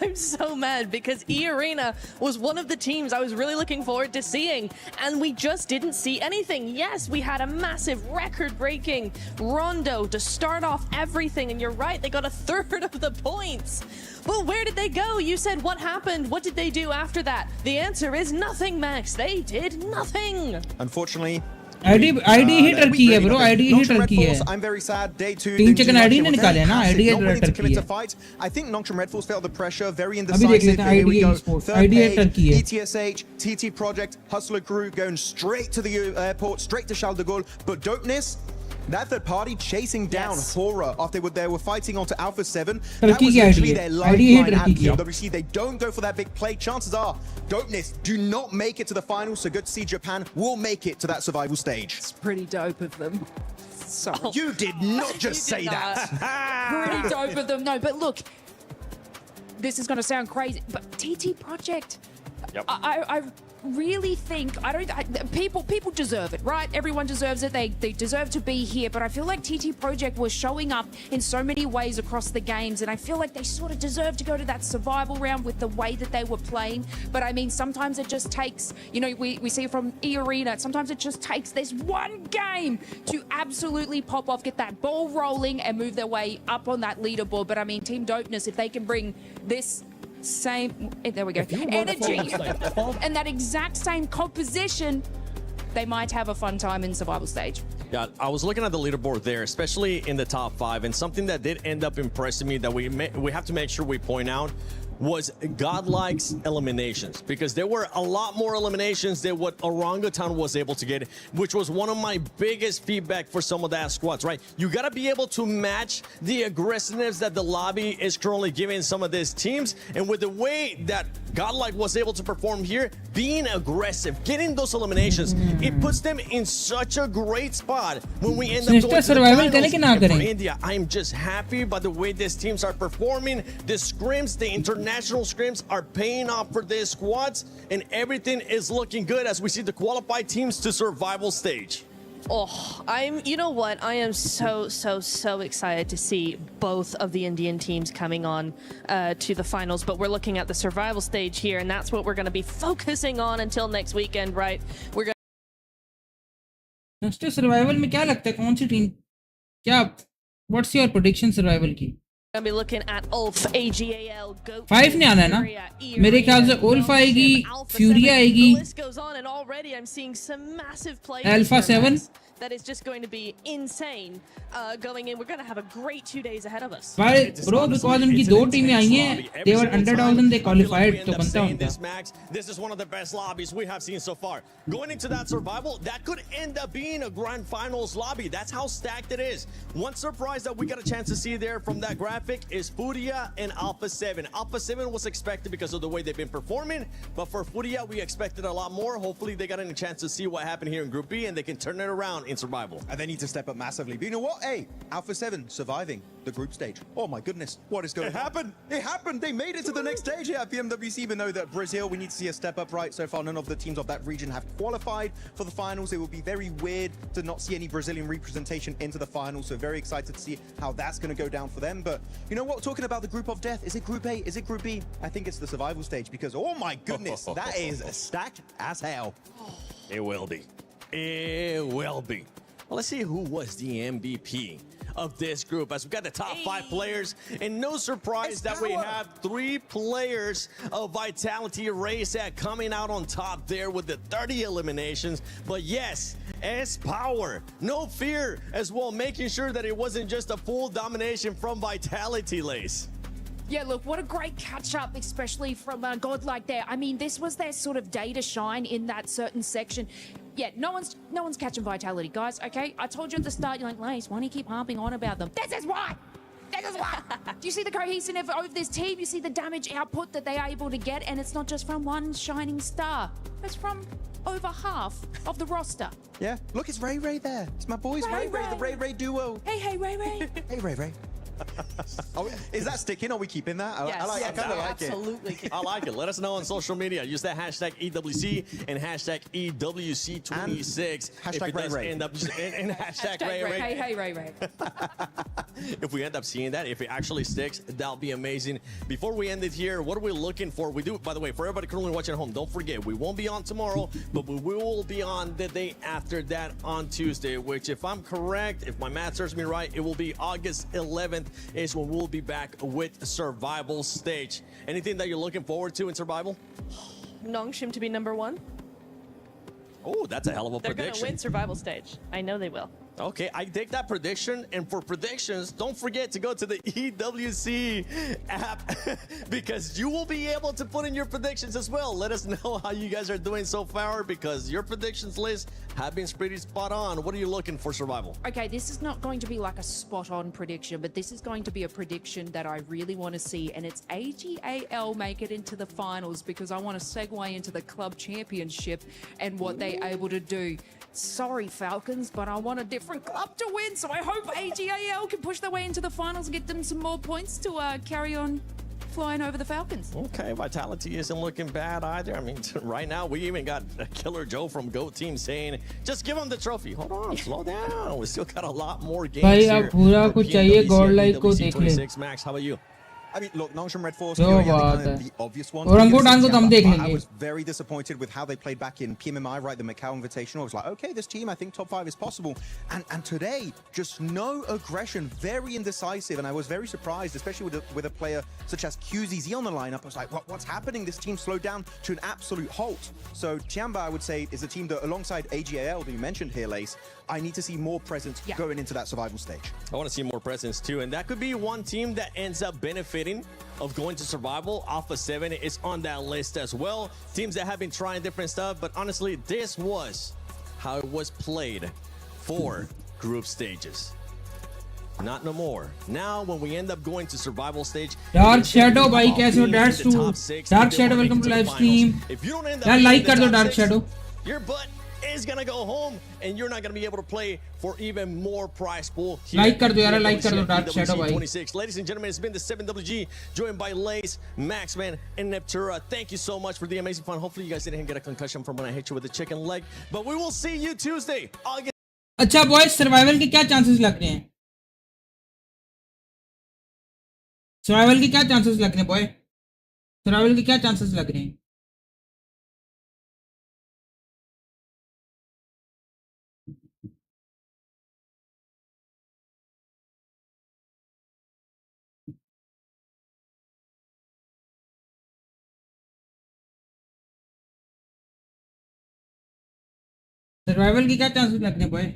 I'm so mad because E-Arena was one of the teams I was really looking forward to seeing, and we just didn't see anything. Yes, we had a massive record-breaking rondo to start off everything, and you're right, they got 1/3 of the points. But where did they go? You said what happened? What did they do after that? The answer is nothing, Max. They did nothing. Unfortunately, ID he Turkey है bro, ID ही Turkey है. I'm very sad. Day 2. तीन chicken ID ने निकाले ना, ID Turkey है. I think Nongshim Red Force felt the pressure, very अभी देख indecisive. लेते हैं ID Esports, ID टर्की है. ETSH, TT Project, Hustler Crew going straight to the airport, straight to Charles de Gaulle. But Dopeness, that third party chasing down Horror after they were fighting onto Alpha 7. That was literally their lifeline at PWC. They don't go for that big play. Chances are Dopeness do not make it to the finals. So good to see Japan will make it to that survival stage. It's pretty dope of them. So you did not just say that. Pretty dope of them. No, but look, this is going to sound crazy, but TT Project, I really think people deserve it, right? Everyone deserves it. They deserve to be here, but I feel like TT Project was showing up in so many ways across the games, and I feel like they sort of deserve to go to that survival round with the way that they were playing. But I mean, sometimes it just takes, you know, we see from E-Arena, sometimes it just takes this one game to absolutely pop off, get that ball rolling and move their way up on that leaderboard. But I mean, Team Dopeness, if they can bring this same, there we go, energy and that exact same composition, they might have a fun time in survival stage. Yeah, I was looking at the leaderboard there, especially in the top 5, and something that did end up impressing me that we have to make sure we point out was Godlike's eliminations, because there were a lot more eliminations than what Orangutan was able to get, which was one of my biggest feedback for some of that squads, right? You got to be able to match the aggressiveness that the lobby is currently giving some of these teams, and with the way that Godlike was able to perform here, being aggressive, getting those eliminations. It puts them in such a great spot when we end up going to the survival finals. करें कि ना And for करें? India, I am just happy by the way these teams are performing. The scrims, the international scrims are paying off for their squads, and everything is looking good as we see the qualified teams to survival stage. Oh, you know what? I am so excited to see both of the Indian teams coming on to the finals, but we're looking at the survival stage here, and that's what we're going to be focusing on until next weekend, right? We're going next survival में क्या लगता है कौन सी team क्या what's your prediction survival की to be looking at Ulf, AGAL, GOAT, 5 नहीं आना है ना मेरे ख्याल से उल्फ आएगी फ्यूरी आएगी the list goes on, and already I'm seeing some massive plays Alpha here, 7 Max, that is just going to be insane going in. We're going to have a great 2 days ahead of us. भाई bro because उनकी दो टीमें आई हैं they were underdogs and they qualified तो बनता saying उनका this, Max, this is one of the best lobbies we have seen so far. Going into that survival, that could end up being a grand finals lobby. That's how stacked it is. One surprise that we got a chance to see there from that graphic is Furia and Alpha 7. Alpha 7 was expected because of the way they've been performing, but for Furia, we expected a lot more. Hopefully, they got a chance to see what happened here in Group B, and they can turn it around in survival. And they need to step up massively. But you know what? Hey, Alpha 7 surviving the group stage. Oh my goodness, what is going on? It happened! It happened! They made it to the next stage here at PMWC, even though that Brazil, we need to see a step up, right? So far, none of the teams of that region have qualified for the finals. It will be very weird to not see any Brazilian representation into the finals. So very excited to see how that's going to go down for them. But you know what? Talking about the group of death, is it Group A? Is it Group B? I think it's the survival stage because, oh my goodness, that is stacked as hell. It will be. It will be. Well, let's see who was the MVP of this group as we got the top 5 players, and no surprise that we have 3 players of Vitality Race at coming out on top there with the 30 eliminations. But yes, S Power, no fear as well, making sure that it wasn't just a full domination from Vitality Lace. Yeah, look, what a great catch-up, especially from Godlike there. I mean, this was their sort of day to shine in that certain section. Yeah, no one's catching Vitality, guys, okay? I told you at the start, you're like, Lace, why do you keep harping on about them? This is why! This is why! Do you see the cohesiveness of this team? You see the damage output that they are able to get, and it's not just from one shining star. It's from over half of the roster. Yeah, look, it's Ray Ray there. It's my boys, Ray Ray, the Ray Ray duo. Hey, Ray Ray. Hey, Ray Ray. Is that sticking? Are we keeping that? Yes, I kind of like absolutely. I like it. Let us know on social media. Use that hashtag EWC and hashtag EWC26. Hashtag Ray Ray. And hashtag Ray Ray. Hey, Ray Ray. If we end up seeing that, if it actually sticks, that'll be amazing. Before we end it here, what are we looking for? We do, by the way, for everybody currently watching at home, don't forget, we won't be on tomorrow, but we will be on the day after that on Tuesday, which, if I'm correct, if my math serves me right, it will be August 11th is when we'll be back with survival stage. Anything that you're looking forward to in survival? Nongshim to be #1. Oh, that's a hell of a They're prediction. going to win survival stage. I know they will. Okay, I take that prediction, and for predictions, don't forget to go to the EWC app because you will be able to put in your predictions as well. Let us know how you guys are doing so far because your predictions list have been pretty spot on. What are you looking for survival? Okay, this is not going to be like a spot-on prediction, but this is going to be a prediction that I really want to see, and it's AGAL make it into the finals because I want to segue into the club championship and what they're able to do. Sorry, Falcons, but I want a different club to win, so I hope AGAL can push their way into the finals and get them some more points to carry on flying over the Falcons. Okay, Vitality isn't looking bad either. I mean, right now, we even got Killer Joe from GOAT Team saying, just give him the trophy. Hold on, slow down. We still got a lot more games here. भाई अब पूरा कुछ चाहिए Godlike को देख ले. Max, how about you? I mean, look, Nongshim Red Force, जो Fury, बात kind है. of the obvious ones. Orangutan को तो हम देख I लेंगे. was very disappointed with how they played back in PMMI, right? The Macau Invitational. I was like, okay, this team, I think top 5 is possible. And today, just no aggression, very indecisive. And I was very surprised, especially with a player such as QZZ on the lineup. I was like, what's happening? This team slowed down to an absolute halt. So Chiamba, I would say, is a team that, alongside AGAL that you mentioned here, Lace, I need to see more presence going into that survival stage. I want to see more presence too, and that could be one team that ends up benefiting of going to survival. Alpha 7 is on that list as well. Teams that have been trying different stuff, but honestly, this was how it was played for group stages. Not no more. Now, when we end up going to survival stage, Dark Shadow भाई कैसे हो? Dash to Dark Shadow, welcome to live stream. यार like कर दो Dark Shadow. Your butt is gonna go home, and you're not gonna be able to play for even more prize pool. Like कर दो यार, like कर दो Dark Shadow भाई. 26. Ladies and gentlemen, it's been the 7WG, joined by Lace, Maxman, and Neptura. Thank you so much for the amazing fun. Hopefully, you guys didn't get a concussion from when I hit you with the chicken leg. But we will see you Tuesday. अच्छा boys, survival के क्या chances लग रहे हैं? Survival के क्या chances लग रहे हैं बॉय? सर्वाइवल के क्या चांसेस लग रहे हैं? सर्वाइवल के क्या चांसेस लग रहे हैं बॉय?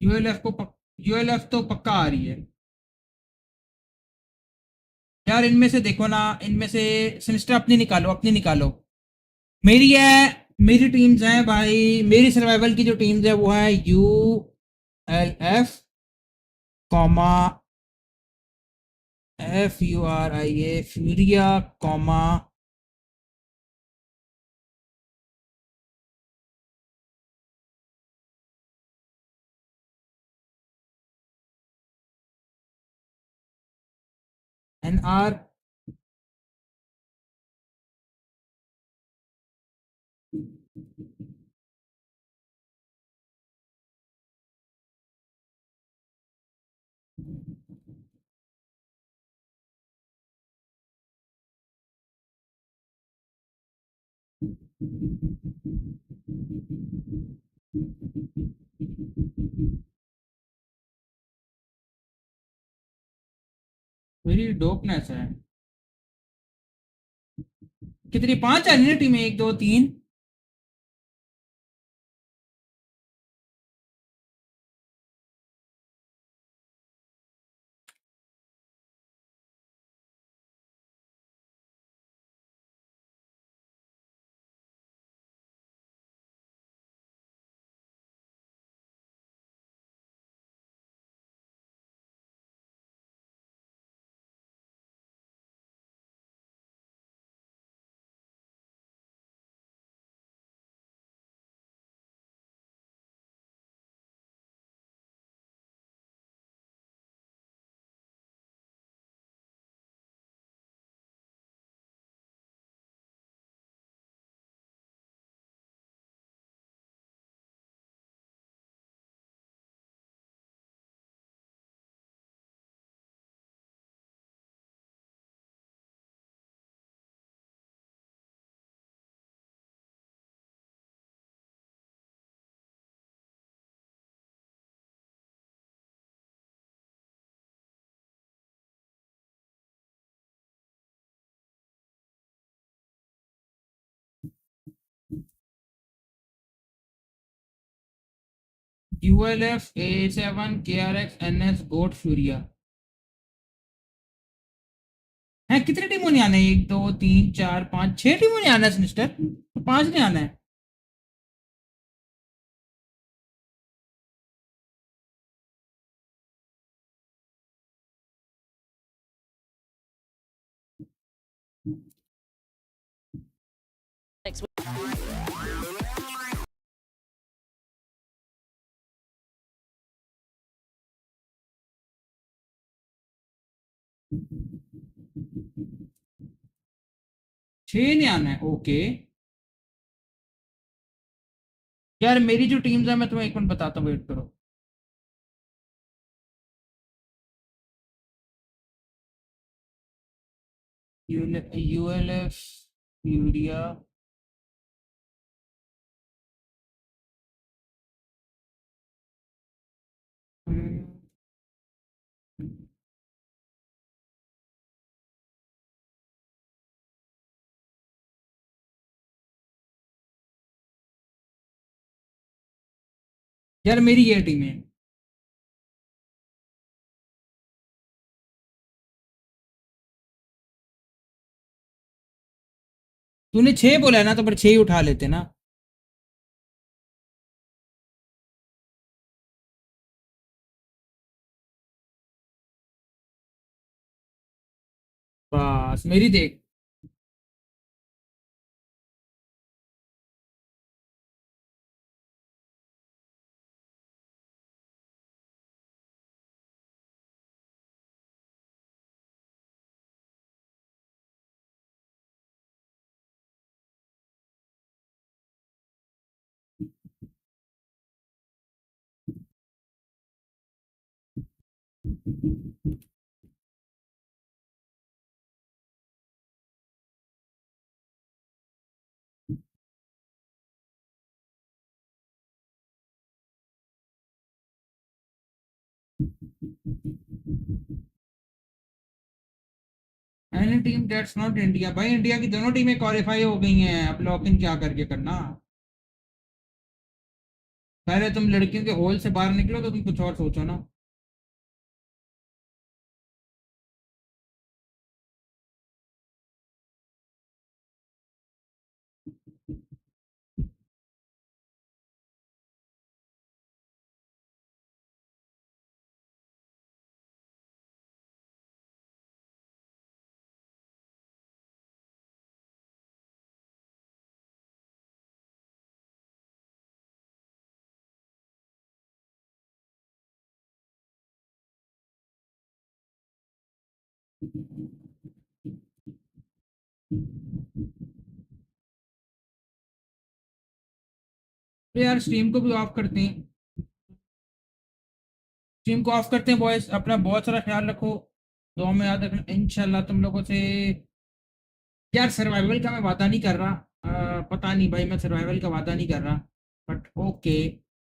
यूएलएफ तो पक्का आ रही है यार। इनमें से देखो ना, इनमें से सिनिस्टर अपनी निकालो, अपनी निकालो। मेरी है, मेरी टीम्स हैं भाई। मेरी सर्वाइवल की जो टीम्स है वो है ULF comma FURIA Furia comma NR मेरी डोपनेस है। कितनी? 5 आ रही है team? 1 2 3 ULF A7 KRX NS goat Furia है। कितनी टीमों ने आना है? 1 2 3 4 5 6 टीमों ने आना है सिनिस्टर, तो 5 ने आना है। छह ने आना है। ओके यार, मेरी जो टीम्स है मैं तुम्हें एक मिनट बताता हूँ, वेट करो। ULF फ्यूरिया यार मेरी ये टीम है। तूने 6 बोला है ना, तो फिर 6 ही उठा लेते ना। बस मेरी देख। Any team that's not India. भाई इंडिया की दोनों टीमें क्वालिफाई हो गई हैं, अब लॉक इन क्या करके करना। पहले तुम लड़कियों के होल से बाहर निकलो तो तुम कुछ और सोचो ना। तो यार स्ट्रीम को भी ऑफ करते हैं, स्ट्रीम को ऑफ करते हैं बॉयज। अपना बहुत सारा ख्याल रखो, दुआ में याद रखना इंशाल्लाह तुम लोगों से। यार सर्वाइवल का मैं वादा नहीं कर रहा, पता नहीं भाई, मैं सर्वाइवल का वादा नहीं कर रहा, बट ओके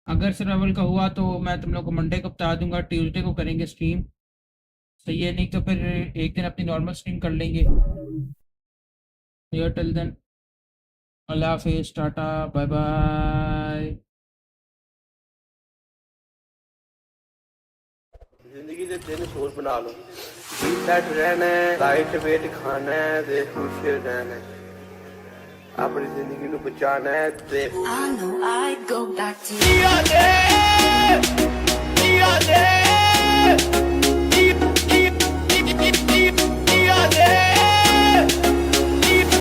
अगर सर्वाइवल का हुआ तो मैं तुम लोग को मंडे को बता दूंगा, ट्यूसडे को करेंगे स्ट्रीम, सही है। नहीं तो फिर एक दिन अपनी नॉर्मल स्ट्रीम कर लेंगे। टिल देन अल्लाह हाफिज़, टाटा बाय बाय। जिंदगी दे दिन सोच बना लो, सेट रहना है, लाइट वेट खाना है ते खुश रहना है, अपनी जिंदगी नू बचाना है ते I know I go back to you.